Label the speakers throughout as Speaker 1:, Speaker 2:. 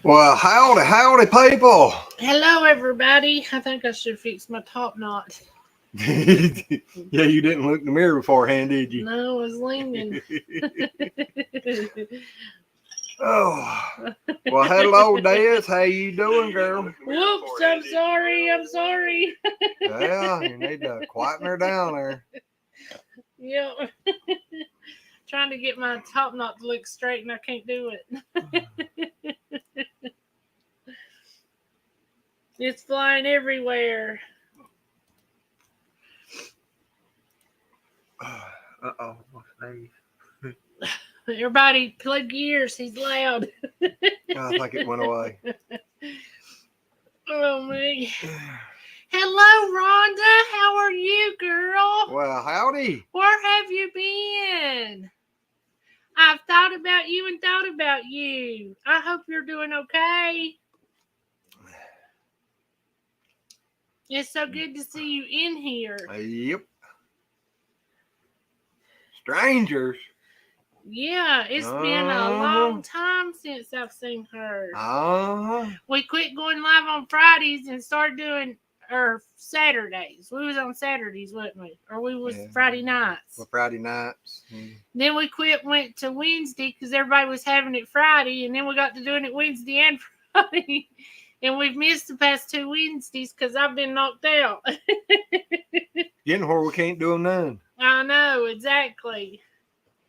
Speaker 1: Well, howdy, people.
Speaker 2: Hello, everybody. I think I should fix my top knot.
Speaker 1: Yeah, you didn't look in the mirror beforehand, did you?
Speaker 2: No, I was leaning.
Speaker 1: Oh, well, hello, Des. How you doing, girl?
Speaker 2: Whoops, I'm sorry.
Speaker 1: Yeah, you need to quieten her down there.
Speaker 2: Yep. Trying to get my top knot to look straight, and I can't do it. It's flying everywhere.
Speaker 1: Uh-oh, what's that?
Speaker 2: Everybody, plug your ears. He's loud.
Speaker 1: I think it went away.
Speaker 2: Oh, me. Hello, Rhonda. How are you, girl?
Speaker 1: Well, howdy.
Speaker 2: Where have you been? I've thought about you and thought about you. I hope you're doing okay. It's so good to see you in here.
Speaker 1: Yep. Strangers.
Speaker 2: Yeah, it's been a long time since I've seen her. We quit going live on Fridays and started doing Saturdays. We was on Saturdays, wasn't we? Or we was Friday nights.
Speaker 1: Well, Friday nights.
Speaker 2: Then we went to Wednesday because everybody was having it Friday, and then we got to doing it Wednesday and Friday. And we've missed the past 2 Wednesdays because I've been knocked out.
Speaker 1: Getting where we can't do them none.
Speaker 2: I know, exactly.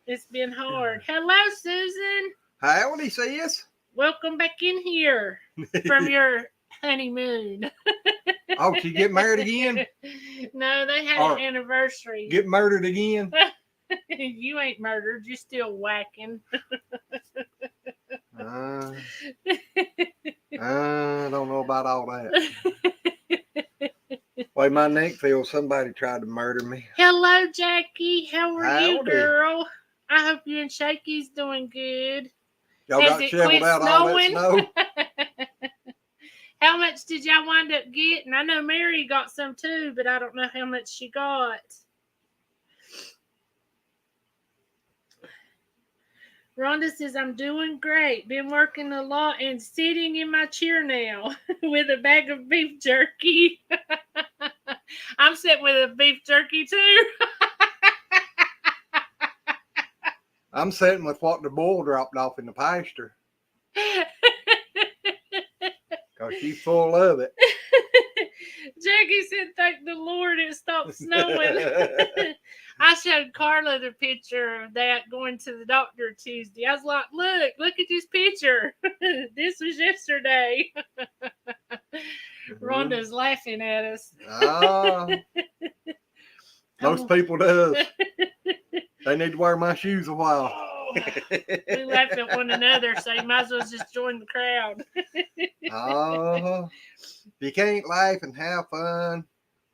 Speaker 2: It's been hard. Hello, Susan.
Speaker 1: Howdy, sis.
Speaker 2: Welcome back in here from your honeymoon.
Speaker 1: Oh, did you get married again?
Speaker 2: No, they had an anniversary.
Speaker 1: Get murdered again?
Speaker 2: You ain't murdered. You're still whacking.
Speaker 1: I don't know about all that. Way my neck feels, somebody tried to murder me.
Speaker 2: Hello, Jackie. How are you, girl? I hope you and Shaky's doing good.
Speaker 1: Y'all got shoveled out all that snow?
Speaker 2: How much did y'all wind up getting? I know Mary got some too, but I don't know how much she got. Rhonda says, I'm doing great. Been working a lot and sitting in my chair now with a bag of beef jerky. I'm sitting with a beef jerky too.
Speaker 1: I'm sitting with what the bull dropped off in the pasture. Because she's full of it.
Speaker 2: Jackie said, thank the Lord it stopped snowing. I showed Carla the picture of that going to the doctor Tuesday. I was like, look at this picture. This was yesterday. Rhonda's laughing at us.
Speaker 1: Most people does. They need to wear my shoes a while.
Speaker 2: We laugh at one another, so you might as well just join the crowd.
Speaker 1: If you can't laugh and have fun,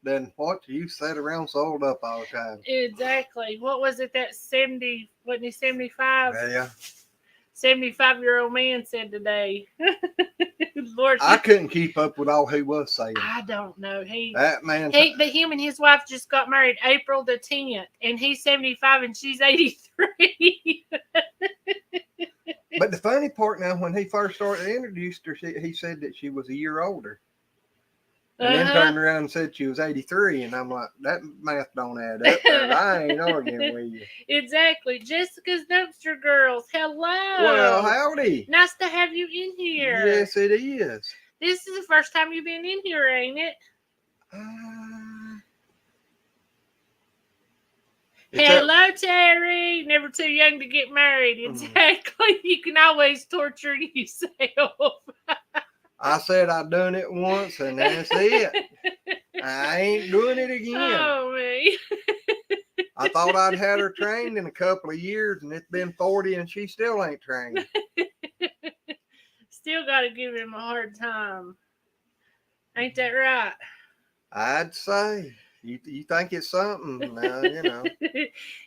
Speaker 1: then what you sit around sold up all the time.
Speaker 2: Exactly. What was it that 70, wasn't he 75?
Speaker 1: Yeah.
Speaker 2: 75-year-old man said today. Lord,
Speaker 1: I couldn't keep up with all he was saying.
Speaker 2: I don't know.
Speaker 1: That man.
Speaker 2: But him and his wife just got married April the 10th, and he's 75 and she's 83.
Speaker 1: But the funny part now, when he first started introduced her, he said that she was a year older. And then turned around and said she was 83. And I'm like, that math don't add up. I ain't arguing with you.
Speaker 2: Exactly. Jessica's Dumpster Girls. Hello.
Speaker 1: Well, howdy.
Speaker 2: Nice to have you in here.
Speaker 1: Yes, it is.
Speaker 2: This is the first time you've been in here, ain't it? Hello, Terry. Never too young to get married. Exactly. You can always torture yourself.
Speaker 1: I said I done it once, and that's it. I ain't doing it again.
Speaker 2: Oh, me.
Speaker 1: I thought I'd had her trained in a couple of years, and it's been 40, and she still ain't trained.
Speaker 2: Still got to give him a hard time. Ain't that right?
Speaker 1: I'd say. You think it's something, you know.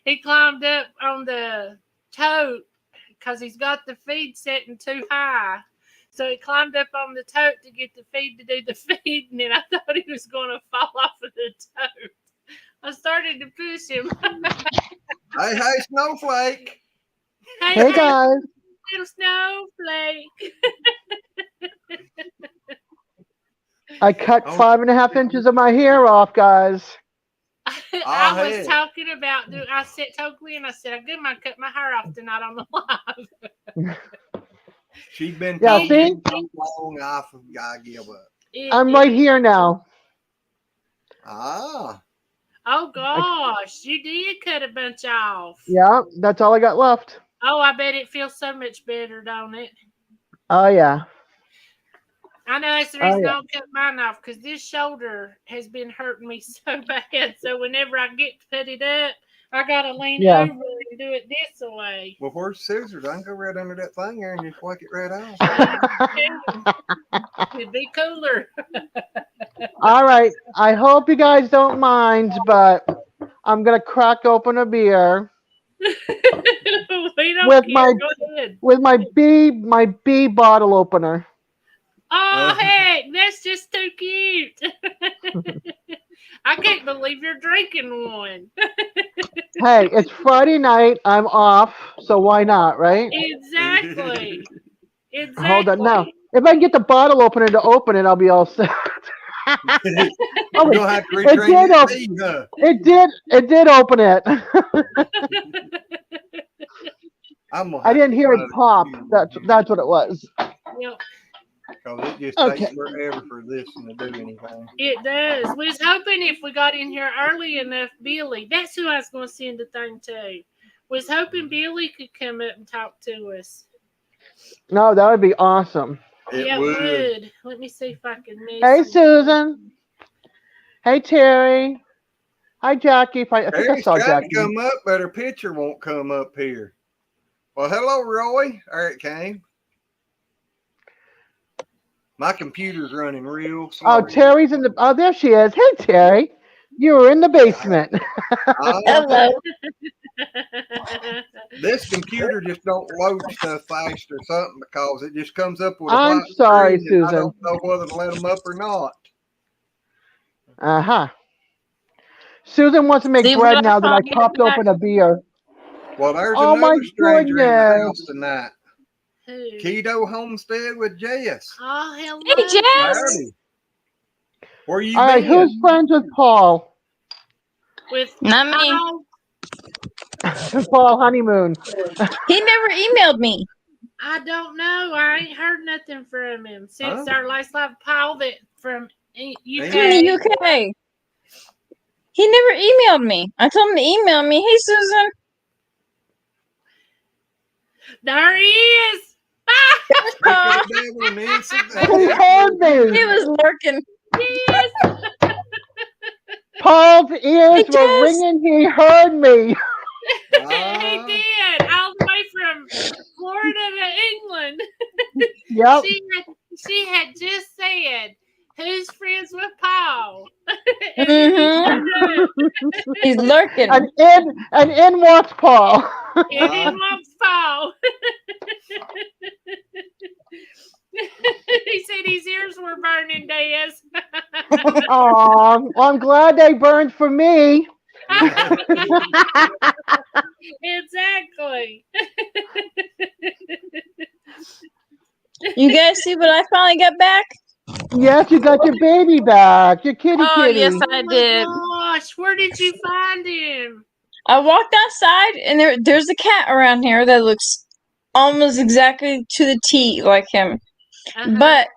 Speaker 2: He climbed up on the tote because he's got the feed setting too high. So he climbed up on the tote to get the feed to do the feeding, and I thought he was going to fall off of the tote. I started to push him.
Speaker 1: Hey, Snowflake.
Speaker 2: Hey,
Speaker 3: guys.
Speaker 2: Little Snowflake.
Speaker 3: I cut
Speaker 1: Oh.
Speaker 3: 5.5 inches of my hair off, guys.
Speaker 2: I was
Speaker 1: heck.
Speaker 2: talking about. I said, told Glenn, I said, I'm gonna cut my hair off tonight on the live.
Speaker 1: She's been
Speaker 3: Yeah,
Speaker 1: talking
Speaker 3: see?
Speaker 1: so long, I give up.
Speaker 3: I'm right here now.
Speaker 1: Ah.
Speaker 2: Oh gosh, you did cut a bunch off.
Speaker 3: Yeah, that's all I got left.
Speaker 2: Oh, I bet it feels so much better, don't it?
Speaker 3: Oh, yeah.
Speaker 2: I know that's the reason I don't cut mine off, because this shoulder has been hurting me so bad. So whenever I get to put it up, I gotta lean over and do it this way.
Speaker 1: Well, where's scissors? I can go right under that thing there and just whack it right off.
Speaker 2: It'd be cooler.
Speaker 3: All right. I hope you guys don't mind, but I'm going to crack open a beer.
Speaker 2: We don't
Speaker 3: with
Speaker 2: care. Go ahead.
Speaker 3: With my B bottle opener.
Speaker 2: Oh, heck, that's just too cute. I can't believe you're drinking one.
Speaker 3: Hey, it's Friday night. I'm off, so why not, right?
Speaker 2: Exactly.
Speaker 3: Hold on. Now, if I can get the bottle opener to open it, I'll be all set.
Speaker 1: Oh, you'll have to
Speaker 3: it did open it. I didn't hear it pop. That's what it was.
Speaker 2: Yep.
Speaker 1: Because it just takes forever for this to do anything.
Speaker 2: It does. We was hoping if we got in here early enough, Billy, that's who I was going to send the thing to. Was hoping Billy could come up and talk to us.
Speaker 3: No, that would be awesome.
Speaker 2: It would. Let me see if I can miss
Speaker 3: Hey, Susan. Hey, Terry. Hi, Jackie. I think I saw Jackie.
Speaker 1: Come up, but her picture won't come up here. Well, hello, Roy. There it came. My computer's running real slow.
Speaker 3: Oh, Terry's in the... Oh, there she is. Hey, Terry. You were in the basement.
Speaker 4: Hello.
Speaker 1: This computer just don't load stuff fast or something because it just comes up with a
Speaker 3: I'm
Speaker 1: white
Speaker 3: sorry,
Speaker 1: screen and
Speaker 3: Susan.
Speaker 1: I don't know whether to let them up or not.
Speaker 3: Uh-huh. Susan wants to make bread now that I popped open a beer.
Speaker 1: Well, there's another stranger in the house tonight.
Speaker 2: Who?
Speaker 1: Keto Homestead with Jess.
Speaker 2: Oh, hello.
Speaker 4: Hey, Jess.
Speaker 1: Howdy. Where you
Speaker 3: All right, who's friends with Paul?
Speaker 2: With
Speaker 4: Not me.
Speaker 3: Paul Honeymoon.
Speaker 4: He never emailed me.
Speaker 2: I don't know. I ain't heard nothing from him since our last live. Paul that from UK.
Speaker 4: From the UK. He never emailed me. I told him to email me. Hey, Susan.
Speaker 2: There he is.
Speaker 3: He heard me.
Speaker 4: He was lurking.
Speaker 2: Yes.
Speaker 3: Paul's ears were ringing. He heard me.
Speaker 2: He did. All the way from Florida to England.
Speaker 3: Yep.
Speaker 2: She had just said, "Who's friends with Paul?"
Speaker 4: He's lurking.
Speaker 3: And in walks Paul.
Speaker 2: And in walks Paul. He said his ears were burning, Des.
Speaker 3: Oh, I'm glad they burned for me.
Speaker 2: Exactly.
Speaker 4: You guys see what I finally got back?
Speaker 3: Yes, you got your baby back. Your kitty.
Speaker 4: Yes, I did.
Speaker 2: Oh gosh, where did you find him?
Speaker 4: I walked outside, and there's a cat around here that looks almost exactly to the T like him. But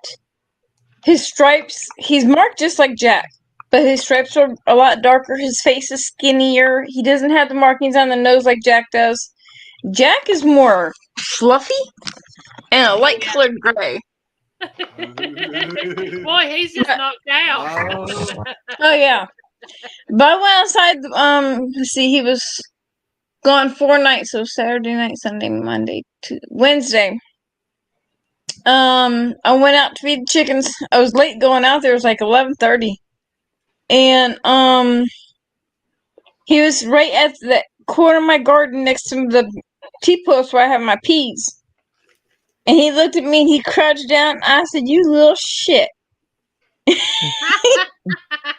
Speaker 4: his stripes, he's marked just like Jack, but his stripes are a lot darker. His face is skinnier. He doesn't have the markings on the nose like Jack does. Jack is more fluffy and a light colored gray.
Speaker 2: Boy, he's just knocked out.
Speaker 4: Oh yeah. But I went outside, let's see, he was gone 4 nights, so Saturday night, Sunday, Monday, Wednesday. I went out to feed the chickens. I was late going out there. It was like 11:30. And he was right at the corner of my garden next to the T-post where I have my peas. And he looked at me and he crouched down. I said, "You little shit."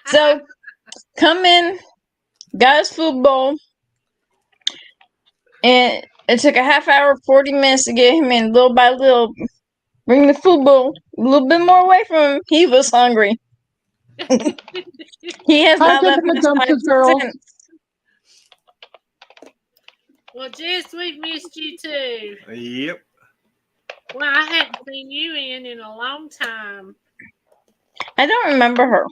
Speaker 4: So, come in, got his food bowl, and it took a half hour, 40 minutes to get him in, little by little. Bring the food bowl a little bit more away from him. He was hungry. He has
Speaker 3: Hi,
Speaker 4: not left
Speaker 3: Jessica
Speaker 4: his
Speaker 3: Thompson's
Speaker 4: life
Speaker 3: girl.
Speaker 4: since.
Speaker 2: Well, Jess, we've missed you too.
Speaker 1: Yep.
Speaker 2: Well, I hadn't seen you in a long time.
Speaker 4: I don't remember her.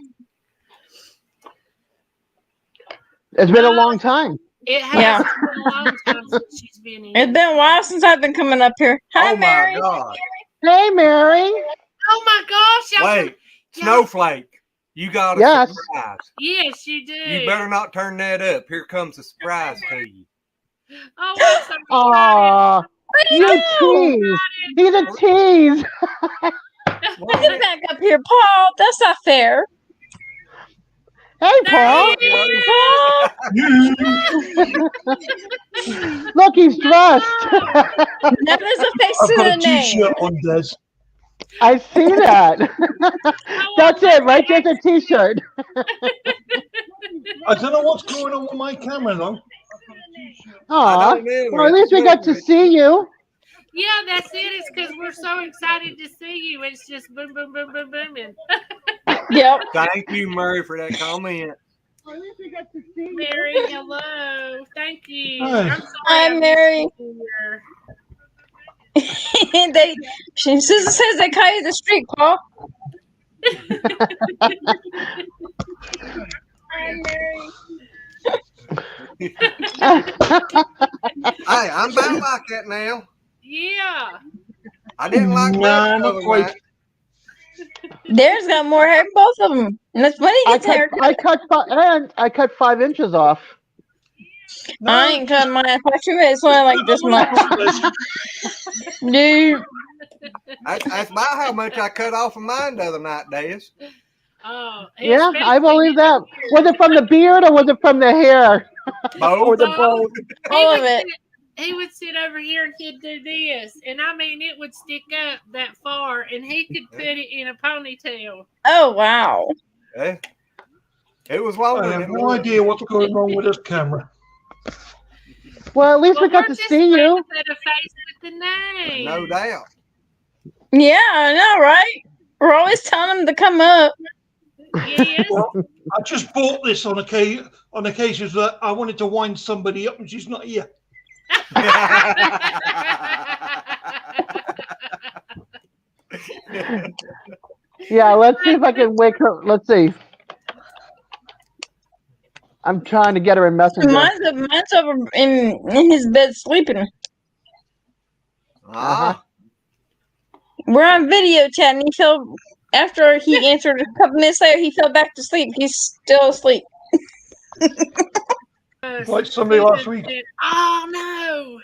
Speaker 3: It's been a long time.
Speaker 2: It has
Speaker 4: Yeah.
Speaker 2: been a long time since she's been in.
Speaker 4: It's been a while since I've been coming up here. Hi,
Speaker 1: Oh
Speaker 4: Mary.
Speaker 1: my God.
Speaker 3: Hey, Mary.
Speaker 2: Oh my gosh!
Speaker 1: Wait, Snowflake. You got a
Speaker 3: Yes.
Speaker 1: surprise.
Speaker 2: Yes, you do.
Speaker 1: You better not turn that up. Here comes a surprise to you.
Speaker 2: Oh, I'm so excited.
Speaker 3: Aw, you tease. He's a tease.
Speaker 4: Get back up here, Paul. That's not fair.
Speaker 3: Hey, Paul.
Speaker 4: Paul.
Speaker 3: Look, he's dressed.
Speaker 4: Now there's a face
Speaker 5: I've
Speaker 4: to
Speaker 5: got
Speaker 4: the
Speaker 5: a
Speaker 4: name.
Speaker 5: t-shirt on, Des.
Speaker 3: I see that. That's it, right? There's a t-shirt.
Speaker 5: I don't know what's going on with my camera, though.
Speaker 3: Aw.
Speaker 1: don't either.
Speaker 3: Well, at least we got to see you.
Speaker 2: Yeah, that's it. It's because we're so excited to see you. It's just boom, boom, boom, boom, booming.
Speaker 4: Yep.
Speaker 1: Thank you, Murray, for that comment.
Speaker 3: At least we got to see you.
Speaker 2: Mary, hello. Thank you.
Speaker 5: Hi.
Speaker 2: I'm sorry.
Speaker 4: Hi,
Speaker 2: I missed
Speaker 4: Mary.
Speaker 2: you here.
Speaker 4: Susan says they call you the street, Paul. Hi, Mary.
Speaker 1: Hey, I'm about like that now.
Speaker 2: Yeah.
Speaker 1: I didn't like
Speaker 5: Nah,
Speaker 1: that.
Speaker 5: not quite.
Speaker 4: There's got more hair than both of them. And that's when he gets hair.
Speaker 3: I cut 5 inches off.
Speaker 4: I ain't cut mine. Watch your face. Only like this much. Dude.
Speaker 1: That's about how much I cut off of mine the other night, Des.
Speaker 2: Oh.
Speaker 3: Yeah,
Speaker 2: especially
Speaker 3: I believe that.
Speaker 2: here.
Speaker 3: Was it from the beard or was it from the hair? Or
Speaker 1: Both.
Speaker 3: the both?
Speaker 4: All of it.
Speaker 2: He would sit over here and he'd do this. And I mean, it would stick up that far and he could put it in a ponytail.
Speaker 4: Oh, wow.
Speaker 1: Yeah. It was long.
Speaker 5: I have no idea what's going on with this camera.
Speaker 3: Well, at least we got
Speaker 2: we're
Speaker 3: to
Speaker 2: just
Speaker 3: see you.
Speaker 2: trying to put a face with the name.
Speaker 1: No doubt.
Speaker 4: Yeah, I know, right? We're always telling them to come up.
Speaker 2: Yes.
Speaker 5: Well, I just bought this on occasions that I wanted to wind somebody up and she's not here.
Speaker 3: Yeah, let's see if I can wake her. Let's see. I'm trying to get her in Messenger.
Speaker 4: Mine's over in his bed sleeping.
Speaker 1: Ah.
Speaker 4: We're on video chat, and he fell after he answered a couple minutes later. He fell back to sleep. He's still asleep.
Speaker 5: Like somebody last week.
Speaker 2: Oh no!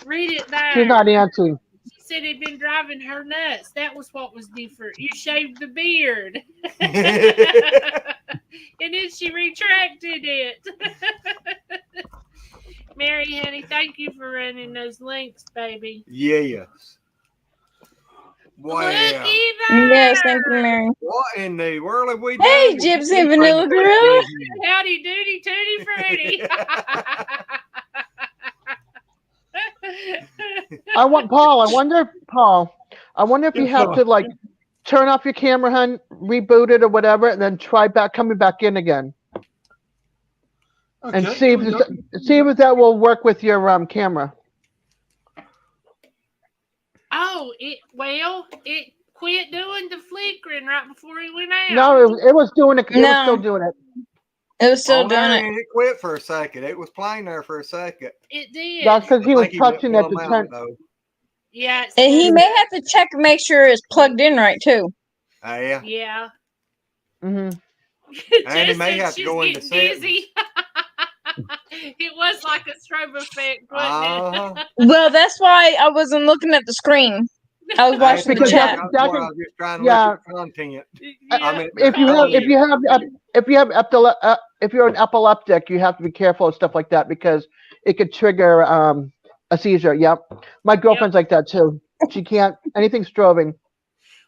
Speaker 2: Read it there.
Speaker 3: She's not answering.
Speaker 2: She said it'd been driving her nuts. That was what was different. You shaved the beard, and then she retracted it. Mary, honey, thank you for running those links, baby.
Speaker 1: Yes. Wow.
Speaker 2: Looky there.
Speaker 4: Yes, thank you, Mary.
Speaker 1: What in the world have we
Speaker 4: Hey,
Speaker 1: done?
Speaker 4: Gypsy and Vanilla Gorilla.
Speaker 2: Howdy, Doody, Tooty, Fruity.
Speaker 3: I wonder if you have to like turn off your camera, hun, reboot it or whatever, and then try coming back in again, and see if that will work with your camera.
Speaker 2: Oh, it quit doing the flickering right before he went out.
Speaker 3: No, it was doing it. It was
Speaker 4: No.
Speaker 3: still doing it.
Speaker 4: It was still
Speaker 1: Oh,
Speaker 4: doing
Speaker 1: no,
Speaker 4: it.
Speaker 1: It quit for a second. It was playing there for a second.
Speaker 2: It did.
Speaker 3: That's because he
Speaker 1: I
Speaker 3: was
Speaker 1: think
Speaker 3: touching
Speaker 1: went
Speaker 3: it to
Speaker 1: plumb
Speaker 3: turn.
Speaker 1: out, though.
Speaker 2: Yeah. it
Speaker 4: And he
Speaker 2: says-
Speaker 4: may have to check and make sure it's plugged in right too.
Speaker 1: Yeah.
Speaker 2: Yeah.
Speaker 3: Hmm.
Speaker 1: And he may
Speaker 2: Jason,
Speaker 1: have to
Speaker 2: she's
Speaker 1: go into
Speaker 2: getting dizzy. It was like a strobe effect, wasn't
Speaker 1: Uh-huh.
Speaker 4: Well, that's why I wasn't looking at the screen. I was watching the
Speaker 3: Because
Speaker 4: chat.
Speaker 1: That's why I was just trying to
Speaker 3: Yeah.
Speaker 1: look at content.
Speaker 2: it?
Speaker 1: I mean,
Speaker 3: If you're an epileptic, you have to be careful of stuff like that because it could trigger a seizure. Yep, my girlfriend's like that too. She can't anything strobing.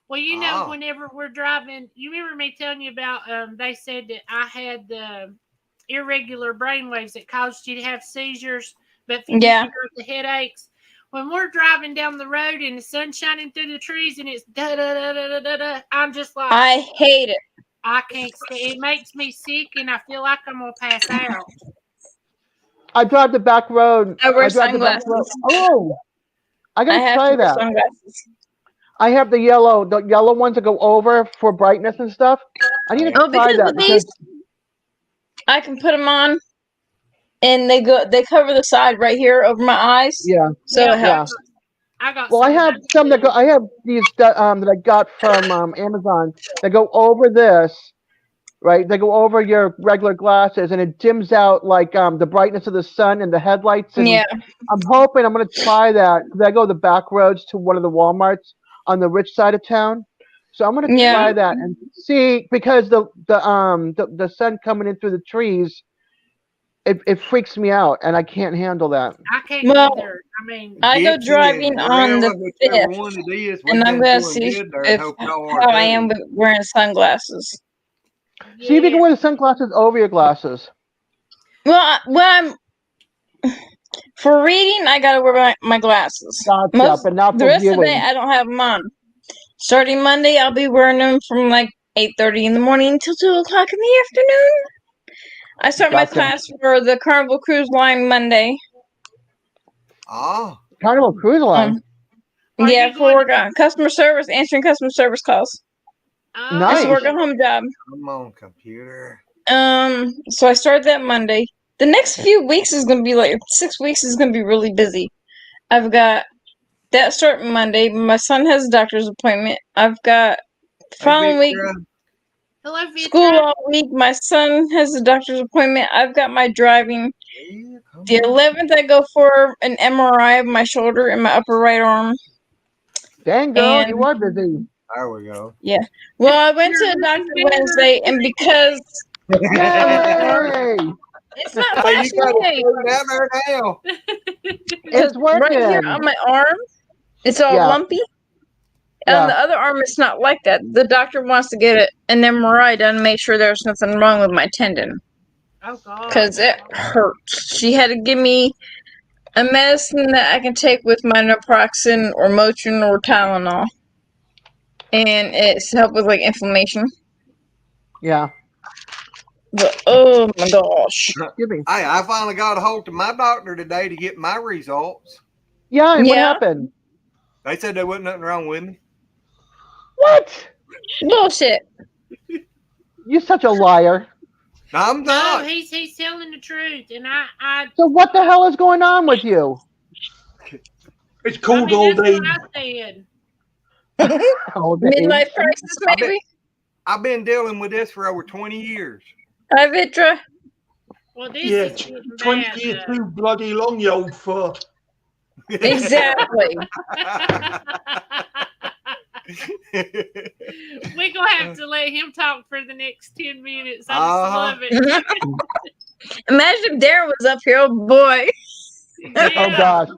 Speaker 2: Well, you know,
Speaker 1: Oh.
Speaker 2: whenever we're driving, you remember me telling you about, they said that I had the irregular brainwaves that caused you to have seizures, but if you
Speaker 4: Yeah.
Speaker 2: didn't hurt the headaches. When we're driving down the road and the sun's shining through the trees and it's da da da da da da, I'm just like,
Speaker 4: I hate it.
Speaker 2: I can't stand it. It makes me sick, and I feel like I'm gonna pass out.
Speaker 3: I drive the back road.
Speaker 4: I wear
Speaker 3: drive the back road.
Speaker 4: sunglasses.
Speaker 3: Oh, I
Speaker 4: I
Speaker 3: gotta
Speaker 4: have
Speaker 3: try
Speaker 4: to wear
Speaker 3: that.
Speaker 4: sunglasses.
Speaker 3: I have the yellow ones that go over for brightness and stuff. I need to
Speaker 4: Oh,
Speaker 3: try
Speaker 4: because
Speaker 3: that
Speaker 4: with these, I can put them on, and they cover the side right here over my eyes,
Speaker 3: yeah,
Speaker 4: so it
Speaker 3: yeah.
Speaker 4: helps.
Speaker 2: I got.
Speaker 3: Well, I have some that go. I have these that I got from Amazon that go over this. Right, they go over your regular glasses, and it dims out like the brightness of the sun and the headlights. And
Speaker 4: Yeah.
Speaker 3: I'm hoping I'm going to try that because I go the back roads to one of the WalMarts on the rich side of town. So I'm going to
Speaker 4: Yeah.
Speaker 3: try that and see, because the sun coming in through the trees, it freaks me out, and I can't handle that.
Speaker 2: I can't
Speaker 4: Well,
Speaker 2: either. I mean,
Speaker 4: I go
Speaker 1: Dixie
Speaker 4: driving
Speaker 1: and
Speaker 4: on the
Speaker 1: Gorilla, whichever
Speaker 4: 5th,
Speaker 1: one it is,
Speaker 4: and
Speaker 1: we've
Speaker 4: I'm
Speaker 1: been
Speaker 4: gonna
Speaker 1: doing
Speaker 4: see
Speaker 1: good there in
Speaker 4: if
Speaker 1: Hotel
Speaker 4: how I am
Speaker 1: Arcade.
Speaker 4: with wearing sunglasses.
Speaker 3: See if you can
Speaker 2: yeah.
Speaker 3: wear the sunglasses over your glasses.
Speaker 4: Well, for reading, I gotta wear my glasses.
Speaker 3: Gotcha, but not
Speaker 4: The
Speaker 3: for
Speaker 4: rest of the day,
Speaker 3: viewing.
Speaker 4: I don't have them on. Starting Monday, I'll be wearing them from like 8:30 in the morning until 2 o'clock in the afternoon. I start my
Speaker 3: Gotcha.
Speaker 4: class for the Carnival Cruise Line Monday.
Speaker 1: Ah,
Speaker 3: Carnival Cruise Line.
Speaker 2: Are
Speaker 4: Yeah,
Speaker 2: you
Speaker 4: for
Speaker 2: going
Speaker 4: customer service, answering customer service calls.
Speaker 2: Oh,
Speaker 3: Nice.
Speaker 4: It's a work at home job.
Speaker 1: come on, computer.
Speaker 4: So I started that Monday. The next few weeks is gonna be like 6 weeks is gonna be really busy. I've got that starting Monday. My son has a doctor's appointment. I've got
Speaker 1: Hey,
Speaker 4: following week
Speaker 1: Victoria.
Speaker 2: Hello, Vitra.
Speaker 4: school all week. My son has a doctor's appointment. I've got my driving.
Speaker 1: Yeah, come
Speaker 4: The
Speaker 1: on.
Speaker 4: 11th, I go for an MRI of my shoulder and my upper right arm.
Speaker 3: Dang, girl,
Speaker 4: And
Speaker 3: you are busy.
Speaker 1: There we go.
Speaker 4: yeah, well, I went to
Speaker 2: You're
Speaker 4: the doctor
Speaker 2: looking better.
Speaker 4: Wednesday, and because
Speaker 3: Yay!
Speaker 4: it's not
Speaker 1: Hey, you
Speaker 4: flashing
Speaker 1: got it
Speaker 4: anything,
Speaker 1: straight out there now.
Speaker 4: because
Speaker 3: It's
Speaker 4: right here
Speaker 3: working.
Speaker 4: on my arm, it's all
Speaker 3: Yeah.
Speaker 4: lumpy. On
Speaker 3: Yeah.
Speaker 4: the other arm, it's not like that. The doctor wants to get an MRI done, make sure there's nothing wrong with my tendon,
Speaker 2: Oh God.
Speaker 4: because it hurts. She had to give me a medicine that I can take with my naproxen or Motrin or Tylenol, and it's helped with like inflammation.
Speaker 3: Yeah.
Speaker 4: But oh my gosh,
Speaker 3: Give me.
Speaker 1: Hey, I finally got a hold of my doctor today to get my results.
Speaker 3: Yeah, and what
Speaker 4: Yeah.
Speaker 3: happened?
Speaker 1: They said there wasn't nothing wrong with me.
Speaker 3: What?
Speaker 4: bullshit!
Speaker 3: You're such a liar.
Speaker 1: No, I'm
Speaker 2: No,
Speaker 1: not.
Speaker 2: he's telling the truth, and I
Speaker 3: So what the hell is going on with you?
Speaker 5: It's
Speaker 2: I
Speaker 5: called
Speaker 2: mean,
Speaker 5: old
Speaker 2: that's
Speaker 5: age.
Speaker 2: what I said.
Speaker 3: Oh, the
Speaker 4: Midlife
Speaker 3: age.
Speaker 4: crisis,
Speaker 1: I've
Speaker 4: maybe.
Speaker 1: I've been dealing with this for over 20 years.
Speaker 4: Hi, Vitra.
Speaker 2: Well, this
Speaker 5: Yeah,
Speaker 2: is getting
Speaker 5: 20
Speaker 2: bad.
Speaker 5: years too bloody long, you old fart.
Speaker 4: Exactly.
Speaker 2: We're gonna have to let him talk for the next 10 minutes. I just
Speaker 1: Uh-huh.
Speaker 2: love it.
Speaker 4: Imagine if Darren was up here. Oh boy.
Speaker 3: Oh
Speaker 2: Yeah.
Speaker 3: gosh.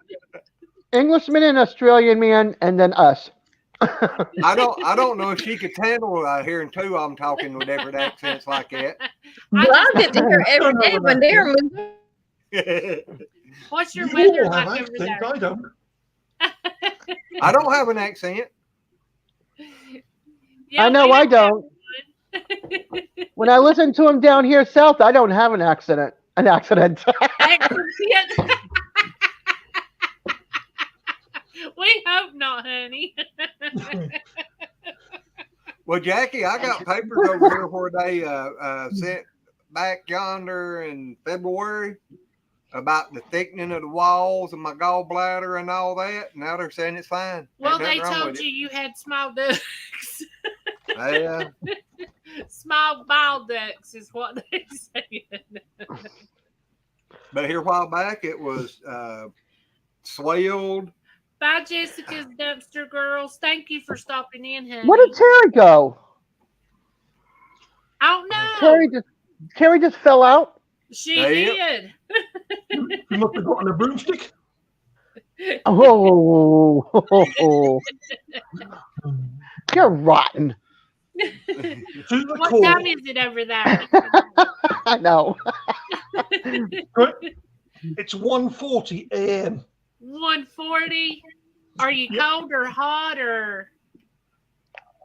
Speaker 3: Englishman and Australian man, and then us.
Speaker 1: I don't know if she could handle hearing two of them talking with different accents like that.
Speaker 4: Well, I get to hear every day when Darren was.
Speaker 2: What's your
Speaker 5: You
Speaker 2: weather
Speaker 5: all have
Speaker 2: like over
Speaker 5: accents,
Speaker 2: there?
Speaker 5: I don't.
Speaker 1: I don't have an accent.
Speaker 2: Yeah,
Speaker 3: I know
Speaker 2: we
Speaker 3: I don't. When I listen to him down here south, I don't have an accident. An accident.
Speaker 2: Accent. We hope not, honey.
Speaker 1: Well, Jackie, I got papers over here where they sent back yonder in February about the thickening of the walls of my gallbladder and all that. Now they're saying it's fine.
Speaker 2: Well,
Speaker 1: Ain't
Speaker 2: they
Speaker 1: nothing wrong
Speaker 2: told
Speaker 1: with
Speaker 2: you you had small ducts.
Speaker 1: it. Yeah.
Speaker 2: Small bile ducts is what they said.
Speaker 1: But here a while back, it was swelled.
Speaker 2: Bye, Jessica's dumpster girls. Thank you for stopping in, honey.
Speaker 3: Where did Terry go?
Speaker 2: I don't know.
Speaker 3: Terry just fell out.
Speaker 2: She
Speaker 1: Yep.
Speaker 2: did.
Speaker 5: You must have gotten a broomstick.
Speaker 3: Oh, you're rotten.
Speaker 5: To the
Speaker 2: What
Speaker 5: core.
Speaker 2: time is it over there?
Speaker 3: I know.
Speaker 5: It's 1:40 a.m.
Speaker 2: 1:40. Are you
Speaker 5: Yep.
Speaker 2: cold or hot or?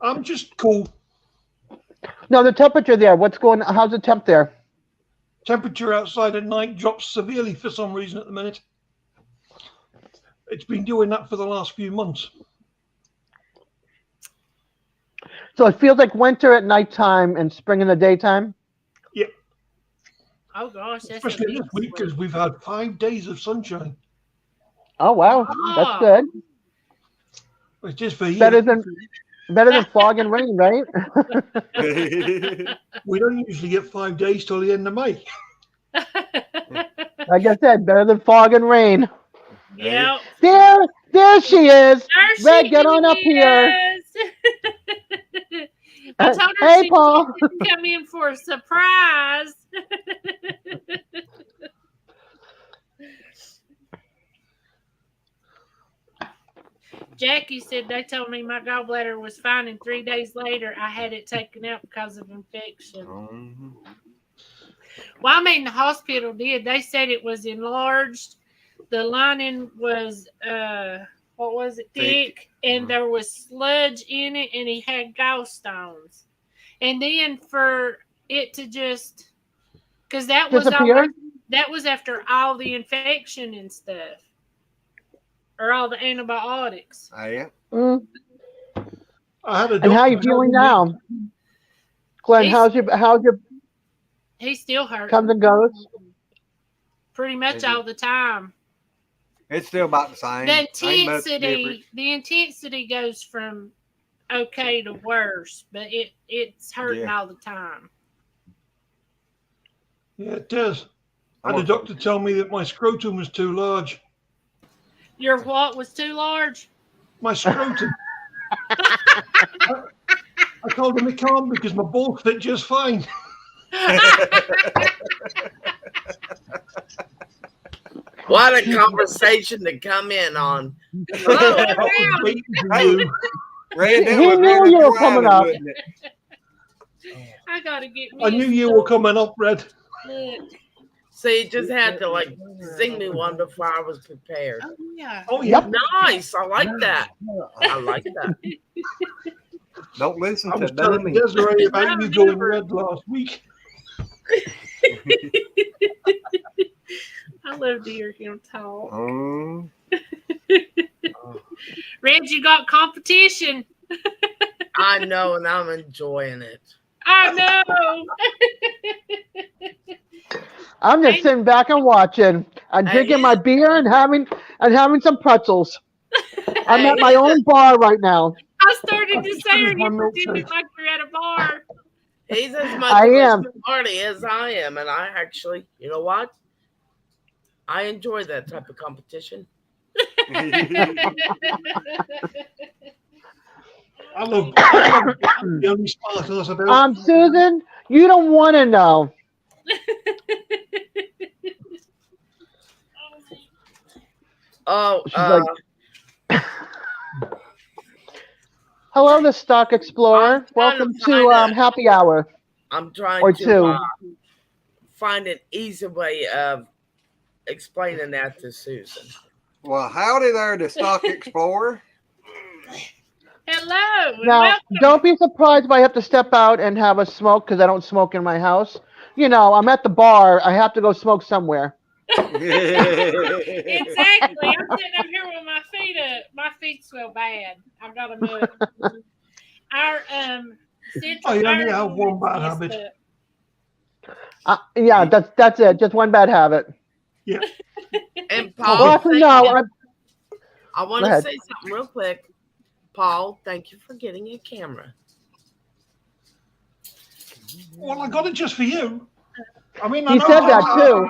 Speaker 5: I'm just cool.
Speaker 3: No, the temperature there. How's the temp there?
Speaker 5: Temperature outside at night drops severely for some reason at the minute. It's been doing that for the last few months.
Speaker 3: So it feels like winter at nighttime and spring in the daytime?
Speaker 5: Yeah.
Speaker 2: Oh gosh, that's
Speaker 5: especially this week because we've had 5 days of sunshine.
Speaker 3: Oh wow, that's good.
Speaker 5: Which is for you.
Speaker 3: Better than fog and rain, right?
Speaker 5: We don't usually get 5 days till the end of May.
Speaker 3: Like I said, better than fog and rain.
Speaker 2: Yeah.
Speaker 3: There she is.
Speaker 2: There
Speaker 3: Red,
Speaker 2: she
Speaker 3: get on up here.
Speaker 2: I told her
Speaker 3: Hey,
Speaker 2: she
Speaker 3: Paul.
Speaker 2: didn't come in for a surprise. Jackie said they told me my gallbladder was fine, and 3 days later I had it taken out because of infection.
Speaker 1: Mm-hmm.
Speaker 2: Well, I mean, the hospital did. They said it was enlarged. The lining was, what was it, thick, and there was sludge in it, and he had gallstones. And then for it to just, because that was after all the infection and stuff, or all the antibiotics.
Speaker 1: Oh, yeah.
Speaker 3: Mm.
Speaker 5: I had a
Speaker 3: And how are you feeling now, Glenn? How's your
Speaker 2: He still hurts.
Speaker 3: comes and goes?
Speaker 2: Pretty much all the time.
Speaker 1: It's still about the same.
Speaker 2: The intensity goes from okay to worse, but it's hurting all the time.
Speaker 5: Yeah, it does. I had a doctor tell me that my scrotum was too large.
Speaker 2: Your what was too large?
Speaker 5: My scrotum. I told him it can't because my balls fit just fine.
Speaker 6: What a conversation to come in on.
Speaker 1: Ray,
Speaker 3: He knew you were coming up.
Speaker 2: I gotta get me.
Speaker 5: I knew you were coming up, Red.
Speaker 6: So you just had to like sing me one before I was prepared.
Speaker 2: Oh yeah.
Speaker 5: Oh yeah.
Speaker 6: Nice. I like that. I like that.
Speaker 1: Don't listen
Speaker 5: I
Speaker 1: to
Speaker 5: was telling
Speaker 1: dummy.
Speaker 5: Desiree about you going red last week.
Speaker 2: I love to hear him talk.
Speaker 1: Mm.
Speaker 2: Red, you got competition.
Speaker 6: I know, and I'm enjoying it.
Speaker 2: I know.
Speaker 3: I'm just sitting back and watching. I'm drinking my beer and having some pretzels. I'm at my own bar right now.
Speaker 2: I started to say, are you pretending like you're at a bar?
Speaker 6: He's as much
Speaker 3: I
Speaker 6: of
Speaker 3: am.
Speaker 6: a party as I am, and I actually, you know what? I enjoy that type of competition.
Speaker 5: I love the only smart ass about.
Speaker 3: Susan, you don't want to know.
Speaker 6: Oh,
Speaker 3: She's like, hello, the Stock Explorer. Welcome to Happy Hour.
Speaker 6: I'm trying
Speaker 3: Or
Speaker 6: to
Speaker 3: two.
Speaker 6: Find an easy way of explaining that to Susan.
Speaker 1: Well, howdy there, the Stock Explorer.
Speaker 2: Hello.
Speaker 3: Now,
Speaker 2: welcome.
Speaker 3: don't be surprised if I have to step out and have a smoke because I don't smoke in my house. You know, I'm at the bar. I have to go smoke somewhere.
Speaker 2: Exactly. I'm sitting up here with my feet up. My feet smell bad. I've got to move. Our central
Speaker 5: you only have one bad habit.
Speaker 3: Yeah, that's it. Just one bad habit.
Speaker 5: Yeah.
Speaker 6: And
Speaker 3: Well,
Speaker 6: Paul,
Speaker 3: actually, no.
Speaker 6: I want
Speaker 3: Go
Speaker 6: to
Speaker 3: ahead.
Speaker 6: say something real quick. Paul, thank you for getting a camera.
Speaker 5: Well, I got it just for you. I mean, I
Speaker 3: He
Speaker 5: know
Speaker 3: said that too.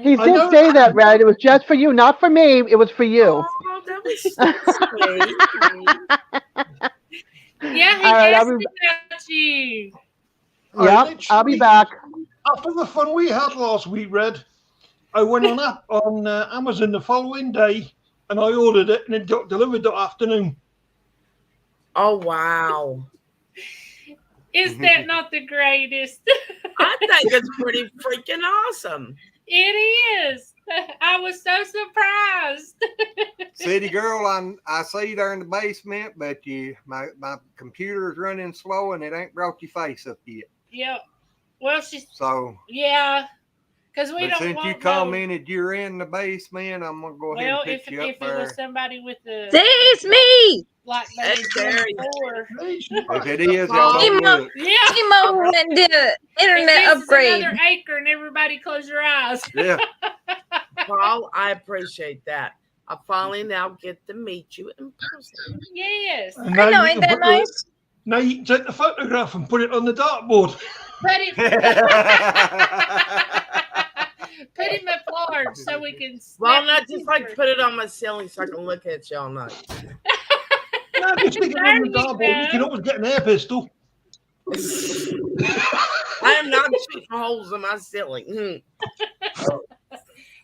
Speaker 3: He
Speaker 5: I
Speaker 3: did
Speaker 5: know-
Speaker 3: say that, Red. It was just for you, not for me. It was for you.
Speaker 6: Oh, that was so sweet.
Speaker 2: Yeah, he
Speaker 3: All right,
Speaker 2: asked
Speaker 3: I'll be-
Speaker 2: about you.
Speaker 3: Yep, I'll be back.
Speaker 5: After the fun we had last week, Red, I went on Amazon the following day and I ordered it and it got delivered that afternoon.
Speaker 6: Oh, wow.
Speaker 2: Is that not the greatest?
Speaker 6: I think it's pretty freaking awesome.
Speaker 2: It is. I was so surprised.
Speaker 1: City girl, I see there in the basement, but my computer's running slow and it ain't brought your face up yet.
Speaker 2: Yep. Well, she's
Speaker 1: So
Speaker 2: yeah, because we
Speaker 1: but
Speaker 2: don't
Speaker 1: since you
Speaker 2: want
Speaker 1: commented you're in the basement, I'm gonna go ahead
Speaker 2: well,
Speaker 1: and
Speaker 2: if
Speaker 1: put you up
Speaker 2: it
Speaker 1: there.
Speaker 2: was somebody with the
Speaker 4: It's me.
Speaker 2: like they
Speaker 6: That's
Speaker 2: did
Speaker 6: scary.
Speaker 2: before,
Speaker 1: If it is,
Speaker 6: Paul,
Speaker 1: y'all don't look.
Speaker 2: yeah.
Speaker 4: T-Mobile went and did an
Speaker 2: If
Speaker 4: internet
Speaker 2: this
Speaker 4: upgrade.
Speaker 2: is another acre and everybody close your eyes.
Speaker 1: Yeah.
Speaker 6: Paul, I appreciate that. I finally now get to meet you in person.
Speaker 2: Yes.
Speaker 5: And
Speaker 4: I know,
Speaker 5: you
Speaker 4: ain't
Speaker 5: can
Speaker 4: that
Speaker 5: put the-
Speaker 4: nice?
Speaker 5: Now you can take the photograph and put it on the dartboard.
Speaker 2: Put him at large so we can
Speaker 6: Well,
Speaker 2: snap
Speaker 6: not
Speaker 2: the
Speaker 6: just like
Speaker 2: picture.
Speaker 6: put it on my ceiling so I can look at you all night.
Speaker 5: No, just stick it on the
Speaker 2: There you
Speaker 5: dartboard. You can
Speaker 2: go.
Speaker 5: always get an air pistol.
Speaker 6: I am not shooting holes in my ceiling.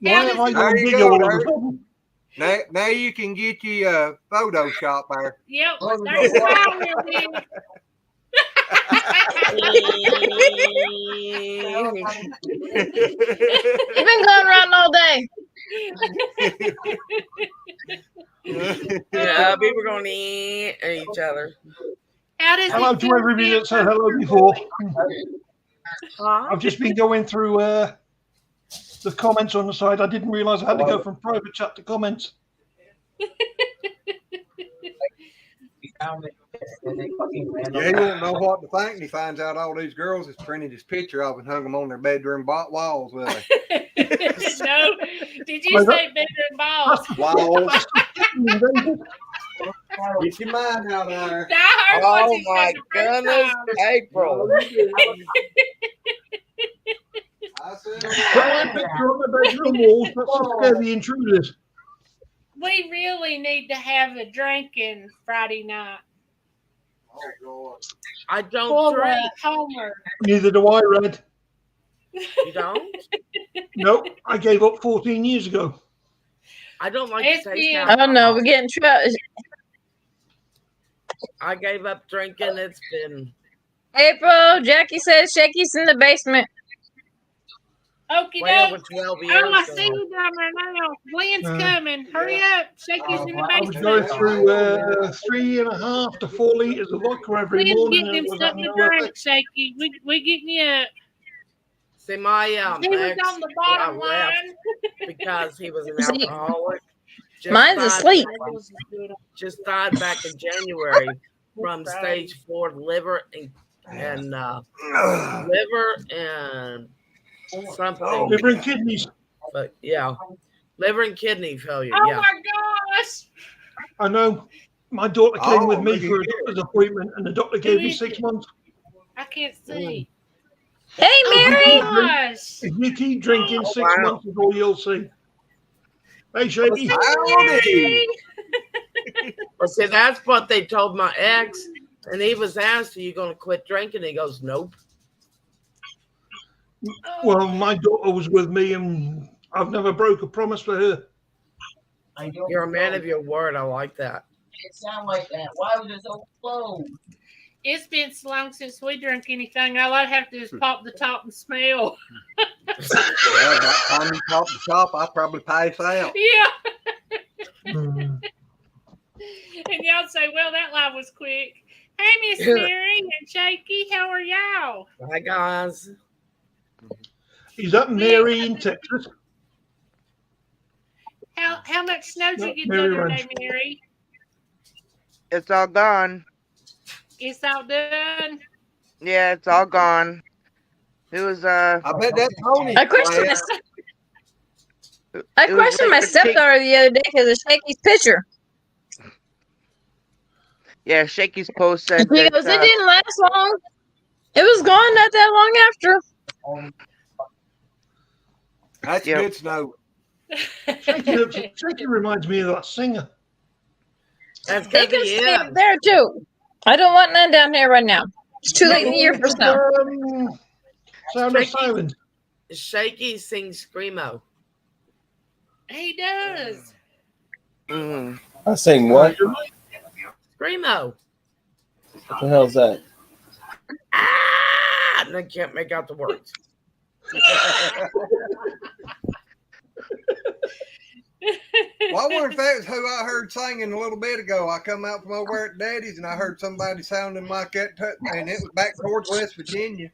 Speaker 5: Why
Speaker 2: How
Speaker 5: am
Speaker 2: does
Speaker 5: I
Speaker 2: it-
Speaker 1: There
Speaker 5: going
Speaker 1: you
Speaker 5: bigger
Speaker 1: go,
Speaker 5: all of a
Speaker 1: Dirk.
Speaker 5: sudden?
Speaker 1: Now you can get you a Photoshop there.
Speaker 2: Yep. There's a file real big.
Speaker 4: You've been going around all day.
Speaker 6: Yeah, people going to eat at each other.
Speaker 2: How does
Speaker 5: Hello
Speaker 2: it
Speaker 5: to
Speaker 2: feel
Speaker 5: everybody
Speaker 2: being
Speaker 5: that said hello
Speaker 2: virtually?
Speaker 5: before.
Speaker 6: Huh?
Speaker 5: I've just been going through the comments on the side. I didn't realise I had to go from private chat to comments.
Speaker 1: Yeah, he won't know what to think. And he finds out all these girls has printed his picture off and hung them on their bedroom walls. Will they?
Speaker 2: No. Did you say bedroom balls?
Speaker 1: Walls. Get your mind out there.
Speaker 2: I heard what you said the first time.
Speaker 6: April.
Speaker 1: I said,
Speaker 5: Put my picture on the bedroom walls. That's to scare the intruders.
Speaker 2: We really need to have a drinking Friday night.
Speaker 1: oh,
Speaker 6: I don't
Speaker 2: For
Speaker 6: drink.
Speaker 2: Homer.
Speaker 5: Neither do I, Red.
Speaker 6: You don't?
Speaker 5: Nope, I gave up 14 years ago.
Speaker 6: I don't like
Speaker 2: It's
Speaker 6: to taste
Speaker 2: been-
Speaker 4: I don't know. We're getting
Speaker 6: I gave up drinking. It's been
Speaker 4: April. Jackie says Shaky's in the basement.
Speaker 2: Okie
Speaker 6: well
Speaker 2: doke.
Speaker 6: over 12 years.
Speaker 2: Oh, I
Speaker 6: so-
Speaker 2: see you down there now. Glenn's coming. Hurry up. Shaky's in the
Speaker 5: I was
Speaker 2: basement.
Speaker 5: going through 3.5 to 4 litres of vodka every
Speaker 2: Glenn's
Speaker 5: morning.
Speaker 2: getting him
Speaker 5: and it was
Speaker 2: something to
Speaker 5: having no
Speaker 2: drink,
Speaker 5: effect.
Speaker 2: Shaky. We getting you up.
Speaker 6: See, my
Speaker 2: He was
Speaker 6: ex
Speaker 2: on the bottom
Speaker 6: got left
Speaker 2: line.
Speaker 6: because he was an
Speaker 4: See,
Speaker 6: alcoholic.
Speaker 4: Mine's asleep.
Speaker 6: Just died back in January from stage 4 liver and liver and something.
Speaker 5: Liver and kidneys.
Speaker 6: But yeah, liver and kidney failure.
Speaker 2: Oh
Speaker 6: Yeah.
Speaker 2: my gosh.
Speaker 5: I know. My daughter came with me
Speaker 1: look
Speaker 5: for a
Speaker 1: at
Speaker 5: doctor's appointment, and the doctor gave me 6 months.
Speaker 2: I can't see.
Speaker 4: Hey,
Speaker 2: Oh
Speaker 4: Mary.
Speaker 2: my gosh.
Speaker 5: If you keep drinking,
Speaker 6: Oh,
Speaker 5: 6
Speaker 6: wow.
Speaker 5: months is all you'll see. Hey, Shaky.
Speaker 1: howdy.
Speaker 6: Well, see, that's what they told my ex, and he was asked, "Are you going to quit drinking?" He goes, "Nope."
Speaker 5: Well, my daughter was with me, and I've never broke a promise for her.
Speaker 6: You're a man of your word. I like that.
Speaker 7: It sound like that. Why was it so slow?
Speaker 2: It's been so long since we drank anything. All I'd have to do is pop the top and smell.
Speaker 1: Well, by the time you top the top, I probably pass out.
Speaker 2: Yeah.
Speaker 5: Mm.
Speaker 2: And y'all say, well, that line was quick. Hey, Miss Mary and Shaky, how are y'all?
Speaker 6: Hi, guys.
Speaker 5: Is that Mary in Texas?
Speaker 2: How much snow did you get
Speaker 5: Mary
Speaker 2: the other day,
Speaker 5: Ranch.
Speaker 2: Mary?
Speaker 8: It's all gone.
Speaker 2: It's all done.
Speaker 8: Yeah, it's all gone. It was
Speaker 1: I bet that pony.
Speaker 4: I questioned
Speaker 1: class-
Speaker 4: I questioned my stepdaughter the other day because of Shaky's picture.
Speaker 8: Yeah, Shaky's post said
Speaker 4: He
Speaker 8: that
Speaker 4: goes, it didn't last long. It was gone not that long after.
Speaker 1: That's
Speaker 8: Yep.
Speaker 1: good snow.
Speaker 5: Shaky reminds me of that singer.
Speaker 6: That's
Speaker 4: They
Speaker 6: because
Speaker 4: can
Speaker 6: he
Speaker 4: stay
Speaker 6: is.
Speaker 4: up there too. I don't want none down here right now. It's too late in the year for snow.
Speaker 5: Sound of
Speaker 6: Shaky.
Speaker 5: Silence.
Speaker 6: Shaky sings screamo.
Speaker 2: He does.
Speaker 8: Mm.
Speaker 9: I sing what?
Speaker 6: Screamo.
Speaker 9: What the hell's that?
Speaker 6: Ah! And I can't make out the words.
Speaker 1: Well, I wonder if that was who I heard singing a little bit ago. I come out from over at Daddy's and I heard somebody sounding like that, and it was back towards West Virginia.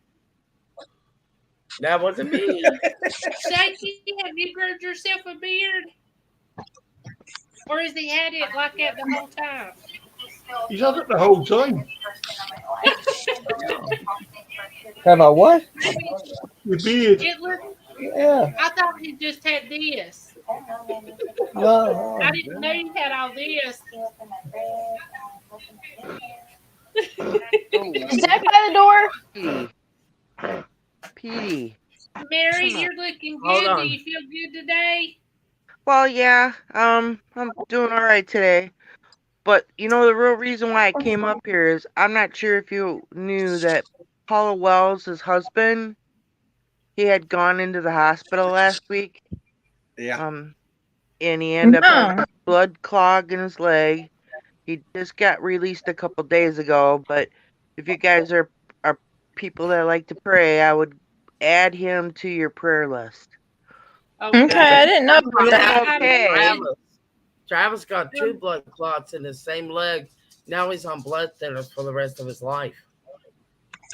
Speaker 6: That wasn't me.
Speaker 2: Shaky, have you growed yourself a beard? Or has he had it like that the whole time?
Speaker 5: He's had it the whole time.
Speaker 9: Have I what?
Speaker 5: Your beard.
Speaker 2: It looked,
Speaker 9: Yeah.
Speaker 2: I thought he just had this.
Speaker 9: No.
Speaker 2: I didn't know you had all this.
Speaker 4: Is that by the door?
Speaker 8: Petey.
Speaker 2: Mary, you're looking
Speaker 6: Hold
Speaker 2: good.
Speaker 6: on.
Speaker 2: Do you feel good today?
Speaker 8: Well, yeah, I'm doing all right today. But you know the real reason why I came up here is I'm not sure if you knew that Paula Wells' husband, he had gone into the hospital last week.
Speaker 1: Yeah.
Speaker 8: And he ended up having
Speaker 4: No.
Speaker 8: a blood clog in his leg. He just got released a couple days ago. But if you guys are people that like to pray, I would add him to your prayer list.
Speaker 4: Okay, I didn't know about that.
Speaker 8: Okay.
Speaker 6: Travis got 2 blood clots in his same leg. Now he's on blood thinners for the rest of his life.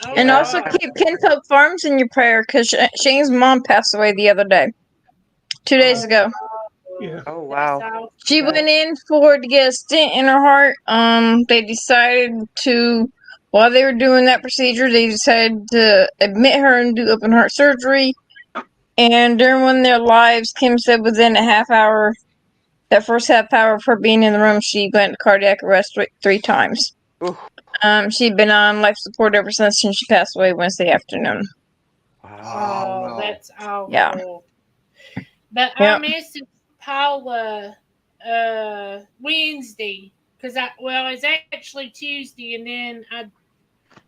Speaker 2: Oh,
Speaker 4: And
Speaker 8: Yeah.
Speaker 4: also keep Kinfolk Farms in your prayer because Shane's mom passed away the other day. 2 days ago.
Speaker 5: Yeah.
Speaker 8: Oh
Speaker 2: that's
Speaker 8: wow.
Speaker 2: all.
Speaker 4: She went in to get a stent in her heart. They decided to, while they were doing that procedure, they decided to admit her and do open heart surgery. And during one of their lives, Kim said within a half hour, that first half hour of her being in the room, she went into cardiac arrest 3 times.
Speaker 8: Oof.
Speaker 4: She'd been on life support ever since she passed away Wednesday afternoon.
Speaker 1: Oh, no.
Speaker 2: That's awful.
Speaker 4: Yeah.
Speaker 2: But I
Speaker 4: Yep.
Speaker 2: messaged Paula Wednesday because it's actually Tuesday, and then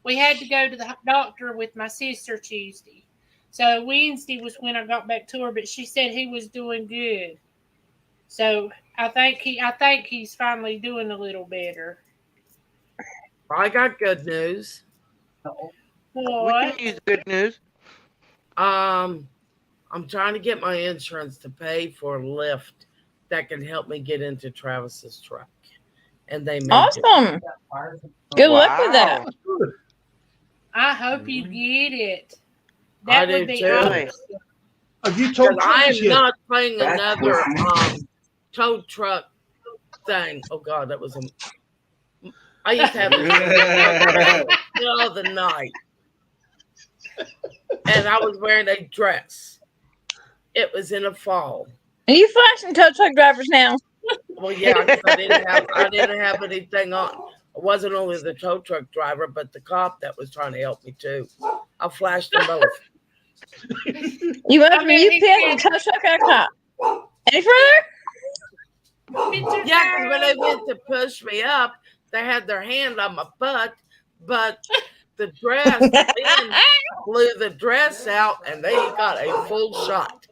Speaker 2: we had to go to the doctor with my sister Tuesday. So Wednesday was when I got back to her, but she said he was doing good. So I think he's finally doing a little better.
Speaker 6: I got good news.
Speaker 8: We
Speaker 2: What?
Speaker 8: can use good news.
Speaker 6: I'm trying to get my insurance to pay for a lift that can help me get into Travis's truck. And they made it.
Speaker 4: Awesome. Good luck with that.
Speaker 5: Good.
Speaker 2: I hope you get it.
Speaker 6: I
Speaker 2: That
Speaker 6: do
Speaker 2: would be
Speaker 6: too.
Speaker 2: awesome.
Speaker 5: Have you told
Speaker 6: Because I
Speaker 5: Travis
Speaker 6: am
Speaker 5: yet?
Speaker 6: not playing another tow truck thing. Oh God, that was I used to have this in the middle of the night. And I was wearing a dress. It was in the fall.
Speaker 4: Are you flashing tow truck drivers now?
Speaker 6: Well, yeah, 'cause I didn't have anything on. I wasn't only the tow truck driver, but the cop that was trying to help me too. I flashed them both.
Speaker 4: You went
Speaker 2: I
Speaker 4: from
Speaker 2: mean,
Speaker 4: UPS and tow truck and a cop. Any further?
Speaker 6: Yeah, because when they went to push me up, they had their hand on my butt, but the dress then blew the dress out, and they got a full shot.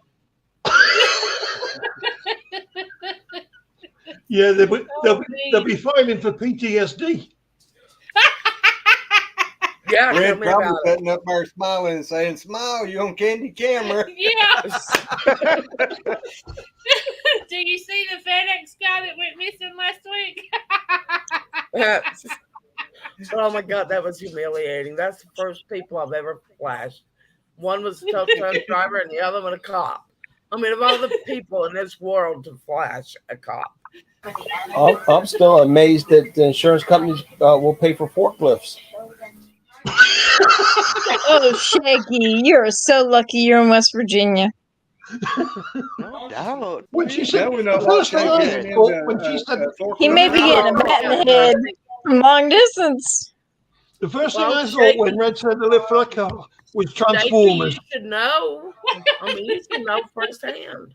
Speaker 5: Yeah, they'll be filing for PTSD.
Speaker 6: Yeah, tell
Speaker 1: Red
Speaker 6: me
Speaker 1: probably
Speaker 6: about it.
Speaker 1: sitting up there smiling and saying, "Smile, you on candy camera."
Speaker 2: Yeah. Do you see the FedEx guy that went missing last week?
Speaker 6: Oh my God, that was humiliating. That's the first people I've ever flashed. One was a tow truck driver and the other one a cop. I mean, of all the people in this world to flash a cop.
Speaker 9: I'm still amazed that the insurance companies will pay for forklifts.
Speaker 4: Oh, Shaky, you're so lucky you're in West Virginia.
Speaker 8: No doubt.
Speaker 5: When she said
Speaker 1: Now we know
Speaker 5: the
Speaker 1: why
Speaker 5: first thing I
Speaker 1: Shaky
Speaker 5: thought when she said
Speaker 4: He may be getting a bat in the head from long distance.
Speaker 5: the first thing
Speaker 6: Well,
Speaker 5: I thought
Speaker 6: Shaky-
Speaker 5: when Red said the lift for a car was
Speaker 6: Shaky,
Speaker 5: Transformers.
Speaker 6: you should know. I mean, you should know firsthand.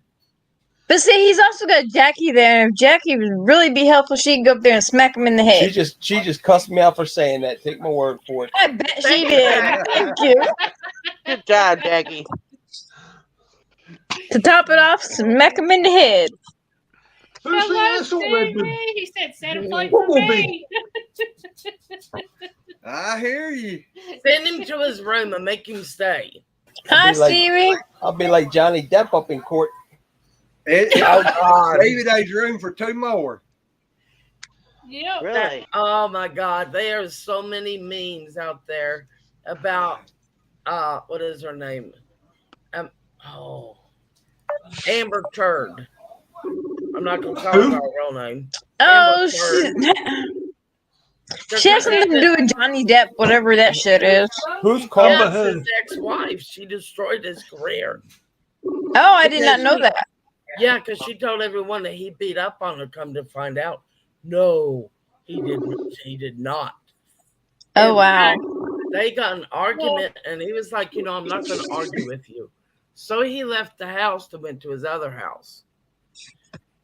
Speaker 4: But see, he's also got Jackie there. And if Jackie would really be helpful, she'd go up there and smack him in the
Speaker 9: She
Speaker 4: head.
Speaker 9: just cussed me out for saying that. Take my word for it.
Speaker 4: I bet she
Speaker 6: Thank you,
Speaker 4: did.
Speaker 6: Jack.
Speaker 4: Thank you.
Speaker 8: Good job, Jackie.
Speaker 4: To top it off, smack him in the head.
Speaker 5: First thing I
Speaker 2: Hello,
Speaker 5: thought Red was
Speaker 2: Stevie. He said, set a plate for
Speaker 5: Bumblebee.
Speaker 2: me.
Speaker 1: I hear you.
Speaker 6: Send him to his room and make him stay.
Speaker 4: Hi,
Speaker 9: Be like-
Speaker 4: Stevie.
Speaker 9: I'll be like Johnny Depp up in court.
Speaker 6: Oh God.
Speaker 1: Maybe there's room for 2 more.
Speaker 2: Yep.
Speaker 8: Really?
Speaker 6: Oh my God. There's so many memes out there about what is her name? Oh, Amber Turd. I'm not gonna call her her real name.
Speaker 4: Oh,
Speaker 6: Amber
Speaker 4: she has something to do with Johnny Depp, whatever that shit is.
Speaker 9: Who's calling?
Speaker 6: Yes, his ex-wife. She destroyed his career.
Speaker 4: Oh, I did not know that.
Speaker 6: Yeah, because she told everyone that he beat up on her. Come to find out, no, he didn't. He did not.
Speaker 4: Oh,
Speaker 6: And
Speaker 4: wow.
Speaker 6: They got an argument, and he was like, I'm not going to argue with you. So he left the house to went to his other house.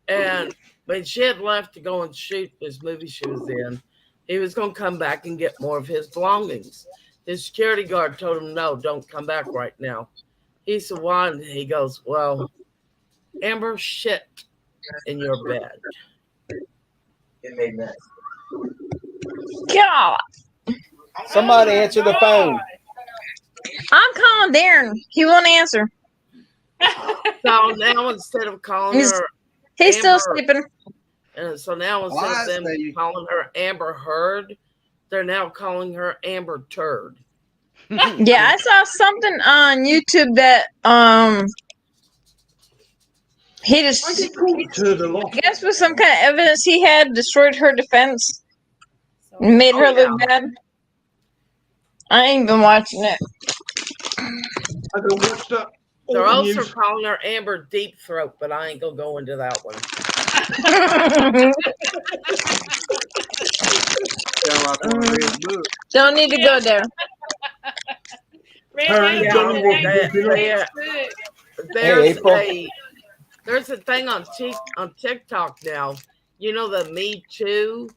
Speaker 6: And when she had left to go and shoot this movie she was in, he was going to come back and get more of his belongings. The security guard told him, no, don't come back right now. He said, why? And he goes, well, Amber shit in your bed.
Speaker 7: It made mess.
Speaker 4: God.
Speaker 9: Somebody answer the phone.
Speaker 4: I'm calling Darren. He won't answer.
Speaker 6: So now instead of calling her
Speaker 4: He's still
Speaker 6: Amber,
Speaker 4: sleeping.
Speaker 6: and so now instead of them calling her Amber Heard, they're now calling her Amber Turd.
Speaker 4: Yeah, I saw something on YouTube that he just I guess with some kind of evidence he had destroyed her defense, made her look bad. I ain't been watching it.
Speaker 5: I don't watch that.
Speaker 6: They're also calling her Amber Deep Throat, but I ain't gonna go into that one.
Speaker 4: Don't need to go there.
Speaker 6: There's a thing on TikTok now. You know the Me Too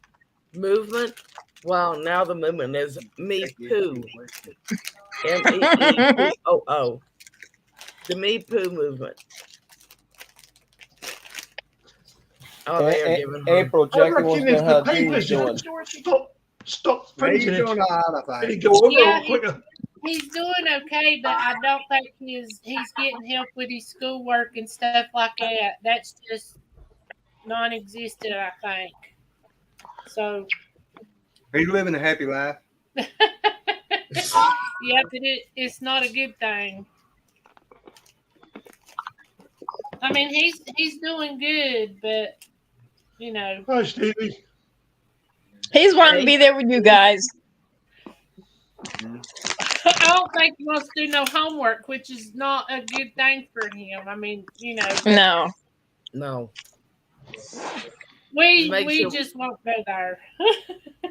Speaker 6: movement? Well, now the movement is Me Poo. MEEPOO. The Me Poo movement. Oh, they are giving her.
Speaker 9: April, Jackie wants to know how Doony's doing.
Speaker 5: Stop printing it.
Speaker 2: He's doing okay, but I don't think he's getting help with his schoolwork and stuff like that. That's just non-existent, I think. So
Speaker 1: he's living a happy life.
Speaker 2: Yeah, but it's not a good thing. I mean, he's doing good, but
Speaker 5: Hi, Stevie.
Speaker 4: He's wanting to be there with you guys.
Speaker 2: I don't think he wants to do no homework, which is not a good thing for him. I mean,
Speaker 4: No.
Speaker 2: We just won't go there.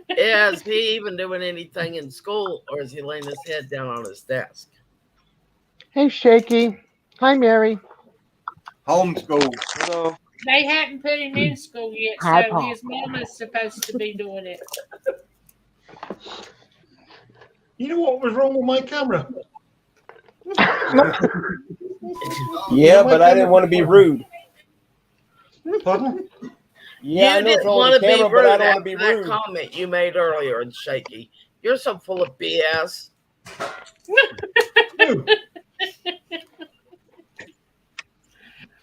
Speaker 6: Is he even doing anything in school, or is he laying his head down on his desk?
Speaker 3: Hey, Shaky. Hi, Mary.
Speaker 1: Homeschool.
Speaker 8: Hello.
Speaker 2: They haven't put him in school yet,
Speaker 3: Hi,
Speaker 2: so
Speaker 3: Paul.
Speaker 2: his mama's supposed to be doing it.
Speaker 5: You know what was wrong with my camera?
Speaker 9: Yeah, but I didn't want to be rude.
Speaker 5: Pardon?
Speaker 9: Yeah, I know it's on the camera, but I don't want to be rude.
Speaker 6: That comment you made earlier in Shaky. You're so full of BS.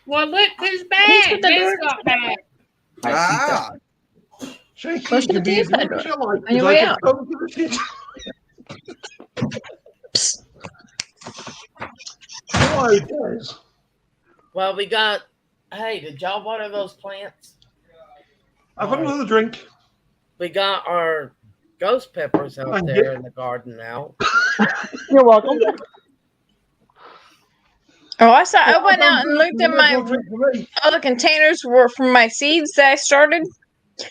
Speaker 2: Well, look who's back. Guess got back.
Speaker 5: Shaky,
Speaker 4: What's the deal? On your way out.
Speaker 6: Well, we got. Hey, did y'all water those plants?
Speaker 5: I've got another drink.
Speaker 6: We got our ghost peppers out there in the garden now.
Speaker 3: You're welcome.
Speaker 4: Oh, I went out and looked at my all the containers were from my seeds that I started.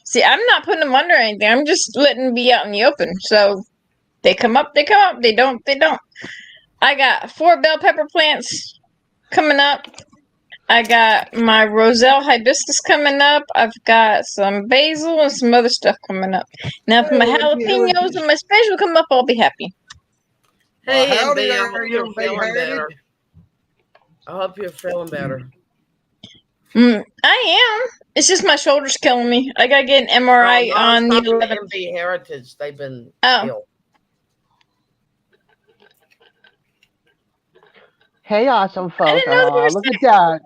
Speaker 4: See, I'm not putting them under anything. I'm just letting them be out in the open. So they come up, they come up. They don't, they don't. I got 4 bell pepper plants coming up. I got my Roselle hibiscus coming up. I've got some basil and some other stuff coming up. Now, if my jalapenos and my spinach will come up, I'll be happy.
Speaker 6: Hey,
Speaker 1: Howdy,
Speaker 6: MB, I
Speaker 1: are
Speaker 6: hope
Speaker 1: you
Speaker 6: you're feeling
Speaker 1: big-headed?
Speaker 6: better. I hope you're feeling better.
Speaker 4: I am. It's just my shoulder's killing me. I gotta get an MRI on the 11th.
Speaker 6: MB Heritage, they've been ill.
Speaker 3: Hey, awesome folks.
Speaker 4: didn't know they were
Speaker 3: Look at that.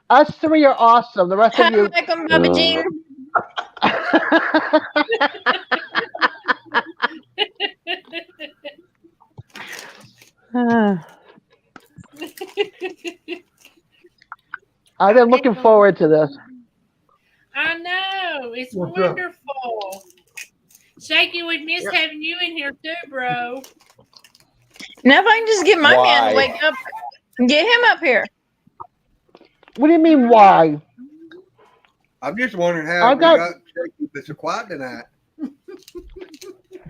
Speaker 3: Us three are awesome. The rest
Speaker 4: Hi,
Speaker 3: of you.
Speaker 4: Michael and Bobby Jean.
Speaker 3: I've been looking forward to this.
Speaker 2: I know. It's
Speaker 5: What's up?
Speaker 2: wonderful. Shaky, we miss having you in here too, bro.
Speaker 4: Now if I can just get my man
Speaker 9: Why?
Speaker 4: to wake up and get him up here.
Speaker 3: What do you mean, why?
Speaker 1: I'm just wondering how
Speaker 3: I
Speaker 1: we
Speaker 3: got-
Speaker 1: got Shaky so quiet tonight.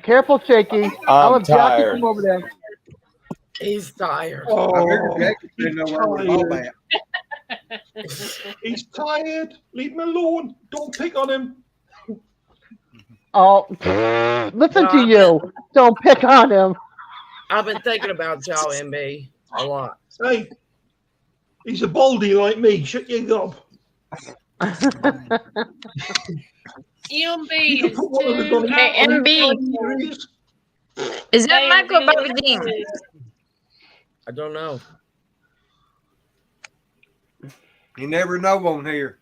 Speaker 3: Careful, Shaky. I'll have Jackie
Speaker 9: tired.
Speaker 3: come over there.
Speaker 6: He's tired.
Speaker 1: I figured
Speaker 5: Oh,
Speaker 1: Jackie didn't know where we were at.
Speaker 5: he's tired. Leave him alone. Don't pick on him.
Speaker 3: Oh, listen to you. Don't pick on him.
Speaker 6: I've been thinking about y'all and me a lot.
Speaker 5: Hey, he's a baldy like me. Shut your gob.
Speaker 2: MB
Speaker 5: You can
Speaker 2: is
Speaker 5: put one of the
Speaker 2: too.
Speaker 5: bloody-
Speaker 4: Hey, MB. Is that Michael or Bobby Jean?
Speaker 6: I don't know.
Speaker 1: You never know on here.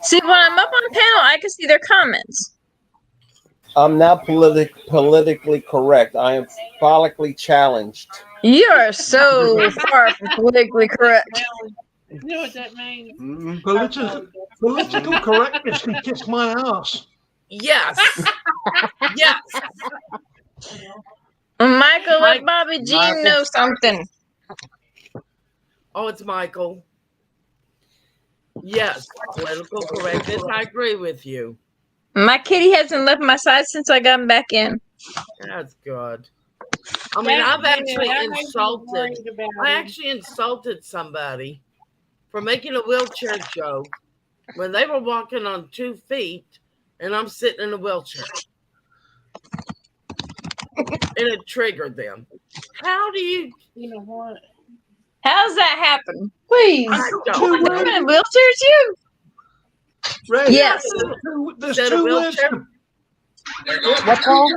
Speaker 4: See, when I'm up on panel, I can see their comments.
Speaker 9: I'm not politically correct. I am follically challenged.
Speaker 4: You are so far from politically correct.
Speaker 2: You know what that means?
Speaker 1: Mm-hmm.
Speaker 5: Political correctness can kiss my ass.
Speaker 6: Yes. Yes.
Speaker 4: Michael, let
Speaker 6: Mike-
Speaker 4: Bobby Jean
Speaker 6: Michael-
Speaker 4: know something.
Speaker 6: Oh, it's Michael. Yes, political correctness. I agree with you.
Speaker 4: My kitty hasn't left my side since I got him back in.
Speaker 6: That's good. I mean, I've actually insulted somebody for making a wheelchair joke when they were walking on 2 feet and I'm sitting in a wheelchair. And it triggered them. How do you?
Speaker 2: You know what?
Speaker 4: How's that happen? Please.
Speaker 6: I don't
Speaker 4: I'm
Speaker 6: know.
Speaker 4: in wheelchairs, you?
Speaker 5: Red,
Speaker 4: Yes.
Speaker 5: There's
Speaker 6: Said a
Speaker 5: two words.
Speaker 6: wheelchair?
Speaker 3: What, Paul?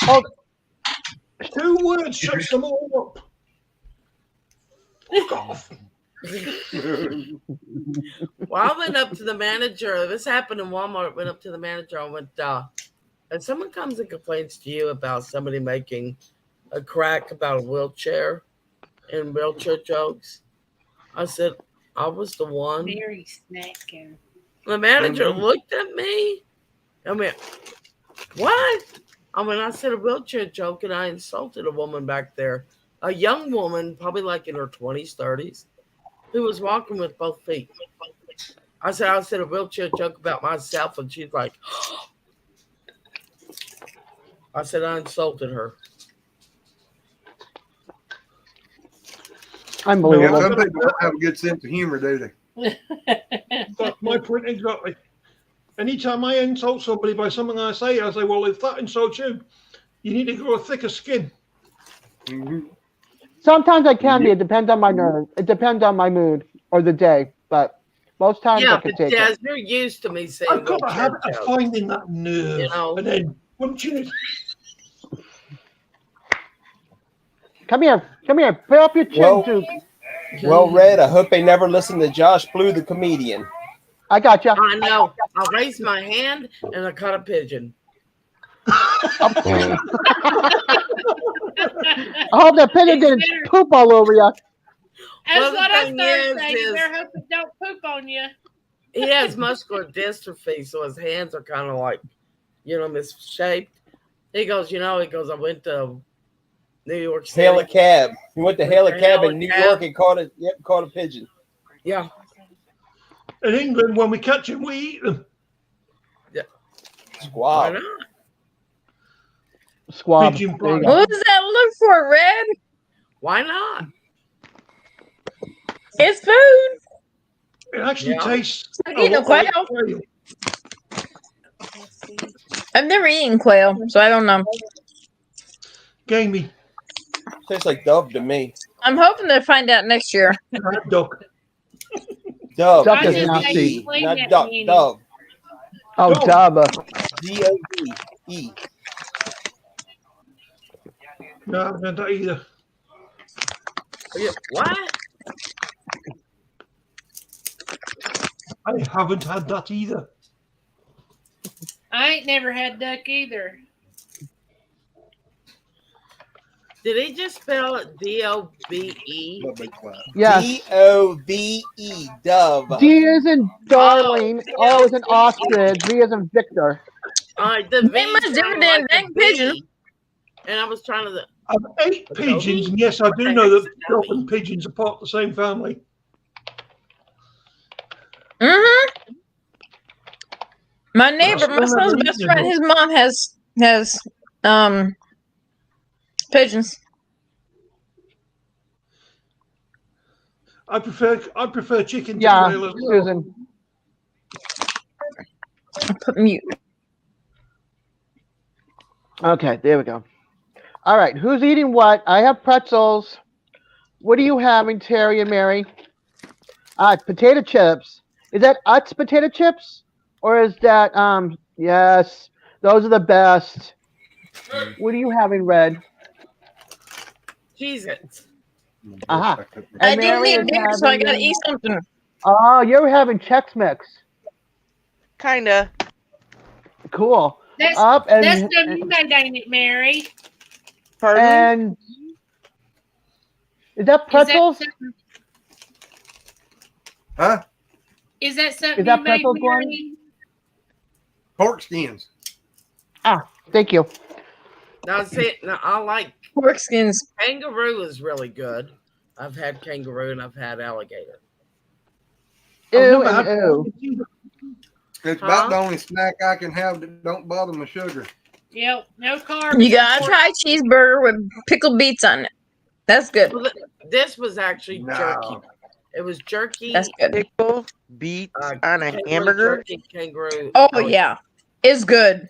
Speaker 3: Oh,
Speaker 5: 2 words shuts them all up. Fuck off.
Speaker 6: Well, I went up to the manager. This happened in Walmart. Went up to the manager. I went, and someone comes and complains to you about somebody making a crack about a wheelchair and wheelchair jokes. I said, I was the one.
Speaker 2: Very snacking.
Speaker 6: The manager looked at me. I mean, what? I mean, I said a wheelchair joke and I insulted a woman back there. A young woman, probably like in her 20s, 30s, who was walking with both feet. I said a wheelchair joke about myself, and she's like, I said I insulted her.
Speaker 3: unbelievable.
Speaker 1: Some people don't have a good sense of humor, do they?
Speaker 5: That's my point exactly. Anytime I insult somebody by something I say, well, if that insults you, you need to grow a thicker skin.
Speaker 1: Mm-hmm.
Speaker 3: Sometimes I can be. It depends on my nerve. It depends on my mood or the day. But most times I
Speaker 6: Yeah,
Speaker 3: can
Speaker 6: but
Speaker 3: take
Speaker 6: Jazz,
Speaker 3: it.
Speaker 6: you're used to me saying
Speaker 5: I've got a
Speaker 6: wheelchair
Speaker 5: habit of
Speaker 6: jokes.
Speaker 5: finding that nerve.
Speaker 6: You know.
Speaker 5: And then, once you
Speaker 3: Come here. Put up your chin,
Speaker 9: Well-
Speaker 3: Duke.
Speaker 9: Well, Red, I hope they never listen to Josh Blue, the comedian.
Speaker 3: I got you.
Speaker 6: I know. I raised my hand and I caught a pigeon.
Speaker 3: I hope that pigeon didn't poop all over you.
Speaker 2: That's
Speaker 6: Well, the
Speaker 2: what I
Speaker 6: thing
Speaker 2: started saying.
Speaker 6: is-
Speaker 2: Better hope it don't poop on you.
Speaker 6: He has muscular dystrophy, so his hands are kind of like, misshaped. He goes, I went to New York City.
Speaker 9: Hail a cab. He went to hail a cab
Speaker 6: Hail a
Speaker 9: in New
Speaker 6: cab.
Speaker 9: York and caught a pigeon.
Speaker 6: Yeah.
Speaker 5: in England, when we catch them, we eat them.
Speaker 6: Why
Speaker 9: Squab.
Speaker 6: not?
Speaker 3: Squab.
Speaker 5: Pigeon
Speaker 3: There you
Speaker 5: pie.
Speaker 3: go.
Speaker 4: What does that look for, Red?
Speaker 6: Why not?
Speaker 4: It's food.
Speaker 5: It actually
Speaker 6: Yeah.
Speaker 5: tastes
Speaker 4: I
Speaker 5: a
Speaker 4: eat no
Speaker 5: lot like
Speaker 4: quail.
Speaker 5: quail.
Speaker 4: I've never eaten quail, so I don't know.
Speaker 5: Gamey.
Speaker 9: Tastes like dove to me.
Speaker 4: I'm hoping to find out next year.
Speaker 5: Duck.
Speaker 9: Dove.
Speaker 3: Duck
Speaker 2: is
Speaker 9: D-O-V-E,
Speaker 2: nasty.
Speaker 9: not duck. Dove.
Speaker 3: Oh, Dubba.
Speaker 9: D-O-V-E.
Speaker 5: No, I haven't had that either.
Speaker 6: Yeah, what?
Speaker 5: I haven't had that either.
Speaker 2: I ain't never had duck either.
Speaker 6: Did he just spell it D-O-B-E?
Speaker 3: Yes.
Speaker 9: D-O-V-E, dove.
Speaker 3: D is in darling. O is in ostrich. V is in Victor.
Speaker 6: All right, the
Speaker 4: They
Speaker 6: V
Speaker 4: must
Speaker 6: sounded
Speaker 4: different than
Speaker 6: like
Speaker 4: dang
Speaker 6: a
Speaker 4: pigeon.
Speaker 6: B, and I was trying to.
Speaker 5: I've ate pigeons, and yes, I do know that dove and pigeons are part of the same family.
Speaker 4: Mm-hmm. My neighbor,
Speaker 5: still
Speaker 4: my son's
Speaker 5: never
Speaker 4: best
Speaker 5: eaten
Speaker 4: friend,
Speaker 5: them.
Speaker 4: his mom has pigeons.
Speaker 5: I prefer chicken to
Speaker 3: Yeah,
Speaker 5: quail as well.
Speaker 3: Susan.
Speaker 4: I'll put mute.
Speaker 3: Okay, there we go. All right, who's eating what? I have pretzels. What are you having, Terry and Mary? Potato chips. Is that Utz potato chips? Or is that, yes, those are the best. What are you having, Red?
Speaker 6: Cheez-Its.
Speaker 3: Uh-huh.
Speaker 4: I
Speaker 3: And
Speaker 4: didn't
Speaker 3: Mary
Speaker 4: eat
Speaker 3: is
Speaker 4: dinner, so I
Speaker 3: having-
Speaker 4: gotta eat something.
Speaker 3: Oh, you're having Chex Mix.
Speaker 8: Kinda.
Speaker 3: Cool.
Speaker 2: That's
Speaker 3: Up
Speaker 2: that's
Speaker 3: and
Speaker 2: the you made, ain't it, Mary?
Speaker 8: Pardon me?
Speaker 3: and is that pretzels?
Speaker 1: Huh?
Speaker 2: Is that something
Speaker 3: Is that
Speaker 2: you made,
Speaker 3: pretzels, Glenn?
Speaker 2: Mary?
Speaker 1: Pork skins.
Speaker 3: Thank you.
Speaker 6: Now, see, now I like
Speaker 4: Pork skins.
Speaker 6: kangaroo is really good. I've had kangaroo and I've had alligator.
Speaker 5: I've
Speaker 3: Ew
Speaker 5: never
Speaker 3: and
Speaker 5: had
Speaker 3: ew.
Speaker 5: either.
Speaker 1: It's about the only snack I can have that don't bother my sugar.
Speaker 2: Yep, no carbs.
Speaker 4: You gotta try cheeseburger with pickled beets on it. That's good.
Speaker 6: Well, this was actually
Speaker 1: No.
Speaker 6: jerky. It was jerky.
Speaker 4: That's good.
Speaker 8: Pickle, beets on a
Speaker 6: kangaroo
Speaker 8: hamburger.
Speaker 6: Jerky, kangaroo.
Speaker 4: Oh yeah, it's good.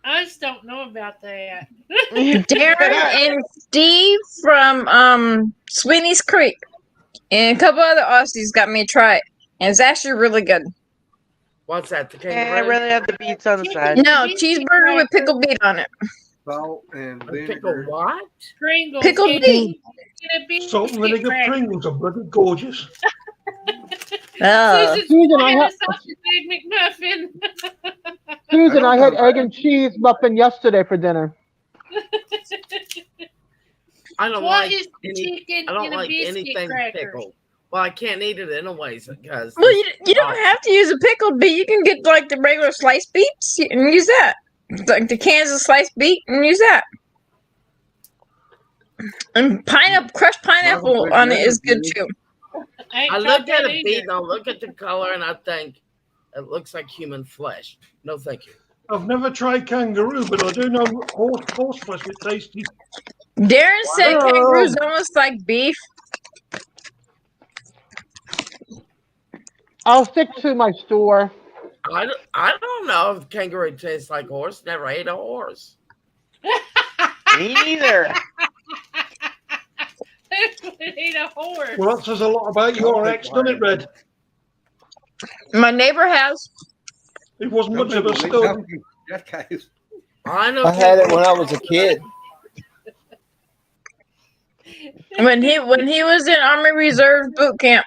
Speaker 2: I just don't know about that.
Speaker 4: Darren and Steve from Sweeney's Creek and a couple other Aussies got me to try it, and it's actually really good.
Speaker 6: What's that? The
Speaker 8: I'd
Speaker 6: kangaroo?
Speaker 8: rather have the beets on the side.
Speaker 4: No, cheeseburger with pickled beet on it.
Speaker 1: Salt and
Speaker 6: Pickle
Speaker 1: vinegar.
Speaker 6: what?
Speaker 2: Pringles.
Speaker 4: Pickled
Speaker 2: and-
Speaker 4: beet.
Speaker 2: and a biscuit
Speaker 5: Salt and vinegar
Speaker 2: cracker.
Speaker 5: Pringles are bloody gorgeous.
Speaker 2: Susan's
Speaker 3: Susan, I
Speaker 2: making
Speaker 3: have-
Speaker 2: a sausage egg McMuffin.
Speaker 3: Susan, I had egg and cheese muffin yesterday for dinner.
Speaker 6: I don't
Speaker 2: What
Speaker 6: like
Speaker 2: is
Speaker 6: any,
Speaker 2: chicken
Speaker 6: I don't
Speaker 2: in a
Speaker 6: like
Speaker 2: biscuit
Speaker 6: anything
Speaker 2: cracker?
Speaker 6: pickled. Well, I can't eat it anyways because
Speaker 4: Well, you don't have to use a pickled beet. You can get like the regular sliced beets and use that, like the Kansas sliced beet, and use that. And crushed pineapple on it is good too.
Speaker 6: I look at a beet and I look at the color and I think it looks like human flesh. No, thank you.
Speaker 5: I've never tried kangaroo, but I do know horse flesh is tasty.
Speaker 4: Darren said
Speaker 3: Wow.
Speaker 4: kangaroo's almost like beef.
Speaker 3: I'll stick to my store.
Speaker 6: I don't know if kangaroo tastes like horse. Never ate a horse.
Speaker 8: Me neither.
Speaker 2: Who would eat a horse?
Speaker 5: Well, that says a lot about your ex, doesn't it, Red?
Speaker 4: My neighbor has.
Speaker 5: It wasn't much of a stud.
Speaker 6: I know.
Speaker 9: I had it when I was a kid.
Speaker 4: When he was in Army Reserve boot camp,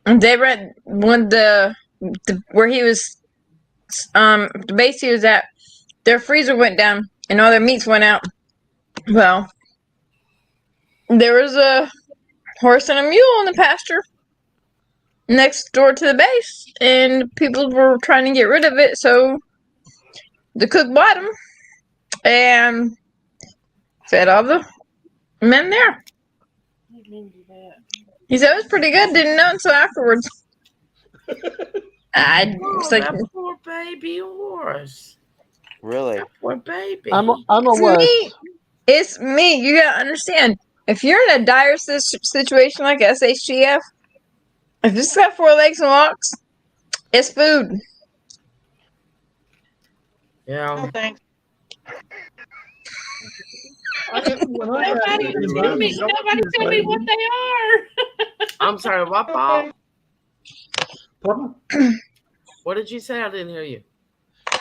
Speaker 4: they read when the where he was the base he was at, their freezer went down and all their meats went out. Well, there was a horse and a mule in the pasture next door to the base, and people were trying to get rid of it, so the cook bought him and fed all the men there. He said it was pretty good. Didn't know until afterwards.
Speaker 6: Oh,
Speaker 4: like,
Speaker 6: that poor baby horse.
Speaker 8: Really?
Speaker 6: That poor baby.
Speaker 3: I'm a
Speaker 4: it's
Speaker 3: wuss.
Speaker 4: me. It's me. You gotta understand. If you're in a dire situation like SHTF, if it's got 4 legs and walks, it's food.
Speaker 6: Yeah.
Speaker 8: No thanks.
Speaker 2: Nobody tell me what they are.
Speaker 6: I'm sorry. What, Paul?
Speaker 5: Pardon?
Speaker 6: What did you say? I didn't hear you.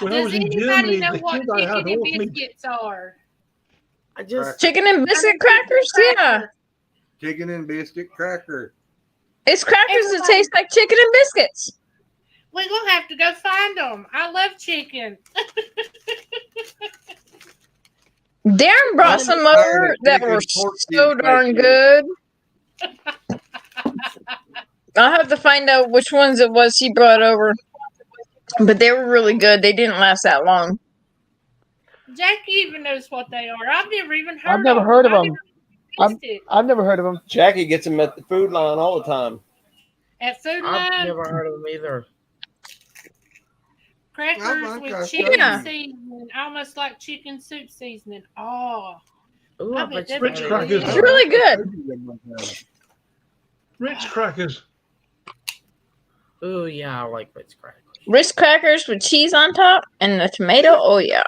Speaker 5: When I
Speaker 2: Does
Speaker 5: was in
Speaker 2: anybody
Speaker 5: Germany,
Speaker 2: know
Speaker 5: the
Speaker 2: what
Speaker 5: kid I had
Speaker 2: chicken and
Speaker 5: horse meat.
Speaker 2: biscuits are?
Speaker 6: I just
Speaker 4: Chicken and biscuit crackers? Yeah.
Speaker 1: Chicken and biscuit cracker.
Speaker 4: It's crackers that taste like chicken and biscuits.
Speaker 2: We're going to have to go find them. I love chicken.
Speaker 4: Darren brought some over that were so darn good. I'll have to find out which ones it was he brought over. But they were really good. They didn't last that long.
Speaker 2: Jackie even knows what they are. I've never even heard of them.
Speaker 3: I've never heard of them. I've never heard of them.
Speaker 9: Jackie gets them at the food line all the time.
Speaker 2: At Food
Speaker 6: I've
Speaker 2: Line,
Speaker 6: never heard of them either.
Speaker 2: crackers with chicken seasoning, almost like chicken soup seasoning. Oh,
Speaker 6: Ooh,
Speaker 2: I
Speaker 6: I
Speaker 2: bet
Speaker 6: bet
Speaker 2: that'd
Speaker 5: Ritz
Speaker 2: be
Speaker 5: crackers.
Speaker 2: good.
Speaker 4: It's really good.
Speaker 5: Ritz crackers.
Speaker 6: Ooh, yeah, I like Ritz crackers.
Speaker 4: Ritz crackers with cheese on top and the tomato. Oh yeah.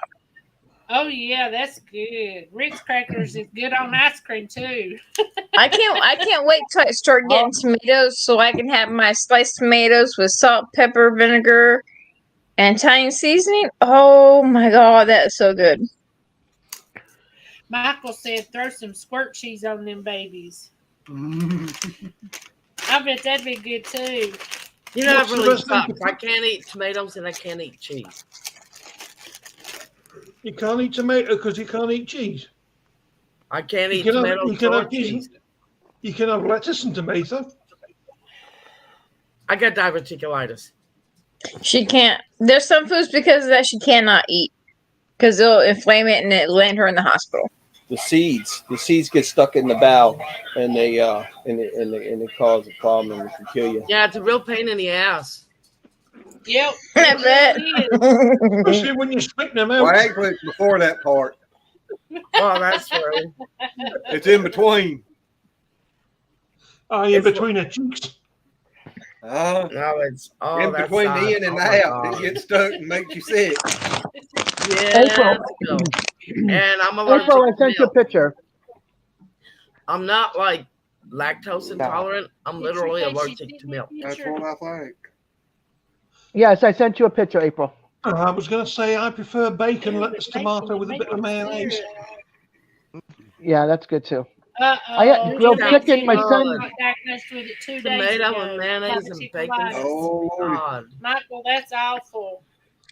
Speaker 2: Oh yeah, that's good. Ritz crackers is good on ice cream too.
Speaker 4: I can't wait till I start getting tomatoes so I can have my sliced tomatoes with salt, pepper, vinegar, and Italian seasoning. Oh my god, that is so good.
Speaker 2: Michael said throw some squirt cheese on them babies. I bet that'd be good too.
Speaker 6: You know,
Speaker 5: What's
Speaker 6: I've
Speaker 5: the
Speaker 6: really
Speaker 5: best thing
Speaker 6: stopped. I can't eat tomatoes and I can't eat cheese.
Speaker 5: You can't eat tomato because you can't eat cheese.
Speaker 6: I can't
Speaker 5: You
Speaker 6: eat
Speaker 5: can have-
Speaker 6: tomatoes
Speaker 5: you can
Speaker 6: or
Speaker 5: have cheese.
Speaker 6: cheese.
Speaker 5: You can have lettuce and tomato.
Speaker 6: I got diverticulitis.
Speaker 4: She can't. There's some foods because of that she cannot eat because it'll inflame it and it land her in the hospital.
Speaker 9: The seeds get stuck in the bowel, and they and it causes a problem and it can kill you.
Speaker 6: Yeah, it's a real pain in the ass.
Speaker 2: Yep.
Speaker 4: I bet.
Speaker 5: Especially when you spit them out.
Speaker 1: Well, actually, it's before that part.
Speaker 6: Oh, that's true.
Speaker 1: It's in between.
Speaker 5: In between the cheeks.
Speaker 6: No, it's
Speaker 1: in
Speaker 6: that's
Speaker 1: between
Speaker 6: not-
Speaker 1: the in and
Speaker 6: oh my
Speaker 1: out.
Speaker 6: God.
Speaker 1: It gets stuck and makes you sick.
Speaker 6: Yeah,
Speaker 3: April.
Speaker 6: and I'm allergic
Speaker 3: April, I
Speaker 6: to
Speaker 3: sent you a
Speaker 6: milk.
Speaker 3: picture.
Speaker 6: I'm not like lactose intolerant. I'm literally allergic to milk.
Speaker 1: That's what I think.
Speaker 3: Yes, I sent you a picture, April.
Speaker 5: I was going to say I prefer bacon, lettuce, tomato with a bit of mayonnaise.
Speaker 3: Yeah, that's good too.
Speaker 2: Uh-oh.
Speaker 3: I had grilled chicken. My son.
Speaker 2: Got diagnosed with it 2 days
Speaker 6: Tomato
Speaker 2: ago.
Speaker 6: and mayonnaise and bacon.
Speaker 2: Diverticulitis.
Speaker 1: Oh,
Speaker 6: God.
Speaker 2: Michael, that's awful.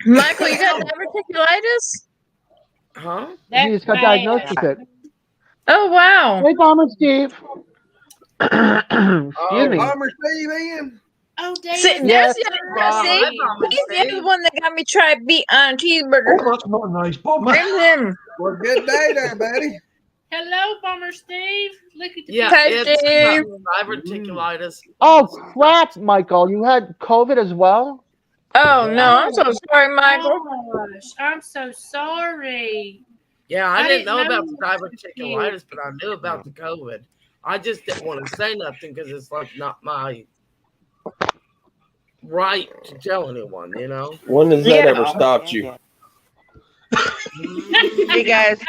Speaker 4: Michael, you got diverticulitis?
Speaker 6: Huh?
Speaker 2: That's
Speaker 3: He just got
Speaker 2: bad.
Speaker 3: diagnosed with it.
Speaker 4: Oh wow.
Speaker 3: Hey, Bomber Steve. Excuse
Speaker 6: Oh,
Speaker 3: me.
Speaker 1: Bomber Steve in.
Speaker 2: Oh, David.
Speaker 4: See,
Speaker 3: Yes.
Speaker 4: there's the other see, he's the other one that got me try beat on a
Speaker 5: Oh,
Speaker 4: cheeseburger.
Speaker 5: that's not a nice bomber.
Speaker 4: Bring him.
Speaker 1: Well, good day there, buddy.
Speaker 2: Hello, Bomber Steve. Look at the
Speaker 6: Yeah,
Speaker 4: Hi,
Speaker 6: it's
Speaker 4: Steve.
Speaker 6: diverticulitis.
Speaker 3: Oh crap, Michael! You had COVID as well.
Speaker 4: Oh no, I'm so sorry, Michael.
Speaker 2: Gosh, I'm so sorry.
Speaker 6: Yeah, I
Speaker 2: I
Speaker 6: didn't know
Speaker 2: didn't know
Speaker 6: about the
Speaker 2: it was
Speaker 6: diverticulitis, but I knew about the COVID. I just didn't want to say nothing because it's like not my right to tell anyone, you know?
Speaker 9: When has that ever stopped you?
Speaker 8: Hey guys,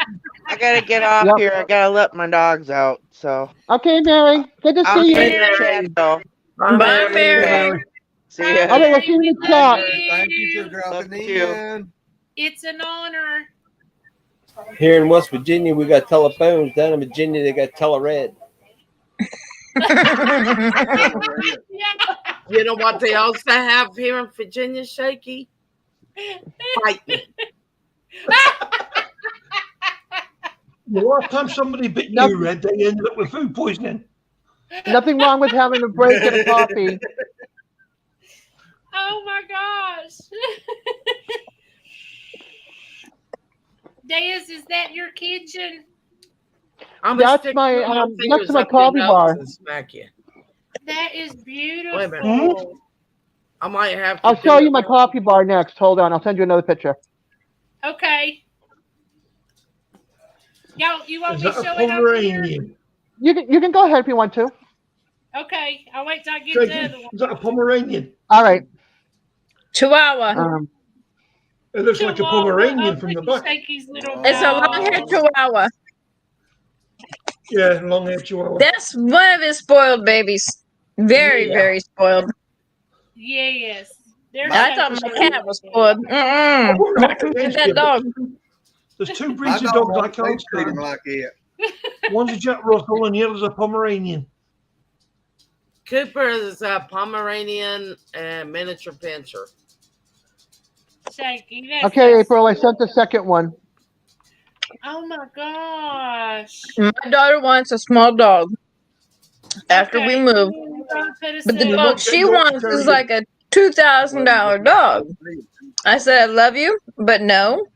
Speaker 8: I gotta get off
Speaker 3: Yep.
Speaker 8: here. I gotta let my dogs out. So
Speaker 3: Okay, Mary. Good to
Speaker 8: I'll
Speaker 3: see
Speaker 8: see
Speaker 3: you.
Speaker 8: you in the chat though.
Speaker 4: Bye, Mary.
Speaker 8: See ya.
Speaker 3: Okay, we'll see you in the chat.
Speaker 1: Thank you for dropping
Speaker 8: Love you.
Speaker 1: in.
Speaker 2: It's an honor.
Speaker 9: Here in West Virginia, we got telephones. Down in Virginia, they got telered.
Speaker 2: Yeah.
Speaker 6: You know what they also have here in Virginia, Shaky? Fight me.
Speaker 5: The last time somebody bit
Speaker 3: Nope.
Speaker 5: you, Red, they ended up with food poisoning.
Speaker 3: Nothing wrong with having a break and a coffee.
Speaker 2: Oh my gosh. Diaz, is that your kitchen?
Speaker 6: I'm
Speaker 3: That's
Speaker 6: stick
Speaker 3: my,
Speaker 6: fingers
Speaker 3: that's my
Speaker 6: up your
Speaker 3: coffee
Speaker 6: nose
Speaker 3: bar.
Speaker 6: and smack you.
Speaker 2: That is beautiful.
Speaker 6: Wait a minute. I might have to
Speaker 3: I'll
Speaker 6: do
Speaker 3: show you
Speaker 6: it.
Speaker 3: my coffee bar next. Hold on, I'll send you another picture.
Speaker 2: Okay. You want
Speaker 5: Is
Speaker 2: me
Speaker 5: that
Speaker 2: to
Speaker 5: a
Speaker 2: show it over here?
Speaker 5: Pomeranian?
Speaker 3: You can go ahead if you want to.
Speaker 2: Okay, I'll wait till I get
Speaker 5: Shaky,
Speaker 2: the other one.
Speaker 5: is that a Pomeranian?
Speaker 3: All right.
Speaker 4: Chihuahua.
Speaker 5: It looks like a
Speaker 2: Chihuahua.
Speaker 5: Pomeranian
Speaker 2: Oh,
Speaker 5: from the
Speaker 2: look at
Speaker 5: back.
Speaker 2: Shaky's little
Speaker 4: It's a
Speaker 2: dog.
Speaker 4: long-haired Chihuahua.
Speaker 5: Yeah, long-haired chihuahua.
Speaker 4: That's one of his spoiled babies. Very,
Speaker 6: Yeah.
Speaker 4: very spoiled.
Speaker 2: Yes. They're
Speaker 4: I
Speaker 2: so
Speaker 4: thought my
Speaker 2: cute.
Speaker 4: cat was spoiled. Not gonna get that dog.
Speaker 5: There's two
Speaker 1: My
Speaker 5: breeds of
Speaker 1: dog
Speaker 5: dogs I
Speaker 1: won't
Speaker 5: can't
Speaker 1: treat him
Speaker 5: stand.
Speaker 1: like it.
Speaker 5: One's a Jack Russell and the other's a Pomeranian.
Speaker 6: Cooper is a Pomeranian and miniature pincher.
Speaker 2: Shaky. That's
Speaker 3: Okay,
Speaker 2: so
Speaker 3: April, I
Speaker 2: sweet.
Speaker 3: sent the second one.
Speaker 2: Oh my gosh.
Speaker 4: My daughter wants a small dog after we move.
Speaker 2: We're gonna put a
Speaker 4: But the
Speaker 5: You're
Speaker 2: set.
Speaker 4: dog
Speaker 5: not
Speaker 4: she
Speaker 5: getting
Speaker 4: wants is
Speaker 5: vegetarian.
Speaker 4: like a $2,000 dog. I said, I love you, but no.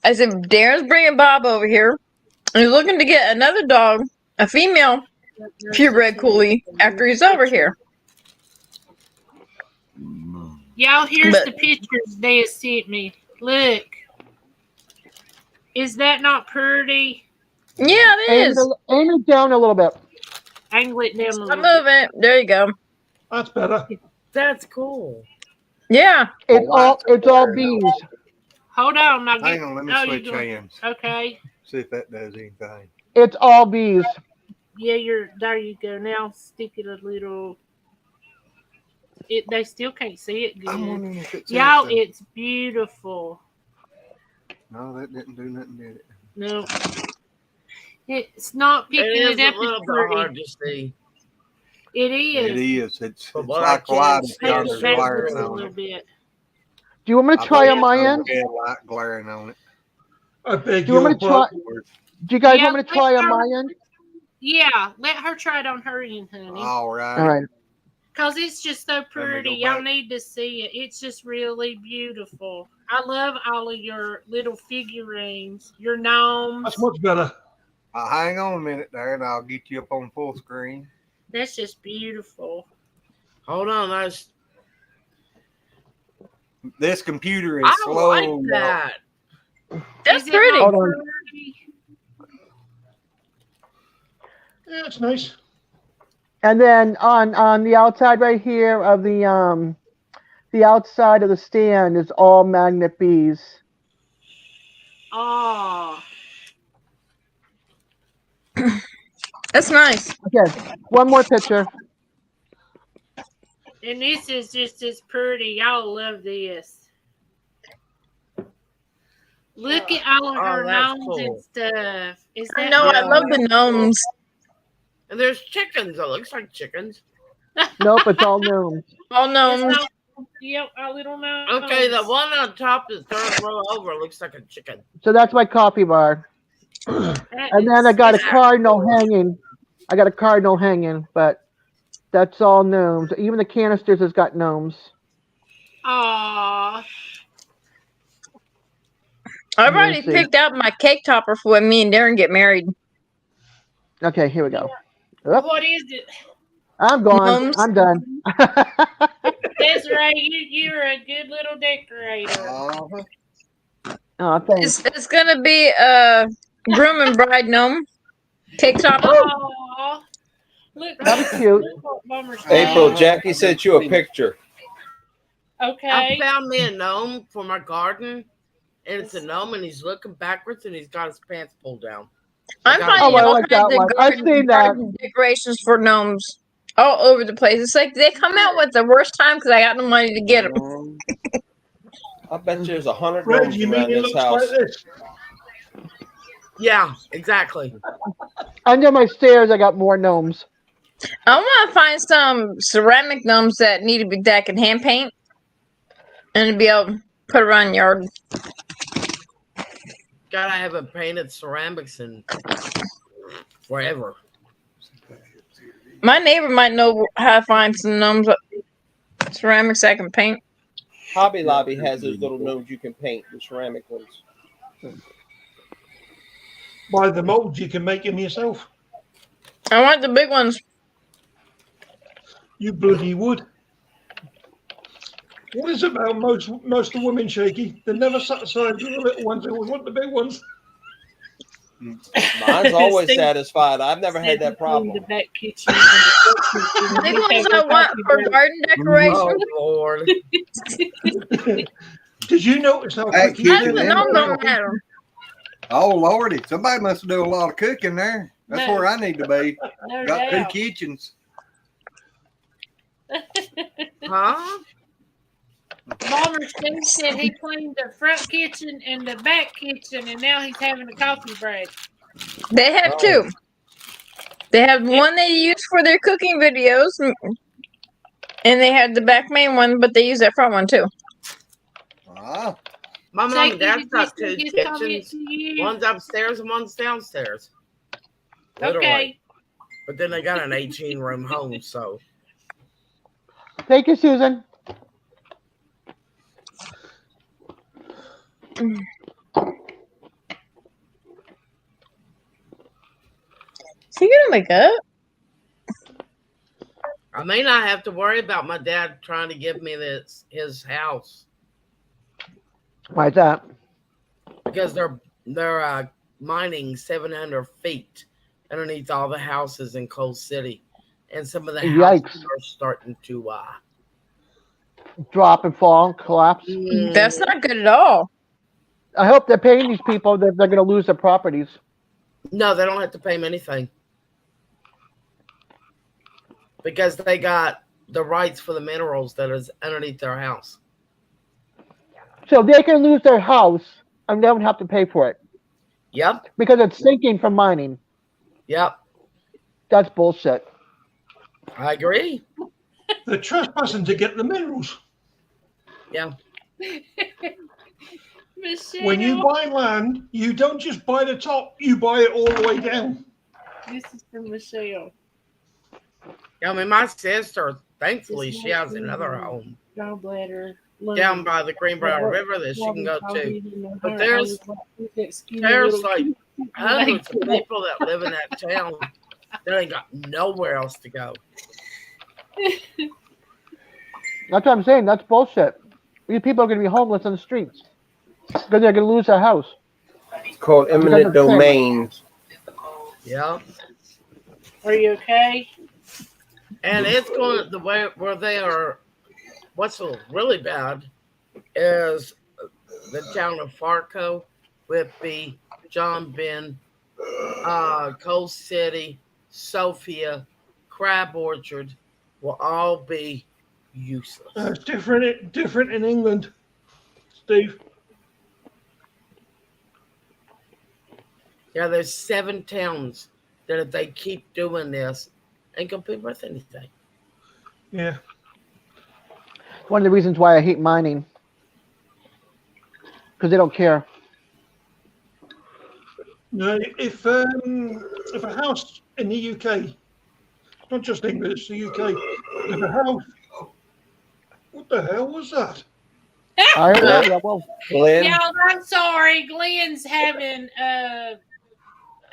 Speaker 4: I said, Darren's bringing Bob over here. And he's looking to get another dog, a female purebred collie, after he's over here.
Speaker 2: Y'all, here's
Speaker 4: But-
Speaker 2: the pictures they sent me. Look. Is that not pretty?
Speaker 4: Yeah, it is.
Speaker 3: Aim it down a little bit.
Speaker 2: Angle it down a
Speaker 4: I'm
Speaker 2: little bit.
Speaker 4: moving. There you go.
Speaker 5: That's better.
Speaker 6: That's cool.
Speaker 4: Yeah.
Speaker 3: It's all bees.
Speaker 2: Hold on. I'll
Speaker 1: Hang on, let me
Speaker 2: you're
Speaker 1: switch
Speaker 2: doing-
Speaker 1: hands.
Speaker 2: Okay.
Speaker 1: See if that does anything.
Speaker 3: It's all bees.
Speaker 2: Yeah, there you go. Now stick it a little. They still can't see it
Speaker 1: I'm
Speaker 2: good.
Speaker 1: wondering if it's
Speaker 2: Y'all,
Speaker 1: anything.
Speaker 2: it's beautiful.
Speaker 1: No, that didn't do nothing, did it?
Speaker 2: No. It's not picking
Speaker 6: It is
Speaker 2: it up
Speaker 6: a little
Speaker 2: as
Speaker 6: bit
Speaker 2: pretty.
Speaker 6: hard to see.
Speaker 2: It is.
Speaker 1: It is. It's
Speaker 6: But
Speaker 1: like
Speaker 6: what I
Speaker 1: light
Speaker 6: can
Speaker 1: if
Speaker 6: see
Speaker 2: Take
Speaker 1: yonder
Speaker 2: it
Speaker 6: is
Speaker 2: back
Speaker 1: glaring
Speaker 2: just a
Speaker 1: on
Speaker 2: little
Speaker 1: it.
Speaker 2: bit.
Speaker 3: Do you want me to
Speaker 1: I
Speaker 3: try
Speaker 1: bet
Speaker 3: on my
Speaker 1: it's
Speaker 3: end?
Speaker 1: red light glaring on it.
Speaker 5: I beg
Speaker 3: Do you want me
Speaker 5: your
Speaker 3: to try? Do you guys
Speaker 2: Yeah,
Speaker 3: want me to try on my end?
Speaker 2: Yeah, let her try it on her end, honey.
Speaker 1: All right.
Speaker 3: All right.
Speaker 2: Because it's just so pretty.
Speaker 1: go
Speaker 2: Y'all
Speaker 1: back.
Speaker 2: need to see it. It's just really beautiful. I love all of your little figurines, your gnomes.
Speaker 5: That's much better.
Speaker 1: Hang on a minute there, and I'll get you up on full screen.
Speaker 2: That's just beautiful.
Speaker 6: Hold on,
Speaker 1: This computer is
Speaker 6: I
Speaker 1: slow.
Speaker 6: like that.
Speaker 4: That's
Speaker 2: Is it
Speaker 4: pretty.
Speaker 2: not
Speaker 3: Hold on.
Speaker 2: pretty?
Speaker 5: Yeah, it's nice.
Speaker 3: And then on the outside right here of the outside of the stand is all magnet bees.
Speaker 2: Oh,
Speaker 4: That's nice.
Speaker 3: Okay, one more picture.
Speaker 2: and this is just as pretty. Y'all love this. Look at all of
Speaker 6: Oh,
Speaker 2: her
Speaker 6: that's
Speaker 2: gnomes
Speaker 6: cool.
Speaker 2: and stuff. Is
Speaker 4: I
Speaker 2: that
Speaker 4: know. I
Speaker 2: not
Speaker 4: love the gnomes.
Speaker 6: And there's chickens. It looks like chickens.
Speaker 3: Nope, it's all gnomes.
Speaker 4: All
Speaker 2: It's
Speaker 4: gnomes.
Speaker 2: not- Yep, our little gnomes.
Speaker 6: Okay, the one on top, the third row over, looks like a chicken.
Speaker 3: So that's my coffee bar.
Speaker 2: That
Speaker 3: And then I
Speaker 2: is
Speaker 3: got a
Speaker 2: so
Speaker 3: cardinal
Speaker 2: cool.
Speaker 3: hanging. I got a cardinal hanging, but that's all gnomes. Even the canisters has got gnomes.
Speaker 2: Aw.
Speaker 4: I've
Speaker 3: Let me
Speaker 4: already
Speaker 3: see.
Speaker 4: picked out my cake topper for when me and Darren get married.
Speaker 3: Okay, here we go. Oop,
Speaker 2: What is it?
Speaker 3: I'm gone.
Speaker 4: Gnomes.
Speaker 3: I'm done.
Speaker 2: Desiree, you're a good little decorator.
Speaker 3: Oh, thanks.
Speaker 4: It's gonna be a groom and bride gnome cake topper.
Speaker 2: Aw. Look,
Speaker 3: That'd be cute.
Speaker 2: look what Bummer's
Speaker 9: April,
Speaker 2: doing.
Speaker 9: Jackie sent you a picture.
Speaker 6: I
Speaker 2: Okay.
Speaker 6: found me a gnome for my garden, and it's a gnome, and he's looking backwards, and he's got his pants pulled down.
Speaker 4: I'm
Speaker 6: Oh,
Speaker 4: finding
Speaker 3: I
Speaker 4: all
Speaker 3: like
Speaker 4: kinds
Speaker 3: that
Speaker 4: of
Speaker 3: one. I've seen that.
Speaker 4: garden decorations for gnomes all over the place. It's like they come out with the worst time because I got no money to get them.
Speaker 9: I bet you there's 100
Speaker 5: Fred,
Speaker 9: gnomes
Speaker 5: you mean
Speaker 9: around
Speaker 5: it
Speaker 9: this
Speaker 5: looks
Speaker 9: house.
Speaker 5: like this?
Speaker 6: Yeah, exactly.
Speaker 3: Under my stairs, I got more gnomes.
Speaker 4: I want to find some ceramic gnomes that can hand paint and be able to put around the yard.
Speaker 6: God, I haven't painted ceramics in forever.
Speaker 4: My neighbor might know how to find some gnomes, ceramics I can paint.
Speaker 9: Hobby Lobby has those little gnomes you can paint, the ceramic ones.
Speaker 5: By the molds, you can make them yourself.
Speaker 4: I want the big ones.
Speaker 5: You bloody would. What is it about most of the women, Shaky? They're never satisfied with the little ones. They always want the big ones.
Speaker 9: Mine's always
Speaker 2: Steve-
Speaker 9: satisfied. I've never had that problem.
Speaker 2: The back kitchen and the front
Speaker 4: The big
Speaker 2: kitchen.
Speaker 4: ones I want for garden decoration.
Speaker 6: Oh, Lord.
Speaker 5: Did you notice how
Speaker 1: Hey,
Speaker 5: quick you
Speaker 1: kitchen
Speaker 4: That's the
Speaker 1: and
Speaker 4: gnomes
Speaker 1: the
Speaker 4: don't matter.
Speaker 1: Oh Lordy, somebody must do a lot of cooking there. That's
Speaker 2: No.
Speaker 1: where I need to be.
Speaker 2: No
Speaker 1: Got two
Speaker 2: doubt.
Speaker 1: kitchens.
Speaker 6: Huh?
Speaker 2: Bomber Steve said he cleaned the front kitchen and the back kitchen, and now he's having a coffee break.
Speaker 4: They have two. They have one they use for their cooking videos, and they have the back main one, but they use that front one too.
Speaker 1: Wow.
Speaker 6: My mom
Speaker 2: Jackie,
Speaker 6: and dad's
Speaker 2: did
Speaker 6: got
Speaker 2: you
Speaker 6: two
Speaker 2: see his comment
Speaker 6: kitchens.
Speaker 2: to you?
Speaker 6: One's upstairs and one's downstairs. Literally.
Speaker 2: Okay.
Speaker 6: But then they got an 18-room home, so.
Speaker 3: Thank you, Susan.
Speaker 4: Is he gonna wake up?
Speaker 6: I may not have to worry about my dad trying to give me his house
Speaker 3: Why is that?
Speaker 6: because they're mining 700 feet underneath all the houses in Coal City, and some of the houses
Speaker 3: Yikes.
Speaker 6: are starting to
Speaker 3: Drop and fall, collapse.
Speaker 4: That's not good at all.
Speaker 3: I hope they're paying these people that they're going to lose their properties.
Speaker 6: No, they don't have to pay them anything because they got the rights for the minerals that is underneath their house.
Speaker 3: So they can lose their house and they don't have to pay for it
Speaker 6: Yep,
Speaker 3: because it's sinking from mining.
Speaker 6: yep,
Speaker 3: That's bullshit.
Speaker 6: I agree.
Speaker 5: They're trespassing to get the minerals.
Speaker 6: Yeah,
Speaker 2: Michelle.
Speaker 5: When you buy land, you don't just buy the top, you buy it all the way down.
Speaker 2: This is from Michelle.
Speaker 6: I mean, my sister, thankfully, she has another home
Speaker 2: Gallbladder.
Speaker 6: down by the Greenbrier River that she can go to. But there's like hundreds of people that live in that town that ain't got nowhere else to go.
Speaker 3: That's what I'm saying. That's bullshit. These people are going to be homeless on the streets because they're going to lose their house.
Speaker 9: It's called eminent domain.
Speaker 6: Yeah.
Speaker 2: Are you okay?
Speaker 6: And it's going the way where they are. What's really bad is the town of Farco, Whitby, John Ben, Coal City, Sophia, Crab Orchard will all be useless.
Speaker 5: It's different in England, Steve.
Speaker 6: Yeah, there's 7 towns that if they keep doing this, ain't gonna be worth anything.
Speaker 5: Yeah.
Speaker 3: One of the reasons why I hate mining because they don't care.
Speaker 5: No, if a house in the UK, not just England, it's the UK. If a house, what the hell was that?
Speaker 3: I don't know. Yeah, well,
Speaker 9: Glenn,
Speaker 2: Y'all, I'm sorry. Glenn's having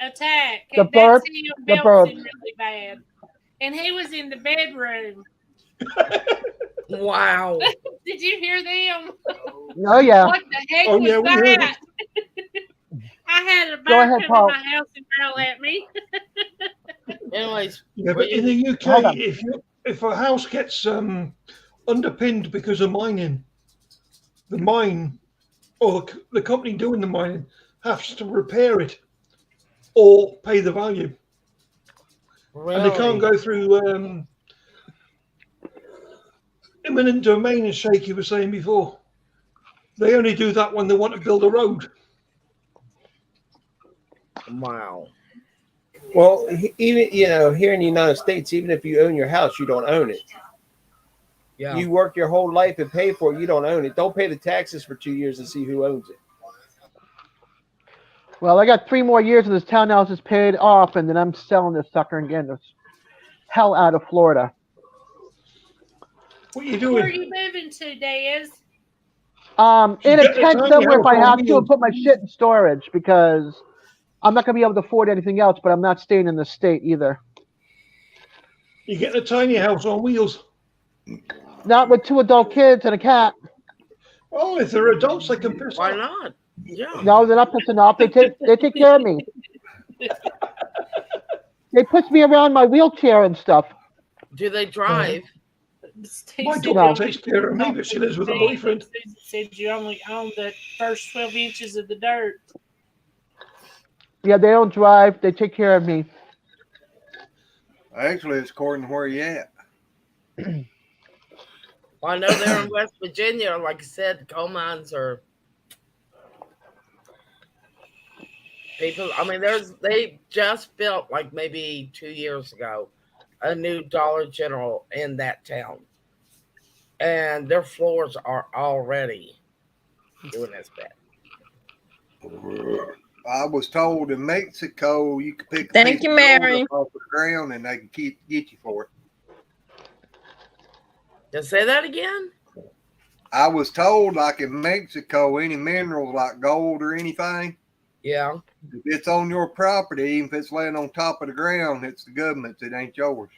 Speaker 2: attack.
Speaker 3: The
Speaker 2: That's
Speaker 3: burp,
Speaker 2: him
Speaker 3: the
Speaker 2: belching
Speaker 3: burp.
Speaker 2: really bad. And he was in the bedroom.
Speaker 6: Wow.
Speaker 2: Did you hear them?
Speaker 3: oh yeah.
Speaker 2: What the heck
Speaker 5: Oh,
Speaker 2: was
Speaker 5: yeah, we heard
Speaker 2: that? I had a
Speaker 3: Go
Speaker 2: bird
Speaker 3: ahead,
Speaker 2: come
Speaker 3: Paul.
Speaker 2: in my house and growl at me.
Speaker 6: Anyways,
Speaker 5: Yeah, but in the
Speaker 3: Hold
Speaker 5: UK,
Speaker 3: on.
Speaker 5: if a house gets underpinned because of mining, the mine or the company doing the mining has to repair it or pay the value,
Speaker 6: really,
Speaker 5: and they can't go through eminent domain, as Shaky was saying before. They only do that when they want to build a road.
Speaker 6: Wow.
Speaker 9: well, even here in the United States, even if you own your house, you don't own it.
Speaker 6: Yeah.
Speaker 9: You work your whole life and pay for it. You don't own it. Don't pay the taxes for 2 years and see who owns it.
Speaker 3: Well, I got 3 more years of this townhouse is paid off, and then I'm selling this sucker and getting this hell out of Florida.
Speaker 5: What are you
Speaker 2: Where are
Speaker 5: doing?
Speaker 2: you moving to, Dez?
Speaker 3: In a
Speaker 5: Get the
Speaker 3: tent
Speaker 5: tiny
Speaker 3: somewhere if
Speaker 5: house
Speaker 3: I
Speaker 5: on
Speaker 3: have to,
Speaker 5: wheels.
Speaker 3: and put my shit in storage because I'm not gonna be able to afford anything else. But I'm not staying in the state either.
Speaker 5: You get a tiny house on wheels.
Speaker 3: Not with 2 adult kids and a cat.
Speaker 5: Well, if they're adults, they can piss
Speaker 6: Why
Speaker 5: off.
Speaker 6: not? Yeah.
Speaker 3: No, they're not pissing off. They take care of me. They push me around my wheelchair and stuff.
Speaker 6: Do they drive?
Speaker 2: Steve
Speaker 5: My
Speaker 2: said
Speaker 5: daughter
Speaker 2: you only
Speaker 5: takes care of me, but she lives with her
Speaker 2: Steve
Speaker 5: boyfriend.
Speaker 2: said you only own the first 12 inches of the dirt.
Speaker 3: Yeah, they don't drive. They take care of me.
Speaker 1: Actually, it's according to where you at.
Speaker 6: Well, I know they're in West Virginia. Like I said, coal mines are. People, I mean, they just built like maybe 2 years ago a new Dollar General in that town, and their floors are already doing this bad.
Speaker 1: I was told in Mexico you could pick a
Speaker 4: Thank
Speaker 1: piece
Speaker 4: you,
Speaker 1: of gold
Speaker 4: Mary.
Speaker 1: up off the ground and they can get you for it.
Speaker 6: Just say that again.
Speaker 1: I was told, like in Mexico, any minerals like gold or anything,
Speaker 6: Yeah.
Speaker 1: if it's on your property, even if it's laying on top of the ground, it's the government's. It ain't yours.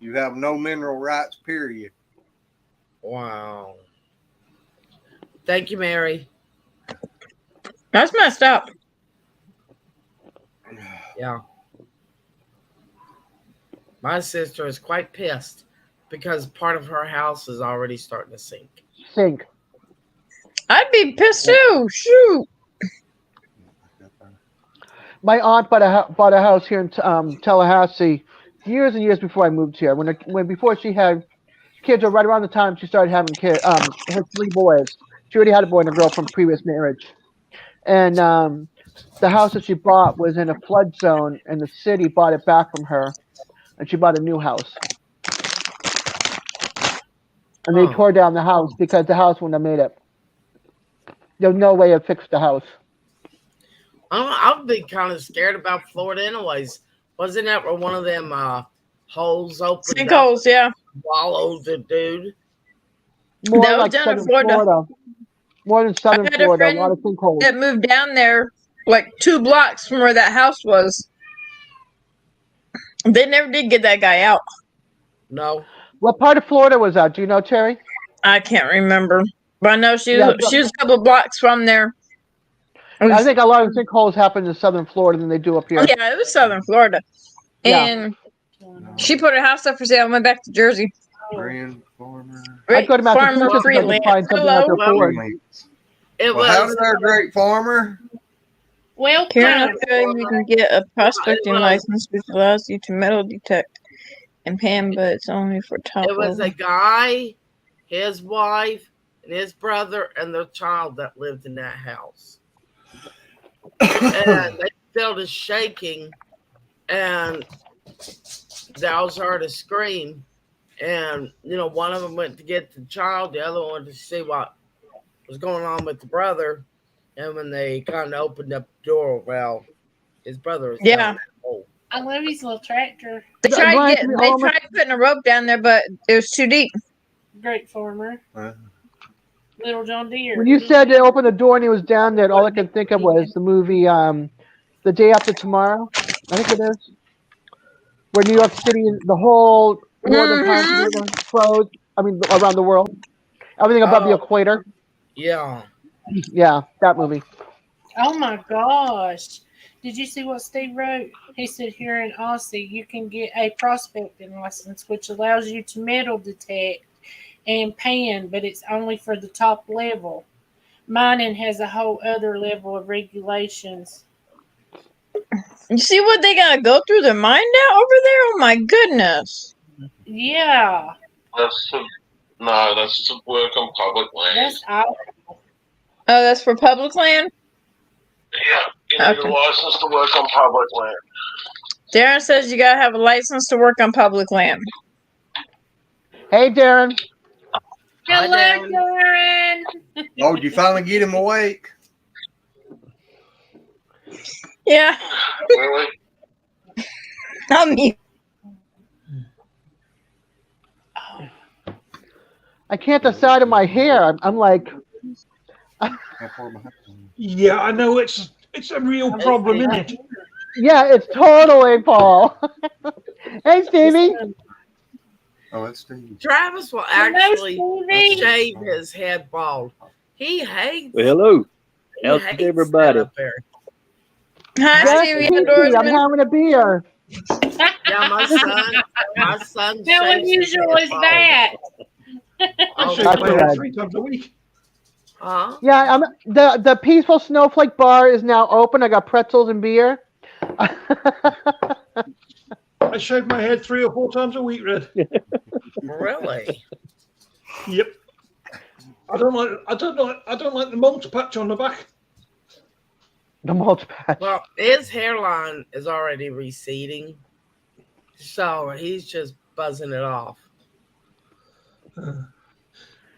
Speaker 1: You have no mineral rights, period.
Speaker 6: Wow. Thank you, Mary.
Speaker 4: That's messed up.
Speaker 6: Yeah. My sister is quite pissed because part of her house is already starting to sink.
Speaker 3: Sink.
Speaker 4: I'd be pissed too. Shoot.
Speaker 3: My aunt bought a house here in Tallahassee years and years before I moved here. Before she had kids, or right around the time she started having kids, her 3 boys. She already had a boy and a girl from previous marriage, and the house that she bought was in a flood zone, and the city bought it back from her, and she bought a new house. And they tore down the house because the house wouldn't have made it. There's no way to fix the house.
Speaker 6: I've been kind of scared about Florida anyways. Wasn't that where one of them holes opened
Speaker 4: Sinkholes,
Speaker 6: up?
Speaker 4: yeah.
Speaker 6: Swallowed the dude.
Speaker 3: More
Speaker 4: That was
Speaker 3: like
Speaker 4: down in
Speaker 3: southern
Speaker 4: Florida.
Speaker 3: More than southern
Speaker 4: I had
Speaker 3: Florida. A
Speaker 4: a
Speaker 3: lot of
Speaker 4: friend
Speaker 3: sinkholes.
Speaker 4: that moved down there like 2 blocks from where that house was. They never did get that guy out.
Speaker 6: No.
Speaker 3: What part of Florida was that? Do you know, Terry?
Speaker 4: I can't remember. But I know she
Speaker 3: Yeah,
Speaker 4: was a couple blocks from there.
Speaker 3: I think a lot of sinkholes happen in southern Florida than they do up here.
Speaker 4: Yeah, it was southern Florida.
Speaker 3: Yeah.
Speaker 4: And she put her house up for sale and went back to Jersey.
Speaker 1: Grand Farmer.
Speaker 3: I'd go to
Speaker 4: Farmer
Speaker 3: Massachusetts if I could
Speaker 4: Freeland.
Speaker 3: find something I could afford.
Speaker 6: It
Speaker 1: Well, howdy there, Great Farmer.
Speaker 2: Well,
Speaker 4: Here in Australia, you can get a prospecting license, which allows you to metal detect and pan, but it's only for top
Speaker 6: It was
Speaker 4: level.
Speaker 6: a guy, his wife, and his brother, and their child that lived in that house. And they felt a shaking, and they all started to scream. And, one of them went to get the child, the other one went to see what was going on with the brother. And when they kind of opened up the door, well, his brother was down that hole.
Speaker 2: I love his little tractor.
Speaker 4: They tried putting a rope down there, but it was too deep.
Speaker 2: Great Farmer. Little John Deere.
Speaker 3: When you said they opened the door and he was down there, all I could think of was the movie The Day After Tomorrow. I think it is. Where New York City, the whole northern hemisphere froze. I mean, around the world. Everything above the equator.
Speaker 6: Yeah.
Speaker 3: Yeah, that movie.
Speaker 2: Oh my gosh. Did you see what Steve wrote? He said here in Aussie, you can get a prospecting license, which allows you to metal detect and pan, but it's only for the top level. Mining has a whole other level of regulations.
Speaker 4: You see what they gotta go through the mine now over there? Oh my goodness.
Speaker 2: Yeah.
Speaker 10: That's to work on public land.
Speaker 2: That's awful.
Speaker 4: Oh, that's for public land?
Speaker 10: Yeah, you need a license to work on public land.
Speaker 4: Darren says you gotta have a license to work on public land.
Speaker 3: Hey, Darren.
Speaker 2: Hello, Darren.
Speaker 1: Oh, did you finally get him awake?
Speaker 4: Yeah.
Speaker 10: Really?
Speaker 4: I'm mute.
Speaker 3: I can't decide on my hair. I'm like.
Speaker 5: Yeah, I know it's a real problem, isn't it?
Speaker 3: Yeah, it's totally Paul. Hey, Stevie.
Speaker 1: Oh, that's Stevie.
Speaker 6: Travis will actually shave his head bald. He hates.
Speaker 9: Well, hello.
Speaker 6: He
Speaker 9: How's
Speaker 6: hates
Speaker 9: everybody?
Speaker 6: that up there.
Speaker 4: Hi,
Speaker 3: Yes,
Speaker 4: Stevie.
Speaker 3: Stevie, I'm having a beer.
Speaker 6: Yeah, my son.
Speaker 2: How unusual is that?
Speaker 5: I shave
Speaker 3: That's
Speaker 5: my head
Speaker 3: right.
Speaker 5: 3 times a week.
Speaker 6: Huh?
Speaker 3: Yeah, the Peaceful Snowflake bar is now open. I got pretzels and beer.
Speaker 5: I shave my head 3 or 4 times a week, Red.
Speaker 6: Really?
Speaker 5: Yep. I don't like the monk's patch on the back.
Speaker 3: The mulch patch.
Speaker 6: Well, his hairline is already receding, so he's just buzzing it off.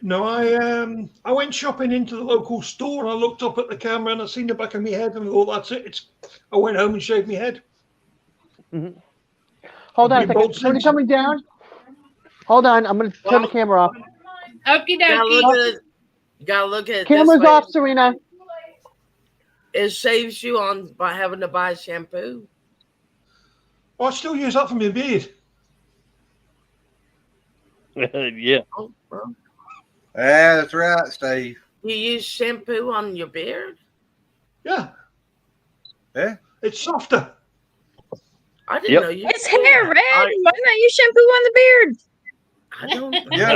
Speaker 5: No, I went shopping into the local store and I looked up at the camera and I seen the back of my head and I thought, that's it. I went home and shaved my head.
Speaker 3: Mm-hmm. Hold on a second. Somebody coming down? Hold on. I'm going to turn the camera off.
Speaker 2: Okie
Speaker 6: dokie. Gotta look at it.
Speaker 3: Camera's off, Serena.
Speaker 6: It saves you on by having to buy shampoo.
Speaker 5: I still use that for my beard.
Speaker 11: Yeah.
Speaker 6: Oh, well.
Speaker 1: Yeah, that's right, Steve.
Speaker 6: You use shampoo on your beard?
Speaker 5: Yeah.
Speaker 1: Yeah.
Speaker 5: It's softer.
Speaker 6: I didn't know you.
Speaker 4: It's hair, Red. Why not use shampoo on the beard?
Speaker 6: I don't.
Speaker 1: Yeah,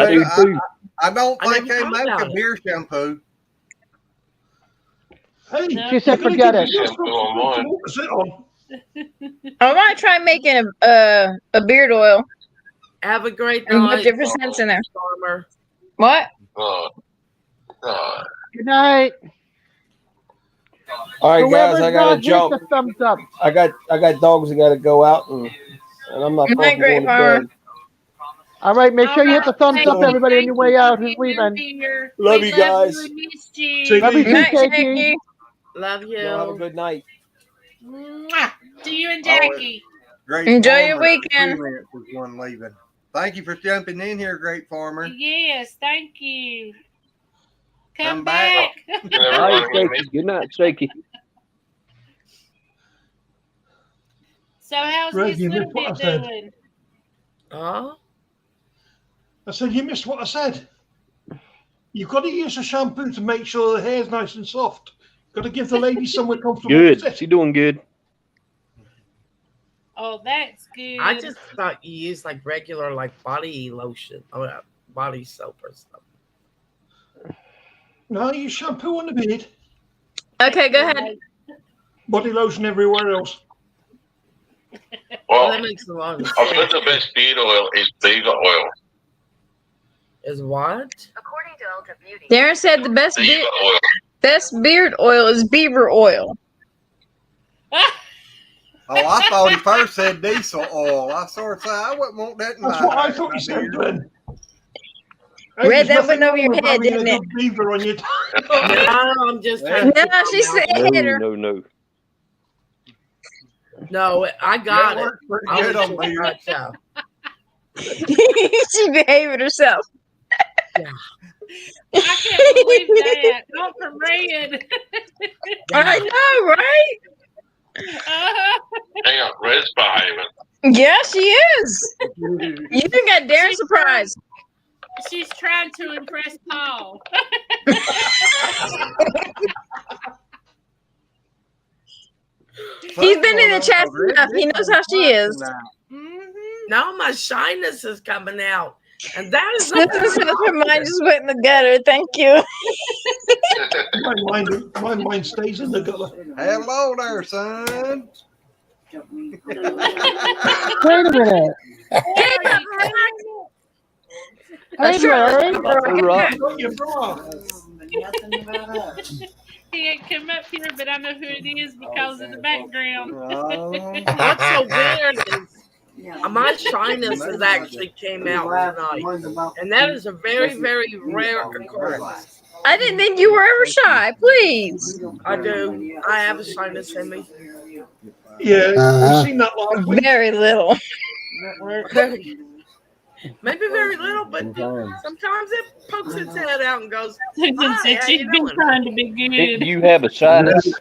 Speaker 1: I don't
Speaker 6: I
Speaker 1: think
Speaker 6: never
Speaker 1: they
Speaker 6: thought
Speaker 1: make a
Speaker 6: about it.
Speaker 1: beer shampoo.
Speaker 5: Hey,
Speaker 3: She said forget it.
Speaker 4: I might try making a beard oil.
Speaker 6: Have a great
Speaker 4: And put
Speaker 6: night.
Speaker 4: different scents in there.
Speaker 6: Farmer.
Speaker 4: What?
Speaker 3: Good night.
Speaker 9: All right, guys,
Speaker 3: Whoever's
Speaker 9: I gotta
Speaker 3: hit
Speaker 9: jump.
Speaker 3: the thumbs up.
Speaker 9: I got dogs that gotta go out, and I'm not
Speaker 4: Good night,
Speaker 9: fucking going
Speaker 4: Great
Speaker 9: to bed.
Speaker 3: All right, make sure you hit the thumbs up, everybody, on your way out who's leaving.
Speaker 9: Love you guys.
Speaker 2: We missed you.
Speaker 3: Love you too,
Speaker 4: Night,
Speaker 3: Jakey.
Speaker 4: Jakey.
Speaker 6: Love you.
Speaker 9: Y'all have a good night.
Speaker 2: Mwah. To you and Jackie.
Speaker 1: Great
Speaker 4: Enjoy your
Speaker 1: Farmer
Speaker 4: weekend.
Speaker 1: Freelance is one leaving. Thank you for jumping in here, Great Farmer.
Speaker 2: Yes, thank you. Come
Speaker 1: Come back.
Speaker 2: back.
Speaker 11: Night, Shaky. Good night, Shaky.
Speaker 2: So how's
Speaker 5: Red,
Speaker 2: Miss
Speaker 5: you
Speaker 2: Little
Speaker 5: missed what
Speaker 2: Bit
Speaker 5: I said.
Speaker 2: doing?
Speaker 6: Huh?
Speaker 5: I said, you missed what I said. You've got to use a shampoo to make sure the hair's nice and soft. Got to give the lady somewhere comfortable to
Speaker 11: Good.
Speaker 5: sit.
Speaker 11: She doing good.
Speaker 2: Oh, that's good.
Speaker 6: I just thought you used like regular like body lotion or body soap or stuff.
Speaker 5: No, you shampoo on the beard,
Speaker 4: Okay, go ahead.
Speaker 5: body lotion everywhere else.
Speaker 10: Well,
Speaker 6: that makes a lot of
Speaker 10: I
Speaker 6: sense.
Speaker 10: think the best beard oil is beaver oil.
Speaker 6: Is what?
Speaker 4: Darren said the
Speaker 10: Beaver oil.
Speaker 4: best beard oil is beaver oil.
Speaker 1: Oh, I thought he first said diesel oil. I sort of said I wouldn't want that in
Speaker 5: That's
Speaker 1: my
Speaker 5: what I
Speaker 1: hair,
Speaker 5: thought
Speaker 1: my
Speaker 5: you said,
Speaker 1: beard.
Speaker 5: Glenn.
Speaker 4: Red,
Speaker 5: there's
Speaker 4: that
Speaker 5: nothing
Speaker 4: went over
Speaker 5: wrong
Speaker 4: your
Speaker 5: with
Speaker 4: head,
Speaker 5: having a
Speaker 4: didn't it?
Speaker 5: good beaver on your
Speaker 6: No, I'm just trying to
Speaker 4: No,
Speaker 6: keep my
Speaker 4: she said
Speaker 6: mouth-
Speaker 4: it hit her.
Speaker 11: No.
Speaker 6: No, I got
Speaker 1: That
Speaker 6: it.
Speaker 1: worked pretty
Speaker 6: I
Speaker 1: good
Speaker 6: was
Speaker 1: on
Speaker 6: just
Speaker 1: me.
Speaker 6: trying to-
Speaker 4: She behaved herself.
Speaker 2: I can't believe that. Not for Red.
Speaker 4: I know, right?
Speaker 10: Hang on, Red's behaving.
Speaker 4: Yeah, she is. You even got Darren surprised.
Speaker 2: She's trying to impress Paul.
Speaker 4: He's been in the chat enough. He knows how she is.
Speaker 6: Now my shyness is coming out. And that is
Speaker 4: Smithson said her mind just went in the gutter. Thank you.
Speaker 5: My mind stays in the gutter.
Speaker 1: Hello there, son.
Speaker 3: Wait a minute. Hey, Larry.
Speaker 5: Your bra.
Speaker 2: He ain't come up here, but I know who it is because of the background.
Speaker 6: What's so weird is my shyness has actually came out tonight. And that is a very, very rare occurrence.
Speaker 4: I didn't think you were ever shy. Please.
Speaker 6: I do. I have a shyness in me.
Speaker 5: Yeah, we've seen that last week.
Speaker 4: Very little.
Speaker 6: Maybe very little, but sometimes it pokes its head out and goes,
Speaker 2: Susan
Speaker 6: "Hi,
Speaker 2: said
Speaker 6: how
Speaker 2: she's
Speaker 6: you
Speaker 2: been
Speaker 6: doing?"
Speaker 2: trying to be good.
Speaker 11: You have a shyness.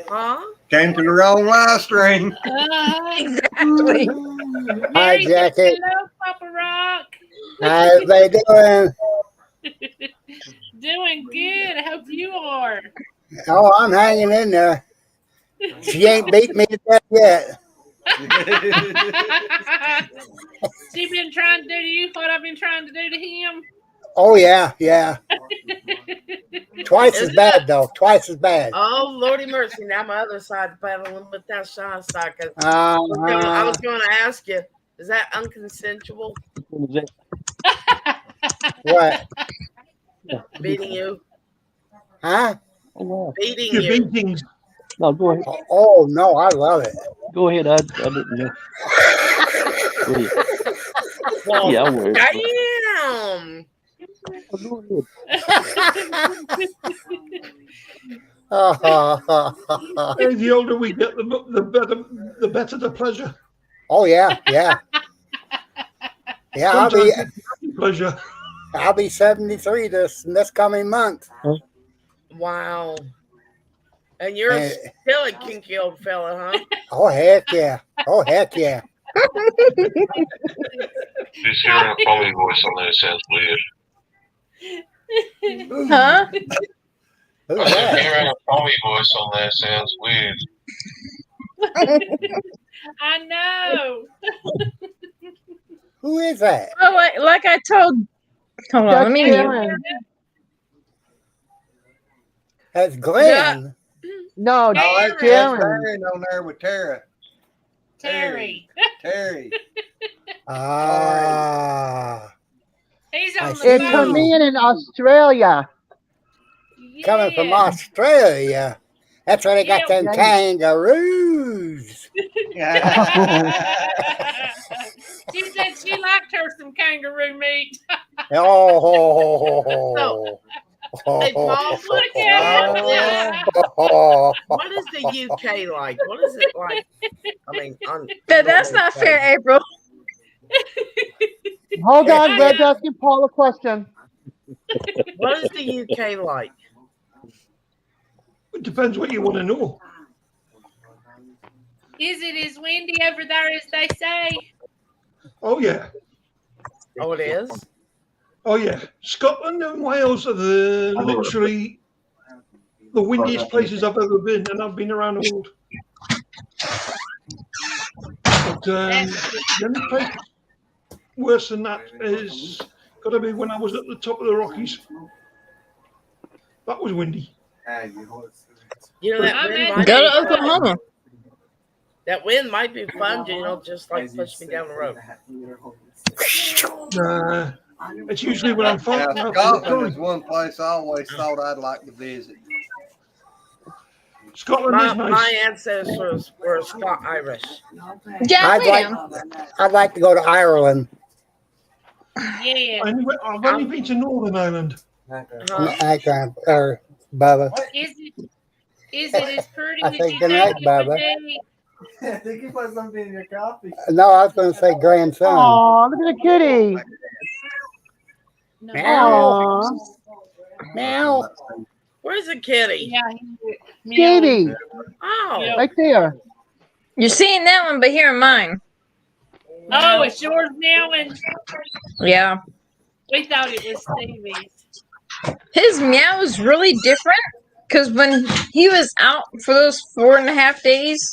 Speaker 6: Huh?
Speaker 1: Came to the wrong live stream.
Speaker 4: Exactly.
Speaker 12: Hi,
Speaker 2: Mary says,
Speaker 12: Jackie.
Speaker 2: hello, Papa Rock.
Speaker 12: How everybody doing?
Speaker 2: Doing good. I hope you are.
Speaker 12: Oh, I'm hanging in there. She ain't beat me to death yet.
Speaker 2: She been trying to do to you what I've been trying to do to him.
Speaker 12: Oh, yeah. Twice as bad, though. Twice as bad.
Speaker 6: Oh, Lordy mercy. Now my other side paddling with that shy side. 'Cause I was going to ask you, is that unconsensual?
Speaker 12: What?
Speaker 6: Beating you?
Speaker 12: Huh?
Speaker 11: Oh, wow.
Speaker 6: Beating
Speaker 5: Your
Speaker 6: you.
Speaker 5: beatings.
Speaker 11: No, go ahead.
Speaker 12: Oh no, I love it.
Speaker 11: Go ahead. I didn't know. Go ahead.
Speaker 6: Well,
Speaker 11: Yeah, I will.
Speaker 6: damn.
Speaker 11: Go ahead.
Speaker 5: Hey, the older we get, the better the pleasure.
Speaker 12: Oh yeah. Yeah,
Speaker 5: Sometimes it's pleasure.
Speaker 12: I'll be 73 this coming month.
Speaker 6: Wow. And you're
Speaker 12: And-
Speaker 6: still a kinky old fella, huh?
Speaker 12: Oh heck yeah.
Speaker 10: Just hearing a phony voice on there sounds weird.
Speaker 4: Huh?
Speaker 12: Who's
Speaker 10: I said
Speaker 12: that?
Speaker 10: hearing a phony voice on there sounds weird.
Speaker 2: I know.
Speaker 12: Who is that?
Speaker 4: Oh, like I told. Hold on,
Speaker 3: That's
Speaker 4: let me mute.
Speaker 3: Sharon.
Speaker 12: That's Glenn.
Speaker 3: No,
Speaker 1: No, that's
Speaker 3: Sharon.
Speaker 1: Sharon on there with Tara.
Speaker 2: Terry.
Speaker 1: Terry.
Speaker 12: Ah.
Speaker 2: He's
Speaker 12: I
Speaker 2: on the
Speaker 12: see.
Speaker 3: It's her
Speaker 2: phone.
Speaker 3: man in Australia.
Speaker 12: Coming from
Speaker 2: Yeah.
Speaker 12: Australia. That's where they got
Speaker 2: Yeah.
Speaker 12: them kangaroos.
Speaker 2: She said she liked her some kangaroo meat.
Speaker 12: Oh.
Speaker 6: Hey, Paul,
Speaker 2: Look at
Speaker 12: Oh.
Speaker 6: what is the UK like? What is it like? I mean,
Speaker 4: That's not fair, April.
Speaker 3: Hold on, Red's asking Paul a question.
Speaker 6: What is the UK like?
Speaker 5: It depends what you want to know.
Speaker 2: Is it as windy over there as they say?
Speaker 5: Oh yeah.
Speaker 6: Oh, it is?
Speaker 5: Oh yeah. Scotland and Wales are literally the windiest places I've ever been, and I've been around the world. But the only place worse than that is got to be when I was at the top of the Rockies. That was windy.
Speaker 6: You know, that wind might
Speaker 4: Go
Speaker 6: be
Speaker 4: to
Speaker 6: fun.
Speaker 4: Oklahoma.
Speaker 6: That wind might be fun, you know, just like push me down the road.
Speaker 5: Nah, it's usually when I'm farting
Speaker 1: Now,
Speaker 5: out for the
Speaker 1: Scotland is
Speaker 5: time.
Speaker 1: one place I always thought I'd like to visit.
Speaker 5: Scotland is
Speaker 6: My
Speaker 5: nice.
Speaker 6: ancestors were Irish.
Speaker 4: Yeah,
Speaker 12: I'd like to go to Ireland.
Speaker 2: Yeah.
Speaker 5: I've only been to Northern Ireland.
Speaker 12: Bubba.
Speaker 2: Is it as pretty
Speaker 12: I
Speaker 2: as
Speaker 12: think
Speaker 2: you
Speaker 12: good
Speaker 2: think
Speaker 12: night,
Speaker 2: it
Speaker 12: Bubba.
Speaker 2: would be?
Speaker 13: I think you put something in your coffee.
Speaker 12: No, I was going to say grandson.
Speaker 3: Aw, look at the kitty.
Speaker 12: Meow. Meow.
Speaker 6: Where's the kitty?
Speaker 2: Yeah.
Speaker 3: Baby,
Speaker 6: Oh.
Speaker 3: right there.
Speaker 4: You're seeing that one, but hearing mine.
Speaker 2: Oh, it's yours now, and
Speaker 4: Yeah.
Speaker 2: we thought it was Stevie's.
Speaker 4: His meow is really different because when he was out for those 4.5 days,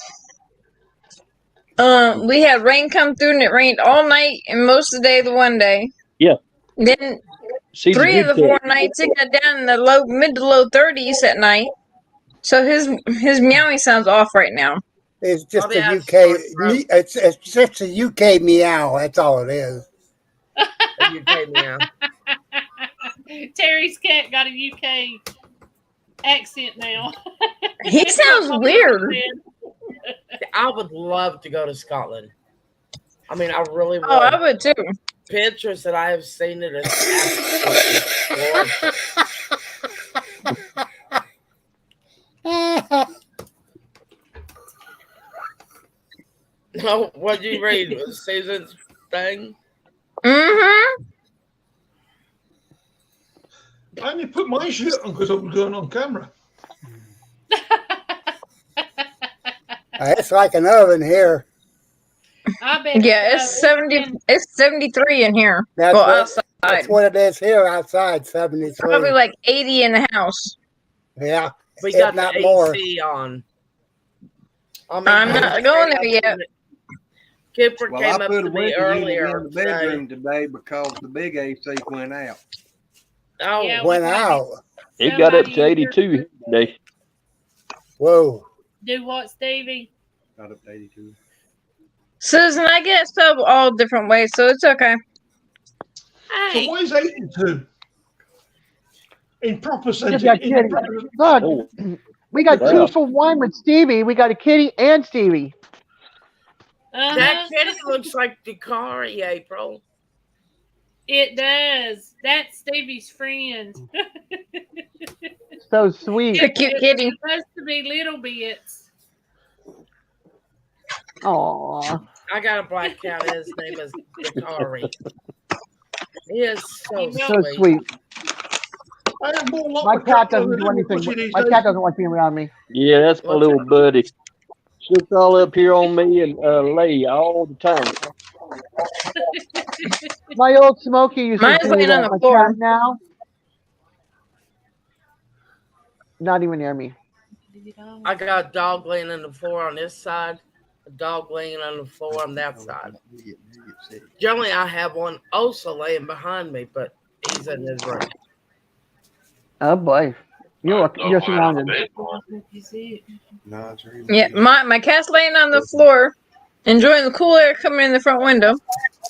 Speaker 4: we had rain come through and it rained all night and most of the day the one day.
Speaker 11: Yeah.
Speaker 4: Then
Speaker 11: See,
Speaker 4: 3 of the
Speaker 11: good
Speaker 4: 4 nights it got down in the mid to low 30s at night. So his meowing sounds off right now.
Speaker 12: It's just
Speaker 6: Probably
Speaker 12: a
Speaker 6: has
Speaker 12: UK.
Speaker 6: sore throat.
Speaker 12: It's just a UK meow. That's all it is.
Speaker 6: A UK meow.
Speaker 2: Terry's cat got a UK accent now.
Speaker 4: He sounds weird.
Speaker 6: I would love to go to Scotland. I mean, I really would.
Speaker 4: Oh, I would too.
Speaker 6: Pictures that I have seen it is absolutely gorgeous. No, what'd you read? Was Susan's thing?
Speaker 4: Mm-hmm.
Speaker 5: I only put my shirt on because I was going on camera.
Speaker 12: It's like an oven here.
Speaker 2: I bet.
Speaker 4: Yeah, it's 70. It's 73 in here.
Speaker 12: That's,
Speaker 4: Well,
Speaker 12: what,
Speaker 4: outside.
Speaker 12: that's what it is here outside, 73.
Speaker 4: Probably like 80 in the house.
Speaker 12: Yeah.
Speaker 6: We
Speaker 12: if
Speaker 6: got
Speaker 12: not
Speaker 6: the
Speaker 12: more.
Speaker 6: AC on. I mean,
Speaker 4: I'm not going there yet.
Speaker 6: Kipper
Speaker 1: Well,
Speaker 6: came
Speaker 1: I
Speaker 6: up
Speaker 1: put
Speaker 6: to
Speaker 1: a
Speaker 6: me
Speaker 1: winter unit
Speaker 6: earlier
Speaker 1: in the bedroom today because the big AC went out.
Speaker 6: Oh,
Speaker 2: Yeah,
Speaker 12: Went out.
Speaker 11: It got up to 82 today.
Speaker 12: Whoa.
Speaker 2: Do what, Stevie?
Speaker 1: Got up to 82.
Speaker 4: Susan, I get sub all different ways, so it's okay.
Speaker 5: So
Speaker 2: Hey,
Speaker 5: why is 82? In proper
Speaker 3: Just
Speaker 5: sense.
Speaker 3: got kitty. Look, we got
Speaker 11: Wow.
Speaker 3: 2 for 1 with Stevie. We got a kitty and Stevie.
Speaker 6: That kitty looks like decor, April.
Speaker 2: It does. That's Stevie's friend.
Speaker 3: So sweet.
Speaker 4: A cute kitty.
Speaker 2: It's supposed to be little bits.
Speaker 3: Aww.
Speaker 6: I got a black cat. His name is Dakari. He is so
Speaker 3: So
Speaker 6: sweet.
Speaker 3: sweet.
Speaker 5: I have more luck
Speaker 3: My
Speaker 5: with
Speaker 3: cat
Speaker 5: cats
Speaker 3: doesn't
Speaker 5: than
Speaker 3: do
Speaker 5: with
Speaker 3: anything.
Speaker 5: pussy these
Speaker 3: My
Speaker 5: days.
Speaker 3: cat doesn't like being around me.
Speaker 11: Yeah, that's my little buddy. Sits all up here on me and lay all the time.
Speaker 3: My old Smokey used
Speaker 4: Mine's
Speaker 3: to do
Speaker 4: laying on
Speaker 3: that.
Speaker 4: the
Speaker 3: My
Speaker 4: floor.
Speaker 3: cat now, not even near me.
Speaker 6: I got a dog laying on the floor on this side, a dog laying on the floor on that side. Generally, I have one also laying behind me, but he's in his room.
Speaker 3: Oh boy, you're surrounded.
Speaker 1: No, it's really
Speaker 4: Yeah, my cat's laying on the floor, enjoying the cool air coming in the front window.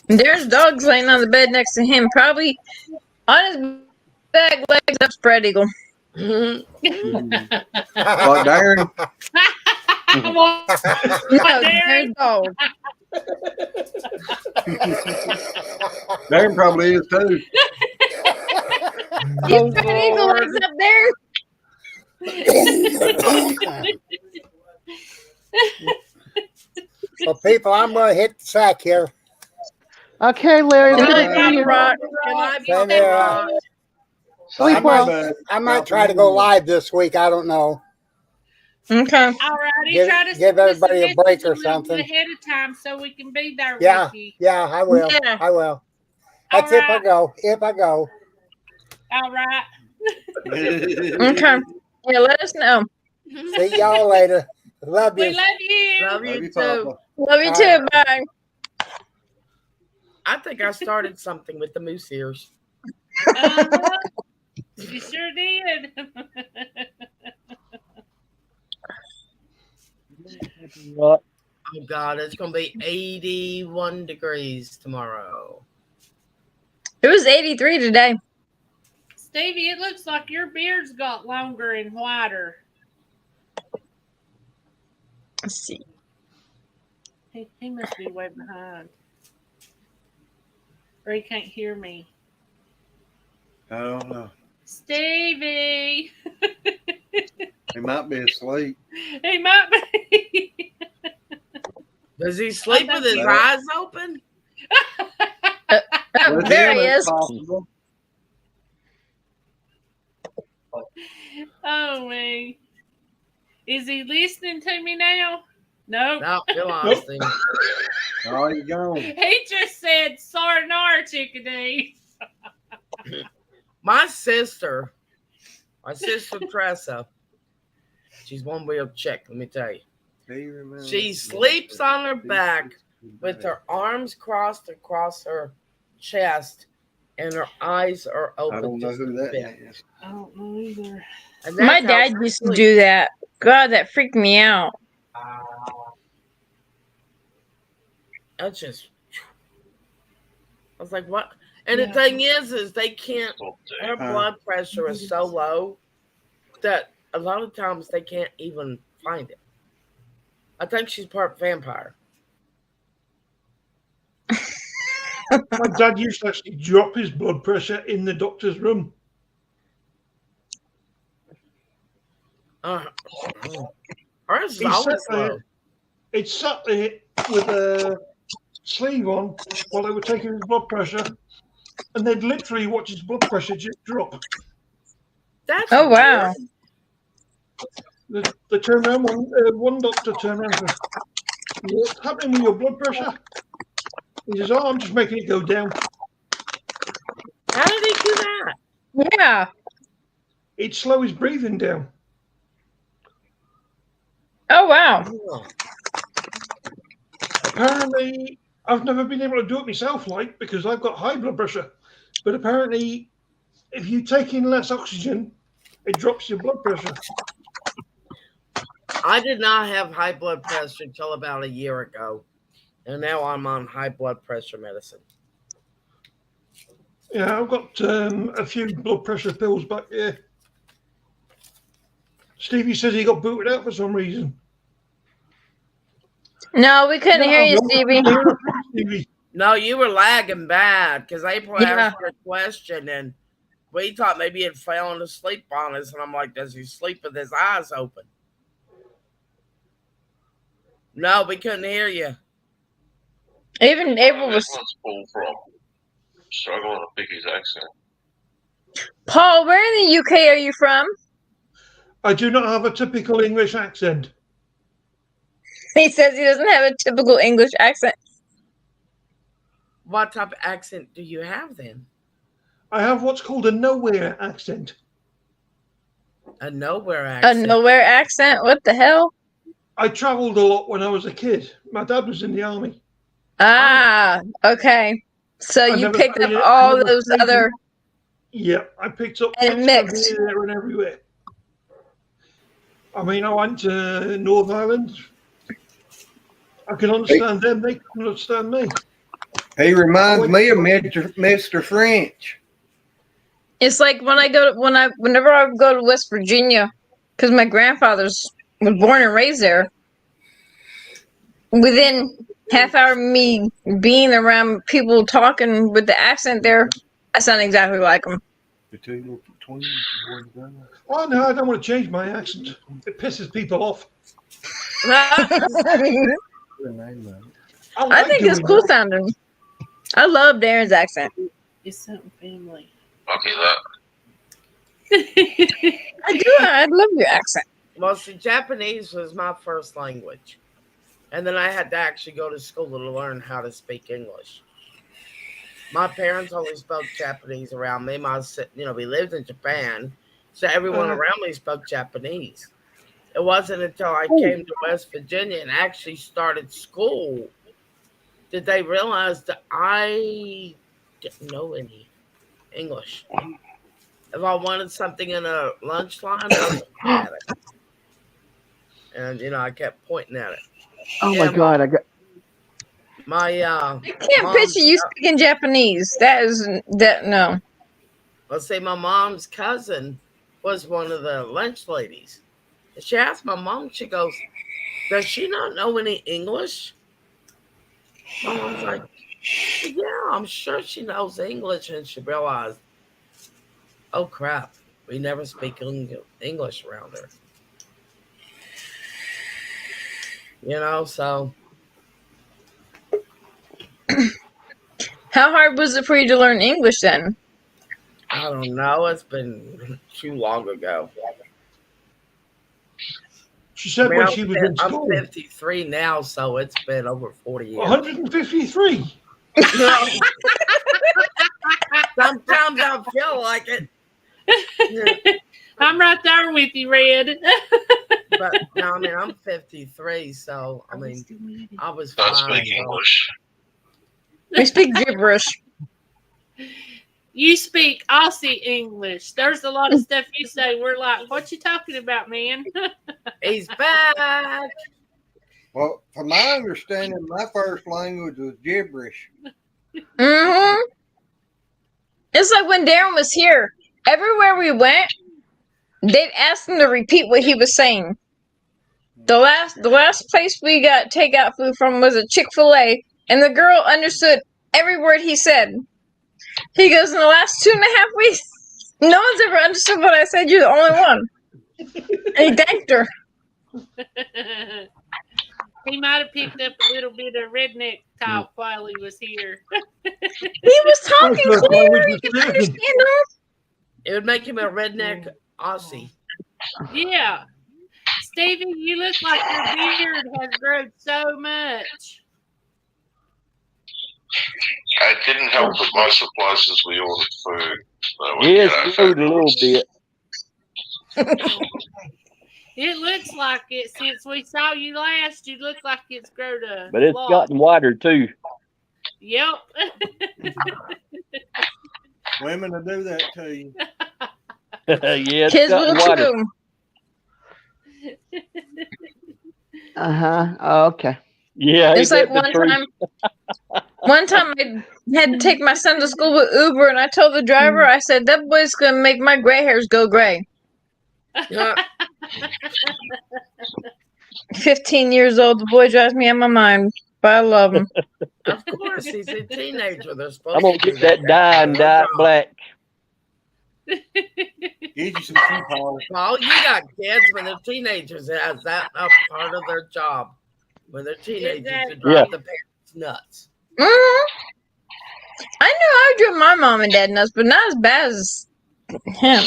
Speaker 4: And there's dogs laying on the bed next to him, probably on his back, legs up, spread eagle.
Speaker 1: Like Darren.
Speaker 4: No, there's dog.
Speaker 1: Darren probably is too.
Speaker 4: You spread eagle legs up there.
Speaker 12: So, people, I'm going to hit the sack here.
Speaker 3: Okay, Larry.
Speaker 4: Good
Speaker 3: Good
Speaker 4: night,
Speaker 3: to see
Speaker 4: Papa
Speaker 3: you.
Speaker 4: Rock.
Speaker 12: Same here.
Speaker 3: Sleep well.
Speaker 12: I might try to go live this week. I don't know.
Speaker 4: Okay.
Speaker 2: All righty.
Speaker 12: Give-
Speaker 2: Try to
Speaker 12: give
Speaker 2: send us
Speaker 12: everybody a break or
Speaker 2: message little
Speaker 12: something.
Speaker 2: bit ahead of time so we can be there
Speaker 12: Yeah,
Speaker 2: with you.
Speaker 12: yeah, I will.
Speaker 4: Yeah.
Speaker 12: I will. That's
Speaker 2: All
Speaker 12: if I
Speaker 2: right.
Speaker 12: go. If I go.
Speaker 2: All right.
Speaker 4: Okay. Yeah, let us know.
Speaker 12: See y'all later. Love
Speaker 2: We
Speaker 12: you.
Speaker 2: love you.
Speaker 6: Love you too.
Speaker 1: Papa.
Speaker 4: Love you
Speaker 12: All
Speaker 4: too. Bye.
Speaker 6: I think I started something with the moose ears.
Speaker 2: You sure did.
Speaker 6: Oh God, it's gonna be 81 degrees tomorrow.
Speaker 4: It was 83 today.
Speaker 2: Stevie, it looks like your beard's got longer and whiter.
Speaker 4: Let's see.
Speaker 2: He must be way behind. Or he can't hear me.
Speaker 1: I don't know.
Speaker 2: Stevie.
Speaker 1: He might be asleep.
Speaker 2: He might be.
Speaker 6: Does he sleep with his
Speaker 1: No.
Speaker 6: eyes open?
Speaker 4: Oh,
Speaker 1: With
Speaker 4: there
Speaker 1: him,
Speaker 4: he
Speaker 1: it's
Speaker 4: is.
Speaker 1: possible.
Speaker 2: Oh, man. Is he listening to me now? No.
Speaker 6: No, you lost him.
Speaker 1: Oh, you gone.
Speaker 2: He just said, "Sayonara, chickadee."
Speaker 6: My sister Tressa, she's one real chick, let me tell you. She sleeps on her back with her arms crossed across her chest and her eyes are open.
Speaker 1: I don't know
Speaker 6: just
Speaker 1: who
Speaker 6: a
Speaker 1: that
Speaker 6: bit.
Speaker 1: is.
Speaker 2: I don't know either.
Speaker 6: And
Speaker 4: My
Speaker 6: that's how
Speaker 4: dad
Speaker 6: she
Speaker 4: used to
Speaker 6: sleeps.
Speaker 4: do that. God, that freaked me out.
Speaker 6: That's just. I was like, what? And the thing is they can't. Her blood pressure is so low that a lot of times they can't even find it. I think she's part vampire.
Speaker 5: My dad used to actually drop his blood pressure in the doctor's room.
Speaker 6: Hers is
Speaker 5: He
Speaker 6: always
Speaker 5: sat
Speaker 6: low.
Speaker 5: there, it sat there with a sleeve on while they were taking his blood pressure, and they'd literally watch his blood pressure just drop.
Speaker 6: That's
Speaker 4: Oh, wow.
Speaker 5: They turned around, one doctor turned around and said, "What's happening with your blood pressure?" He says, "Oh, I'm just making it go down."
Speaker 6: How did he do that?
Speaker 4: Yeah.
Speaker 5: It'd slow his breathing down.
Speaker 4: Oh, wow.
Speaker 5: Apparently, I've never been able to do it myself, like, because I've got high blood pressure. But apparently, if you take in less oxygen, it drops your blood pressure.
Speaker 6: I did not have high blood pressure until about a year ago. And now I'm on high blood pressure medicine.
Speaker 5: Yeah, I've got a few blood pressure pills back here. Stevie says he got booted out for some reason.
Speaker 4: No, we couldn't hear you, Stevie.
Speaker 5: Stevie.
Speaker 6: No, you were lagging bad because April
Speaker 4: Yeah.
Speaker 6: asked you a question and we thought maybe he'd fallen asleep on us. And I'm like, does he sleep with his eyes open? No, we couldn't hear you.
Speaker 4: Even April was.
Speaker 10: This one's full from struggling to pick his accent.
Speaker 4: Paul, where in the UK are you from?
Speaker 5: I do not have a typical English accent.
Speaker 4: He says he doesn't have a typical English accent.
Speaker 6: What type of accent do you have then?
Speaker 5: I have what's called a nowhere accent.
Speaker 6: A nowhere accent.
Speaker 4: A nowhere accent? What the hell?
Speaker 5: I travelled a lot when I was a kid. My dad was in the army.
Speaker 4: Ah, okay. So
Speaker 5: I
Speaker 4: you
Speaker 5: never
Speaker 4: picked up
Speaker 5: stayed-
Speaker 4: all
Speaker 5: never
Speaker 4: those
Speaker 5: stayed
Speaker 4: other.
Speaker 5: Yeah, I picked up
Speaker 4: And
Speaker 5: bits from
Speaker 4: mixed.
Speaker 5: here and everywhere. I mean, I went to Northern Ireland. I can understand them. They can understand me.
Speaker 1: He reminds me of Mr. French.
Speaker 4: It's like when I go whenever I go to West Virginia, because my grandfather's was born and raised there. Within half hour of me being around people talking with the accent there, I sound exactly like them.
Speaker 5: Oh, no, I don't want to change my accent. It pisses people off.
Speaker 4: I think it's
Speaker 5: doing
Speaker 4: cool
Speaker 5: that.
Speaker 4: sounding. I love Darren's accent.
Speaker 2: It's something family.
Speaker 10: Okay, that.
Speaker 4: I do. I love your accent.
Speaker 6: Well, see, Japanese was my first language. And then I had to actually go to school to learn how to speak English. My parents only spoke Japanese around me. We lived in Japan, so everyone around me spoke Japanese. It wasn't until I came to West Virginia and actually started school did they realize that I didn't know any English. If I wanted something in a lunch line, I looked at it. And, I kept pointing at it.
Speaker 3: Oh my God! I got.
Speaker 6: My
Speaker 4: I can't picture you speaking Japanese. No.
Speaker 6: Let's say my mom's cousin was one of the lunch ladies. And she asked my mom, she goes, does she not know any English? My mom's like, yeah, I'm sure she knows English. And she realized, oh crap, we never speak English around her. So.
Speaker 4: How hard was it for you to learn English then?
Speaker 6: I don't know. It's been too long ago.
Speaker 5: She said when she was in school.
Speaker 6: I'm 53 now, so it's been over 40 years.
Speaker 5: 153.
Speaker 6: Sometimes I feel like it.
Speaker 2: I'm right there with you, Red.
Speaker 6: But no, I'm 53, so I was
Speaker 10: Don't
Speaker 6: fine.
Speaker 10: speak English.
Speaker 4: We speak gibberish.
Speaker 2: You speak Aussie English. There's a lot of stuff you say. We're like, what you talking about, man?
Speaker 6: He's back.
Speaker 1: Well, from my understanding, my first language was gibberish.
Speaker 4: Mm-hmm. It's like when Darren was here. Everywhere we went, they'd ask him to repeat what he was saying. The last place we got takeout food from was a Chick-fil-A, and the girl understood every word he said. He goes, in the last 2.5 weeks, no one's ever understood what I said. You're the only one. And he thanked her.
Speaker 2: He might have picked up a little bit of redneck talk while he was here.
Speaker 4: He was talking clear. You can understand him.
Speaker 6: It would make him a redneck Aussie.
Speaker 2: Yeah. Stevie, you look like your beard has grown so much.
Speaker 10: It didn't help with most of the places we ordered food. So
Speaker 11: Yes, food a little bit.
Speaker 2: It looks like it. Since we saw you last, you look like it's grown a
Speaker 11: But it's
Speaker 2: lot.
Speaker 11: gotten wider too.
Speaker 2: Yep.
Speaker 1: Women will do that to you.
Speaker 11: Yeah, it's
Speaker 4: Kids
Speaker 11: gotten
Speaker 4: will
Speaker 11: wider.
Speaker 4: too.
Speaker 3: Oh, okay.
Speaker 11: Yeah,
Speaker 4: It's
Speaker 11: ain't
Speaker 4: like
Speaker 11: that the
Speaker 4: one
Speaker 11: truth?
Speaker 4: time. One time I had to take my son to school with Uber, and I told the driver, I said, that boy's going to make my gray hairs go gray.
Speaker 6: Yeah.
Speaker 4: 15 years old, the boy drives me out of my mind, but I love him.
Speaker 6: Of course, he's a teenager. They're supposed
Speaker 11: I'm gonna
Speaker 6: to
Speaker 11: get that dye and dye it black.
Speaker 1: Get you some shoe polish.
Speaker 6: Paul, you got kids when they're teenagers. That's that a part of their job. When they're teenagers, to drive the parents nuts.
Speaker 4: I knew I drove my mom and dad nuts, but not as bad as him.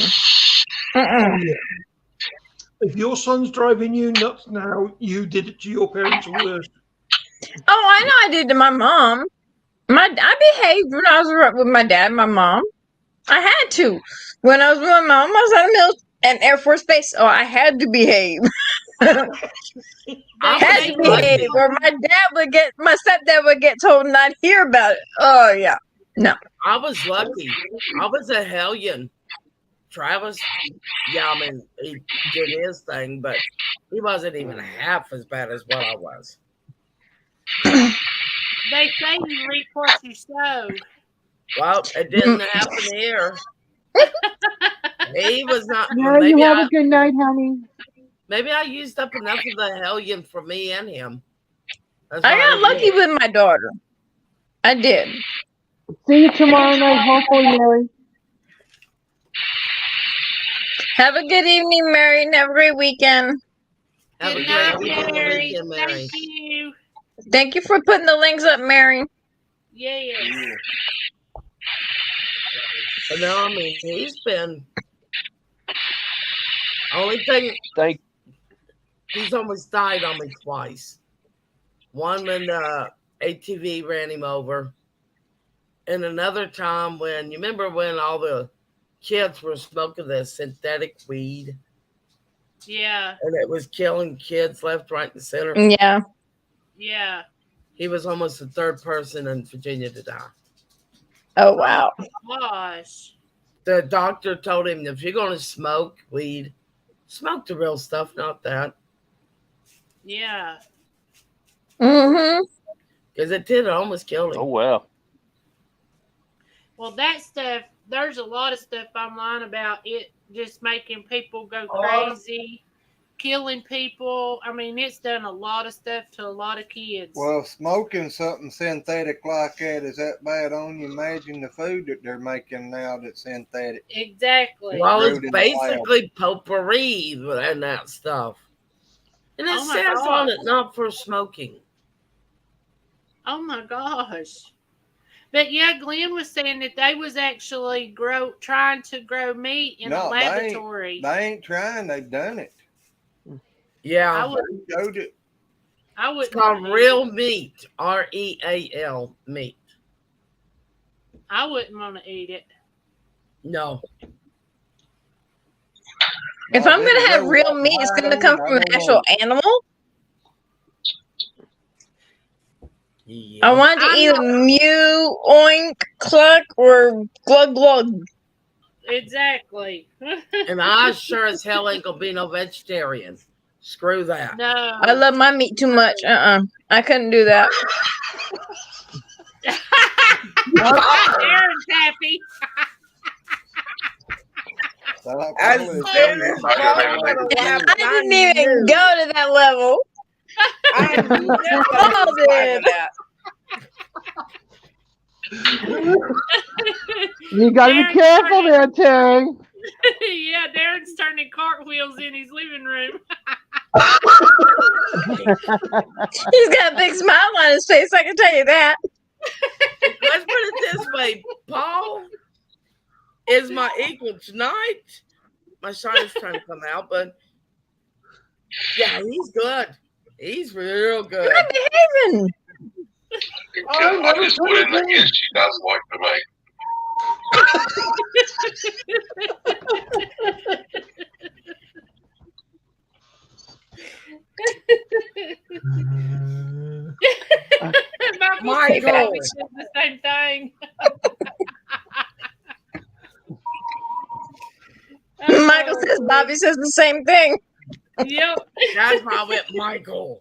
Speaker 5: If your son's driving you nuts now, you did it to your parents worst.
Speaker 4: Oh, I know I did to my mom. I behaved when I was with my dad and my mom. I had to. When I was with my mom, I was on an Air Force base, so I had to behave. I had to behave, or my stepdad would get told not hear about it. Oh yeah, no.
Speaker 6: I was lucky. I was a hellion. Travis, yeah, I mean, he did his thing, but he wasn't even half as bad as what I was.
Speaker 2: They say you reap what you sow.
Speaker 6: Well, it didn't happen here. He was not.
Speaker 3: Mary, you have a good night, honey.
Speaker 6: Maybe I used up enough of the hellion for me and him. That's
Speaker 4: I
Speaker 6: why
Speaker 4: got lucky
Speaker 6: did.
Speaker 4: with my daughter. I did.
Speaker 3: See you tomorrow night, hopefully, Mary.
Speaker 4: Have a good evening, Mary, and have a great weekend.
Speaker 6: Have
Speaker 2: Good
Speaker 6: a
Speaker 2: night,
Speaker 6: great
Speaker 2: Mary.
Speaker 6: weekend, Mary.
Speaker 2: Thank you.
Speaker 4: Thank you for putting the links up, Mary.
Speaker 2: Yes.
Speaker 6: But no, I mean, he's been. Only thing. He's almost died on me twice. One when the ATV ran him over, and another time when you remember when all the kids were smoking the synthetic weed.
Speaker 2: Yeah.
Speaker 6: And it was killing kids left, right, and center.
Speaker 4: Yeah.
Speaker 2: Yeah.
Speaker 6: He was almost the third person in Virginia to die.
Speaker 4: Oh, wow.
Speaker 2: Gosh.
Speaker 6: The doctor told him, if you're going to smoke weed, smoke the real stuff, not that.
Speaker 2: Yeah.
Speaker 4: Mm-hmm.
Speaker 6: Because it did almost kill him.
Speaker 11: Oh, wow.
Speaker 2: Well, that stuff, there's a lot of stuff online about it just making people go crazy, killing people. I mean, it's done a lot of stuff to a lot of kids.
Speaker 1: Well, smoking something synthetic like that, is that bad on you? Imagine the food that they're making now that's synthetic.
Speaker 2: Exactly.
Speaker 6: Well, it's basically potpourri and that stuff. And it says on it, not for smoking.
Speaker 2: Oh, my gosh. But yeah, Glenn was saying that they was actually trying to grow meat in a laboratory.
Speaker 1: They ain't trying. They've done it.
Speaker 6: Yeah.
Speaker 2: I wouldn't.
Speaker 6: It's called real meat. REAL meat.
Speaker 2: I wouldn't want to eat it.
Speaker 6: No.
Speaker 4: If I'm going to have real meat, it's going to come from an actual animal.
Speaker 6: Yeah.
Speaker 4: I want to either mew, oink, cluck, or glug glug.
Speaker 2: Exactly.
Speaker 6: And I sure as hell ain't gonna be no vegetarian. Screw that.
Speaker 2: No.
Speaker 4: I love my meat too much. I couldn't do that.
Speaker 2: Aaron's happy.
Speaker 4: I didn't even go to that level.
Speaker 6: I did.
Speaker 3: You gotta be careful there, Terry.
Speaker 2: Yeah, Darren's turning cartwheels in his living room.
Speaker 4: He's got a big smile on his face, I can tell you that.
Speaker 6: Let's put it this way. Paul is my equal tonight. My shine's trying to come out, but yeah, he's good. He's real good.
Speaker 4: I'm behaving.
Speaker 10: I just put in the guess she does like to make.
Speaker 2: Michael says the same thing.
Speaker 4: Michael says Bobby says the same thing.
Speaker 2: Yep.
Speaker 6: That's why I went Michael.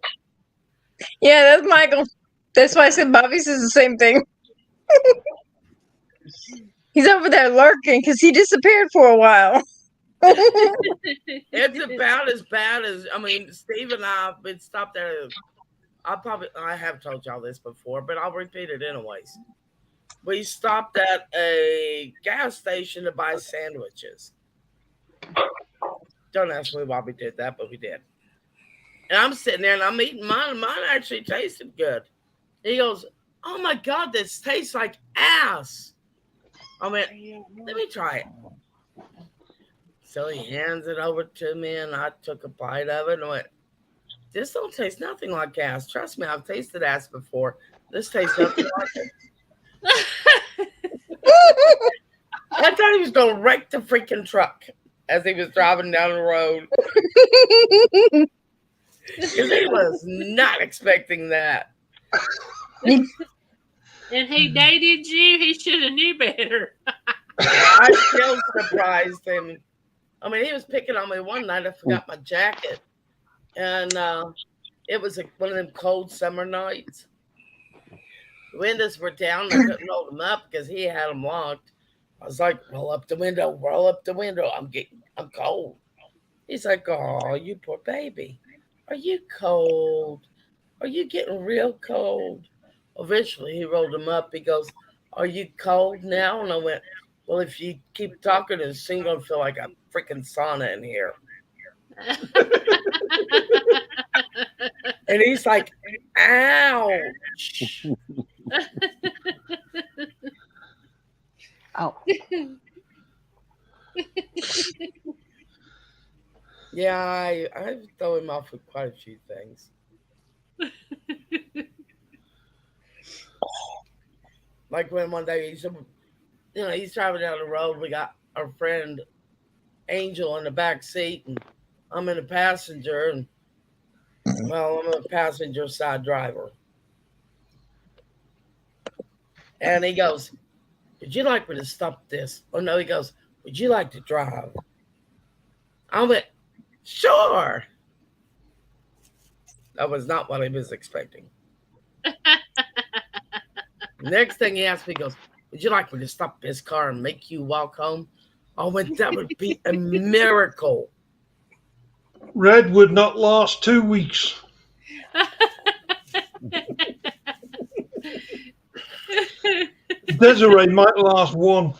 Speaker 4: Yeah, that's Michael. That's why I said Bobby says the same thing. He's over there lurking because he disappeared for a while.
Speaker 6: It's about as bad as, I mean, Steve and I have been stopped there. I have told y'all this before, but I'll repeat it anyways. We stopped at a gas station to buy sandwiches. Don't ask me why we did that, but we did. And I'm sitting there and I'm eating mine, and mine actually tasted good. He goes, "Oh my God, this tastes like ass." I went, "Let me try it." So he hands it over to me, and I took a bite of it and went, "This don't taste nothing like ass. Trust me, I've tasted ass before. This tastes nothing like it." I thought he was going to wreck the freaking truck as he was driving down the road. Because he was not expecting that.
Speaker 2: And he dated you. He should have knew better.
Speaker 6: I still surprised him. I mean, he was picking on me one night. I forgot my jacket. And it was one of them cold summer nights. The windows were down. I couldn't hold them up because he had them locked. I was like, roll up the window. I'm cold. He's like, "Oh, you poor baby. Are you cold? Are you getting real cold?" Eventually, he rolled them up. He goes, "Are you cold now?" And I went, "Well, if you keep talking, it's soon going to feel like a freaking sauna in here." And he's like, "Ouch."
Speaker 3: Ow.
Speaker 6: Yeah, I throw him off with quite a few things. Like when one day he's driving down the road. We got our friend Angel in the back seat, and I'm in the passenger, and well, I'm a passenger side driver. And he goes, "Would you like me to stop this?" Oh no, he goes, "Would you like to drive?" I went, "Sure." That was not what I was expecting. Next thing he asked me, he goes, "Would you like me to stop this car and make you walk home?" I went, "That would be a miracle."
Speaker 5: Red would not last 2 weeks. Desiree might last one.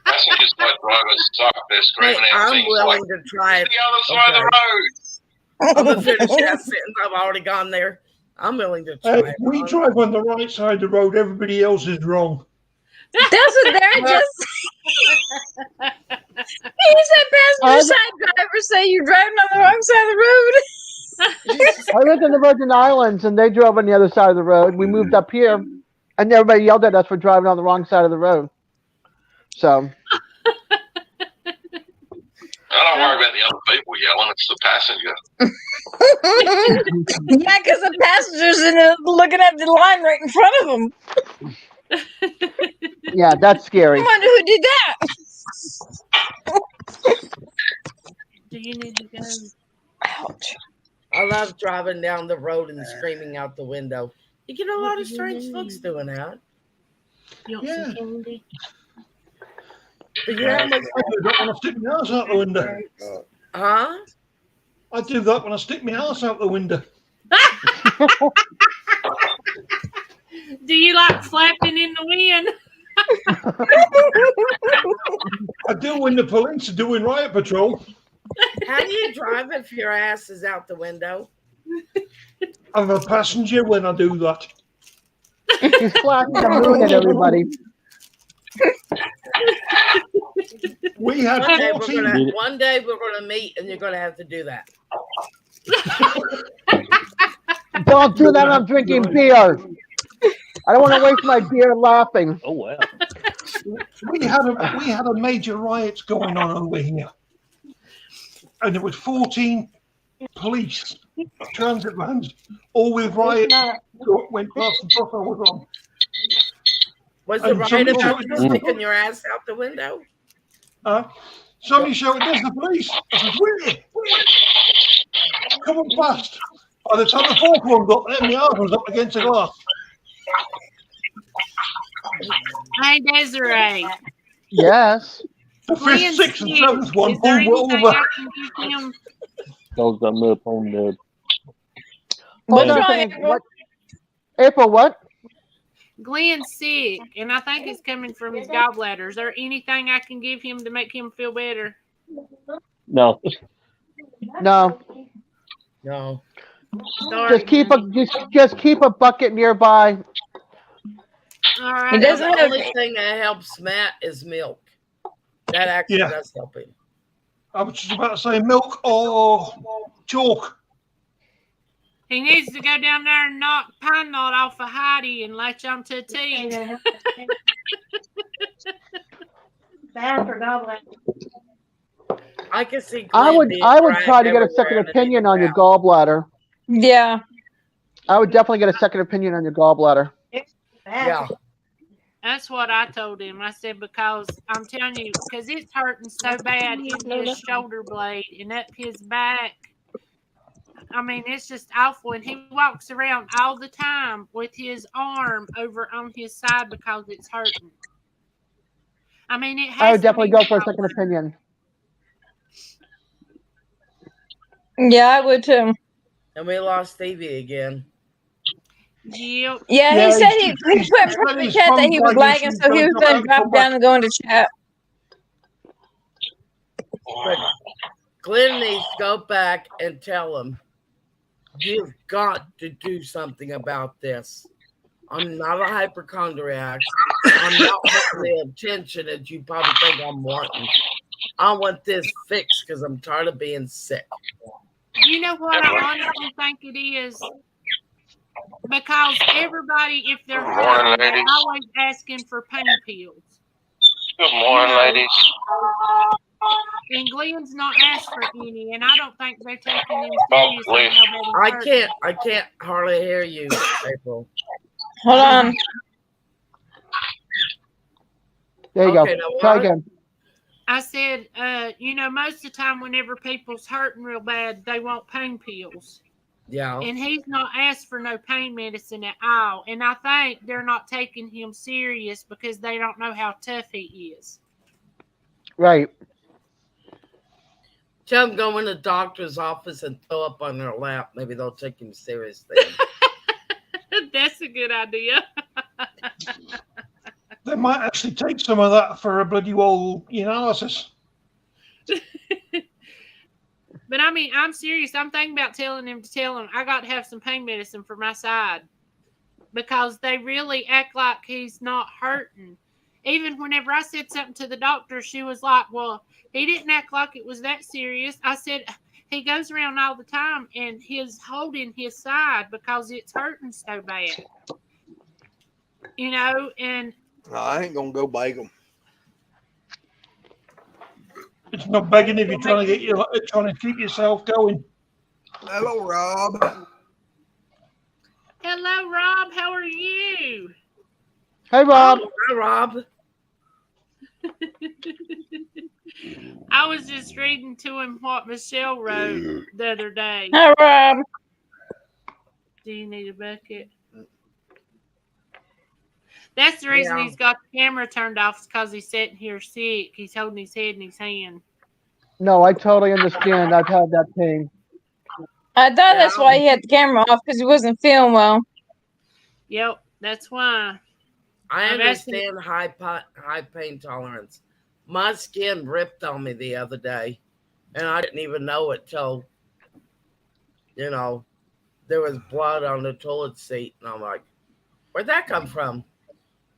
Speaker 10: Passengers like drivers suck. They're screaming out
Speaker 6: I'm
Speaker 10: things
Speaker 6: willing
Speaker 10: like,
Speaker 6: to try it.
Speaker 10: "The other side of the road."
Speaker 6: I'm going to finish that sentence. I've already gone there. I'm willing to try
Speaker 5: If
Speaker 6: it.
Speaker 5: we drive on the right side of the road, everybody else is wrong.
Speaker 4: Doesn't there just he said passenger side driver say you're driving on the wrong side of the road?
Speaker 3: I lived in the Virgin Islands, and they drove on the other side of the road. We moved up here, and everybody yelled at us for driving on the wrong side of the road. So.
Speaker 10: I don't worry about the other people yelling. It's the passenger.
Speaker 4: Yeah, because the passenger's looking at the line right in front of them.
Speaker 3: Yeah, that's scary.
Speaker 4: I wonder who did that.
Speaker 2: Do you need to go?
Speaker 4: Ouch.
Speaker 6: I love driving down the road and screaming out the window. You get a lot of strange looks doing that.
Speaker 2: You want some candy?
Speaker 6: But yeah,
Speaker 5: I do that when I stick my ass out the window.
Speaker 6: huh?
Speaker 5: I do that when I stick my ass out the window.
Speaker 2: Do you like flapping in the wind?
Speaker 5: I do when the police are doing riot patrol.
Speaker 6: How do you drive if your ass is out the window?
Speaker 5: I'm a passenger when I do that.
Speaker 3: He's flashing the moon at everybody.
Speaker 5: We had
Speaker 6: one day we're gonna meet, and you're gonna have to do that.
Speaker 3: Don't do that. I'm drinking beer. I don't want to waste my beer laughing.
Speaker 11: Oh wow!
Speaker 5: We had a major riots going on over here, and there was 14 police transit vans, all with riot went past the bus I was on.
Speaker 6: Was the riot about you sticking your ass out the window?
Speaker 5: Somebody shouted, "There's the police!" I said, "Where? Come on fast!" By the time the fourth one got there, my arm was up against the glass.
Speaker 2: Hey, Desiree.
Speaker 3: Yes.
Speaker 5: The fifth,
Speaker 2: Glenn
Speaker 5: sixth, and
Speaker 2: Stick,
Speaker 5: seventh one
Speaker 2: is there
Speaker 5: pulled
Speaker 2: anything
Speaker 5: over.
Speaker 2: I can give him?
Speaker 11: Goes them up on the.
Speaker 3: Hold
Speaker 4: What's
Speaker 3: on a
Speaker 4: wrong,
Speaker 3: second.
Speaker 4: April?
Speaker 3: What? April, what?
Speaker 2: Glenn's sick, and I think it's coming from his gallbladder. Is there anything I can give him to make him feel better?
Speaker 11: No.
Speaker 3: No.
Speaker 6: No.
Speaker 2: Sorry,
Speaker 3: Just keep a bucket nearby.
Speaker 2: All right.
Speaker 4: He doesn't
Speaker 6: The
Speaker 4: have.
Speaker 6: only thing that helps Matt is milk. That actually
Speaker 5: Yeah.
Speaker 6: does help him.
Speaker 5: I was just about to say milk or chalk.
Speaker 2: He needs to go down there and knock pine knot off of Howdy and latch on to a teeth.
Speaker 14: Bad for gallbladder.
Speaker 6: I can see
Speaker 3: I
Speaker 6: Glenn
Speaker 3: would
Speaker 6: being
Speaker 3: try to get a
Speaker 6: dragged
Speaker 3: second
Speaker 6: everywhere and
Speaker 3: opinion
Speaker 6: in
Speaker 3: on your
Speaker 6: and out.
Speaker 3: gallbladder.
Speaker 4: Yeah.
Speaker 3: I would definitely get a second opinion on your gallbladder.
Speaker 6: Yeah.
Speaker 2: That's what I told him. I said, because I'm telling you, because it's hurting so bad in his shoulder blade and up his back. I mean, it's just awful. And he walks around all the time with his arm over on his side because it's hurting. I mean, it has
Speaker 3: I would definitely
Speaker 2: to be
Speaker 3: go for a second opinion.
Speaker 4: Yeah, I would too.
Speaker 6: And we lost Stevie again.
Speaker 2: Yep.
Speaker 4: Yeah, he said he put in private chat that he was lagging, so he was going to drop down and go into chat.
Speaker 6: But Glenn needs to go back and tell him, you've got to do something about this. I'm not a hypochondriac. I'm not wanting the attention that you probably think I'm wanting. I want this fixed because I'm tired of being sick.
Speaker 2: You know what I honestly think it is? Because everybody, if they're
Speaker 10: Good morning,
Speaker 2: hurting, they're
Speaker 10: ladies.
Speaker 2: always asking for pain pills.
Speaker 10: Good morning, ladies.
Speaker 2: And Glenn's not asked for any, and I don't think they're taking him serious.
Speaker 10: please.
Speaker 6: I can't hardly hear you, April.
Speaker 4: Hold on.
Speaker 3: There you
Speaker 6: Okay,
Speaker 3: go.
Speaker 6: now
Speaker 3: Try
Speaker 6: what?
Speaker 3: again.
Speaker 2: I said, most of the time whenever people's hurting real bad, they want pain pills.
Speaker 6: Yeah.
Speaker 2: And he's not asked for no pain medicine at all. And I think they're not taking him serious because they don't know how tough he is.
Speaker 3: Right.
Speaker 6: Tell them go in the doctor's office and throw up on their lap. Maybe they'll take him seriously.
Speaker 2: That's a good idea.
Speaker 5: They might actually take some of that for a bloody old analysis.
Speaker 2: But I mean, I'm serious. I'm thinking about telling him I got to have some pain medicine for my side. Because they really act like he's not hurting. Even whenever I said something to the doctor, she was like, well, he didn't act like it was that serious. I said, he goes around all the time and he's holding his side because it's hurting so bad. And
Speaker 1: No, I ain't gonna go beg them.
Speaker 5: It's not begging if you're trying to keep yourself going.
Speaker 1: Hello, Rob.
Speaker 2: hello, Rob. How are you?
Speaker 3: Hey, Rob.
Speaker 6: Oh, hi, Rob.
Speaker 2: I was just reading to him what Michelle wrote the other day.
Speaker 4: Hi, Rob.
Speaker 2: Do you need a bucket? That's the reason he's got the camera turned off, because he's sitting here sick. He's holding his head in his hand.
Speaker 3: No, I totally understand. I've had that pain.
Speaker 4: I thought that's why he had the camera off, because he wasn't feeling well.
Speaker 2: Yep, that's why.
Speaker 6: I understand high pain tolerance. My skin ripped on me the other day, and I didn't even know it till, there was blood on the toilet seat, and I'm like, where'd that come from?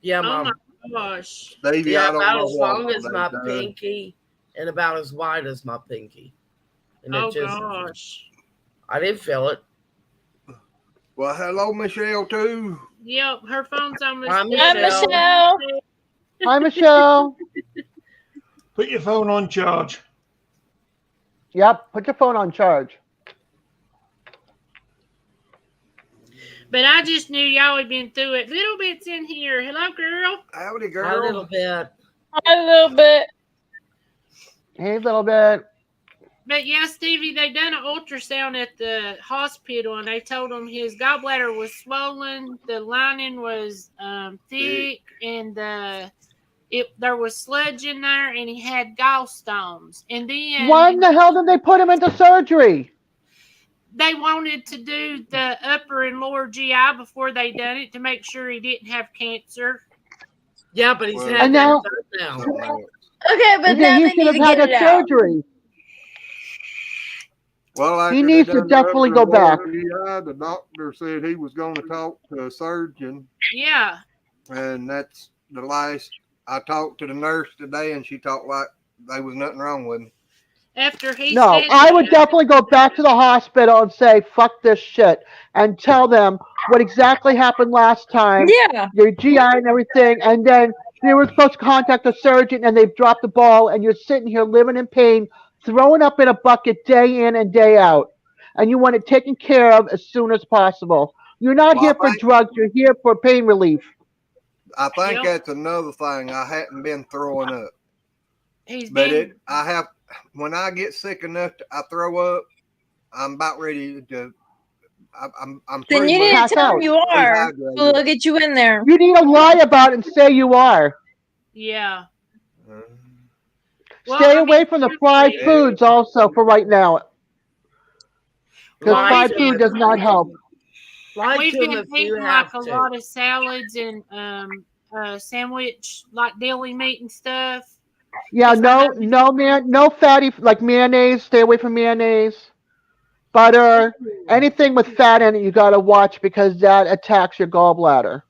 Speaker 6: Yeah,
Speaker 2: oh my gosh.
Speaker 1: Davey,
Speaker 6: yeah,
Speaker 1: I don't
Speaker 6: about
Speaker 1: know
Speaker 6: as
Speaker 1: what
Speaker 6: long as my
Speaker 1: they've done.
Speaker 6: pinky and about as wide as my pinky. And
Speaker 2: Oh
Speaker 6: it just,
Speaker 2: gosh.
Speaker 6: I didn't feel it.
Speaker 1: Well, hello, Michelle, too.
Speaker 2: Yep, her phone's on
Speaker 6: Hi,
Speaker 4: Michelle.
Speaker 3: Hi, Michelle.
Speaker 5: Put your phone on charge.
Speaker 3: Yep, put your phone on charge.
Speaker 2: But I just knew y'all had been through it. Little bit's in here. Hello, girl.
Speaker 1: Howdy,
Speaker 6: A
Speaker 1: girl.
Speaker 6: little bit.
Speaker 4: A little bit.
Speaker 3: Hey, little bit.
Speaker 2: But yeah, Stevie, they done an ultrasound at the hospital, and they told him his gallbladder was swollen, the lining was thick, and there was sludge in there, and he had gallstones. And then
Speaker 3: Why in the hell did they put him into surgery?
Speaker 2: they wanted to do the upper and lower GI before they done it to make sure he didn't have cancer.
Speaker 6: Yeah, but he's had
Speaker 3: And
Speaker 6: that
Speaker 3: now-
Speaker 6: done now.
Speaker 4: Okay, but now
Speaker 3: He
Speaker 4: they
Speaker 3: should
Speaker 4: need
Speaker 3: have
Speaker 4: to
Speaker 3: had
Speaker 4: get
Speaker 3: that
Speaker 4: it out.
Speaker 3: surgery.
Speaker 1: Well,
Speaker 3: He
Speaker 1: after
Speaker 3: needs
Speaker 1: they
Speaker 3: to
Speaker 1: done the
Speaker 3: definitely
Speaker 1: upper
Speaker 3: go
Speaker 1: and lower
Speaker 3: back.
Speaker 1: GI, the doctor said he was going to talk to a surgeon,
Speaker 2: Yeah.
Speaker 1: and that's the last. I talked to the nurse today, and she talked like there was nothing wrong with him.
Speaker 2: After he
Speaker 3: No,
Speaker 2: said
Speaker 3: I would
Speaker 2: that,
Speaker 3: definitely go back to the hospital and say, fuck this shit, and tell them what exactly happened last time,
Speaker 4: Yeah.
Speaker 3: your GI and everything, and then they were supposed to contact a surgeon, and they've dropped the ball, and you're sitting here living in pain, throwing up in a bucket day in and day out, and you want it taken care of as soon as possible. You're not
Speaker 1: Well,
Speaker 3: here for drugs, you're here for pain relief.
Speaker 1: I think
Speaker 2: Yep.
Speaker 1: that's another thing. I hadn't been throwing up,
Speaker 2: he's
Speaker 1: but
Speaker 2: been
Speaker 1: I have. When I get sick enough, I throw up. I'm about ready to. I'm
Speaker 4: Then
Speaker 1: pretty
Speaker 4: you need
Speaker 1: much
Speaker 4: to tell them you are.
Speaker 1: dehydrated.
Speaker 4: So they'll get you in there.
Speaker 3: You need to lie about it and say you are.
Speaker 2: yeah. Well,
Speaker 3: Stay
Speaker 2: I
Speaker 3: away
Speaker 2: mean,
Speaker 3: from the fried
Speaker 1: Yeah.
Speaker 3: foods also for right now. Because
Speaker 6: Lie
Speaker 3: fried
Speaker 6: to
Speaker 3: food
Speaker 6: him.
Speaker 3: does not help.
Speaker 6: Lie
Speaker 2: we've
Speaker 6: to him
Speaker 2: been
Speaker 6: if you
Speaker 2: eating
Speaker 6: have
Speaker 2: like a
Speaker 6: to.
Speaker 2: lot of salads and sandwich, like deli meat and stuff.
Speaker 3: Yeah,
Speaker 2: Yes, I
Speaker 3: no, no fatty, like mayonnaise. Stay away from mayonnaise. Butter, anything with fat in it, you gotta watch because that attacks your gallbladder.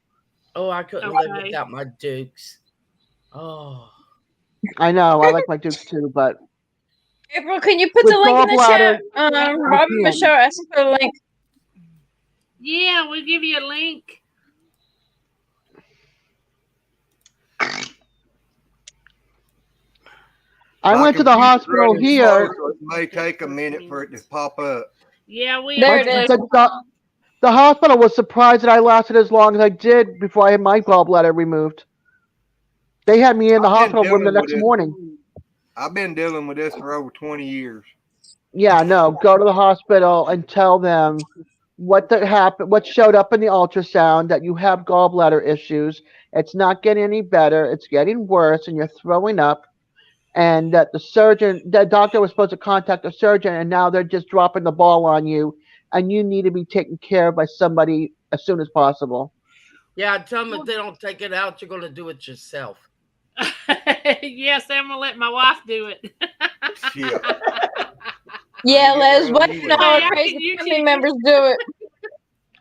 Speaker 6: Oh, I couldn't live
Speaker 2: Okay.
Speaker 6: without my Dukes. Oh.
Speaker 3: I know, I like my Dukes too, but
Speaker 4: April, can you put
Speaker 3: with
Speaker 4: the link in the
Speaker 3: gallbladder,
Speaker 4: chat? Rob and Michelle are asking for the link.
Speaker 2: Yeah, we'll give you a link.
Speaker 3: I
Speaker 1: My
Speaker 3: went to the
Speaker 1: computer's
Speaker 3: hospital
Speaker 1: running
Speaker 3: here.
Speaker 1: slow, so it may take a minute for it to pop up.
Speaker 2: Yeah, we
Speaker 4: There it is.
Speaker 3: The hospital was surprised that I lasted as long as I did before I had my gallbladder removed. They had me in the
Speaker 1: I've been
Speaker 3: hospital room the
Speaker 1: dealing with
Speaker 3: next
Speaker 1: this.
Speaker 3: morning.
Speaker 1: I've been dealing with this for over 20 years.
Speaker 3: Yeah, no, go to the hospital and tell them what happened, what showed up in the ultrasound, that you have gallbladder issues. It's not getting any better. It's getting worse, and you're throwing up. And that the doctor was supposed to contact a surgeon, and now they're just dropping the ball on you, and you need to be taken care of by somebody as soon as possible.
Speaker 6: Yeah, tell them if they don't take it out, you're going to do it yourself.
Speaker 2: Yes, I'm gonna let my wife do it.
Speaker 1: Yeah.
Speaker 4: Yeah, Les, what
Speaker 1: you
Speaker 4: if all
Speaker 2: Hey, I
Speaker 4: crazy
Speaker 2: can
Speaker 4: family
Speaker 2: YouTube
Speaker 4: members do it?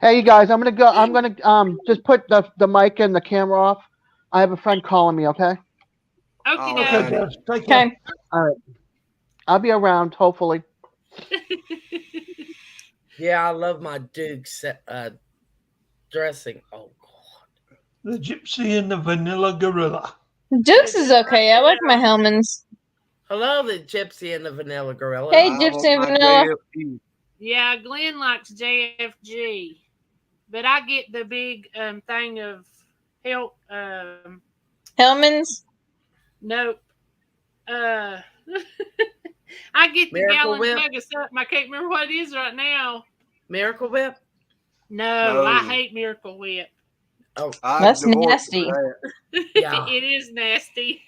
Speaker 3: Hey, you guys, I'm gonna just put the mic and the camera off. I have a friend calling me. Okay.
Speaker 2: Okay,
Speaker 1: Okay,
Speaker 5: Okay,
Speaker 2: no.
Speaker 5: Dad. Take care.
Speaker 4: Okay.
Speaker 3: All right. I'll be around, hopefully.
Speaker 6: Yeah, I love my Duke's dressing. Oh, God.
Speaker 5: The Gypsy and the Vanilla Gorilla.
Speaker 4: Dukes is okay. I like my Hellmans.
Speaker 6: Hello, the Gypsy and the Vanilla Gorilla.
Speaker 4: Hey,
Speaker 1: I
Speaker 4: Gypsy
Speaker 1: want
Speaker 4: and
Speaker 1: my
Speaker 4: Vanilla.
Speaker 1: JFP.
Speaker 2: Yeah, Glenn likes JFG, but I get the big thing of help.
Speaker 4: Hellmans?
Speaker 2: Nope. I get the
Speaker 6: Miracle
Speaker 2: gallon
Speaker 6: Whip?
Speaker 2: jug of something. I can't remember what it is right now.
Speaker 6: Miracle Whip?
Speaker 2: No, I
Speaker 1: No.
Speaker 2: hate Miracle Whip.
Speaker 6: Oh,
Speaker 4: That's nasty.
Speaker 6: yeah.
Speaker 2: It is nasty.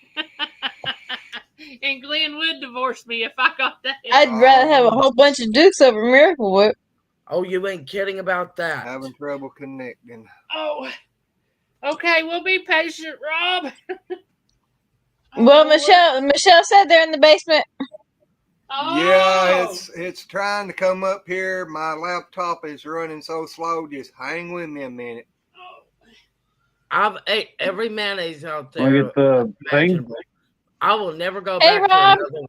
Speaker 2: And Glenn would divorce me if I got that.
Speaker 4: I'd rather have a whole bunch of Dukes over Miracle Whip.
Speaker 6: Oh, you ain't kidding about that.
Speaker 1: Having trouble connecting.
Speaker 2: Oh, okay. We'll be patient, Rob.
Speaker 4: Well, Michelle said they're in the basement.
Speaker 2: Oh.
Speaker 1: Yeah, it's trying to come up here. My laptop is running so slow. Just hang with me a minute.
Speaker 6: I've ate every mayonnaise out
Speaker 11: Wanna
Speaker 6: there.
Speaker 11: get the thing?
Speaker 6: imaginable. I will never go
Speaker 4: Hey,
Speaker 6: back
Speaker 4: Rob.
Speaker 6: to another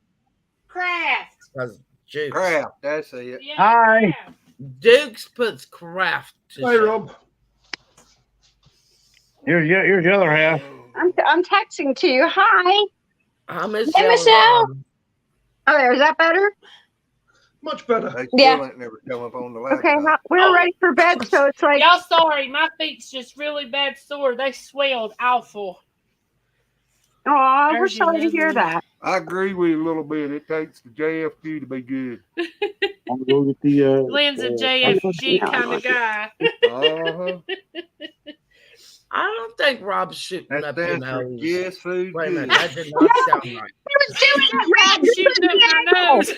Speaker 2: Kraft.
Speaker 6: because Dukes.
Speaker 1: Crap, that's it.
Speaker 2: Yeah,
Speaker 11: Hi.
Speaker 2: Kraft.
Speaker 6: Dukes puts craft to
Speaker 5: Hey,
Speaker 6: shame.
Speaker 5: Rob.
Speaker 11: Here's the other half.
Speaker 14: I'm texting to you. Hi.
Speaker 6: I miss
Speaker 4: Hey,
Speaker 6: y'all.
Speaker 4: Michelle.
Speaker 14: Oh, there. Is that better?
Speaker 5: Much better.
Speaker 1: They still
Speaker 4: Yeah.
Speaker 1: ain't never come up on the laptop.
Speaker 14: Okay. We're ready for bed, so it's like
Speaker 2: Y'all sorry, my feet's just really bad sore. They swelled awful.
Speaker 14: Oh, we're
Speaker 2: There's
Speaker 14: sorry to hear
Speaker 2: another
Speaker 14: that.
Speaker 1: I agree with you a little bit. It takes the JFQ to be good.
Speaker 11: I'm gonna go get the
Speaker 2: Glenn's a JFG kind of guy.
Speaker 1: Uh-huh.
Speaker 6: I don't think Rob's shooting
Speaker 1: That
Speaker 6: up your
Speaker 1: stands for
Speaker 6: nose.
Speaker 1: Guess Who's
Speaker 6: Wait a minute,
Speaker 1: Good.
Speaker 6: that did not sound right.
Speaker 14: He was doing it, Red. This
Speaker 2: Shooting
Speaker 14: was
Speaker 2: up
Speaker 14: the
Speaker 2: your
Speaker 14: angle.
Speaker 2: nose
Speaker 14: This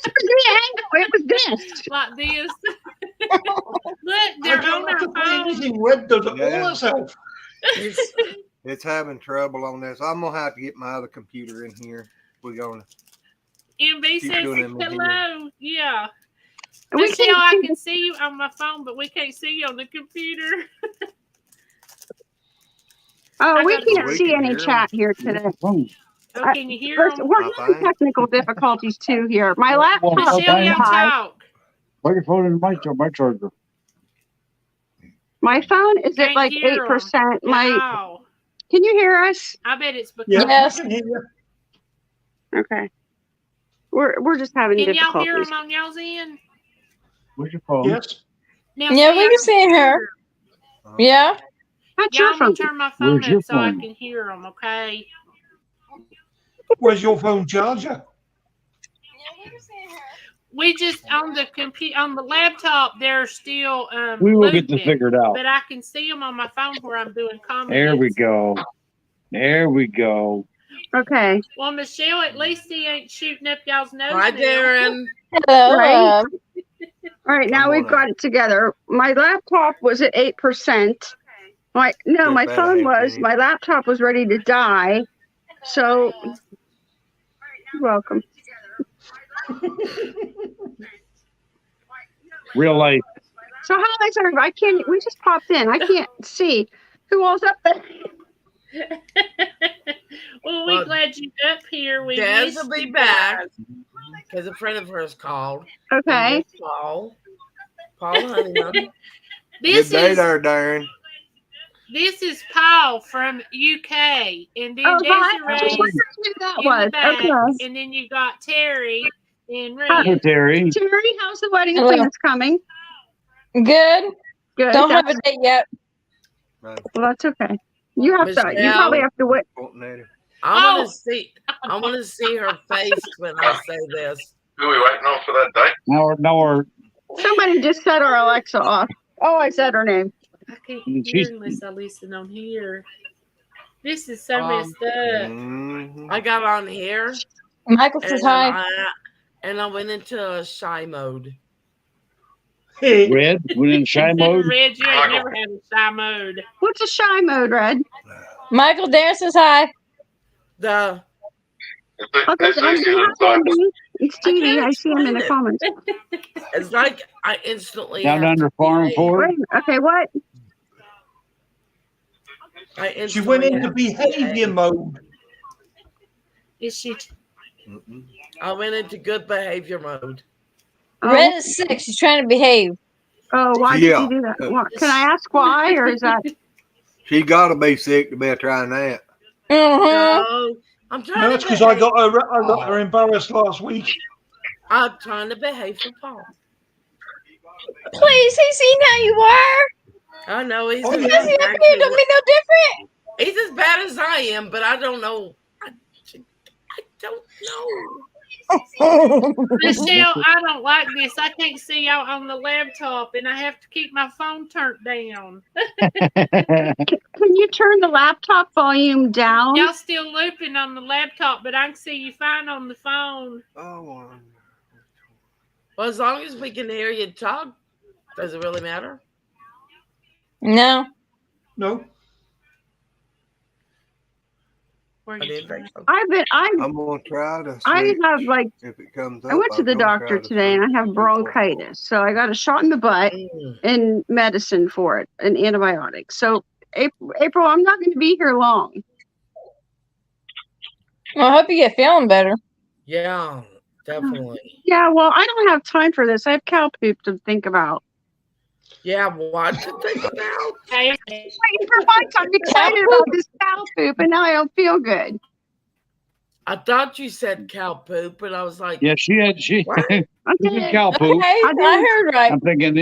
Speaker 14: was the angle. It was this.
Speaker 2: like this. Look,
Speaker 5: I
Speaker 2: they're
Speaker 5: don't
Speaker 2: on
Speaker 5: have to
Speaker 2: our
Speaker 5: put
Speaker 2: phone.
Speaker 5: anything. Red does it
Speaker 1: Yeah.
Speaker 5: all herself.
Speaker 1: It's having trouble on this. I'm gonna have to get my other computer in here. We're gonna
Speaker 2: MB
Speaker 1: keep
Speaker 2: says
Speaker 1: doing them in here.
Speaker 2: hello. Yeah.
Speaker 14: We
Speaker 2: Michelle,
Speaker 14: can't
Speaker 2: I
Speaker 14: see
Speaker 2: can see you on my phone, but we can't see you on the computer.
Speaker 14: Oh,
Speaker 2: I
Speaker 14: we
Speaker 2: gotta
Speaker 14: can't
Speaker 2: turn-
Speaker 14: see any
Speaker 1: hear 'em.
Speaker 14: chat here today.
Speaker 2: Oh, can you hear them?
Speaker 14: We're
Speaker 1: I
Speaker 14: having
Speaker 1: think.
Speaker 14: technical difficulties too here. My laptop
Speaker 2: Michelle, y'all
Speaker 14: is high.
Speaker 2: talk.
Speaker 11: Plug your phone into my charger.
Speaker 14: My phone is at
Speaker 2: Can't
Speaker 14: like
Speaker 2: hear 'em
Speaker 14: 8%.
Speaker 2: Wow.
Speaker 14: Can you hear us?
Speaker 2: I bet it's because.
Speaker 5: Yeah,
Speaker 4: Yes.
Speaker 5: I can hear you.
Speaker 14: Okay. We're just having
Speaker 2: Can y'all hear
Speaker 14: difficulties.
Speaker 2: them on y'all's end?
Speaker 11: Where's your phone?
Speaker 5: Yes.
Speaker 2: Now,
Speaker 4: Yeah,
Speaker 2: see,
Speaker 4: we
Speaker 2: I
Speaker 4: can see her. Yeah.
Speaker 14: That's
Speaker 2: Y'all,
Speaker 14: your
Speaker 2: I'm gonna
Speaker 14: phone.
Speaker 2: turn my phone
Speaker 11: Where's your
Speaker 2: up so I
Speaker 11: phone?
Speaker 2: can hear them. Okay.
Speaker 5: Where's your phone charger?
Speaker 2: We just on the on the laptop. They're still
Speaker 11: We will get this
Speaker 2: looping,
Speaker 11: figured out.
Speaker 2: but I can see them on my phone where I'm doing comments.
Speaker 11: There we go. There we go.
Speaker 14: Okay.
Speaker 2: Well, Michelle, at least he ain't shooting up y'all's nose.
Speaker 6: Hi,
Speaker 2: now.
Speaker 6: Darren.
Speaker 4: Hello.
Speaker 14: Right. All right, now
Speaker 1: I'm
Speaker 14: we've
Speaker 1: gonna
Speaker 14: got it together. My laptop was at 8%. My
Speaker 1: Get
Speaker 14: phone
Speaker 1: that
Speaker 14: was.
Speaker 1: happy.
Speaker 14: My laptop was ready to die. So, you're welcome.
Speaker 11: Real life.
Speaker 14: So how is everybody? I can't. We just popped in. I can't see who all's up there.
Speaker 2: Well, we're
Speaker 6: Well,
Speaker 2: glad you're up here. We
Speaker 6: Des
Speaker 2: missed
Speaker 6: will be
Speaker 2: you
Speaker 6: back
Speaker 2: guys.
Speaker 6: because a friend of hers called.
Speaker 14: Okay.
Speaker 6: Paul Honeyman.
Speaker 2: This
Speaker 1: Good day
Speaker 2: is
Speaker 1: there, Darren.
Speaker 2: this is Paul from UK, and then
Speaker 14: Oh, hi. I
Speaker 2: Desiree's
Speaker 14: wondered who that
Speaker 2: in
Speaker 14: was.
Speaker 2: the back,
Speaker 14: Okay.
Speaker 2: and then you got Terry and
Speaker 14: Hi,
Speaker 11: Hey,
Speaker 2: Red.
Speaker 11: Terry.
Speaker 14: Terry, how's the wedding
Speaker 4: Hello.
Speaker 14: plans coming?
Speaker 4: Good.
Speaker 14: Good.
Speaker 4: Don't have
Speaker 14: That's,
Speaker 4: a date yet.
Speaker 1: Right.
Speaker 14: well, that's okay. You have to. You
Speaker 6: Michelle?
Speaker 14: probably have to wait.
Speaker 1: Pointing at her.
Speaker 6: I want
Speaker 2: Oh.
Speaker 6: to see. I want to see her face when I say this.
Speaker 10: Who are we waiting on for that date?
Speaker 11: Now we're
Speaker 14: Somebody just set our Alexa off. Oh, I said her name.
Speaker 2: I can't
Speaker 11: She's-
Speaker 2: hear unless I listen on here. This is so messed up.
Speaker 1: Mhm.
Speaker 6: I got on here
Speaker 4: Michael says hi.
Speaker 6: and I went into shy mode.
Speaker 5: Hey,
Speaker 11: red. We're in shy mode.
Speaker 2: Red, you ain't never had a shy mode.
Speaker 14: What's a shy mode, Red?
Speaker 4: Michael Darren says hi.
Speaker 6: The
Speaker 14: Okay,
Speaker 10: It's easier than
Speaker 14: hi,
Speaker 10: that.
Speaker 14: Andy. It's Tooty. I see him in the
Speaker 6: explain it.
Speaker 14: comments.
Speaker 6: It's like I instantly
Speaker 11: Down
Speaker 6: have
Speaker 11: under
Speaker 6: to
Speaker 11: farm
Speaker 6: behave.
Speaker 11: forward.
Speaker 14: Wait, okay, what?
Speaker 6: I
Speaker 5: she
Speaker 6: instantly
Speaker 5: went into
Speaker 6: have to
Speaker 5: behavior
Speaker 6: behave.
Speaker 5: mode.
Speaker 2: Is she?
Speaker 1: Mm-mm.
Speaker 6: I went into good behavior mode.
Speaker 4: Red is 6. She's trying to behave.
Speaker 14: Oh, why
Speaker 1: Yeah.
Speaker 14: did you do that? What, can I ask why, or is that?
Speaker 1: She got to be sick to be trying that.
Speaker 4: Mm-hmm.
Speaker 6: No, I'm trying
Speaker 5: No,
Speaker 6: to
Speaker 5: that's because I
Speaker 6: behave.
Speaker 5: got her embarrassed last week.
Speaker 6: I'm trying to behave for Paul.
Speaker 4: Please, he's seen how you are.
Speaker 6: I know he's
Speaker 5: Oh,
Speaker 6: as
Speaker 5: yeah.
Speaker 4: Doesn't
Speaker 6: bad
Speaker 4: appear to be no different.
Speaker 6: he's as bad as I am, but I don't know. I don't know.
Speaker 2: Michelle, I don't like this. I can't see y'all on the laptop, and I have to keep my phone turned down.
Speaker 14: Can you turn the laptop volume down?
Speaker 2: Y'all still looping on the laptop, but I can see you fine on the phone.
Speaker 1: Oh,
Speaker 6: Well, as long as we can hear you talk, does it really matter?
Speaker 4: No.
Speaker 5: No.
Speaker 2: Where
Speaker 6: I
Speaker 2: you
Speaker 6: didn't
Speaker 2: trying?
Speaker 6: think so.
Speaker 1: I'm gonna try to
Speaker 14: I
Speaker 1: sleep.
Speaker 14: have like
Speaker 1: If it comes up,
Speaker 14: I went to the
Speaker 1: I'm gonna
Speaker 14: doctor
Speaker 1: try to
Speaker 14: today and I
Speaker 1: sleep
Speaker 14: have
Speaker 1: before.
Speaker 14: bronchitis. So I got a shot in the butt and medicine for it, an antibiotic. So April, I'm not going to be here long.
Speaker 4: Well, I hope you get feeling better.
Speaker 6: Yeah, definitely.
Speaker 14: Yeah, well, I don't have time for this. I have cow poop to think about.
Speaker 6: Yeah, what to think about?
Speaker 2: Hey,
Speaker 14: Waiting for my time. I'm excited about this cow poop, and now I don't feel good.
Speaker 6: I thought you said cow poop, and I was like,
Speaker 11: Yeah, she
Speaker 14: I
Speaker 11: did
Speaker 14: did.
Speaker 11: cow poop.
Speaker 4: Okay, I heard right.
Speaker 11: I'm thinking,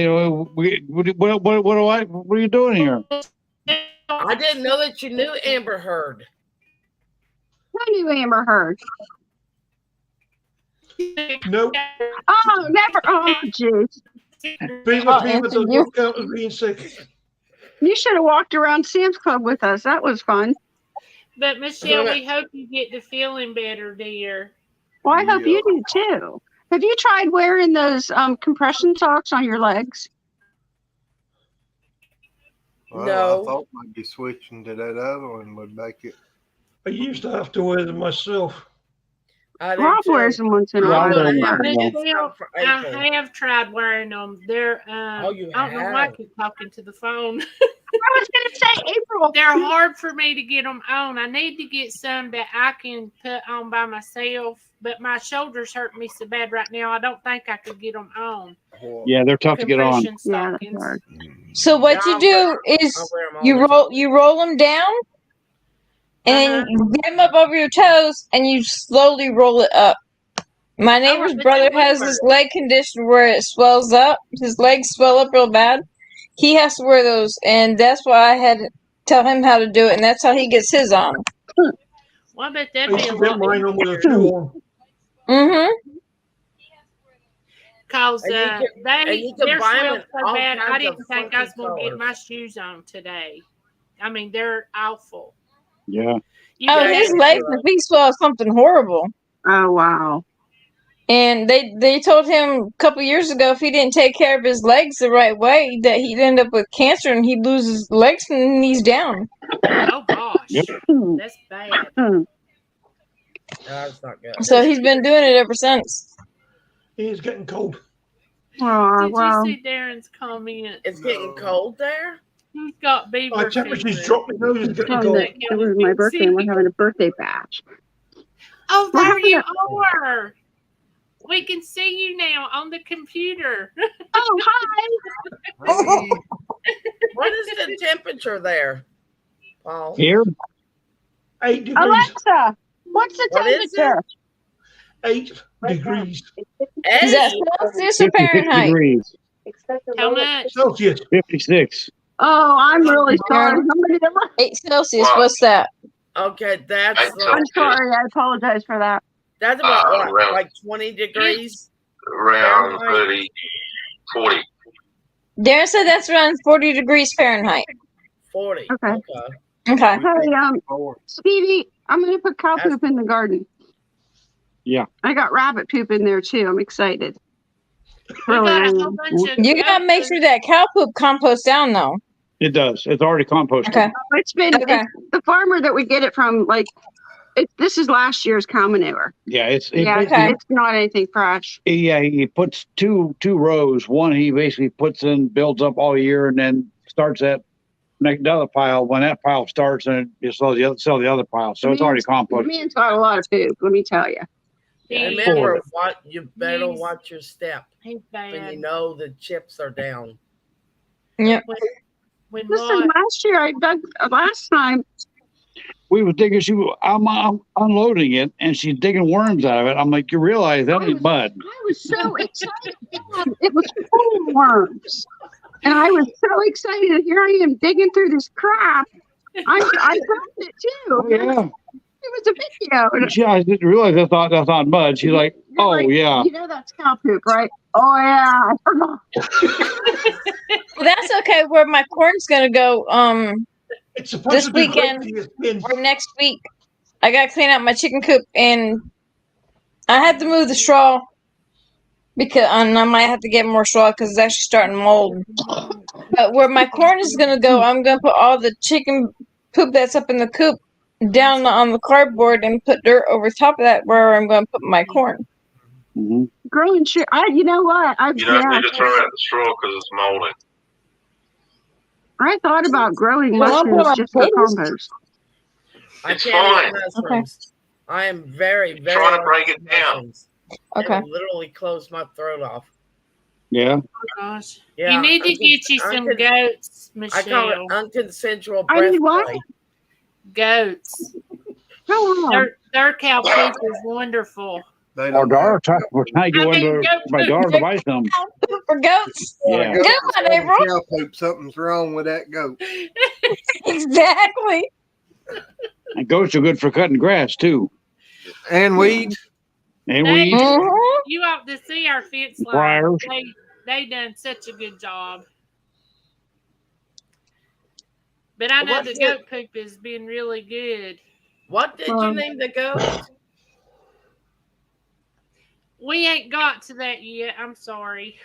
Speaker 11: what are you doing here?
Speaker 6: I didn't know that you knew Amber Heard.
Speaker 14: Who knew Amber Heard?
Speaker 5: No.
Speaker 14: Oh, never. Oh, jeez.
Speaker 5: Being a female does not count as being sick.
Speaker 14: You should have walked around Sam's Club with us. That was fun.
Speaker 2: But Michelle, we hope you get to feeling better, dear.
Speaker 14: Well, I hope you do too. Have you tried wearing those compression socks on your legs?
Speaker 1: Well,
Speaker 6: No.
Speaker 1: I thought maybe switching to that other one would make it.
Speaker 5: I used to have to wear them myself.
Speaker 14: Rob wears them once in a while.
Speaker 2: I have tried wearing them. They're I don't know why I keep talking to the phone.
Speaker 14: I was going to say, April.
Speaker 2: They're hard for me to get them on. I need to get some that I can put on by myself, but my shoulders hurt me so bad right now. I don't think I could get them on.
Speaker 11: Yeah, they're tough to get on.
Speaker 4: So what you do is you roll them down, and you get them up over your toes, and you slowly roll it up. My neighbor's brother has this leg condition where it swells up. His legs swell up real bad. He has to wear those, and that's why I had to tell him how to do it, and that's how he gets his on.
Speaker 2: Well, I bet that'd be a lot easier. Because they're swelled so bad, I didn't think I was going to get my shoes on today. I mean, they're awful.
Speaker 11: Yeah.
Speaker 4: His legs and feet swell something horrible.
Speaker 14: Oh, wow.
Speaker 4: And they told him a couple years ago if he didn't take care of his legs the right way that he'd end up with cancer and he'd lose his legs from the knees down.
Speaker 2: Oh gosh, that's bad.
Speaker 6: That's not good.
Speaker 4: So he's been doing it ever since.
Speaker 5: It's getting cold.
Speaker 14: Oh,
Speaker 2: Did you see Darren's comment?
Speaker 6: It's getting cold there.
Speaker 2: He's got beaver
Speaker 5: Our temperature's dropping. Now it's getting cold.
Speaker 14: It was my birthday, and we're having a birthday bash.
Speaker 2: Oh, there you are. We can see you now on the computer.
Speaker 14: Oh, hi.
Speaker 6: What is the temperature there, Paul?
Speaker 11: Here?
Speaker 5: 8 degrees.
Speaker 14: Alexa, what's the temperature?
Speaker 5: 8 degrees.
Speaker 4: Is that Celsius or Fahrenheit?
Speaker 11: Degrees.
Speaker 2: How much?
Speaker 5: Celsius.
Speaker 11: 56.
Speaker 14: Oh, I'm really sorry.
Speaker 4: 8 Celsius. What's that?
Speaker 6: Okay, that's.
Speaker 14: I'm sorry. I apologize for that.
Speaker 6: That's about what, like 20 degrees?
Speaker 10: Around 30, 40.
Speaker 4: Darren said that's around 40 degrees Fahrenheit.
Speaker 6: 40.
Speaker 14: Okay.
Speaker 4: Okay.
Speaker 14: Hey, Stevie, I'm going to put cow poop in the garden.
Speaker 11: Yeah.
Speaker 14: I got rabbit poop in there too. I'm excited.
Speaker 4: You got to make sure that cow poop composts down though.
Speaker 11: It does. It's already composted.
Speaker 4: Okay.
Speaker 14: It's been it's the farmer that we get it from. Like, this is last year's cow manure.
Speaker 11: Yeah, it's
Speaker 14: not anything fresh.
Speaker 11: Yeah, he puts two rows. One he basically puts in, builds up all year, and then starts that next other pile. When that pile starts, and you sell the other pile. So it's already composted.
Speaker 14: The man's got a lot of poop. Let me tell you.
Speaker 6: Remember, you better watch your step
Speaker 2: He's bad.
Speaker 6: when you know the chips are down.
Speaker 4: Yep.
Speaker 14: Listen, last time.
Speaker 11: We were digging. I'm unloading it, and she's digging worms out of it. I'm like, you realize that ain't mud.
Speaker 14: I was so excited. It was full of worms, and I was so excited. Here I am digging through this crap. I filmed it too.
Speaker 11: Oh, yeah.
Speaker 14: It was a video.
Speaker 11: Yeah, I didn't realize that's not mud. She's like, oh, yeah.
Speaker 14: You know that's cow poop, right? Oh, yeah. I forgot.
Speaker 4: Well, that's okay. Where my corn's going to go this weekend or next week. I got to clean out my chicken coop, and I had to move the straw because I might have to get more straw because it's actually starting to mold. But where my corn is going to go, I'm going to put all the chicken poop that's up in the coop down on the cardboard and put dirt over top of that where I'm going to put my corn.
Speaker 11: Mm-hmm.
Speaker 14: Growing shit. You know what?
Speaker 10: You don't need to throw out the straw because it's molding.
Speaker 14: I thought about growing mushrooms just for compost.
Speaker 6: I can't eat mushrooms. I am very, very
Speaker 10: trying to break it down.
Speaker 4: Okay.
Speaker 6: It'll literally close my throat off.
Speaker 11: Yeah.
Speaker 2: Oh gosh.
Speaker 6: Yeah,
Speaker 2: you need to get you some goats, Michelle.
Speaker 6: I call it unconsensual breath play.
Speaker 2: Goats. Their cow poop is wonderful.
Speaker 11: My daughter my daughter to buy some.
Speaker 4: For goats.
Speaker 11: Yeah.
Speaker 4: Come on, April.
Speaker 1: Cow poop, something's wrong with that goat.
Speaker 4: Exactly.
Speaker 11: And goats are good for cutting grass too.
Speaker 1: And weeds.
Speaker 11: And
Speaker 2: They-
Speaker 11: weeds.
Speaker 2: You ought to see our fence line.
Speaker 11: Briars.
Speaker 2: They done such a good job. But I know
Speaker 6: What
Speaker 2: the
Speaker 6: did-
Speaker 2: goat poop has been really good.
Speaker 6: What did you name the goat?
Speaker 2: We ain't got to that yet. I'm sorry.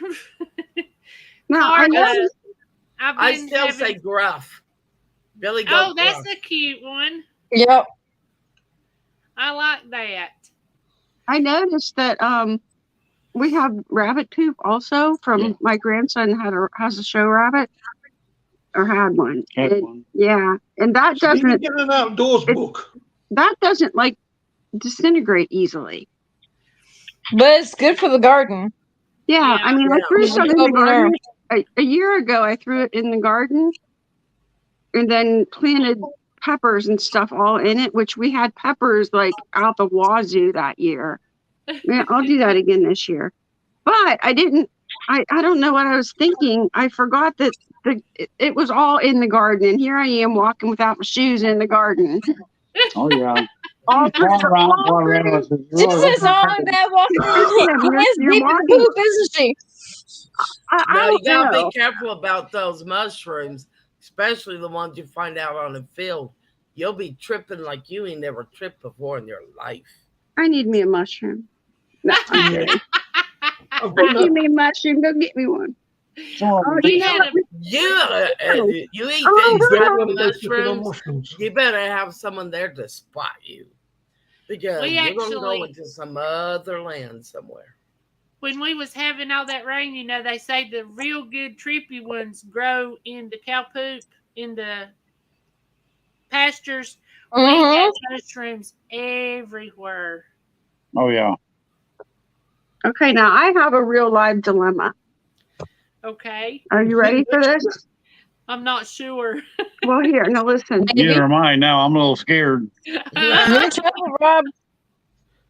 Speaker 14: No, I know.
Speaker 6: I still say Gruff. Billy Goat.
Speaker 2: Oh, that's
Speaker 6: Gruff.
Speaker 2: a cute one.
Speaker 4: Yep.
Speaker 2: I like that.
Speaker 14: I noticed that we have rabbit poop also from my grandson has a show rabbit or had one.
Speaker 11: Had
Speaker 14: And-
Speaker 11: one.
Speaker 14: Yeah, and that
Speaker 5: So you
Speaker 14: doesn't
Speaker 5: get an outdoors book.
Speaker 14: that doesn't like disintegrate easily.
Speaker 4: But it's good for the garden.
Speaker 14: Yeah, I mean, I threw
Speaker 4: Yeah.
Speaker 14: some in the
Speaker 4: Open air.
Speaker 14: garden a year ago. I threw it in the garden, and then planted peppers and stuff all in it. Which we had peppers like out the wazoo that year. Man, I'll do that again this year. But I didn't. I don't know what I was thinking. I forgot that it was all in the garden, and here I am walking without my shoes in the garden.
Speaker 11: Oh yeah.
Speaker 14: All
Speaker 11: Going around, going around. It's really
Speaker 4: This is all in that walking. Yes,
Speaker 14: you're
Speaker 4: deep in
Speaker 14: walking-
Speaker 4: poop, isn't she?
Speaker 14: I
Speaker 6: No, you
Speaker 14: don't
Speaker 6: gotta
Speaker 14: know.
Speaker 6: be careful about those mushrooms, especially the ones you find out on the field. You'll be tripping like you ain't never tripped before in your life.
Speaker 14: I need me a mushroom. No, I'm kidding.
Speaker 5: I've got
Speaker 14: Give me a mushroom. Go get me one. Oh, you know what?
Speaker 6: You eat
Speaker 14: Oh,
Speaker 6: these
Speaker 14: wow.
Speaker 6: type of mushrooms, you better have someone there to spot you. Because
Speaker 2: We
Speaker 6: you're going to go
Speaker 2: actually-
Speaker 6: into some other land somewhere.
Speaker 2: When we was having all that rain, you know, they say the real good trippy ones grow in the cow poop in the pastures. We had mushrooms everywhere.
Speaker 11: Oh yeah.
Speaker 14: Okay, now I have a real live dilemma.
Speaker 2: Okay.
Speaker 14: Are you ready for this?
Speaker 2: I'm not sure.
Speaker 14: Well, here, now listen.
Speaker 11: Neither am I now. I'm a little scared.
Speaker 4: You're in trouble, Rob.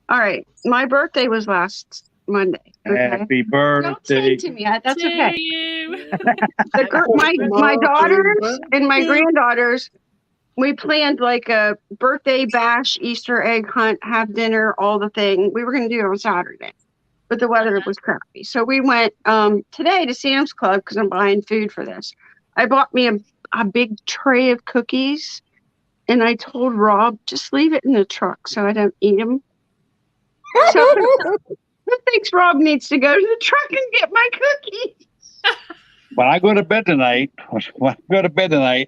Speaker 14: All right, my birthday was last Monday. Okay?
Speaker 11: Happy
Speaker 14: Don't say
Speaker 11: birthday.
Speaker 14: to me. That's
Speaker 2: To
Speaker 14: okay.
Speaker 2: you.
Speaker 14: My daughters and my granddaughters, we planned like a birthday bash, Easter egg hunt, have dinner, all the thing. We were going to do it on Saturday, but the weather was crappy. So we went today to Sam's Club because I'm buying food for this. I bought me a big tray of cookies, and I told Rob, just leave it in the truck so I don't eat them. So who thinks Rob needs to go to the truck and get my cookies?
Speaker 11: When I go to bed tonight,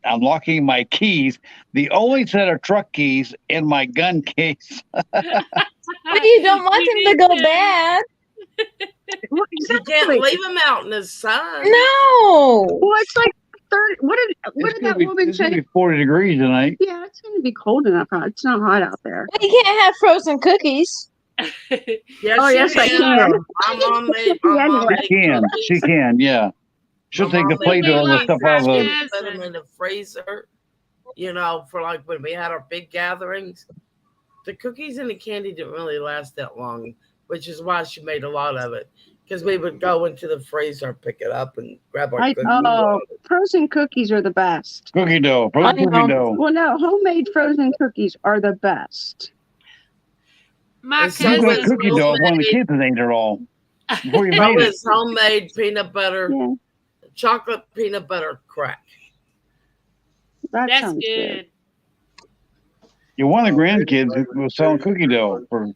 Speaker 11: I'm locking my keys. The only set of truck keys in my gun case.
Speaker 4: But you don't want them to go bad.
Speaker 14: Well,
Speaker 6: You can't
Speaker 14: exactly.
Speaker 6: leave them out in the sun.
Speaker 4: No.
Speaker 14: Well, it's like 30. What did that woman
Speaker 11: It's gonna
Speaker 14: say?
Speaker 11: be 40 degrees tonight.
Speaker 14: Yeah, it's going to be cold enough. It's not hot out there.
Speaker 4: But you can't have frozen cookies.
Speaker 6: Yes,
Speaker 14: Oh, yes, I can.
Speaker 6: I'm on made.
Speaker 11: She can, yeah. She'll take the plate all the stuff out of the.
Speaker 6: Put them in the freezer, you know, for like when we had our big gatherings. The cookies and the candy didn't really last that long, which is why she made a lot of it. Because we would go into the freezer, pick it up, and grab our cookies.
Speaker 14: Frozen cookies are the best.
Speaker 11: Cookie dough. Frozen cookie dough.
Speaker 14: Well, no, homemade frozen cookies are the best.
Speaker 2: My
Speaker 11: You got
Speaker 2: cousin's
Speaker 11: cookie dough. One of the kids has ate it all before you
Speaker 6: So
Speaker 11: made it.
Speaker 6: it's homemade peanut butter, chocolate peanut butter crack.
Speaker 14: That
Speaker 2: That's good.
Speaker 11: You one of the grandkids was selling cookie dough for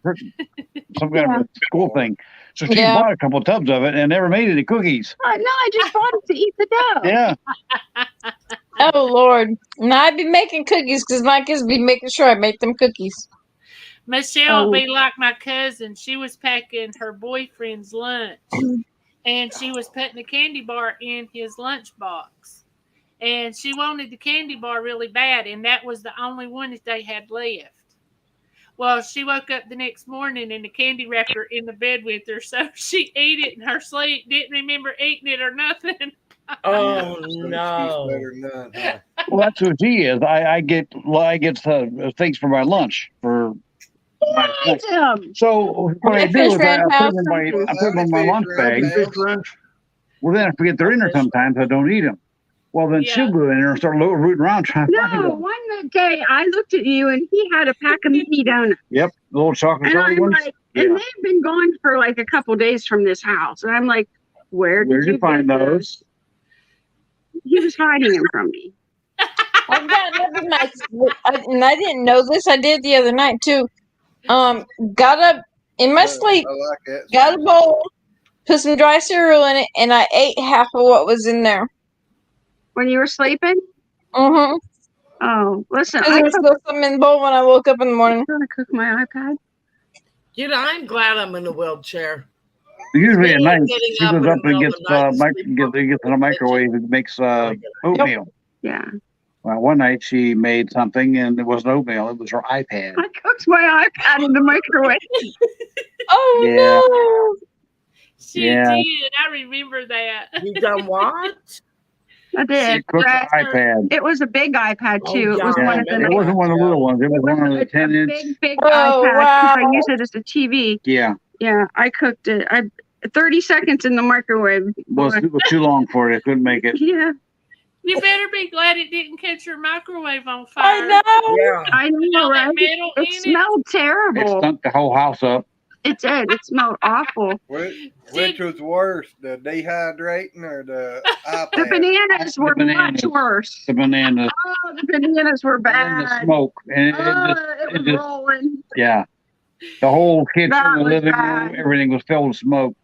Speaker 11: some kind of a school thing. So she bought a couple tubs of it and never made any cookies.
Speaker 14: No, I just bought it to eat the dough.
Speaker 11: Yeah.
Speaker 4: Oh Lord! Now I'd be making cookies because my kids be making sure I make them cookies.
Speaker 2: Michelle will be like my cousin. She was packing her boyfriend's lunch, and she was putting a candy bar in his lunchbox. And she wanted the candy bar really bad, and that was the only one that they had left. Well, she woke up the next morning, and the candy wrapper in the bed with her, so she ate it in her sleep, didn't remember eating it or nothing.
Speaker 6: Oh no!
Speaker 11: Well, that's what she is. I get things for my lunch for. So what I do is I put them in my lunch bag. Well, then I forget they're in there sometimes. I don't eat them. Well, then she'll go in there and start rooting around trying to find
Speaker 14: No,
Speaker 11: them.
Speaker 14: one day I looked at you and he had a pack of mini donuts.
Speaker 11: Yep, the little chocolate
Speaker 14: And
Speaker 11: covered
Speaker 14: I'm
Speaker 11: ones.
Speaker 14: like, and they've been gone for like a couple days from this house. And I'm like, where'd
Speaker 11: you find
Speaker 14: get
Speaker 11: those?
Speaker 14: He was hiding them from me.
Speaker 4: I've got another night, and I didn't know this. I did the other night too. Got up in my sleep,
Speaker 1: I like that.
Speaker 4: got a bowl, put some dry cereal in it, and I ate half of what was in there.
Speaker 14: When you were sleeping?
Speaker 4: Mm-hmm.
Speaker 14: Oh, listen.
Speaker 4: There was still something in the bowl when I woke up in the morning.
Speaker 14: I'm gonna cook my iPad.
Speaker 6: You know, I'm glad I'm in a wheelchair.
Speaker 11: Usually at night,
Speaker 6: Getting
Speaker 11: she
Speaker 6: up
Speaker 11: goes
Speaker 6: in
Speaker 11: up
Speaker 6: the
Speaker 11: and
Speaker 6: middle
Speaker 11: gets
Speaker 6: of the night and
Speaker 11: gets in the microwave and makes oatmeal.
Speaker 14: Yeah.
Speaker 11: Well, one night she made something and it wasn't oatmeal; it was her iPad.
Speaker 14: I cooked my iPad in the microwave.
Speaker 4: Oh
Speaker 11: Yeah.
Speaker 4: no!
Speaker 2: She
Speaker 11: Yeah.
Speaker 2: did. I remember that.
Speaker 6: You done what?
Speaker 14: I did.
Speaker 11: She cooked her iPad.
Speaker 14: It was a big iPad too. It was
Speaker 11: Yeah,
Speaker 14: one of the
Speaker 11: it wasn't one of the little ones. It was one of the 10-inch.
Speaker 14: big
Speaker 4: Oh,
Speaker 14: iPad because I
Speaker 4: wow.
Speaker 14: use it as a TV.
Speaker 11: Yeah,
Speaker 14: Yeah, I cooked it. 30 seconds in the microwave.
Speaker 11: it was too long for it. I couldn't make it.
Speaker 14: Yeah.
Speaker 2: You better be glad it didn't catch your microwave on fire.
Speaker 4: I know.
Speaker 6: Yeah.
Speaker 14: I know,
Speaker 2: All that
Speaker 14: right?
Speaker 2: metal
Speaker 14: It
Speaker 2: in
Speaker 14: smelled
Speaker 11: It
Speaker 14: terrible.
Speaker 11: stunk the whole house up.
Speaker 14: It did. It smelled awful.
Speaker 1: Which was worse, the dehydrating or the iPad?
Speaker 14: The bananas were much worse.
Speaker 11: The bananas.
Speaker 14: Oh, the bananas were
Speaker 11: And
Speaker 14: bad.
Speaker 11: the smoke. And
Speaker 14: Oh, it was rolling.
Speaker 11: yeah. The whole kitchen,
Speaker 14: That
Speaker 11: the
Speaker 14: was
Speaker 11: living
Speaker 14: bad.
Speaker 11: room, everything was filled with smoke.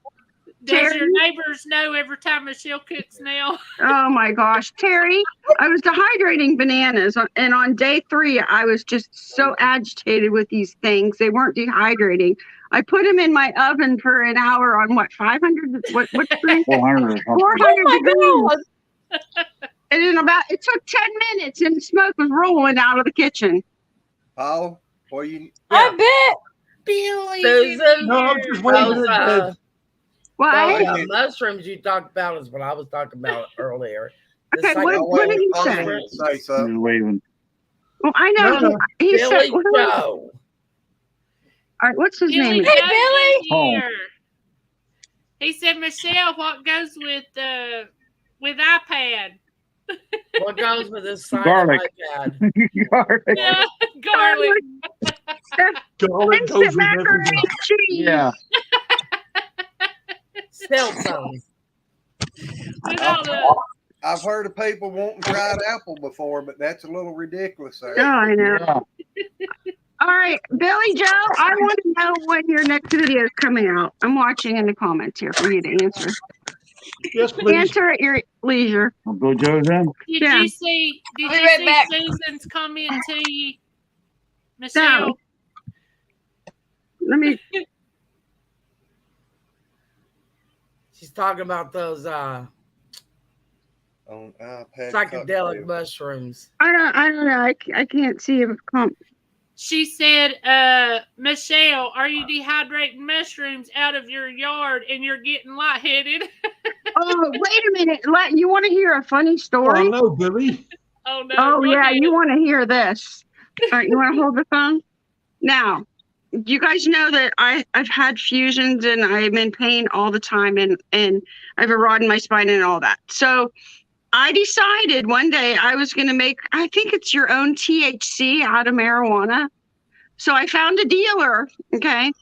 Speaker 2: Does your neighbors know every time Michelle cooks now?
Speaker 14: Oh my gosh, Terry, I was dehydrating bananas, and on day 3, I was just so agitated with these things. They weren't dehydrating. I put them in my oven for an hour on what, 500? What
Speaker 11: 400 or something.
Speaker 14: 400 degrees. And in it took 10 minutes, and the smoke was rolling out of the kitchen.
Speaker 1: Oh, well, you.
Speaker 4: I bet.
Speaker 2: Billy.
Speaker 6: Susan,
Speaker 5: No, I'm just waving at Deb.
Speaker 14: What?
Speaker 6: Mushrooms you talked about is what I was talking about earlier. The
Speaker 14: Okay, what did he say?
Speaker 1: Say so.
Speaker 11: He was waving.
Speaker 14: Well, I know.
Speaker 5: No.
Speaker 14: He
Speaker 6: Billy
Speaker 14: said,
Speaker 6: Joe.
Speaker 14: all right, what's his
Speaker 2: Billy
Speaker 14: name?
Speaker 2: Joe's
Speaker 4: Billy.
Speaker 2: here. He said, Michelle, what goes with iPad?
Speaker 6: What goes with this side
Speaker 11: Garlic.
Speaker 6: of my dad?
Speaker 11: Garlic.
Speaker 2: Yeah, garlic.
Speaker 5: Garlic
Speaker 14: Instant
Speaker 5: goes with
Speaker 14: macaroni
Speaker 5: everything.
Speaker 14: and cheese.
Speaker 11: Yeah.
Speaker 6: Still some.
Speaker 2: With all the,
Speaker 1: I've heard of people wanting fried apple before, but that's a little ridiculous there.
Speaker 14: Oh, I know.
Speaker 11: Yeah.
Speaker 14: All right, Billy Joe, I want to know when your next video is coming out. I'm watching in the comments here for you to answer.
Speaker 5: Yes, please.
Speaker 14: Answer at your leisure.
Speaker 11: I'll go Joe's in.
Speaker 2: did
Speaker 14: Yeah.
Speaker 2: you see
Speaker 4: I'll be right back.
Speaker 2: Susan's comment to you? Michelle?
Speaker 14: No. Let me.
Speaker 6: She's talking about those
Speaker 1: On iPad
Speaker 6: psychedelic
Speaker 1: cocktail.
Speaker 6: mushrooms.
Speaker 14: I don't know. I can't see if
Speaker 2: She said, Michelle, are you dehydrating mushrooms out of your yard and you're getting lightheaded?
Speaker 14: Oh, wait a minute. You want to hear a funny story?
Speaker 5: Oh, no, Billy.
Speaker 2: Oh, no.
Speaker 14: Oh,
Speaker 2: go
Speaker 14: yeah.
Speaker 2: ahead.
Speaker 14: You want to hear this. All right. You want to hold the phone? Now, you guys know that I've had fusions and I'm in pain all the time and I have a rod in my spine and all that. So I decided one day I was going to make, I think it's your own THC out of marijuana. So I found a dealer, okay,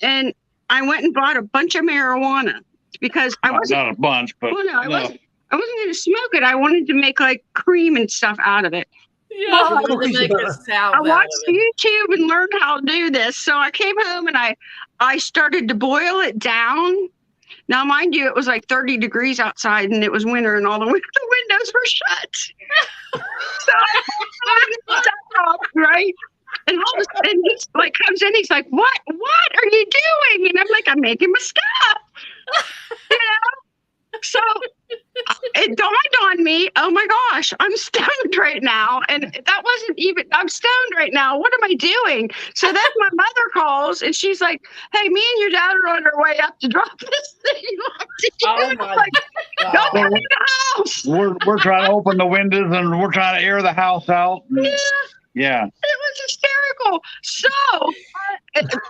Speaker 14: and I went and bought a bunch of marijuana because I wasn't.
Speaker 11: Not a bunch, but
Speaker 14: Well, no, I wasn't going to smoke it. I wanted to make like cream and stuff out of it.
Speaker 2: Yeah.
Speaker 14: Well,
Speaker 6: She wanted to make a salve
Speaker 14: I
Speaker 6: out
Speaker 14: watched
Speaker 6: of it.
Speaker 14: YouTube and learned how to do this. So I came home and I started to boil it down. Now, mind you, it was like 30 degrees outside and it was winter and all the windows were shut. So I stopped, right? And all of a sudden he like comes in, he's like, what are you doing? And I'm like, I'm making my stuff. You know? So it dawned on me, oh my gosh, I'm stoned right now. And that wasn't even, I'm stoned right now. What am I doing? So then my mother calls and she's like, hey, me and your dad are on our way up to drop this thing off to you.
Speaker 6: Oh
Speaker 14: And I'm
Speaker 6: my
Speaker 14: like,
Speaker 6: God.
Speaker 14: don't leave the house.
Speaker 11: we're trying to open the windows and we're trying to air the house out. And
Speaker 14: Yeah.
Speaker 11: Yeah.
Speaker 14: It was hysterical. So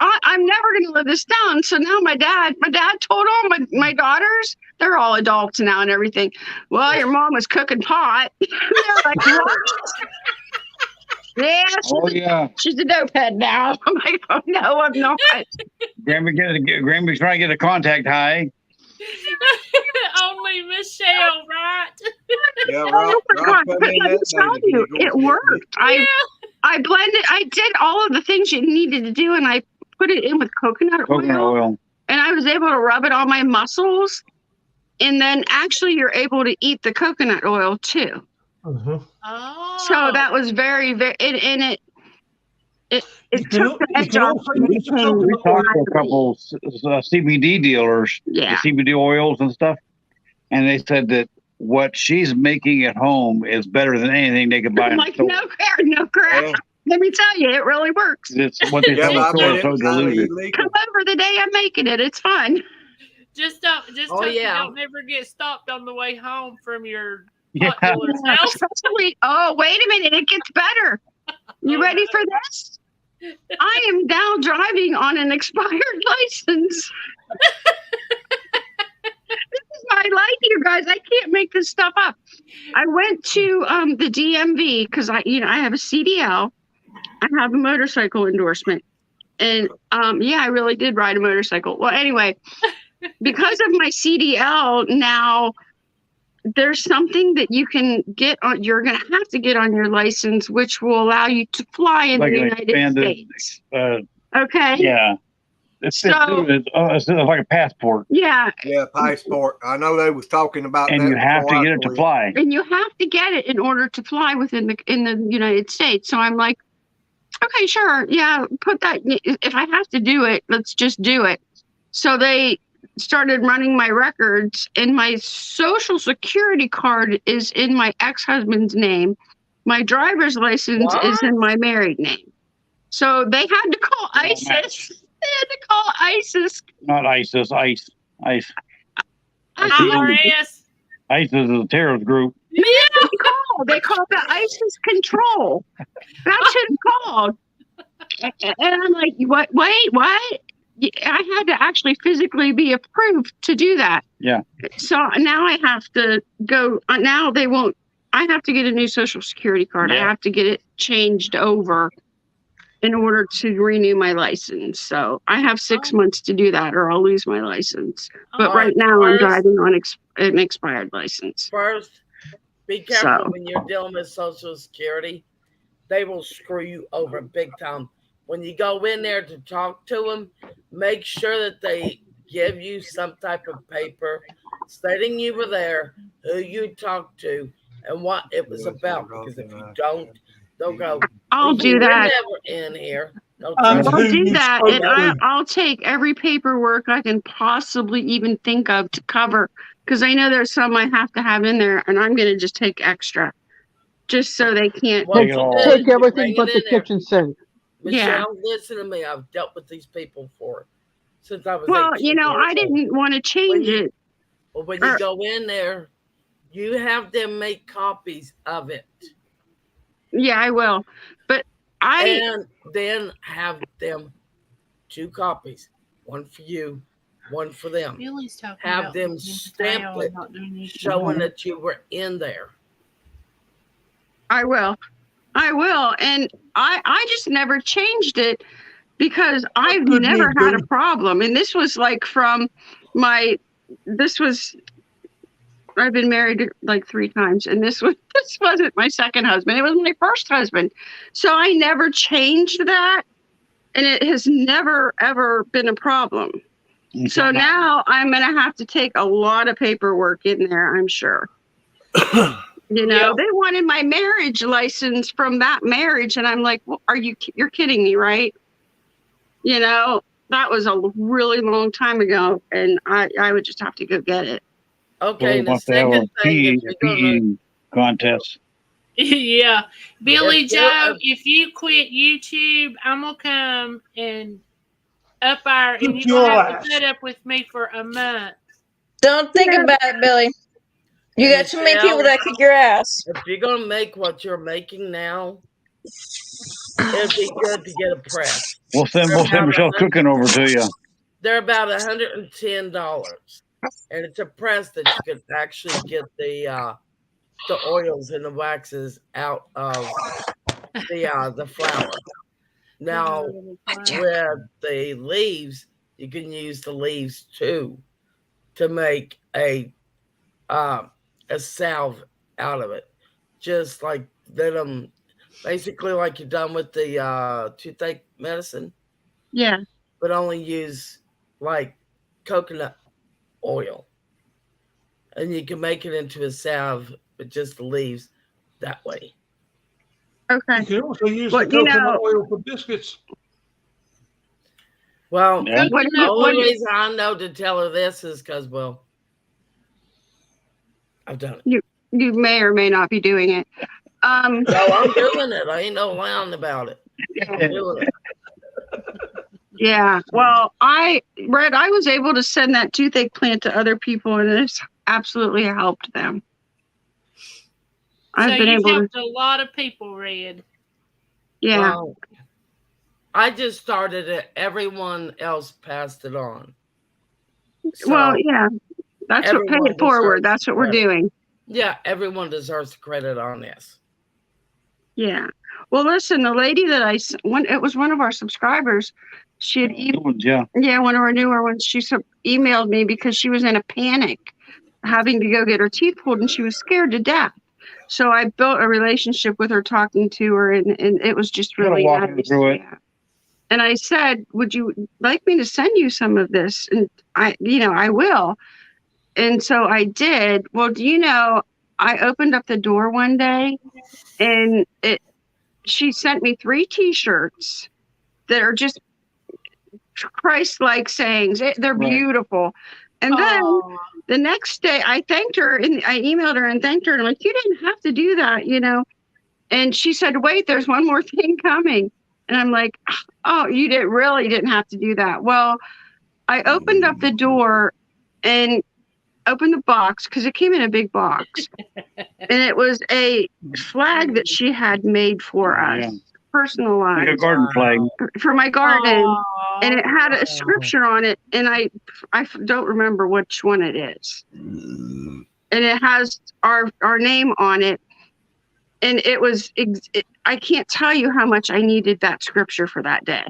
Speaker 14: I'm never going to live this down. So now my dad told all my daughters, they're all adults now and everything. Well, your mom was cooking pot. They're like, what? Yeah, she's a dope head now. I'm like, oh, no, I'm not.
Speaker 11: Gramby's trying to get a contact high.
Speaker 2: Only Michelle, right?
Speaker 1: Yeah,
Speaker 14: Oh my God, but let me tell you, it worked. I blended, I did all of the things you needed to do, and I put it in with coconut oil. And I was able to rub it on my muscles. And then actually you're able to eat the coconut oil too.
Speaker 5: Uh-huh.
Speaker 2: Oh.
Speaker 14: So that was very, very, it took the edge off.
Speaker 11: We talked to a couple CBD dealers, the CBD oils and stuff, and they said that what she's making at home is better than anything they could buy in the store.
Speaker 14: No crap. Let me tell you, it really works.
Speaker 11: It's what they sell in the store is so diluted.
Speaker 14: Come over the day I'm making it. It's fun.
Speaker 2: Just hope you don't ever get stopped on the way home from your pot
Speaker 14: Yeah.
Speaker 2: dealer's house.
Speaker 14: Especially, wait a minute, it gets better. You ready for this? I am now driving on an expired license. This is my life, you guys. I can't make this stuff up. I went to the DMV because I have a CDL. I have a motorcycle endorsement. And I really did ride a motorcycle. Well, anyway, because of my CDL now, there's something that you can get on. You're going to have to get on your license, which will allow you to fly in the United States. Okay.
Speaker 11: Yeah. It's like a passport.
Speaker 14: Yeah.
Speaker 1: Yeah, passport. I know they was talking about
Speaker 11: and
Speaker 1: that.
Speaker 11: You have to get it to fly.
Speaker 14: And you have to get it in order to fly in the United States. So I'm like, okay, sure. Yeah, put that. If I have to do it, let's just do it. So they started running my records, and my social security card is in my ex-husband's name. My driver's license is in my married name. So they had to call ISIS. They had to call ISIS.
Speaker 11: Not ISIS, ICE. ICE.
Speaker 2: IRS.
Speaker 11: ISIS is a terrorist group.
Speaker 14: Yeah, they called the ISIS control. That's who they called. And I'm like, what? Wait, what? I had to actually physically be approved to do that.
Speaker 11: Yeah.
Speaker 14: So now I have to go. Now they won't. I have to get a new social security card.
Speaker 11: Yeah.
Speaker 14: I have to get it changed over in order to renew my license. So I have 6 months to do that, or I'll lose my license. But right now I'm driving on an expired license.
Speaker 6: First, be careful when you're dealing with Social Security. They will screw you over big time. When you go in there to talk to them, make sure that they give you some type of paper stating you were there, who you talked to, and what it was about. Because if you don't, they'll go,
Speaker 14: I'll do that.
Speaker 6: We're never in here.
Speaker 14: I'll do that, and I'll take every paperwork I can possibly even think of to cover, because I know there's some I have to have in there, and I'm going to just take extra, just so they can't.
Speaker 3: Take everything but the kitchen sink.
Speaker 6: Michelle, listen to me. I've dealt with these people since I was.
Speaker 14: Well, I didn't want to change it.
Speaker 6: Well, when you go in there, you have them make copies of it.
Speaker 14: Yeah, I will. But
Speaker 6: and then have them 2 copies, one for you, one for them. Have them stamp it, showing that you were in there.
Speaker 14: I will. And I just never changed it because I've never had a problem. And this was like I've been married like 3 times, and this wasn't my second husband. It was my first husband. So I never changed that, and it has never, ever been a problem. So now I'm going to have to take a lot of paperwork in there, I'm sure. They wanted my marriage license from that marriage, and I'm like, well, you're kidding me, right? That was a really long time ago, and I would just have to go get it.
Speaker 6: Okay,
Speaker 11: the second thing contest.
Speaker 2: Yeah, Billy Joe, if you quit YouTube, I'm gonna come and and you're gonna have to put up with me for a month.
Speaker 4: Don't think about it, Billy. You got too many people that kick your ass.
Speaker 6: If you're gonna make what you're making now, it'd be good to get a press.
Speaker 11: We'll send Michelle cooking over to you.
Speaker 6: They're about $110, and it's a press that you could actually get the oils and the waxes out of the flour. Now, with the leaves, you can use the leaves too to make a salve out of it, just like that. Basically, like you've done with the toothache medicine.
Speaker 14: Yeah.
Speaker 6: But only use like coconut oil, and you can make it into a salve with just the leaves that way.
Speaker 14: Okay.
Speaker 5: You can also use the coconut oil for biscuits.
Speaker 6: Well,
Speaker 14: Yeah.
Speaker 6: the only reason I know to tell her this is because, well, I've done it.
Speaker 14: You may or may not be doing it.
Speaker 6: No, I'm doing it. I ain't no lying about it. I'm doing it.
Speaker 14: Yeah. Well, Red, I was able to send that toothache plant to other people, and it's absolutely helped them. I've been able
Speaker 2: helped a lot of people, Red.
Speaker 14: Yeah.
Speaker 6: Well, I just started it. Everyone else passed it on. So
Speaker 14: well, yeah. That's what pay it forward. That's what we're doing.
Speaker 6: Yeah, everyone deserves the credit on this.
Speaker 14: Yeah. Well, listen, the lady that it was one of our subscribers. She had one of our newer ones. She emailed me because she was in a panic, having to go get her teeth pulled, and she was scared to death. So I built a relationship with her, talking to her, and it was just really nice. Yeah. And I said, "Would you like me to send you some of this?" And I will. And so I did. Well, do you know, I opened up the door one day, and she sent me 3 T-shirts that are just Christ-like sayings. They're beautiful. And then the next day I thanked her, and I emailed her and thanked her. And I'm like, you didn't have to do that, And she said, wait, there's one more thing coming. And I'm like, oh, you didn't have to do that. Well, I opened up the door and opened the box, because it came in a big box. And it was a flag that she had made for us. Personalized,
Speaker 11: like a garden flag
Speaker 14: for my garden. And it had a scripture on it, and I don't remember which one it is. And it has our name on it, and it was I can't tell you how much I needed that scripture for that day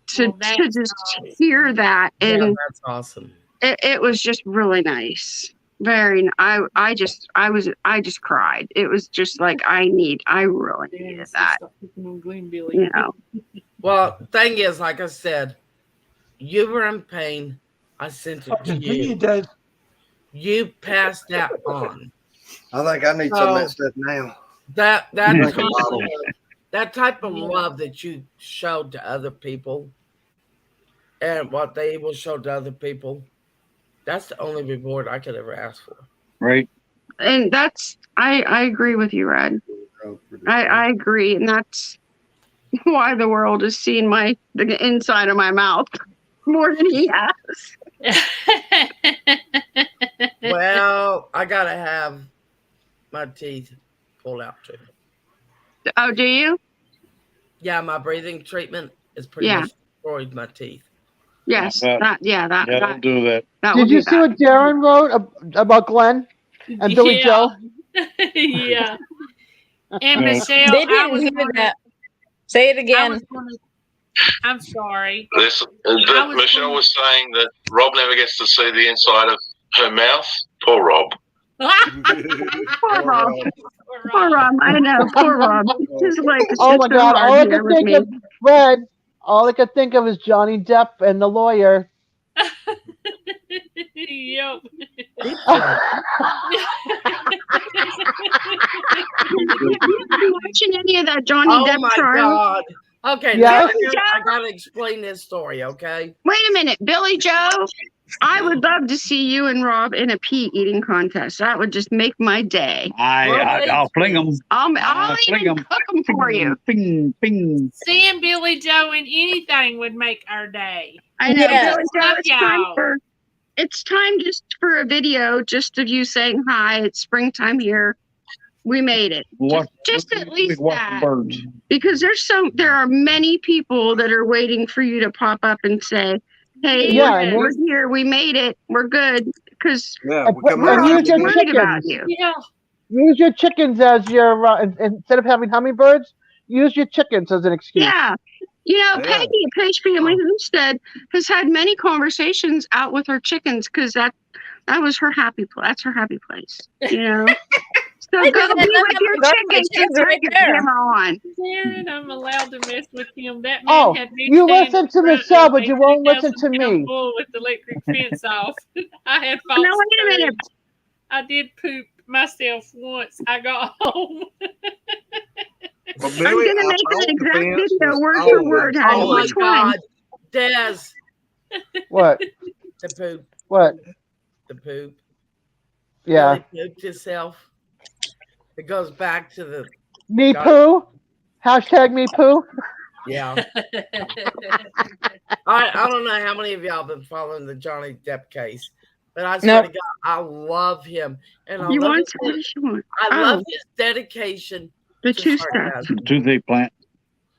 Speaker 14: to just hear that. And
Speaker 6: that's awesome.
Speaker 14: It was just really nice. Very. I just cried. It was just like I really needed that.
Speaker 6: Well, thing is, like I said, you were in pain. I sent it to you. You passed that on.
Speaker 1: I think I need some of that stuff now.
Speaker 6: That type of love that you showed to other people, and what they will show to other people, that's the only reward I could ever ask for.
Speaker 11: Right.
Speaker 14: And I agree with you, Red. I agree. And that's why the world has seen the inside of my mouth more than he has.
Speaker 6: Well, I got to have my teeth pulled out too.
Speaker 14: Oh, do you?
Speaker 6: Yeah, my breathing treatment is pretty much destroyed my teeth.
Speaker 14: Yes, that'll
Speaker 11: do that.
Speaker 3: Did you see what Darren wrote about Glenn and Billy Joe?
Speaker 2: Yeah. And Michelle,
Speaker 4: they didn't hear that. Say it again.
Speaker 2: I'm sorry.
Speaker 10: Listen, Michelle was saying that Rob never gets to see the inside of her mouth. Poor Rob.
Speaker 14: Poor Rob. Poor Rob. I know. Poor Rob.
Speaker 3: Oh my God! All I could think of, Red. All I could think of is Johnny Depp and the lawyer.
Speaker 2: Yep.
Speaker 14: Watching any of that Johnny Depp trial?
Speaker 6: God. Okay,
Speaker 14: yeah.
Speaker 6: I gotta explain this story, okay?
Speaker 14: Wait a minute, Billy Joe. I would love to see you and Rob in a pea eating contest. That would just make my day.
Speaker 11: I'll fling them.
Speaker 14: I'll even cook them for you.
Speaker 11: Bing, bing.
Speaker 2: Seeing Billy Joe in anything would make our day.
Speaker 14: I know.
Speaker 2: Yes.
Speaker 14: Billy Joe, it's time just for a video just of you saying hi. It's springtime here. We made it.
Speaker 11: What-
Speaker 14: Just at least
Speaker 11: watch the
Speaker 14: that.
Speaker 11: birds.
Speaker 14: Because there are many people that are waiting for you to pop up and say, hey,
Speaker 3: Yeah, and
Speaker 14: we're here, we made it, we're good. Because
Speaker 1: Yeah, we come
Speaker 14: we're
Speaker 1: out
Speaker 3: use your
Speaker 14: worried about
Speaker 3: chickens.
Speaker 14: you.
Speaker 2: Yeah.
Speaker 3: Use your chickens as your instead of having hummingbirds, use your chickens as an excuse.
Speaker 14: Yeah. You know,
Speaker 1: Yeah.
Speaker 14: Peggy at Page Family Homestead has had many conversations out with her chickens because that was her happy place. That's her happy place. You know? So
Speaker 4: I
Speaker 14: go
Speaker 4: do
Speaker 14: be
Speaker 4: that.
Speaker 14: with your
Speaker 4: That's my
Speaker 14: chickens and
Speaker 4: chickens
Speaker 14: turn
Speaker 4: right
Speaker 14: your
Speaker 4: there.
Speaker 14: camera on.
Speaker 2: Darren, I'm allowed to mess with him. That man
Speaker 3: Oh,
Speaker 2: had me
Speaker 3: you
Speaker 2: stand
Speaker 3: listen
Speaker 2: in
Speaker 3: to
Speaker 2: front
Speaker 3: Michelle,
Speaker 2: of
Speaker 3: but
Speaker 2: a
Speaker 3: you won't listen to
Speaker 2: 2,000-pound
Speaker 3: me.
Speaker 2: bull with the electric fence off. I had
Speaker 14: No,
Speaker 2: false
Speaker 14: wait a minute.
Speaker 2: courage. I did poop myself once. I got home.
Speaker 1: Well,
Speaker 14: I'm
Speaker 1: Billy,
Speaker 14: gonna
Speaker 1: I
Speaker 14: make
Speaker 1: thought
Speaker 14: an
Speaker 1: the
Speaker 14: exact
Speaker 1: fence
Speaker 14: video
Speaker 1: was
Speaker 14: word for
Speaker 1: always
Speaker 14: word, honey.
Speaker 6: Oh my
Speaker 14: Which one?
Speaker 6: God, Des,
Speaker 3: What?
Speaker 6: the poop,
Speaker 3: What?
Speaker 6: the poop.
Speaker 3: Yeah.
Speaker 6: Billy pooped himself. It goes back to the
Speaker 3: Me poo? Hashtag me poo?
Speaker 6: yeah. I don't know how many of y'all have been following the Johnny Depp case, but I swear to God, I love him, and I
Speaker 14: You
Speaker 6: love
Speaker 14: want
Speaker 6: his,
Speaker 14: what does she want?
Speaker 6: I love his dedication.
Speaker 14: The
Speaker 6: to
Speaker 14: two stuff.
Speaker 6: sarcasm.
Speaker 11: Toothache plant.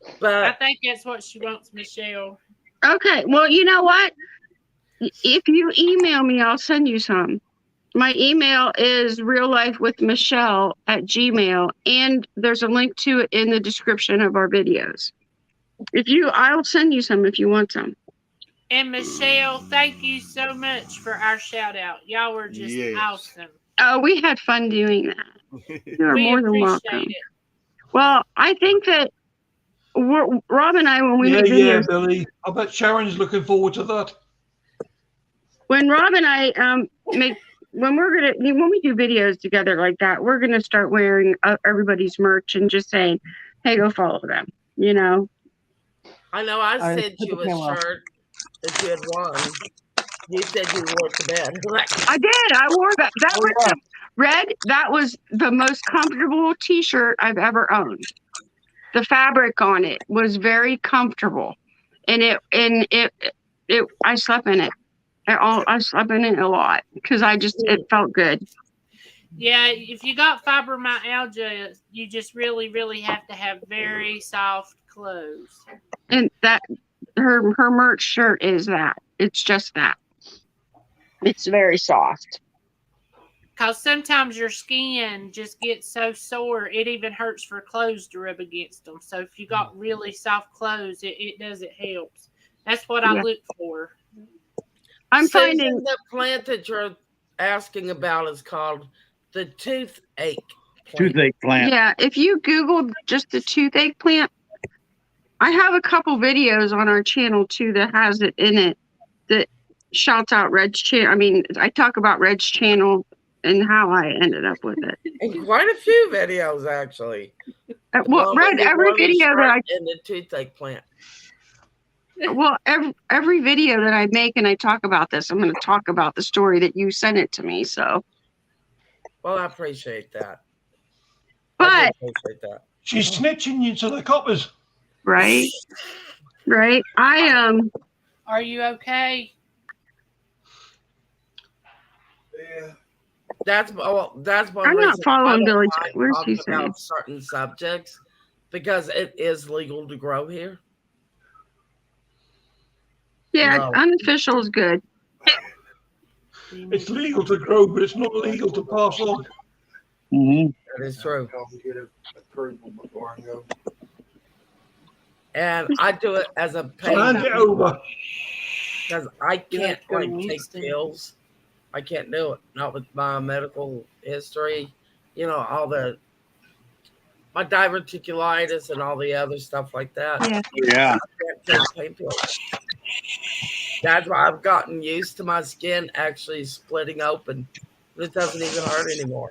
Speaker 2: I
Speaker 6: But
Speaker 2: think that's what she wants, Michelle.
Speaker 14: Okay, well, you know what? If you email me, I'll send you some. My email is reallifewithmichelle@gmail, and there's a link to it in the description of our videos. I'll send you some if you want some.
Speaker 2: And Michelle, thank you so much for our shout out. Y'all were just awesome.
Speaker 14: Oh, we had fun doing that. You are
Speaker 2: We
Speaker 14: more than
Speaker 2: appreciate
Speaker 14: welcome.
Speaker 2: it.
Speaker 14: Well, I think that Rob and I, when we make
Speaker 5: Yeah,
Speaker 14: videos,
Speaker 5: Billy. I bet Sharon's looking forward to that.
Speaker 14: when Rob and I when we do videos together like that, we're gonna start wearing everybody's merch and just saying, "Hey, go follow them." You know.
Speaker 6: I know I
Speaker 14: Alright,
Speaker 6: sent
Speaker 14: put
Speaker 6: you
Speaker 14: the
Speaker 6: a
Speaker 14: camera off.
Speaker 6: shirt that you had won. You said you wore it to bed.
Speaker 14: I did. I wore that. That was the red. That was the most comfortable T-shirt I've ever owned. The fabric on it was very comfortable, and I slept in it. I slept in it a lot because it felt good.
Speaker 2: Yeah, if you got fibromyalgia, you just really, really have to have very soft clothes.
Speaker 14: And that her merch shirt is that. It's just that. It's very soft.
Speaker 2: Because sometimes your skin just gets so sore, it even hurts for clothes to rub against them. So if you got really soft clothes, it helps. That's what I look for.
Speaker 14: I'm
Speaker 6: Susan,
Speaker 14: finding
Speaker 6: the plant that you're asking about is called the toothache plant.
Speaker 11: Toothache plant.
Speaker 14: Yeah, if you Google just the toothache plant, I have a couple videos on our channel too that has it in it that shouts out Red's channel. I mean, I talk about Red's channel and how I ended up with it.
Speaker 6: And quite a few videos actually.
Speaker 14: Well, Red, every video that
Speaker 6: in the toothache plant.
Speaker 14: every video that I make and I talk about this, I'm going to talk about the story that you sent it to me. So,
Speaker 6: well, I appreciate that.
Speaker 14: But
Speaker 6: I do appreciate that.
Speaker 5: She's snitching you to the coppers.
Speaker 14: Right.
Speaker 2: Are you okay?
Speaker 1: Yeah.
Speaker 6: That's one
Speaker 14: I'm not
Speaker 6: reason
Speaker 14: following
Speaker 6: I don't
Speaker 14: Billy.
Speaker 6: mind
Speaker 14: Where's
Speaker 6: talking
Speaker 14: he saying?
Speaker 6: about certain subjects because it is legal to grow here.
Speaker 14: Yeah,
Speaker 6: No.
Speaker 14: unofficial is good.
Speaker 5: It's legal to grow, but it's not legal to pass on.
Speaker 11: Mm-hmm.
Speaker 6: That is true.
Speaker 1: Get approval before I go.
Speaker 6: And I do it as a
Speaker 5: Hand it over.
Speaker 6: because I can't take pills. I can't do it. Not with my medical history. You know, my diverticulitis and all the other stuff like that.
Speaker 11: Yeah.
Speaker 6: I can't take pain pills. That's why I've gotten used to my skin actually splitting open. It doesn't even hurt anymore.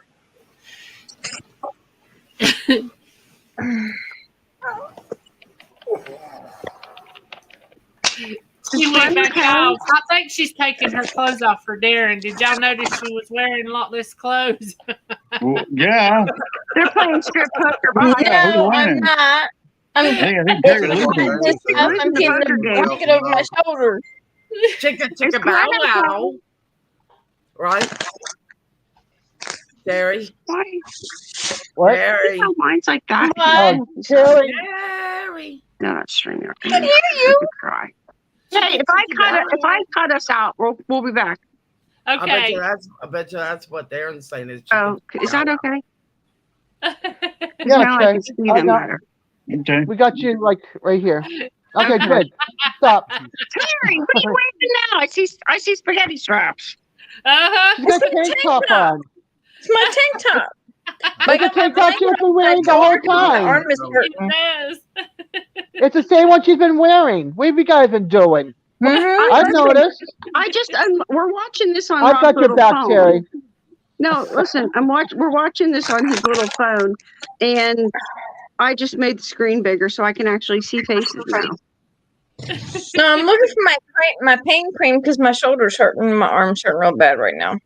Speaker 2: She went back off. I think she's taking her clothes off for Darren. Did y'all notice she was wearing a lot less clothes?
Speaker 11: Well, yeah.
Speaker 14: They're playing strip poker behind us.
Speaker 4: No, I'm not. I'm
Speaker 11: Hey, I think Terry
Speaker 4: keeping
Speaker 11: losing.
Speaker 4: this up. I'm keeping the blanket over my shoulder.
Speaker 6: Chicka bow wow. Right? Terry?
Speaker 14: Why?
Speaker 3: What?
Speaker 6: Jerry.
Speaker 14: No, mine's like that.
Speaker 3: Oh, Terry.
Speaker 6: Jerry.
Speaker 14: No, that's StreamYard.
Speaker 4: I can hear you.
Speaker 14: Cry. Hey, if I cut us out, we'll be back.
Speaker 2: Okay.
Speaker 6: I bet you that's what Darren's saying is.
Speaker 14: Oh, is that okay?
Speaker 3: Yeah,
Speaker 14: Now I
Speaker 3: Trey.
Speaker 14: can see them better.
Speaker 11: Okay.
Speaker 3: We got you like right here. Okay,
Speaker 14: Okay.
Speaker 3: good. Stop.
Speaker 14: Terry, what are you waving now? I see spaghetti straps.
Speaker 3: She's got a tank top on.
Speaker 4: It's my tank top.
Speaker 3: It's a tank top she's been wearing the whole
Speaker 4: My
Speaker 3: time.
Speaker 4: arm is hurting.
Speaker 3: It's the same one she's been wearing. What have you guys been doing? I've noticed.
Speaker 14: We're watching this on
Speaker 3: I've
Speaker 14: Rob's
Speaker 3: got your
Speaker 14: little
Speaker 3: back,
Speaker 14: phone.
Speaker 3: Terry.
Speaker 14: No, listen, we're watching this on his little phone, and I just made the screen bigger so I can actually see faces now.
Speaker 4: No, I'm looking for my pain cream because my shoulder's hurting and my arm's hurting real bad right now.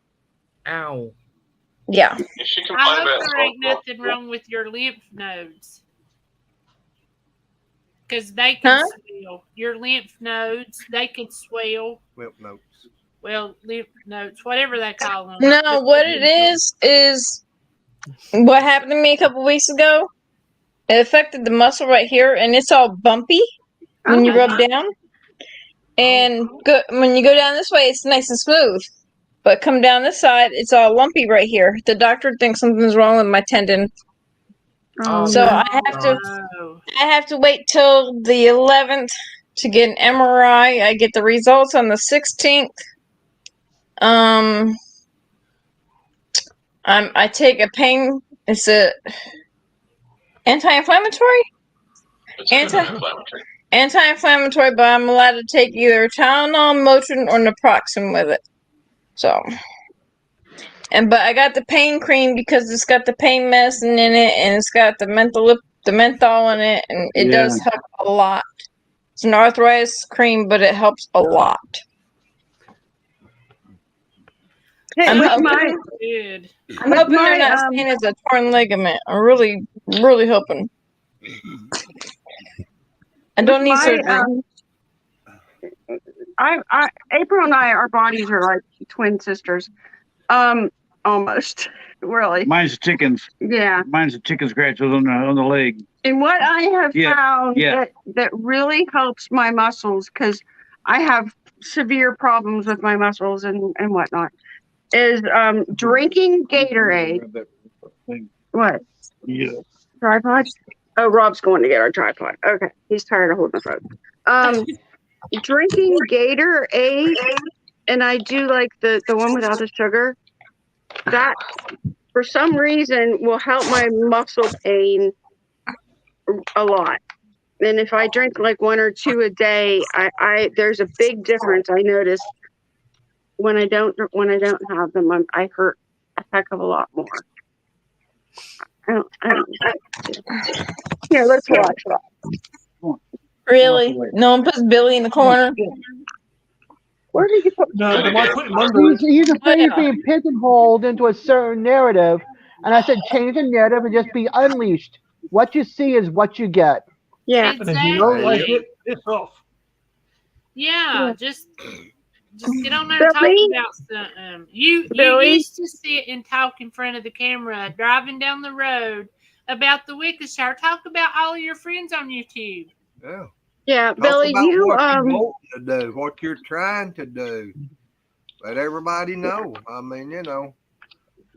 Speaker 6: Ow.
Speaker 4: Yeah.
Speaker 2: I hope there ain't nothing wrong with your lymph nodes. Because they can swell. Your lymph nodes, they can swell.
Speaker 1: Lymph nodes.
Speaker 2: Well, lymph nodes, whatever they call them.
Speaker 4: No, what it is what happened to me a couple weeks ago. It affected the muscle right here, and it's all bumpy when you rub down. And when you go down this way, it's nice and smooth. But come down this side, it's all lumpy right here. The doctor thinks something's wrong with my tendon. So I have to wait till the 11th to get an MRI. I get the results on the 16th. I take a pain. It's a anti-inflammatory. Anti-inflammatory, but I'm allowed to take either Tylenol, Motrin, or naproxen with it. So, but I got the pain cream because it's got the pain medicine in it, and it's got the menthol in it, and it does help a lot. It's an arthritis cream, but it helps a lot.
Speaker 14: Hey,
Speaker 4: I'm hoping
Speaker 2: good.
Speaker 4: they're not saying it's a torn ligament. I'm really, really hoping. I don't need surgery.
Speaker 14: April and I, our bodies are like twin sisters. Almost, really.
Speaker 11: Mine's chickens.
Speaker 14: Yeah.
Speaker 11: Mine's the chicken scratches on the leg.
Speaker 14: And what I have found that really helps my muscles, because I have severe problems with my muscles and whatnot, is drinking Gatorade. What?
Speaker 11: Yeah.
Speaker 14: Tripod? Oh, Rob's going to get our tripod. Okay. He's tired of holding the phone. Drinking Gatorade, and I do like the one without the sugar. That, for some reason, will help my muscle pain a lot. And if I drink like 1 or 2 a day, I there's a big difference I notice. When I don't have them, I hurt a heck of a lot more. I don't. Here, let's watch.
Speaker 4: Really? No one puts Billy in the corner?
Speaker 14: Where did you put?
Speaker 5: No, they might put him under.
Speaker 3: He's afraid of being pigeonholed into a certain narrative. And I said, change the narrative and just be unleashed. What you see is what you get.
Speaker 14: Yeah.
Speaker 5: And if you don't like it, it's off.
Speaker 2: Yeah, just get on there and talk about something. You used to sit and talk in front of the camera driving down the road about the Wickershire. Talk about all of your friends on YouTube.
Speaker 1: Yeah.
Speaker 14: Yeah,
Speaker 1: Talk
Speaker 14: Billy,
Speaker 1: about
Speaker 14: you
Speaker 1: what you're wanting to do, what you're trying to do. Let everybody know. I mean,
Speaker 14: Billy,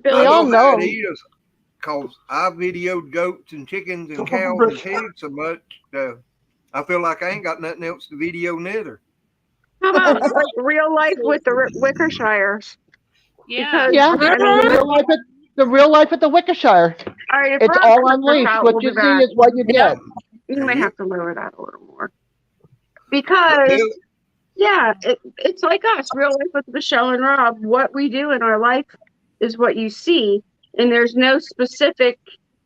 Speaker 3: we all know.
Speaker 1: Because I videoed goats and chickens and cows and pigs so much. I feel like I ain't got nothing else to video neither.
Speaker 14: How about like real life with the Wickershires?
Speaker 2: Yeah.
Speaker 3: The real life at the Wickershire.
Speaker 14: All right,
Speaker 3: it's all unleashed. What you see is what you get.
Speaker 14: You might have to lower that a little more. Because, it's like us, real life with Michelle and Rob. What we do in our life is what you see, and there's no specific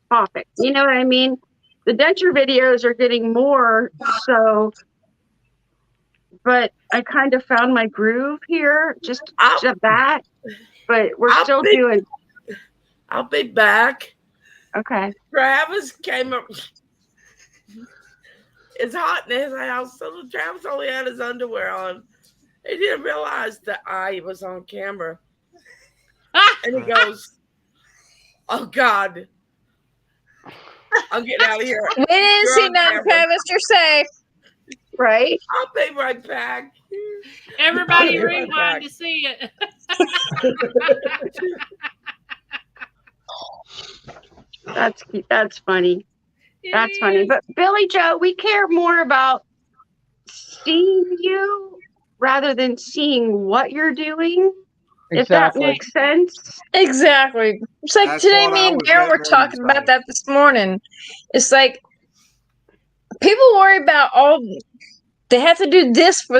Speaker 14: topic. You know what I mean? The denture videos are getting more so, but I kind of found my groove here, just that. But we're still doing.
Speaker 6: I'll be back.
Speaker 14: Okay.
Speaker 6: Travis came up. It's hot in his house, so Travis only had his underwear on. He didn't realize that I was on camera. And he goes, "Oh God, I'm getting out of here.
Speaker 4: We didn't
Speaker 6: You're
Speaker 4: see
Speaker 6: on
Speaker 4: nothing,
Speaker 6: camera.
Speaker 4: Travis. You're safe.
Speaker 14: Right?
Speaker 6: I'll be right back.
Speaker 2: Everybody
Speaker 6: I'll be right
Speaker 2: rewind
Speaker 6: back.
Speaker 2: to see it.
Speaker 14: That's cute. That's funny.
Speaker 2: It
Speaker 14: That's funny.
Speaker 2: is.
Speaker 14: But Billy Joe, we care more about seeing you rather than seeing what you're doing. If that
Speaker 3: Exactly.
Speaker 14: makes sense.
Speaker 4: Exactly. It's like
Speaker 1: That's
Speaker 4: today,
Speaker 1: what
Speaker 4: me
Speaker 1: I
Speaker 4: and
Speaker 1: was
Speaker 4: Darren were
Speaker 1: getting ready to
Speaker 4: talking about
Speaker 1: say.
Speaker 4: that this morning. It's like people worry about they have to do this for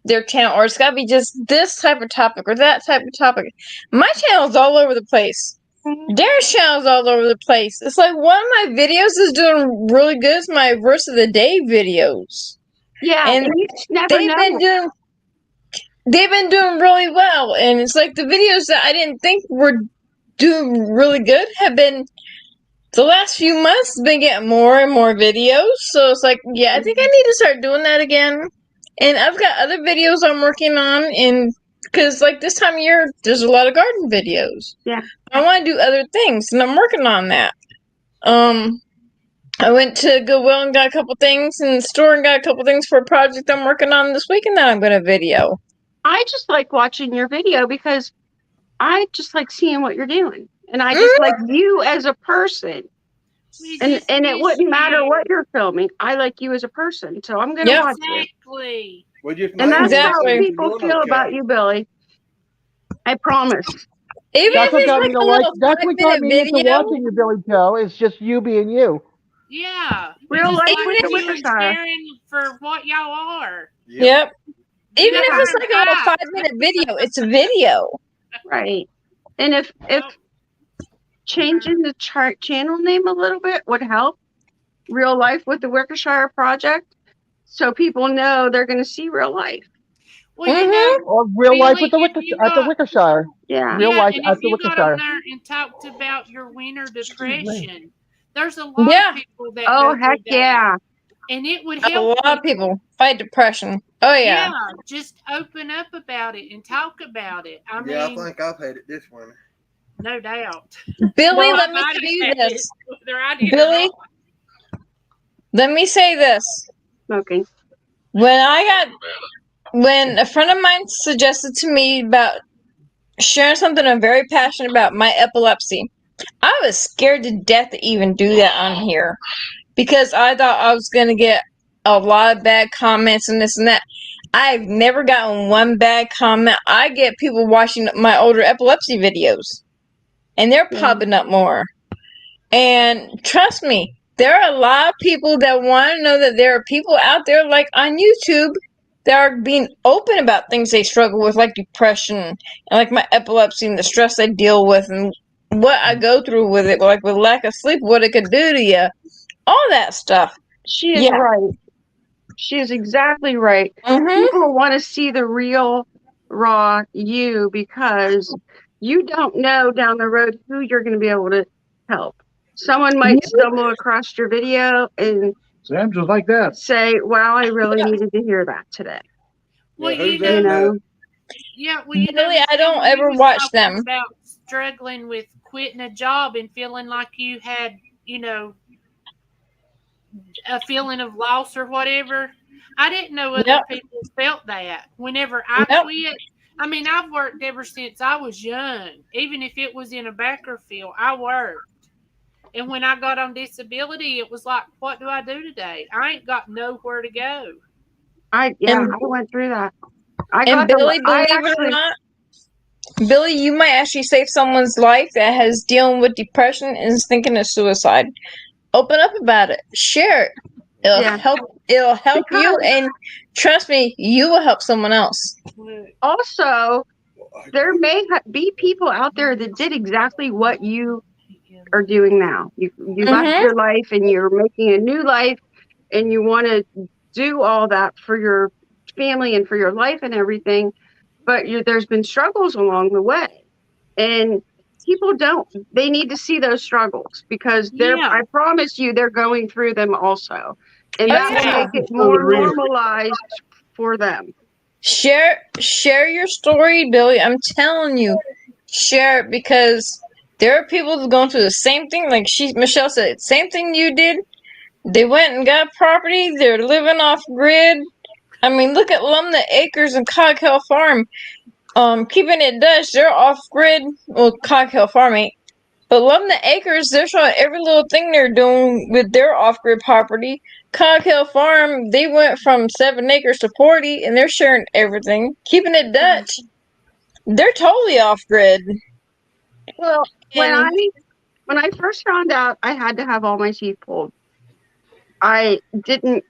Speaker 4: their channel, or it's got to be just this type of topic or that type of topic. My channel's all over the place. Darren's channel's all over the place. It's like one of my videos is doing really good. It's my verse of the day videos.
Speaker 14: Yeah,
Speaker 4: And
Speaker 14: you just never
Speaker 4: they've
Speaker 14: know.
Speaker 4: been doing really well. And it's like the videos that I didn't think were doing really good have been the last few months been getting more and more videos. So it's like, yeah, I think I need to start doing that again. And I've got other videos I'm working on, and because like this time of year, there's a lot of garden videos.
Speaker 14: Yeah.
Speaker 4: I want to do other things, and I'm working on that. I went to Goodwill and got a couple things, and the store and got a couple things for a project I'm working on this weekend that I'm going to video.
Speaker 14: I just like watching your video because I just like seeing what you're doing. And I just like you as a person. And it wouldn't matter what you're filming. I like you as a person. So I'm gonna watch it.
Speaker 2: Exactly.
Speaker 1: We just
Speaker 14: And that's how
Speaker 4: Exactly.
Speaker 14: people feel about you, Billy. I promise.
Speaker 4: Even
Speaker 3: That's
Speaker 4: if
Speaker 3: what
Speaker 4: it's
Speaker 3: got
Speaker 4: like
Speaker 3: me to
Speaker 4: a
Speaker 3: like.
Speaker 4: little
Speaker 3: That's what got
Speaker 4: 5-minute
Speaker 3: me into
Speaker 4: video.
Speaker 3: watching you, Billy Joe. It's just you being you.
Speaker 2: Yeah.
Speaker 14: Real
Speaker 2: Just
Speaker 14: life
Speaker 2: like
Speaker 14: with the
Speaker 2: you
Speaker 14: wicker
Speaker 2: and
Speaker 14: side.
Speaker 2: sharing for what y'all are.
Speaker 4: Yep. Even
Speaker 2: Yeah.
Speaker 4: if it's like a little 5-minute video, it's a video.
Speaker 14: Right. And if changing the channel name a little bit would help. Real life with the Wickershire Project, so people know they're going to see real life.
Speaker 2: Well, you know,
Speaker 3: Or real life
Speaker 2: Billy,
Speaker 3: with the at the Wickershire.
Speaker 14: Yeah.
Speaker 3: Real life
Speaker 2: and
Speaker 3: at
Speaker 2: if
Speaker 3: the
Speaker 2: you got on
Speaker 3: Wickershire.
Speaker 2: there and talked about your winter depression, there's a lot of people that
Speaker 14: Oh,
Speaker 2: go through
Speaker 14: heck
Speaker 2: that.
Speaker 14: yeah.
Speaker 2: And it would
Speaker 4: A
Speaker 2: help
Speaker 4: lot of people fight depression. Oh, yeah.
Speaker 2: just open up about it and talk about it. I
Speaker 1: Yeah,
Speaker 2: mean,
Speaker 1: I think I've had it this winter.
Speaker 2: no doubt.
Speaker 4: Billy,
Speaker 2: No,
Speaker 4: let me
Speaker 2: I
Speaker 4: tell you
Speaker 2: had
Speaker 4: this.
Speaker 2: it, whether I did or
Speaker 4: Billy,
Speaker 2: not.
Speaker 4: let me say this.
Speaker 14: Smoking.
Speaker 4: When a friend of mine suggested to me about sharing something I'm very passionate about, my epilepsy, I was scared to death to even do that on here because I thought I was going to get a lot of bad comments and this and that. I've never gotten one bad comment. I get people watching my older epilepsy videos, and they're popping up more. And trust me, there are a lot of people that want to know that there are people out there, like on YouTube, that are being open about things they struggle with, like depression and like my epilepsy and the stress I deal with and what I go through with it, like with lack of sleep, what it could do to you, all that stuff.
Speaker 14: She is right. She is exactly right. People want to see the real, raw you because you don't know down the road who you're going to be able to help. Someone might stumble across your video and
Speaker 11: Sam just like that.
Speaker 14: say, "Wow, I really needed to hear that today."
Speaker 2: Well,
Speaker 1: Yeah,
Speaker 2: you
Speaker 1: who's
Speaker 2: know,
Speaker 1: that?
Speaker 2: well, you know,
Speaker 4: Billy, I don't
Speaker 2: you
Speaker 4: ever
Speaker 2: was
Speaker 4: watch
Speaker 2: talking
Speaker 4: them.
Speaker 2: about struggling with quitting a job and feeling like you had, you know, a feeling of loss or whatever. I didn't know other people felt that. Whenever I quit, I mean, I've worked ever since I was young. Even if it was in a backer field, I worked. And when I got on disability, it was like, what do I do today? I ain't got nowhere to go.
Speaker 14: I went through that.
Speaker 4: Billy, believe it or not, Billy, you might actually save someone's life that has dealing with depression and is thinking of suicide. Open up about it. Share it. It'll help. It'll help you, and trust me, you will help someone else.
Speaker 14: Also, there may be people out there that did exactly what you are doing now. You left your life and you're making a new life, and you want to do all that for your family and for your life and everything. But there's been struggles along the way, and people they need to see those struggles because I promise you they're going through them also, and that will make it more normalized for them.
Speaker 4: Share your story, Billy. I'm telling you, share it because There are people that are going through the same thing. Like Michelle said, same thing you did. They went and got property. They're living off grid. I mean, look at Lumna Acres and Cog Hill Farm. Keeping it Dutch, they're off grid. Well, Cog Hill Farm ain't. But Lumna Acres, they're showing every little thing they're doing with their off grid property. Cog Hill Farm, they went from 7 acres to 40, and they're sharing everything. Keeping it Dutch, they're totally off grid.
Speaker 14: Well,
Speaker 4: And
Speaker 14: when I first found out I had to have all my teeth pulled, I didn't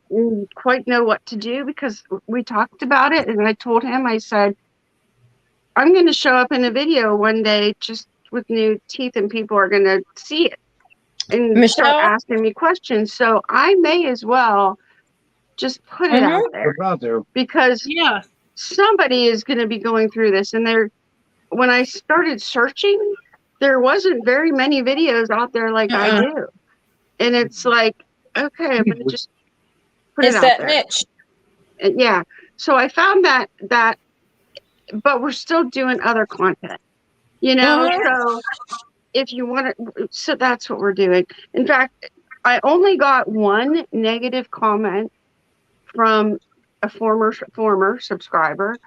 Speaker 14: quite know what to do because we talked about it, and I told him, I said, I'm going to show up in a video one day just with new teeth, and people are going to see it and start asking me questions. So I may as well just put it out there, because somebody is going to be going through this. And when I started searching, there wasn't very many videos out there like I do. And it's like, okay, I'm going to just put it out there. It's that niche. Yeah. So I found that, but we're still doing other content, so if you want to, so that's what we're doing. In fact, I only got one negative comment from a former subscriber.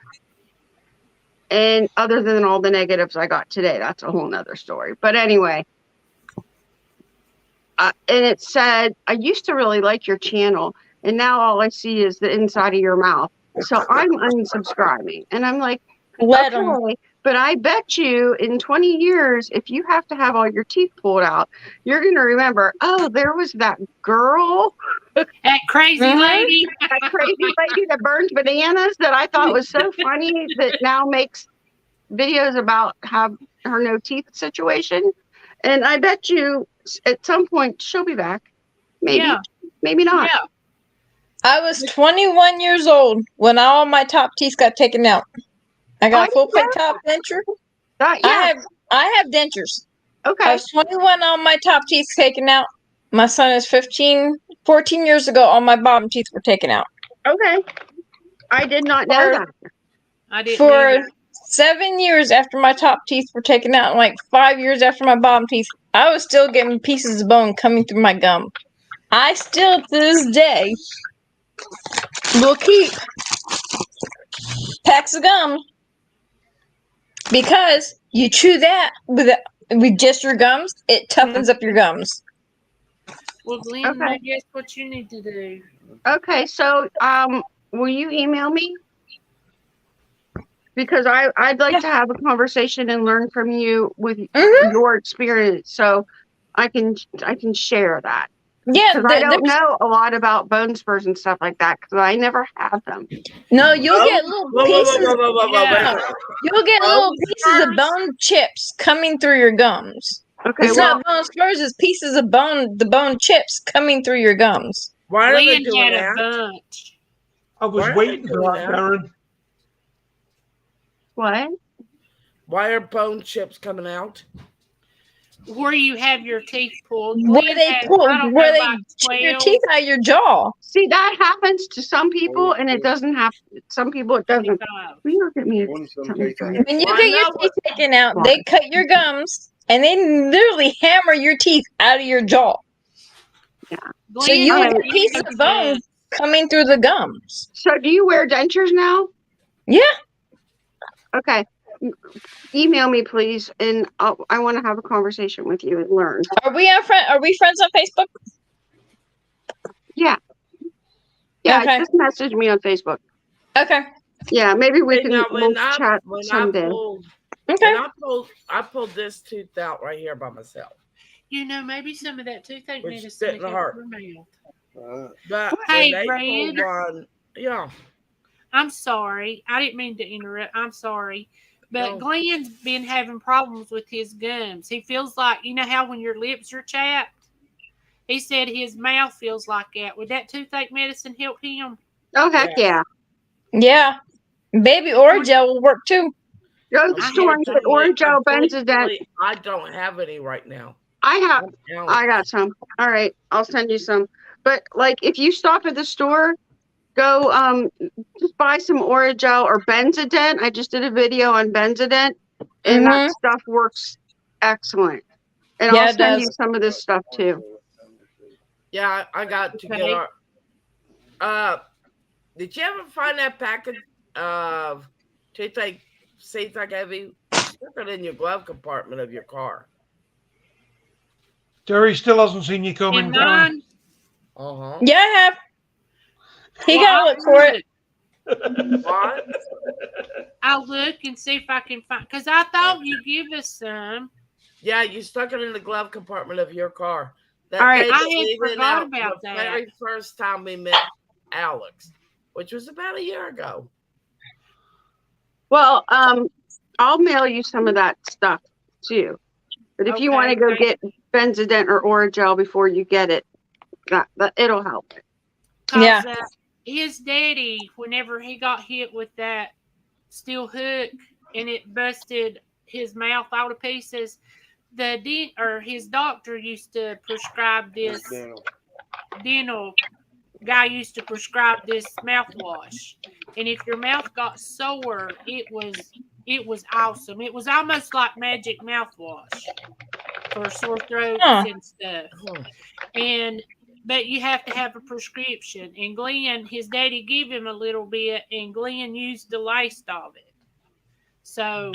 Speaker 14: And other than all the negatives I got today, that's a whole nother story. But anyway, and it said, I used to really like your channel, and now all I see is the inside of your mouth. So I'm unsubscribing. And I'm like, okay, but I bet you in 20 years, if you have to have all your teeth pulled out, you're going to remember, oh, there was that girl.
Speaker 2: That crazy lady.
Speaker 14: That crazy lady that burns bananas that I thought was so funny that now makes videos about her no teeth situation. And I bet you at some point she'll be back. Maybe. Yeah. Maybe not.
Speaker 4: Yeah. I was 21 years old when all my top teeth got taken out. I got full peg top denture. I have dentures.
Speaker 14: Okay.
Speaker 4: I was 21, all my top teeth taken out. My son is 14 years ago, all my bottom teeth were taken out.
Speaker 14: Okay. I did not know that.
Speaker 2: I didn't
Speaker 4: For 7 years after my top teeth were taken out, and like 5 years after my bottom teeth, I was still getting pieces of bone coming through my gum. I still, to this day, will keep packs of gum. Because you chew that with just your gums, it toughens up your gums.
Speaker 2: Well, Glenn, maybe that's what you need to do.
Speaker 14: Okay, so will you email me? Because I'd like to have a conversation and learn from you with your experience, so I can share that.
Speaker 4: Yeah,
Speaker 14: because I don't know a lot about bone spurs and stuff like that because I never have them.
Speaker 4: No, you'll get little pieces. You'll get little pieces of bone chips coming through your gums.
Speaker 14: Okay,
Speaker 4: it's not bone spurs; it's pieces of bone, the bone chips coming through your gums.
Speaker 6: Why are they doing that?
Speaker 5: I was waiting for that, Darren.
Speaker 14: What?
Speaker 6: Why are bone chips coming out?
Speaker 2: Where you have your teeth pulled.
Speaker 4: Where they chip your teeth out of your jaw.
Speaker 14: See, that happens to some people, and it doesn't happen. Some people, it doesn't. Will you look at me?
Speaker 4: When you get your teeth taken out, they cut your gums, and they literally hammer your teeth out of your jaw.
Speaker 14: Yeah.
Speaker 4: So you have a piece of bone coming through the gums.
Speaker 14: So do you wear dentures now?
Speaker 4: Yeah.
Speaker 14: Okay. Email me, please, and I want to have a conversation with you and learn.
Speaker 4: Are we friends on Facebook?
Speaker 14: Yeah. Yeah, just message me on Facebook.
Speaker 4: Okay.
Speaker 14: Yeah, maybe we'll chat someday.
Speaker 6: I pulled this tooth out right here by myself.
Speaker 2: You know, maybe some of that toothache
Speaker 6: Which
Speaker 2: medicine
Speaker 6: didn't hurt. But
Speaker 2: hey,
Speaker 6: Brad.
Speaker 2: Yeah. I'm sorry. I didn't mean to interrupt. I'm sorry. But Glenn's been having problems with his gums. He feels like, you know how when your lips are chapped? He said his mouth feels like that. Would that toothache medicine help him?
Speaker 14: Oh, heck yeah.
Speaker 4: Yeah. Baby Orajel will work too.
Speaker 14: Go to the store and get Orajel Benzodent.
Speaker 6: I don't have any right now.
Speaker 14: I got some. All right. I'll send you some. But, like, if you stop at the store, go just buy some Orajel or Benzodent. I just did a video on Benzodent, and that stuff works excellent. And
Speaker 4: Yeah,
Speaker 14: I'll
Speaker 4: it
Speaker 14: send you
Speaker 4: does.
Speaker 14: some of this stuff too.
Speaker 6: Yeah, I got to get our. Did you ever find that package of toothache seeds I gave you? Stuck it in your glove compartment of your car.
Speaker 5: Terry still hasn't seen you coming
Speaker 2: In
Speaker 5: down.
Speaker 2: mine,
Speaker 4: Yeah, I have. He
Speaker 2: well,
Speaker 4: got to
Speaker 2: I'll
Speaker 4: look for it.
Speaker 6: What?
Speaker 2: I'll look and see if I can find. Because I thought you give us some.
Speaker 6: Yeah, you stuck it in the glove compartment of your car. That
Speaker 14: All right.
Speaker 6: day
Speaker 2: I
Speaker 6: that
Speaker 2: had
Speaker 6: we went
Speaker 2: forgot
Speaker 6: out
Speaker 2: about
Speaker 6: the
Speaker 2: that.
Speaker 6: very first time we met Alex, which was about a year ago.
Speaker 14: Well, I'll mail you some of that stuff too. But if you want to go get Benzodent or Oragel before you get it, that it'll help.
Speaker 2: Because his daddy, whenever he got hit with that steel hook and it busted his mouth all to pieces, his doctor used to prescribe this dental guy used to prescribe this mouthwash. And if your mouth got sore, it was awesome. It was almost like magic mouthwash for sore throats and stuff. But you have to have a prescription. And Glenn, his daddy gave him a little bit, and Glenn used the last of it. So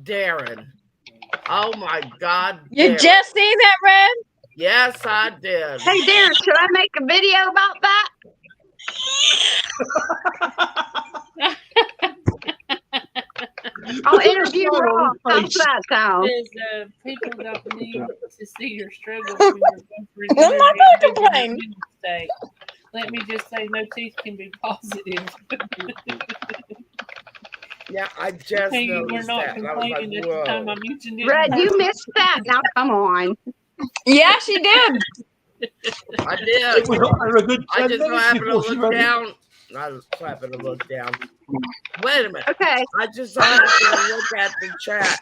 Speaker 6: Darren. Oh my God.
Speaker 4: You just seen that, Red?
Speaker 6: Yes, I did.
Speaker 14: Hey, Darren, should I make a video about that? I'll interview Rob. How's that sound?
Speaker 2: People don't need to see your struggles.
Speaker 4: I'm not going to complain.
Speaker 2: Let me just say, no teeth can be positive.
Speaker 6: Yeah, I just noticed that. I was like, whoa.
Speaker 14: Red, you missed that. Now, come on.
Speaker 4: Yeah, she did.
Speaker 6: I did. I just so happened to look down. I just happened to look down. Wait a minute.
Speaker 14: Okay.
Speaker 6: I just so happened to look at the chat.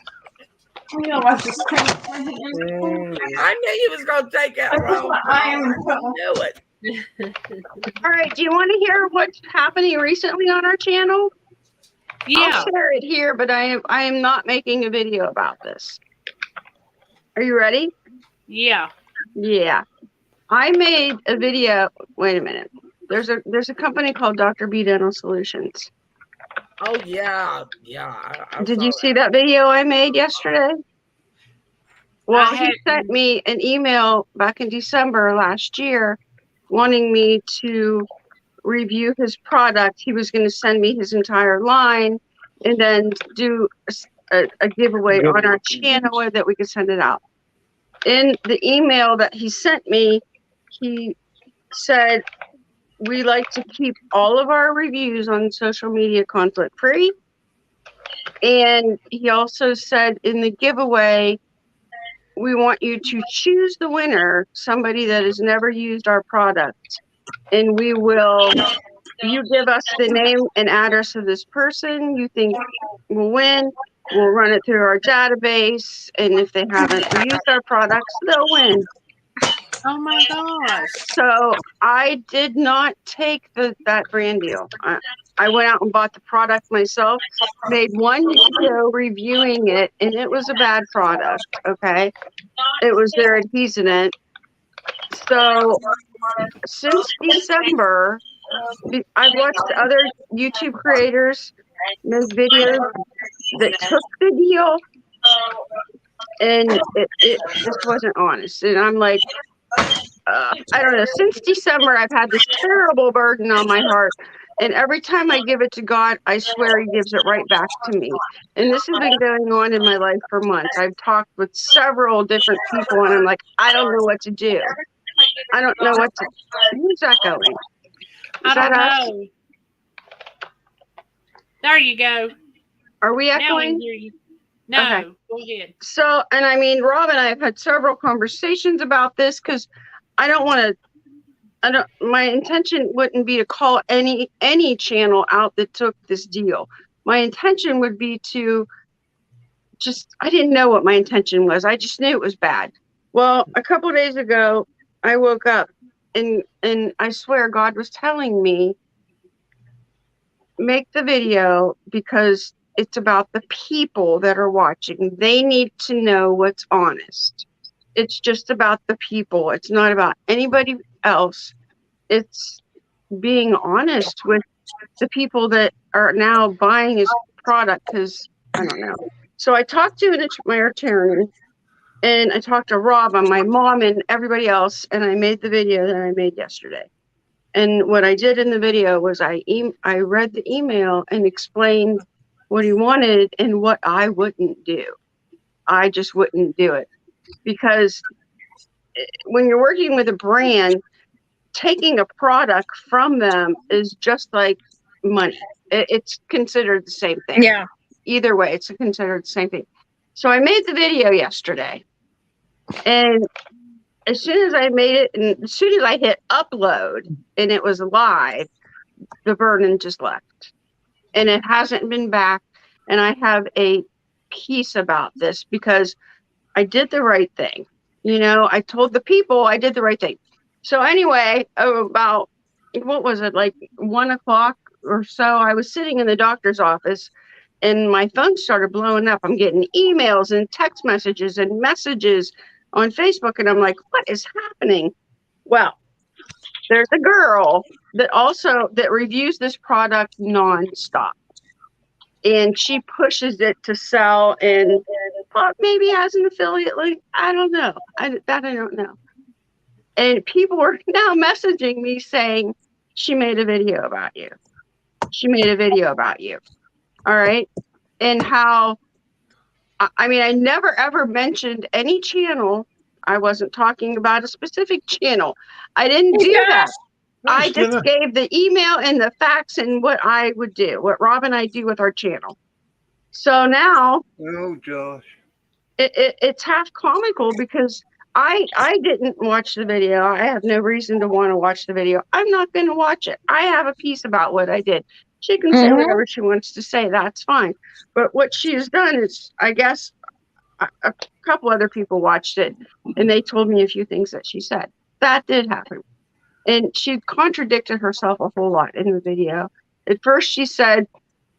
Speaker 4: You know what? This
Speaker 6: I knew you was going to take it wrong. I knew it.
Speaker 14: All right. Do you want to hear what's happening recently on our channel?
Speaker 2: Yeah.
Speaker 14: I'll share it here, but I am not making a video about this. Are you ready?
Speaker 2: Yeah.
Speaker 14: Yeah. I made a video. Wait a minute. There's a company called Dr. B Dental Solutions.
Speaker 6: Oh yeah, yeah.
Speaker 14: Did you see that video I made yesterday? Well, he sent me an email back in December last year wanting me to review his product. He was going to send me his entire line and then do a giveaway on our channel that we could send it out. In the email that he sent me, he said, we like to keep all of our reviews on social media conflict free. And he also said in the giveaway, we want you to choose the winner, somebody that has never used our product. And we will, you give us the name and address of this person you think will win. We'll run it through our database. And if they haven't used our products, they'll win.
Speaker 2: Oh my gosh.
Speaker 14: So I did not take that brand deal. I went out and bought the product myself, made one video reviewing it, and it was a bad product, okay? It was their adhesivant. So since December, I've watched other YouTube creators make videos that took the deal, and it just wasn't honest. And I'm like, I don't know, since December, I've had this terrible burden on my heart. And every time I give it to God, I swear he gives it right back to me. And this has been going on in my life for months. I've talked with several different people, and I'm like, I don't know what to do. I don't know what to do. Who's that going?
Speaker 2: I don't know. There you go.
Speaker 14: Are we
Speaker 2: Now we
Speaker 14: echoing?
Speaker 2: can hear you. No,
Speaker 14: Okay.
Speaker 2: go ahead.
Speaker 14: So, and I mean, Rob and I have had several conversations about this because I don't want to, my intention wouldn't be to call any channel out that took this deal. My intention would be to I didn't know what my intention was. I just knew it was bad. Well, a couple of days ago, I woke up and I swear God was telling me, make the video because it's about the people that are watching. They need to know what's honest. it's just about the people. It's not about anybody else. It's being honest with the people that are now buying his product because I don't know. So I talked to my attorney, and I talked to Rob and my mom and everybody else, and I made the video that I made yesterday. And what I did in the video was I read the email and explained what he wanted and what I wouldn't do. I just wouldn't do it because when you're working with a brand, taking a product from them is just like money. It's considered the same thing.
Speaker 4: Yeah.
Speaker 14: Either way, it's considered the same thing. So I made the video yesterday, and as soon as I made it, and as soon as I hit upload and it was live, the burden just left. And it hasn't been back. And I have a piece about this because I did the right thing. You know, I told the people I did the right thing. So anyway, about, what was it, like 1 o'clock or so, I was sitting in the doctor's office and my phone started blowing up. I'm getting emails and text messages and messages on Facebook, and I'm like, what is happening? Well, there's a girl that reviews this product nonstop, and she pushes it to sell, and maybe has an affiliate link. I don't know. I don't know. And people are now messaging me saying, she made a video about you. She made a video about you. All right. And how, I mean, I never ever mentioned any channel. I wasn't talking about a specific channel. I didn't do that. I just gave the email and the facts and what I would do, what Rob and I do with our channel. So now,
Speaker 1: oh Josh,
Speaker 14: it's half comical because I didn't watch the video. I have no reason to want to watch the video. I'm not going to watch it. I have a piece about what I did. She can say whatever she wants to say. That's fine. But what she has done is, I guess, a couple other people watched it, and they told me a few things that she said. That did happen. And she contradicted herself a whole lot in the video. At first, she said,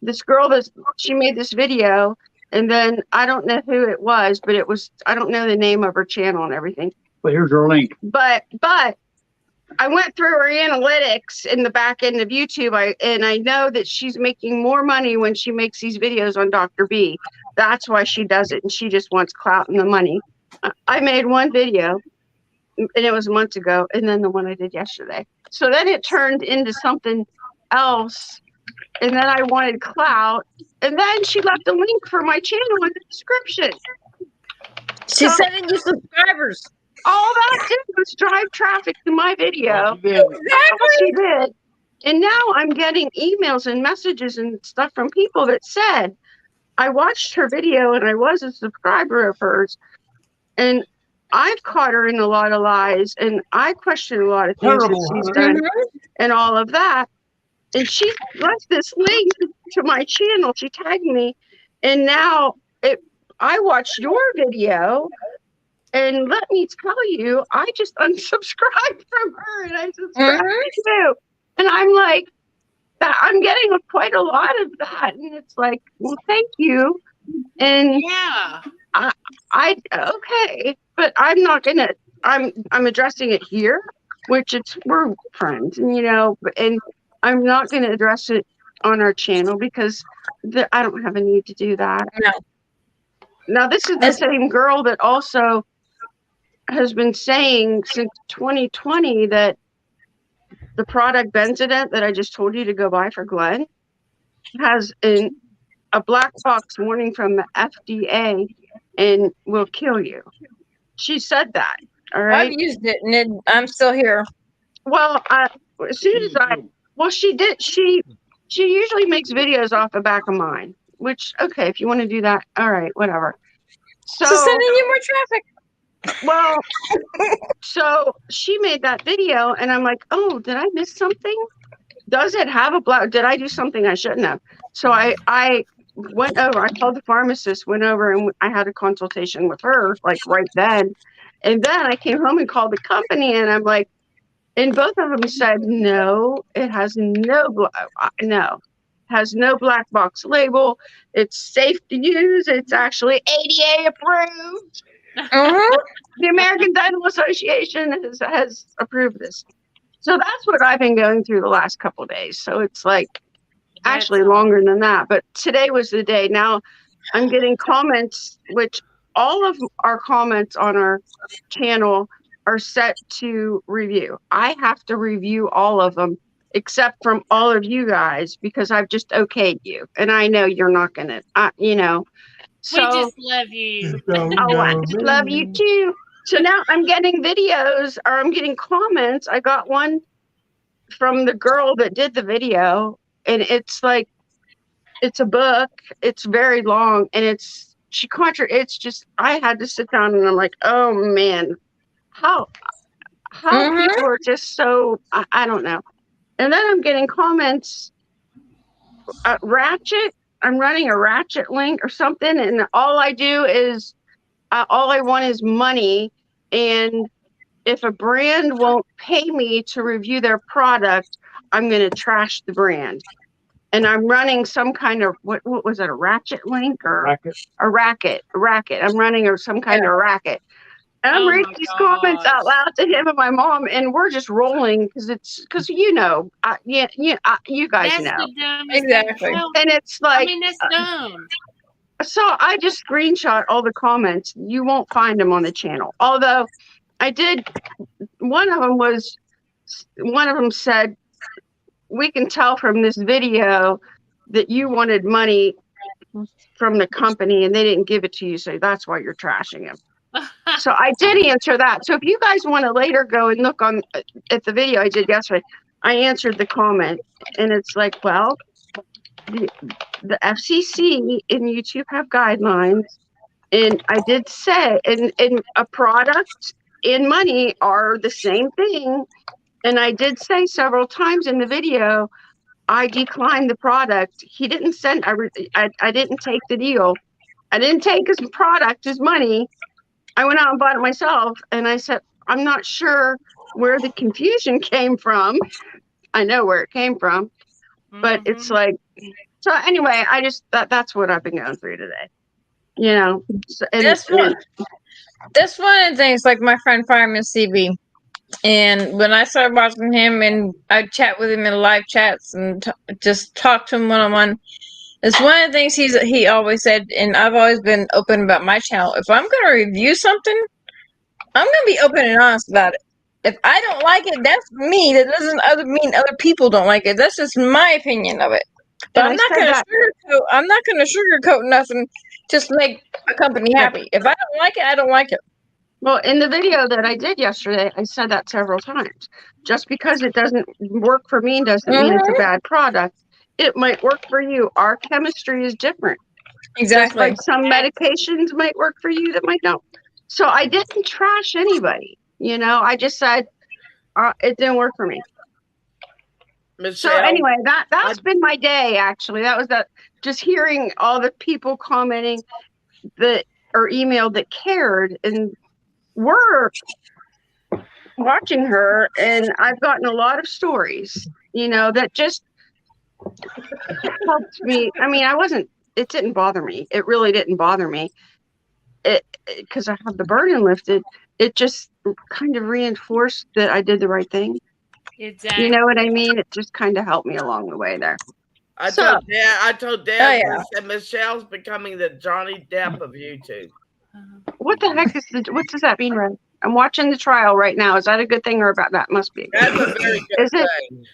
Speaker 14: this girl, she made this video, and then I don't know who it was, but I don't know the name of her channel and everything.
Speaker 11: But here's her link.
Speaker 14: But I went through her analytics in the back end of YouTube, and I know that she's making more money when she makes these videos on Dr. B. That's why she does it, and she just wants clout and the money. I made one video, and it was months ago, and then the one I did yesterday. So then it turned into something else, and then I wanted clout, and then she left a link for my channel in the description.
Speaker 4: She's sending you subscribers.
Speaker 14: All that did was drive traffic to my video. Exactly. She did. And now I'm getting emails and messages and stuff from people that said, I watched her video and I was a subscriber of hers. And I've caught her in a lot of lies, and I question a lot of things that she's done and all of that. And she left this link to my channel. She tagged me. And now I watched your video. And let me tell you, I just unsubscribed from her, and I subscribed to you. And I'm like, I'm getting quite a lot of that. And it's like, well, thank you. And
Speaker 2: yeah,
Speaker 14: I okay, but I'm not gonna. I'm addressing it here, which we're friends, and and I'm not gonna address it on our channel because I don't have a need to do that.
Speaker 4: No.
Speaker 14: Now this is the same girl that also has been saying since 2020 that the product Benzodent that I just told you to go buy for Glenn has a black box warning from the FDA and will kill you. She said that. All right.
Speaker 4: I've used it, and I'm still here.
Speaker 14: Well, as soon as she did. She usually makes videos off the back of mine. Which, okay, if you want to do that, all right, whatever. So
Speaker 4: sending you more traffic.
Speaker 14: Well, so she made that video, and I'm like, oh, did I miss something? Does it have a black? Did I do something I shouldn't have? So I went over. I called the pharmacist, went over, and I had a consultation with her, like right then. And then I came home and called the company, and I'm like, and both of them said, no, it has no black box label. It's safe to use. It's actually ADA approved. The American Dental Association has approved this. So that's what I've been going through the last couple of days. So it's like actually longer than that. But today was the day. Now I'm getting comments, which all of our comments on our channel are set to review. I have to review all of them except from all of you guys because I've just okayed you. And I know you're not going to, you know. So,
Speaker 2: we just love you.
Speaker 14: Oh, I just love you too. So now I'm getting videos or I'm getting comments. I got one from the girl that did the video, and it's like, it's a book. It's very long, and it's just, I had to sit down and I'm like, oh man, how people are just so, I don't know. And then I'm getting comments, Ratchet. I'm running a Ratchet link or something, and all I do is, all I want is money. And if a brand won't pay me to review their product, I'm going to trash the brand. And I'm running some kind of, what was it, a Ratchet link or a racket? I'm running some kind of racket. And I'm reading these comments out loud to him and my mom, and we're just rolling because you know, you guys
Speaker 2: That's
Speaker 14: know.
Speaker 2: the dumbest thing.
Speaker 14: And it's like,
Speaker 2: I mean, that's dumb.
Speaker 14: So I just screenshot all the comments. You won't find them on the channel. Although I did, one of them said, we can tell from this video that you wanted money from the company and they didn't give it to you. So that's why you're trashing him. So I did answer that. So if you guys want to later go and look at the video I did yesterday, I answered the comment, and it's like, well, the FCC and YouTube have guidelines, and I did say, and a product and money are the same thing, and I did say several times in the video, I declined the product. He didn't send. I didn't take the deal. I didn't take his product, his money. I went out and bought it myself, and I said, I'm not sure where the confusion came from. I know where it came from, but it's like, so anyway, I just, that's what I've been going through today. You know,
Speaker 4: that's one of the things, like my friend Fireman CB. And when I started watching him and I chat with him in live chats and just talk to him one-on-one, it's one of the things he always said, and I've always been open about my channel. If I'm going to review something, I'm going to be open and honest about it. If I don't like it, that's me. That doesn't mean other people don't like it. That's just my opinion of it. But I'm not going to sugarcoat nothing. Just make a company happy. If I don't like it, I don't like it.
Speaker 14: Well, in the video that I did yesterday, I said that several times. Just because it doesn't work for me doesn't mean it's a bad product. It might work for you. Our chemistry is different.
Speaker 4: Exactly.
Speaker 14: Just like some medications might work for you that might not. So I didn't trash anybody. You know, I just said it didn't work for me.
Speaker 6: Michelle,
Speaker 14: so anyway, that's been my day. Actually, that was just hearing all the people commenting or emailed that cared and were watching her, and I've gotten a lot of stories, you know, that just helped me. I mean, it didn't bother me. It really didn't bother me. Because I have the burden lifted. It just kind of reinforced that I did the right thing.
Speaker 2: Exactly.
Speaker 14: You know what I mean? It just kind of helped me along the way there.
Speaker 6: I told Dad, I said, Michelle's becoming the Johnny Depp of YouTube.
Speaker 14: What the heck what does that mean, Red? I'm watching the trial right now. Is that a good thing or about that? Must be.
Speaker 6: That's a very good thing.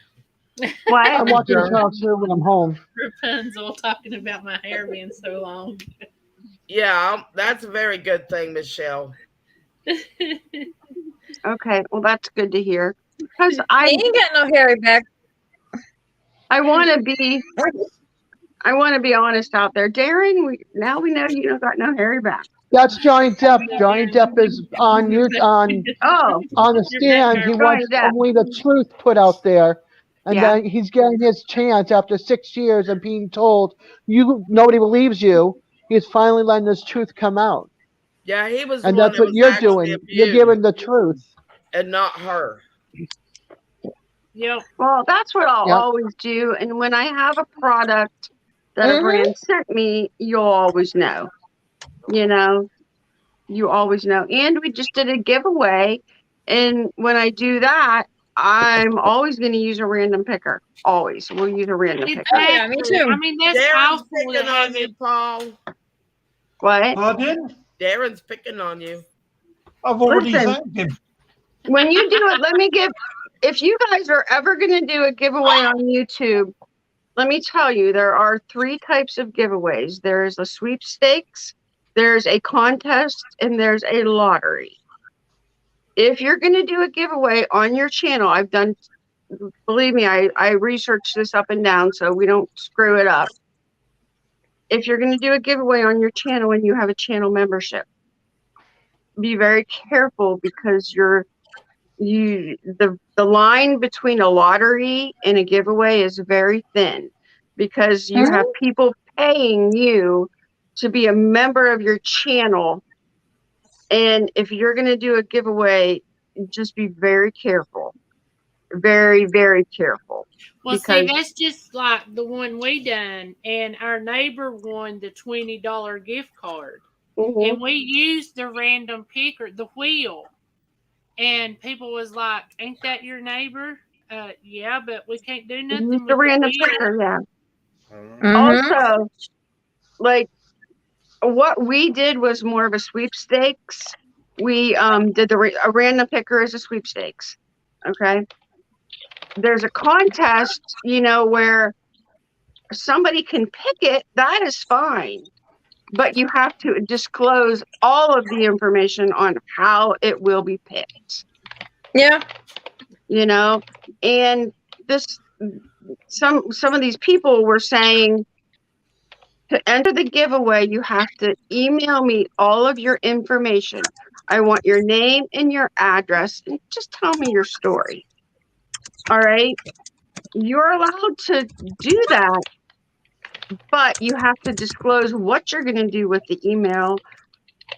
Speaker 14: What?
Speaker 3: I'm watching the trial too when I'm home.
Speaker 2: Rapunzel talking about my hair being so long.
Speaker 6: Yeah, that's a very good thing, Michelle.
Speaker 14: Okay, well, that's good to hear. Because
Speaker 4: I ain't got no hairy back.
Speaker 14: I want to be honest out there. Darren, now we know you don't got no hairy back.
Speaker 3: That's Johnny Depp. Johnny Depp is on the stand. He wants only the truth put out there. And then he's getting his chance after 6 years of being told nobody believes you. He's finally letting this truth come out.
Speaker 6: Yeah, he was.
Speaker 3: And that's what you're doing. You're giving the truth.
Speaker 6: And not her.
Speaker 2: Yep.
Speaker 14: Well, that's what I'll always do. And when I have a product that a brand sent me, you'll always know. You know, you always know. And we just did a giveaway. And when I do that, I'm always going to use a random picker. Always. We'll use a random picker.
Speaker 2: Exactly.
Speaker 4: Yeah, me too.
Speaker 2: I mean, that's
Speaker 6: Darren's
Speaker 2: awful to
Speaker 6: picking
Speaker 2: have
Speaker 6: on you,
Speaker 2: it.
Speaker 6: Paul.
Speaker 14: What?
Speaker 5: Pardon?
Speaker 6: Darren's picking on you.
Speaker 5: I've already
Speaker 14: Listen.
Speaker 5: thanked him.
Speaker 14: When you do it, let me give, if you guys are ever going to do a giveaway on YouTube, let me tell you, there are 3 types of giveaways. There's a sweepstakes, there's a contest, and there's a lottery. If you're going to do a giveaway on your channel, I've done, believe me, I researched this up and down so we don't screw it up. If you're going to do a giveaway on your channel and you have a channel membership, be very careful because the line between a lottery and a giveaway is very thin because you have people paying you to be a member of your channel. And if you're going to do a giveaway, just be very careful. Very, very careful.
Speaker 2: Well,
Speaker 14: because
Speaker 2: see, that's just like the one we done, and our neighbor won the $20 gift card. And we used the random picker, the wheel. And people was like, ain't that your neighbor? Yeah, but we can't do nothing with
Speaker 14: the random
Speaker 2: wheel.
Speaker 14: picker, yeah. Also, like, what we did was more of a sweepstakes. We did a random picker as a sweepstakes. Okay. There's a contest, you know, where somebody can pick it. That is fine. But you have to disclose all of the information on how it will be picked.
Speaker 4: Yeah.
Speaker 14: You know, and some of these people were saying to enter the giveaway, you have to email me all of your information. I want your name and your address, and just tell me your story. All right. You're allowed to do that, but you have to disclose what you're going to do with the email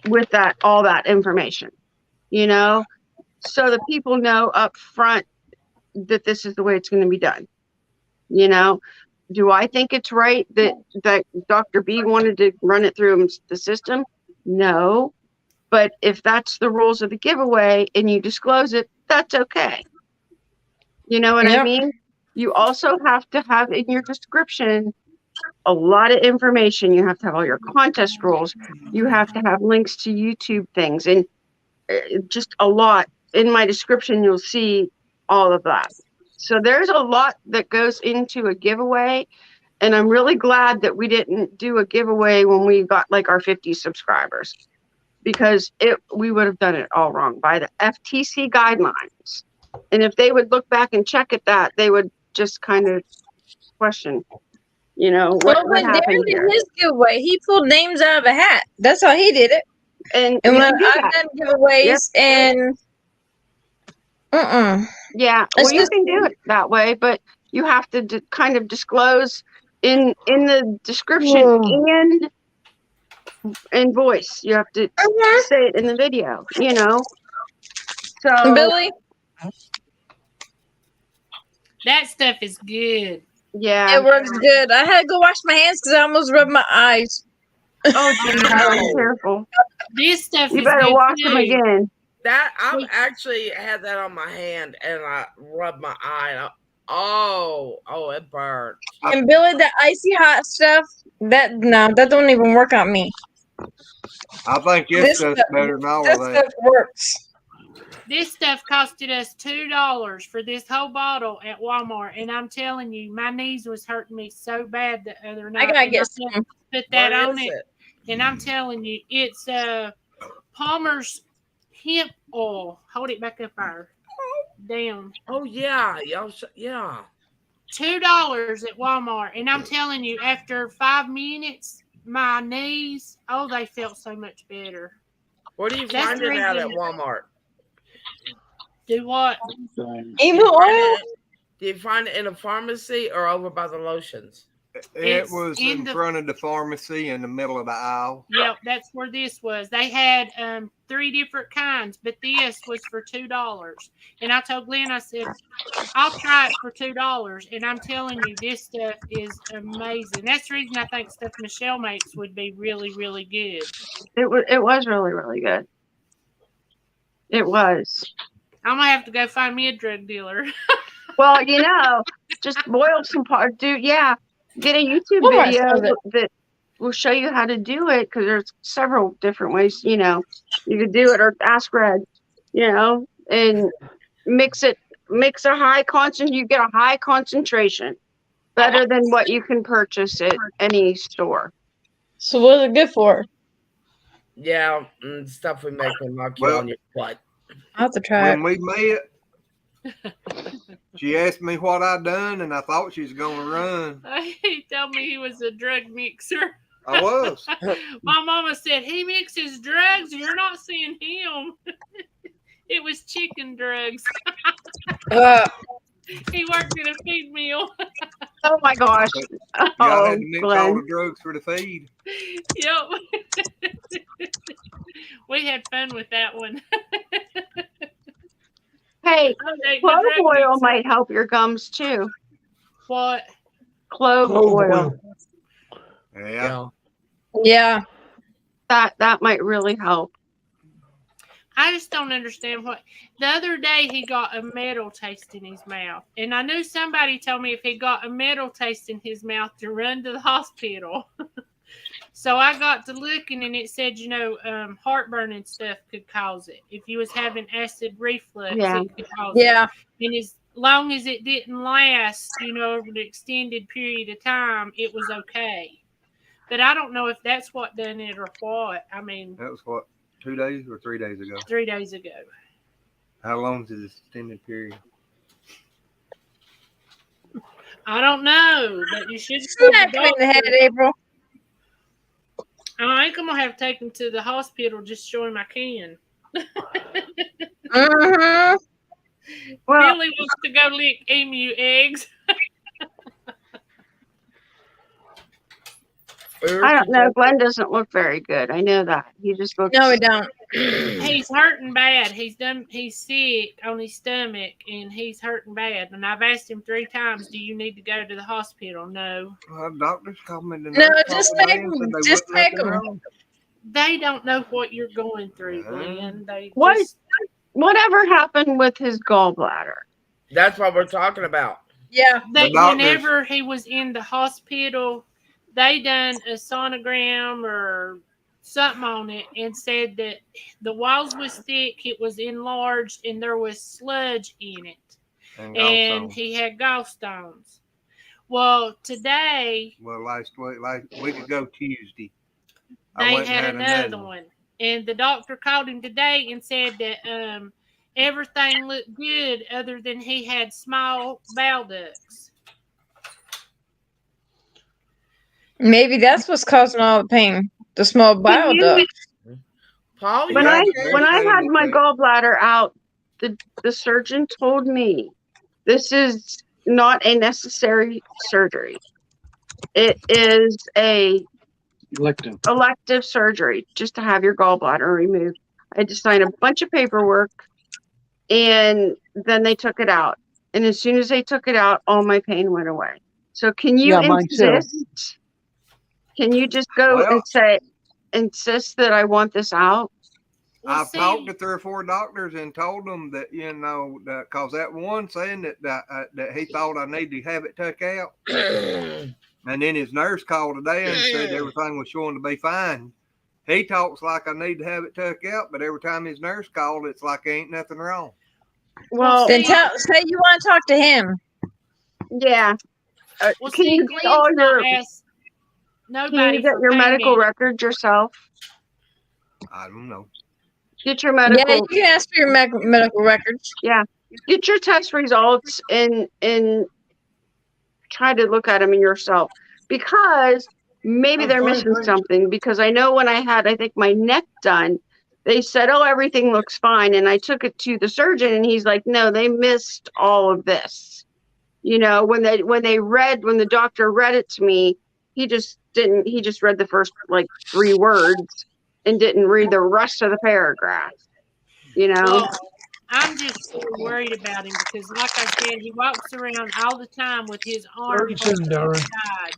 Speaker 14: with all that information, you know, so that people know up front that this is the way it's going to be done. You know, do I think it's right that Dr. B wanted to run it through the system? No. But if that's the rules of the giveaway and you disclose it, that's okay. You know what I mean? You also have to have in your description a lot of information. You have to have all your contest rules. You have to have links to YouTube things, and just a lot. In my description, you'll see all of that. So there's a lot that goes into a giveaway, and I'm really glad that we didn't do a giveaway when we got like our 50 subscribers, because we would have done it all wrong by the FTC guidelines. And if they would look back and check at that, they would just kind of question, you know, what happened
Speaker 4: Darren
Speaker 14: here.
Speaker 4: did his giveaway, he pulled names out of a hat. That's how he did it.
Speaker 14: And
Speaker 4: when
Speaker 14: you
Speaker 4: I've
Speaker 14: can do that.
Speaker 4: done giveaways and
Speaker 14: yeah, well, you can do it that way, but you have to kind of disclose in the description and in voice. You have to say it in the video, you know. So
Speaker 4: Billy,
Speaker 2: that stuff is good.
Speaker 14: Yeah,
Speaker 4: it works good. I had to go wash my hands because I almost rubbed my eyes.
Speaker 14: Oh, geez, be careful.
Speaker 2: This stuff
Speaker 14: You
Speaker 2: is
Speaker 14: better
Speaker 2: good
Speaker 14: wash
Speaker 2: too.
Speaker 14: them again.
Speaker 6: That I've actually had that on my hand, and I rubbed my eye. Oh, it burned.
Speaker 4: And Billy, the icy hot stuff, that don't even work on me.
Speaker 1: I think this stuff's better than all of that.
Speaker 4: Stuff works.
Speaker 2: This stuff costed us $2 for this whole bottle at Walmart, and I'm telling you, my knees was hurting me so bad the other night.
Speaker 4: I gotta
Speaker 2: and
Speaker 4: get
Speaker 2: I
Speaker 4: some.
Speaker 2: put that
Speaker 6: What
Speaker 2: on
Speaker 6: is
Speaker 2: it, and I'm telling you, it's Palmer's hemp oil. Hold it back up there. Down.
Speaker 6: Oh yeah, yeah.
Speaker 2: $2 at Walmart, and I'm telling you, after 5 minutes, my knees, they felt so much better.
Speaker 6: Where do you
Speaker 2: That's
Speaker 6: find
Speaker 2: the
Speaker 6: it at
Speaker 2: reason-
Speaker 6: Walmart?
Speaker 2: Do what?
Speaker 4: Evil oil?
Speaker 6: Do you find it in a pharmacy or over by the lotions?
Speaker 1: It was in front of the pharmacy in the middle of the aisle.
Speaker 2: Yep, that's where this was. They had 3 different kinds, but this was for $2. And I told Glenn, I said, I'll try it for $2. And I'm telling you, this stuff is amazing. That's the reason I think stuff Michelle makes would be really, really good.
Speaker 14: It was really, really good. It was.
Speaker 2: I'm gonna have to go find me a drug dealer.
Speaker 14: Well, just boil some part. Get a YouTube video that will show you how to do it, because there's several different ways. You could do it, or ask Red. And mix a high concentration. You get a high concentration, better than what you can purchase at any store.
Speaker 4: So what is it good for?
Speaker 6: Yeah, stuff we make will knock you on your butt.
Speaker 4: I'll have to try
Speaker 1: When we met, she asked me what I'd done, and I thought she was going to run.
Speaker 2: He told me he was a drug mixer.
Speaker 1: I was.
Speaker 2: My mama said, he mixes drugs. You're not seeing him. It was chicken drugs. He worked in a feed mill.
Speaker 14: Oh my gosh.
Speaker 1: Y'all had to mix all the drugs for the feed.
Speaker 2: Yep. We had fun with that one.
Speaker 14: Hey, clove oil might help your gums too.
Speaker 2: What?
Speaker 14: Clove oil.
Speaker 1: Yeah.
Speaker 4: Yeah.
Speaker 14: That might really help.
Speaker 2: I just don't understand what. The other day he got a metal taste in his mouth, and I knew somebody told me if he got a metal taste in his mouth to run to the hospital. So I got to looking, and it said, heartburn and stuff could cause it. If you was having acid reflux, it could cause it. And as long as it didn't last, over an extended period of time, it was okay. But I don't know if that's what done it or what. I mean,
Speaker 1: that was what, 2 days or 3 days ago?
Speaker 2: 3 days ago.
Speaker 1: How long is this extended period?
Speaker 2: I don't know, but you should.
Speaker 4: Smack me in the head, April.
Speaker 2: I think I'm gonna have to take him to the hospital. Just show him I can.
Speaker 14: Well,
Speaker 2: Billy wants to go lick emu eggs.
Speaker 14: I don't know. Glenn doesn't look very good. I know that. He just looks.
Speaker 4: No, he don't.
Speaker 2: He's hurting bad. He's sick on his stomach, and he's hurting bad. And I've asked him 3 times, "Do you need to go to the hospital?" No.
Speaker 1: Doctors called me.
Speaker 4: No, just make him. Just make him.
Speaker 2: They don't know what you're going through, Glenn.
Speaker 14: Whatever happened with his gallbladder?
Speaker 6: That's what we're talking about.
Speaker 4: Yeah.
Speaker 2: Whenever he was in the hospital, they done a sonogram or something on it and said that the walls was thick, it was enlarged, and there was sludge in it. And he had gallstones. Well, today...
Speaker 1: Well, last week ago, Tuesday,
Speaker 2: they had another one. And the doctor called him today and said that everything looked good other than he had small bile ducts.
Speaker 4: Maybe that's what's causing all the pain. The small bile ducts.
Speaker 14: When I had my gallbladder out, the surgeon told me this is not a necessary surgery. It is a elective surgery just to have your gallbladder removed. I had to sign a bunch of paperwork, and then they took it out. And as soon as they took it out, all my pain went away. So can you insist? Can you just go and insist that I want this out?
Speaker 1: I've talked to 3 or 4 doctors and told them that, because that one saying that he thought I needed to have it took out. And then his nurse called today and said everything was showing to be fine. He talks like I need to have it took out, but every time his nurse called, it's like ain't nothing wrong.
Speaker 14: Well,
Speaker 4: then say you want to talk to him.
Speaker 14: Yeah. Can you get all your... Can you get your medical records yourself?
Speaker 1: I don't know.
Speaker 14: Get your medical.
Speaker 4: Yeah, you can ask for your medical records.
Speaker 14: Yeah, get your test results and try to look at them yourself, because maybe they're missing something. Because I know when I had, I think, my neck done, they said, "Oh, everything looks fine," and I took it to the surgeon, and he's like, "No, they missed all of this." You know, when the doctor read it to me, he just read the first like 3 words and didn't read the rest of the paragraph. You know?
Speaker 2: Well, I'm just really worried about him because, like I said, he walks around all the time with his arm
Speaker 5: Very soon, Darren.
Speaker 2: side,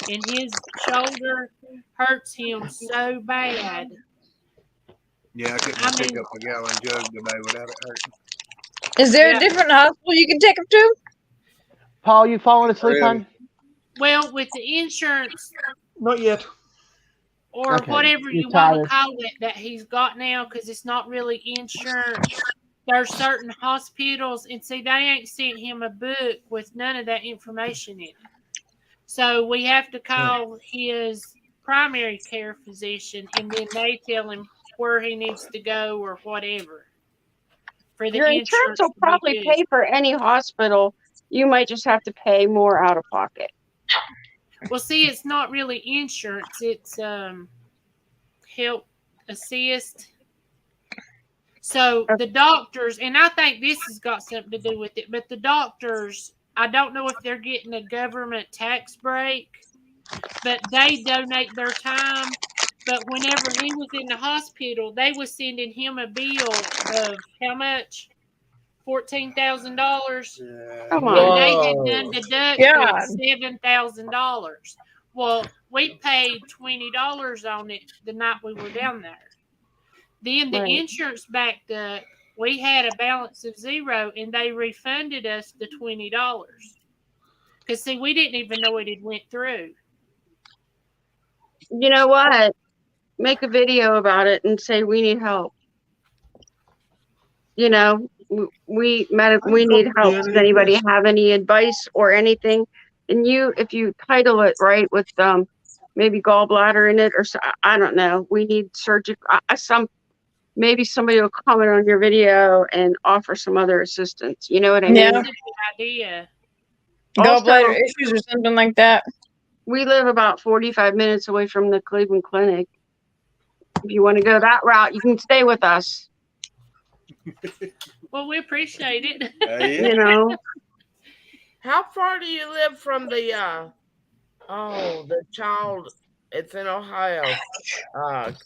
Speaker 2: and his shoulder hurts him so bad.
Speaker 1: Yeah, I couldn't pick up a gallon jug today without it hurting.
Speaker 4: Is there a different hospital you can take him to?
Speaker 3: Paul, you falling asleep, hon?
Speaker 2: Well, with the insurance,
Speaker 5: Not yet.
Speaker 2: or
Speaker 3: Okay,
Speaker 2: whatever
Speaker 3: you're
Speaker 2: you want
Speaker 3: tired.
Speaker 2: to call it that he's got now, because it's not really insurance. There's certain hospitals, and see, they ain't sent him a book with none of that information in it. So we have to call his primary care physician, and then they tell him where he needs to go or whatever. For the
Speaker 14: Your insurance will probably pay for any hospital. You might just have to pay more out of pocket.
Speaker 2: Well, see, it's not really insurance. It's help assist. So the doctors, and I think this has got something to do with it, but the doctors, I don't know if they're getting a government tax break, but they donate their time. But whenever he was in the hospital, they was sending him a bill of how much? $14,000.
Speaker 14: Come on.
Speaker 2: And they had done deducted
Speaker 4: God.
Speaker 2: $7,000. Well, we paid $20 on it the night we were down there. Then the insurance backed up. We had a balance of $0, and they refunded us the $20. Because, see, we didn't even know it had went through.
Speaker 14: You know what? Make a video about it and say we need help. You know, we need help. Does anybody have any advice or anything? And if you title it right with maybe gallbladder in it, or I don't know. We need surgical. Maybe somebody will comment on your video and offer some other assistance. You know what I mean?
Speaker 2: That's a good idea.
Speaker 4: Gallbladder issues or something like that.
Speaker 14: We live about 45 minutes away from the Cleveland Clinic. If you want to go that route, you can stay with us.
Speaker 2: Well, we appreciate it.
Speaker 14: You know.
Speaker 6: How far do you live from the child? It's in Ohio.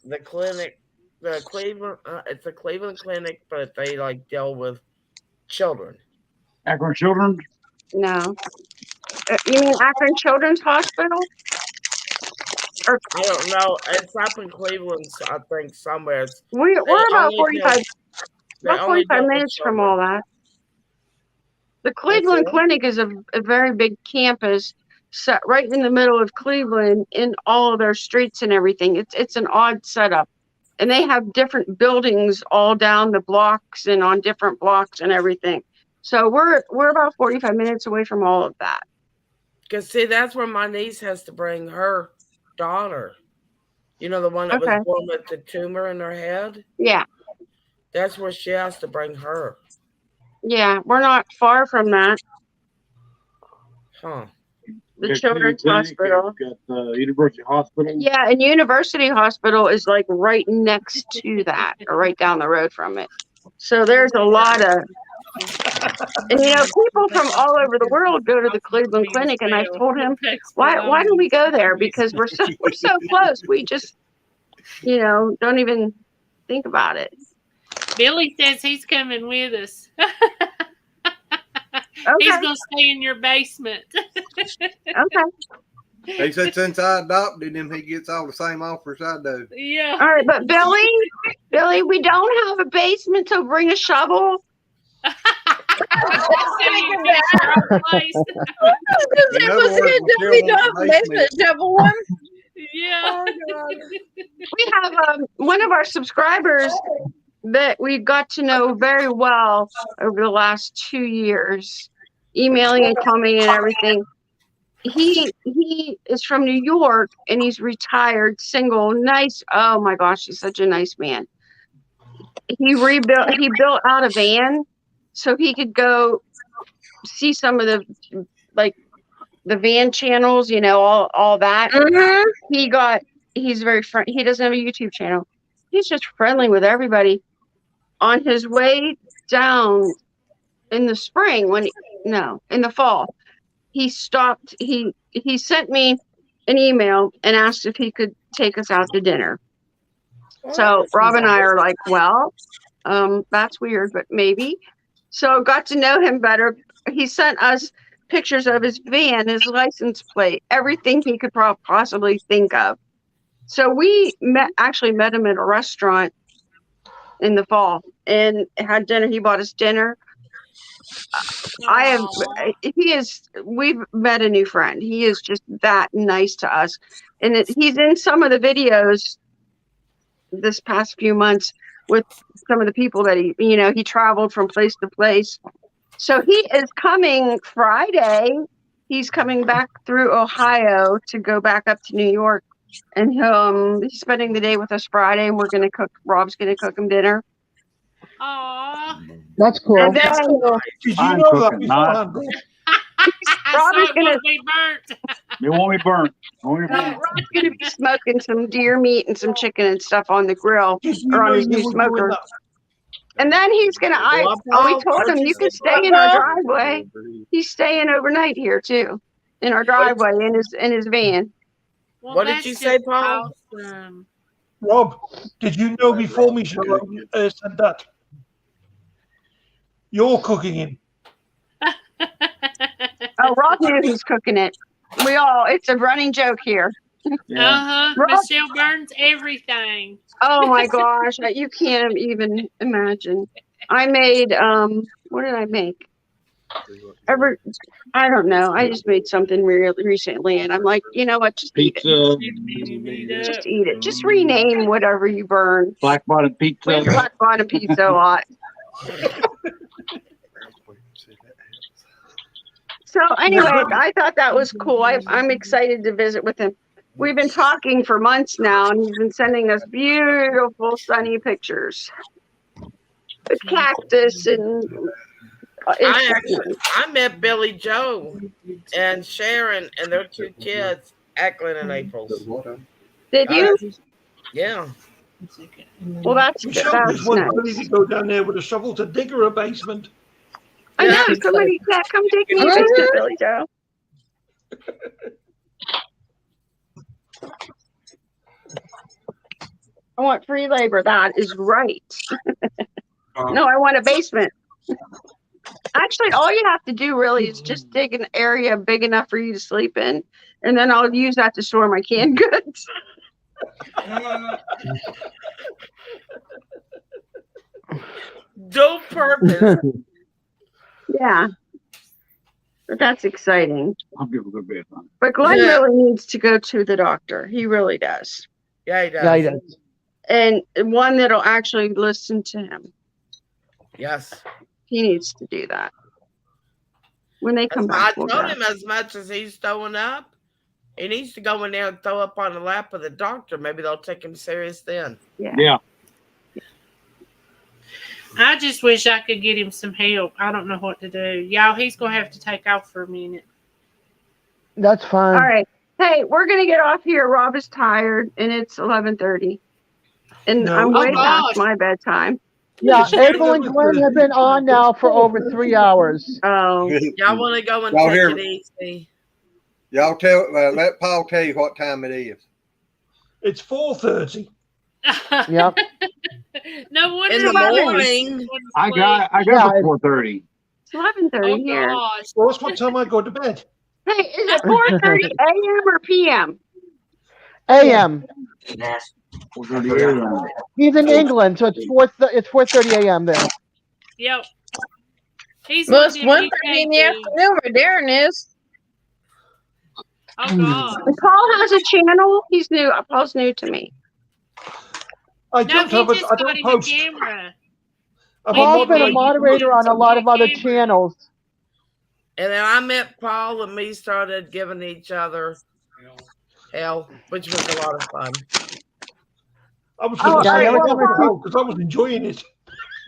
Speaker 6: The clinic, the Cleveland. It's a Cleveland Clinic, but they like deal with children.
Speaker 11: Akron Children?
Speaker 14: No. You mean Akron Children's Hospital? Or,
Speaker 6: I don't know. It's up in Cleveland, I think, somewhere.
Speaker 14: we're about 45 minutes from all that. The Cleveland Clinic is a very big campus set right in the middle of Cleveland in all of their streets and everything. It's an odd setup. And they have different buildings all down the blocks and on different blocks and everything. So we're about 45 minutes away from all of that.
Speaker 6: Because, see, that's where my niece has to bring her daughter. You know, the one that was born with the tumor in her head?
Speaker 14: Yeah.
Speaker 6: That's where she has to bring her.
Speaker 14: Yeah, we're not far from that.
Speaker 6: Huh.
Speaker 14: The Children's Hospital.
Speaker 11: Got the University Hospital.
Speaker 14: Yeah, and University Hospital is like right next to that, or right down the road from it. So there's a lot of, and you know, people from all over the world go to the Cleveland Clinic, and I've told him, why don't we go there? Because we're so close. We just, you know, don't even think about it.
Speaker 2: Billy says he's coming with us.
Speaker 14: Okay.
Speaker 2: He's going to stay in your basement.
Speaker 14: Okay.
Speaker 1: He said since I adopted him, he gets all the same offers I do.
Speaker 2: Yeah.
Speaker 14: All right, but Billy, we don't have a basement, so bring a shovel.
Speaker 2: Yeah.
Speaker 14: We have one of our subscribers that we got to know very well over the last 2 years, emailing and commenting and everything. He is from New York, and he's retired, single, nice. Oh my gosh, he's such a nice man. He built out a van so he could go see some of the van channels, you know, all that.
Speaker 4: Mm-hmm.
Speaker 14: He's very friendly. He doesn't have a YouTube channel. He's just friendly with everybody. On his way down in the spring, in the fall, he stopped. He sent me an email and asked if he could take us out to dinner. So Rob and I are like, well, that's weird, but maybe. So got to know him better. He sent us pictures of his van, his license plate, everything he could possibly think of. So we actually met him at a restaurant in the fall and had dinner. He bought us dinner. We've met a new friend. He is just that nice to us. And he's in some of the videos this past few months with some of the people that he traveled from place to place. So he is coming Friday. He's coming back through Ohio to go back up to New York. And he's spending the day with us Friday, and Rob's going to cook him dinner.
Speaker 2: Aww.
Speaker 3: That's cool.
Speaker 14: And then,
Speaker 5: Did you know that beforehand?
Speaker 14: Rob is going to
Speaker 2: be burnt.
Speaker 11: It won't be burnt.
Speaker 14: Rob's going to be smoking some deer meat and some chicken and stuff on the grill or on his new smoker. And then he's going to, we told him, you can stay in our driveway. He's staying overnight here too, in our driveway, in his van.
Speaker 2: Well,
Speaker 6: what did you say, Paul?
Speaker 2: Awesome.
Speaker 5: Rob, did you know before me said that? You're cooking him.
Speaker 14: Oh, Rob knew who's cooking it. It's a running joke here.
Speaker 2: Yeah. Michelle burns everything.
Speaker 14: Oh my gosh, you can't even imagine. I made what did I make? I don't know. I just made something really recently, and I'm like, you know what? Just eat it. Just eat it. Just rename whatever you burn.
Speaker 11: Black bottom pizza.
Speaker 14: Black bottom pizza a lot. So anyway, I thought that was cool. I'm excited to visit with him. We've been talking for months now, and he's been sending us beautiful sunny pictures. The cactus and
Speaker 6: I met Billy Joe and Sharon and their two kids, Eklund and April's.
Speaker 14: Did you?
Speaker 6: Yeah.
Speaker 14: Well, that's nice.
Speaker 5: Billy to go down there with a shovel to dig her a basement.
Speaker 14: I know. Somebody come dig me a basement, Billy Joe. I want free labor. That is right. No, I want a basement. Actually, all you have to do really is just dig an area big enough for you to sleep in, and then I'll use that to store my canned goods.
Speaker 6: Dual purpose.
Speaker 14: Yeah. But that's exciting.
Speaker 11: I'll give a good bit on it.
Speaker 14: But Glenn really needs to go to the doctor. He really does.
Speaker 6: Yeah, he does.
Speaker 3: Yeah, he does.
Speaker 14: And one that'll actually listen to him.
Speaker 6: Yes.
Speaker 14: He needs to do that. When they come back,
Speaker 6: I told him as much as he's throwing up, he needs to go in there and throw up on the lap of the doctor. Maybe they'll take him serious then.
Speaker 11: Yeah.
Speaker 2: I just wish I could get him some help. I don't know what to do. Y'all, he's going to have to take off for a minute.
Speaker 3: That's fine.
Speaker 14: All right. Hey, we're going to get off here. Rob is tired, and it's 11:30. And I'm way past my bedtime.
Speaker 3: Yeah, April and Glenn have been on now for over 3 hours.
Speaker 14: Oh.
Speaker 6: Y'all want to go and take it easy?
Speaker 1: Y'all let Paul tell you what time it is.
Speaker 5: It's 4:30.
Speaker 3: Yep.
Speaker 2: No wonder
Speaker 6: in the morning.
Speaker 11: I got it for 4:30.
Speaker 14: It's 11:30 here.
Speaker 2: Gosh.
Speaker 5: Well, that's what time I go to bed.
Speaker 14: Hey, is it 4:30 a.m. or p.m.?
Speaker 3: A.m. He's in England, so it's 4:30 a.m. there.
Speaker 2: Yep.
Speaker 4: It's 1:30 in the afternoon where Darren is.
Speaker 2: Oh God.
Speaker 14: And Paul has a channel. He's new. Paul's new to me.
Speaker 5: I don't have
Speaker 2: just
Speaker 5: I don't
Speaker 2: got him
Speaker 5: post.
Speaker 2: a camera.
Speaker 3: Paul's been a moderator on a lot of other channels.
Speaker 6: And then I met Paul, and we started giving each other hell, which was a lot of fun.
Speaker 5: I was going to say because I was enjoying it.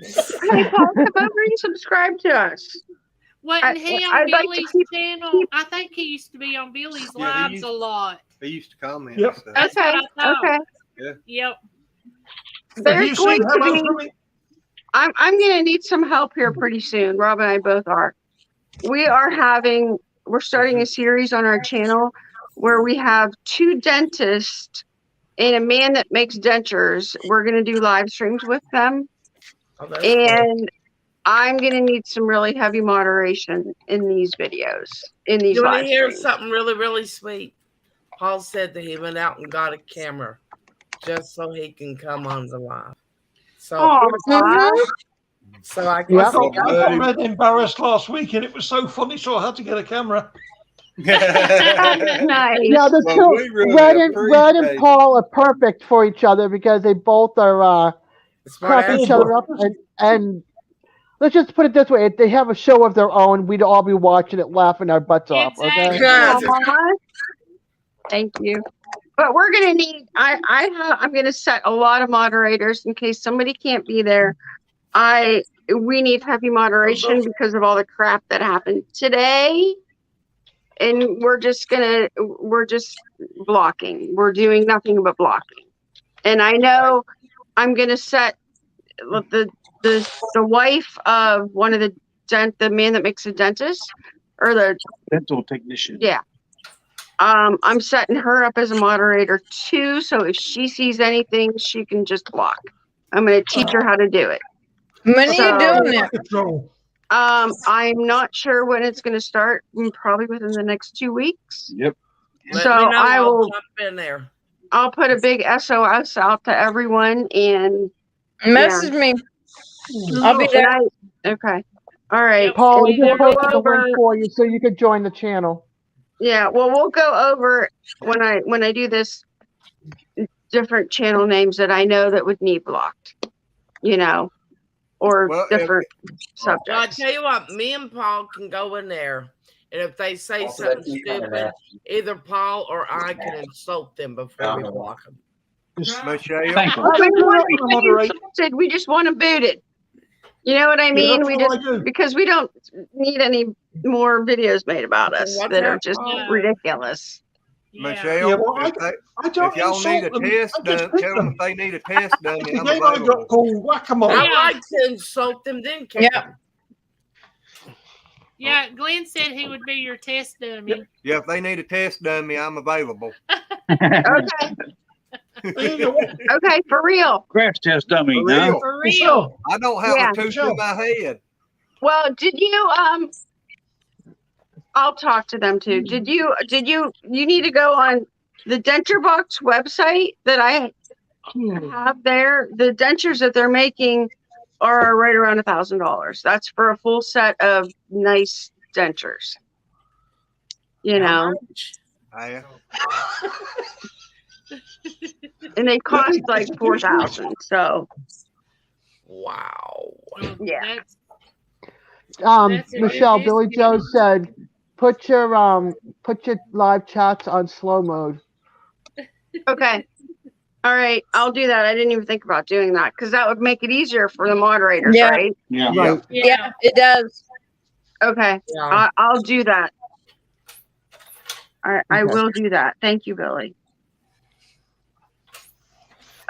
Speaker 14: Hey, Paul, come over and subscribe to us.
Speaker 2: Wasn't he on
Speaker 14: I'd like
Speaker 2: Billy's
Speaker 14: to
Speaker 2: channel? I think he used to be on Billy's lives a lot.
Speaker 1: He used to comment.
Speaker 5: Yep.
Speaker 1: So.
Speaker 2: That's what I thought.
Speaker 14: Okay.
Speaker 1: Yeah.
Speaker 2: Yep.
Speaker 14: There's going to be. I'm going to need some help here pretty soon. Rob and I both are. We are having we're starting a series on our channel where we have 2 dentists and a man that makes dentures. We're going to do live streams with them.
Speaker 6: Oh, that's cool.
Speaker 14: And I'm going to need some really heavy moderation in these videos, in these
Speaker 6: You want to
Speaker 14: live
Speaker 6: hear
Speaker 14: streams.
Speaker 6: something really, really sweet? Paul said that he went out and got a camera just so he can come on the live. So, so I can
Speaker 5: I
Speaker 6: see
Speaker 5: got red embarrassed last week, and it was so funny, so I had to get a camera.
Speaker 14: Nice.
Speaker 3: Yeah, the
Speaker 1: Well, we
Speaker 3: two
Speaker 1: really
Speaker 3: Red and
Speaker 1: appreciate
Speaker 3: Paul are perfect for each other because they both are cracking each other up, and let's just put it this way: if they have a show of their own, we'd all be watching it, laughing our butts off. Okay.
Speaker 14: Thank you. But we're gonna need. I'm gonna set a lot of moderators in case somebody can't be there. We need heavy moderation because of all the crap that happened today. And we're just blocking. We're doing nothing but blocking. And I know I'm gonna set the wife of one of the man that makes a dentist or the
Speaker 11: dental technician.
Speaker 14: Yeah. I'm setting her up as a moderator too, so if she sees anything, she can just block. I'm gonna teach her how to do it.
Speaker 4: When are you doing it?
Speaker 14: I'm not sure when it's going to start. Probably within the next 2 weeks.
Speaker 11: Yep.
Speaker 14: So I will jump in there. I'll put a big SOS out to everyone and
Speaker 4: message me. I'll be there.
Speaker 14: Okay. All right.
Speaker 3: Paul, I
Speaker 14: And
Speaker 3: just
Speaker 14: we'll
Speaker 3: posted
Speaker 14: go
Speaker 3: the link
Speaker 14: over-
Speaker 3: for you so you could join the channel.
Speaker 14: Yeah. Well, we'll go over when I do this different channel names that I know that would need blocked. Or different subjects.
Speaker 6: Well, I tell you what, me and Paul can go in there, and if they say something stupid, either Paul or I can insult them before we block them.
Speaker 1: Michelle.
Speaker 14: We just want them booted. You know what I mean? Because we don't need any more videos made about us that are just ridiculous.
Speaker 1: Michelle, if y'all need a test done, tell them if they need a test done. I'm
Speaker 5: I got
Speaker 1: available.
Speaker 5: called whack-a-mole.
Speaker 6: I like to insult them, then kick them.
Speaker 2: Yeah, Glenn said he would be your test dummy.
Speaker 1: Yeah, if they need a test dummy, I'm available.
Speaker 14: Okay. Okay, for real.
Speaker 11: Crash test dummy.
Speaker 1: For real.
Speaker 11: No?
Speaker 2: For real.
Speaker 1: I don't have a tooth in my head.
Speaker 14: Well, did you I'll talk to them too. Did you need to go on the Denture Box website that I have there? The dentures that they're making are right around $1,000. That's for a full set of nice dentures. And they cost like $4,000. So
Speaker 6: wow.
Speaker 14: Yeah.
Speaker 3: Michelle, Billy Joe said, put your live chats on slow mode.
Speaker 14: Okay. All right. I'll do that. I didn't even think about doing that because that would make it easier for the moderators, right?
Speaker 11: Yeah.
Speaker 3: Right.
Speaker 4: Yeah, it does.
Speaker 14: Okay.
Speaker 6: Yeah.
Speaker 14: I'll do that. All right. I will do that. Thank you, Billy.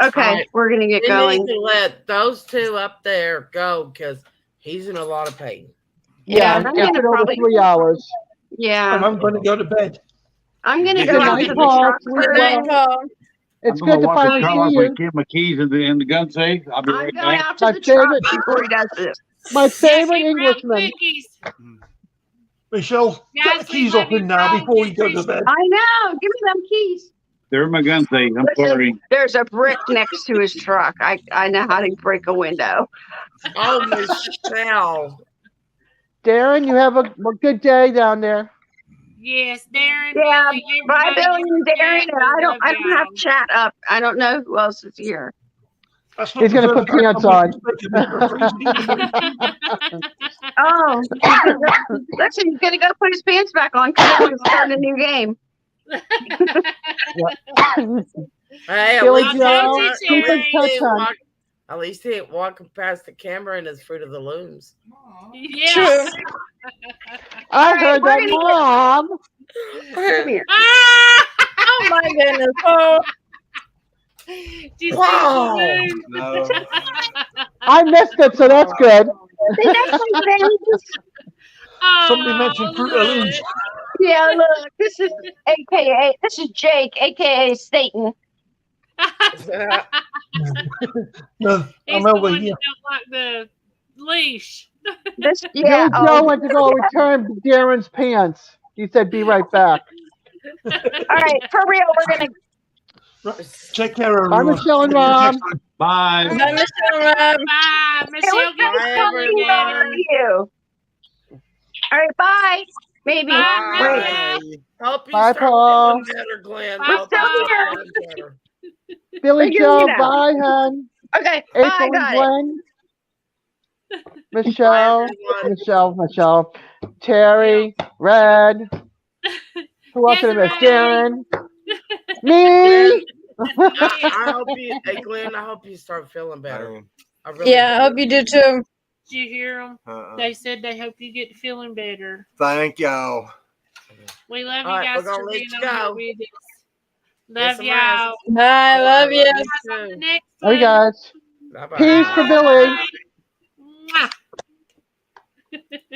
Speaker 14: Okay.
Speaker 6: All right.
Speaker 14: We're going to get
Speaker 6: We
Speaker 14: going.
Speaker 6: need to let those two up there go because he's in a lot of pain.
Speaker 3: Yeah,
Speaker 14: I'm
Speaker 3: it's
Speaker 14: gonna
Speaker 3: been over
Speaker 14: probably-
Speaker 3: 3 hours.
Speaker 14: Yeah.
Speaker 5: And I'm going to go to bed.
Speaker 14: I'm going to
Speaker 3: Good
Speaker 14: go out
Speaker 3: night,
Speaker 14: to the
Speaker 3: Paul.
Speaker 14: truck.
Speaker 4: Good night, Paul.
Speaker 3: It's
Speaker 11: I'm gonna
Speaker 3: good to
Speaker 11: walk the
Speaker 3: finally
Speaker 11: car
Speaker 3: see
Speaker 11: off
Speaker 3: you.
Speaker 11: and keep my keys in the gun safe. I'll be
Speaker 14: I'm
Speaker 11: right
Speaker 14: going
Speaker 11: back.
Speaker 14: out to
Speaker 3: My
Speaker 14: the truck
Speaker 3: favorite-
Speaker 14: before he does this.
Speaker 3: My favorite
Speaker 2: Keep real
Speaker 3: Englishman.
Speaker 2: quickies.
Speaker 5: Michelle, get
Speaker 2: Guys,
Speaker 5: the keys
Speaker 2: we
Speaker 5: up
Speaker 2: love you,
Speaker 5: in now
Speaker 2: Paul.
Speaker 5: before you go to bed.
Speaker 14: I know. Give me them keys.
Speaker 11: They're in my gun safe. I'm
Speaker 14: Listen,
Speaker 11: sorry.
Speaker 14: there's a brick next to his truck. I know how to break a window.
Speaker 6: Oh, Michelle.
Speaker 3: Darren, you have a good day down there.
Speaker 2: Yes, Darren.
Speaker 14: Yeah,
Speaker 2: Billy,
Speaker 14: bye,
Speaker 2: everybody
Speaker 14: Billy and
Speaker 2: get
Speaker 14: Darren.
Speaker 2: that.
Speaker 14: And I
Speaker 2: We
Speaker 14: don't
Speaker 2: love
Speaker 14: have
Speaker 2: y'all.
Speaker 14: chat up. I don't know who else is here.
Speaker 5: That's not
Speaker 3: He's
Speaker 5: the
Speaker 3: gonna
Speaker 5: first
Speaker 3: put
Speaker 5: time
Speaker 3: pants
Speaker 5: someone's
Speaker 3: on.
Speaker 5: taken Mr. Freeze.
Speaker 14: Oh, listen, he's gonna go put his pants back on because he's starting a new game.
Speaker 6: Hey, at
Speaker 3: Billy
Speaker 6: least,
Speaker 3: Joe, keep in touch, hon.
Speaker 6: at least he ain't walking past the camera in his Fruit of the Looms.
Speaker 2: Yeah.
Speaker 4: True.
Speaker 3: I heard
Speaker 14: we're
Speaker 3: that,
Speaker 14: gonna get-
Speaker 3: Mom.
Speaker 14: Come here.
Speaker 2: Ah!
Speaker 4: Oh my goodness, Paul.
Speaker 2: Did you
Speaker 6: Wow.
Speaker 2: see the
Speaker 1: No.
Speaker 3: I missed it, so that's good.
Speaker 14: See, that's my face.
Speaker 2: Oh,
Speaker 5: Somebody mentioned Fruit of the Looms.
Speaker 14: Yeah, look, this is Jake, aka Satan.
Speaker 5: No,
Speaker 2: He's
Speaker 5: I'm
Speaker 2: the
Speaker 5: over
Speaker 2: one
Speaker 5: here.
Speaker 2: that don't like the leash.
Speaker 14: This,
Speaker 3: Billy Joe went to go return Darren's pants. He said, "Be right back."
Speaker 14: All right, for real, we're gonna.
Speaker 5: Take care,
Speaker 3: Bye,
Speaker 5: everyone.
Speaker 3: Michelle and
Speaker 5: See you
Speaker 3: Rob.
Speaker 5: next time.
Speaker 11: Bye.
Speaker 4: Bye, Michelle Rob.
Speaker 2: Bye,
Speaker 14: It
Speaker 2: Michelle.
Speaker 14: was
Speaker 2: Get
Speaker 14: nice
Speaker 2: your
Speaker 14: talking to
Speaker 2: again.
Speaker 14: you. All right, bye. Maybe.
Speaker 2: Bye,
Speaker 14: Wait.
Speaker 2: Bye.
Speaker 6: Hope you
Speaker 3: Bye,
Speaker 6: start
Speaker 3: Paul.
Speaker 6: feeling better, Glenn.
Speaker 2: Bye,
Speaker 14: We're
Speaker 6: Hope you
Speaker 14: still
Speaker 6: start
Speaker 14: here.
Speaker 6: feeling better.
Speaker 3: Billy
Speaker 14: Figure
Speaker 3: Joe,
Speaker 14: it out.
Speaker 3: bye, hun.
Speaker 14: Okay, bye.
Speaker 3: April and
Speaker 14: Got it.
Speaker 3: Glenn.
Speaker 6: Bye,
Speaker 3: Michelle,
Speaker 6: everyone.
Speaker 3: Michelle, Terry, Red. Who else did I miss?
Speaker 2: Desiree.
Speaker 3: Darren. Me.
Speaker 6: I hope you, hey Glenn, I hope you start feeling better. I really
Speaker 4: Yeah, I hope you do too.
Speaker 2: Did you hear them? They said they hope you get feeling better.
Speaker 1: Thank y'all.
Speaker 2: We love
Speaker 6: All
Speaker 2: you
Speaker 6: right,
Speaker 2: guys
Speaker 6: we're gonna
Speaker 2: for
Speaker 6: let
Speaker 2: being
Speaker 6: you
Speaker 2: on here
Speaker 6: go.
Speaker 2: with us.
Speaker 6: Get
Speaker 2: Love
Speaker 6: some
Speaker 2: y'all.
Speaker 6: rest.
Speaker 4: Bye, love you.
Speaker 2: On the next
Speaker 3: Hey
Speaker 2: one.
Speaker 3: guys.
Speaker 6: Bye-bye.
Speaker 3: Peace for Billy.
Speaker 2: Bye. Mwah.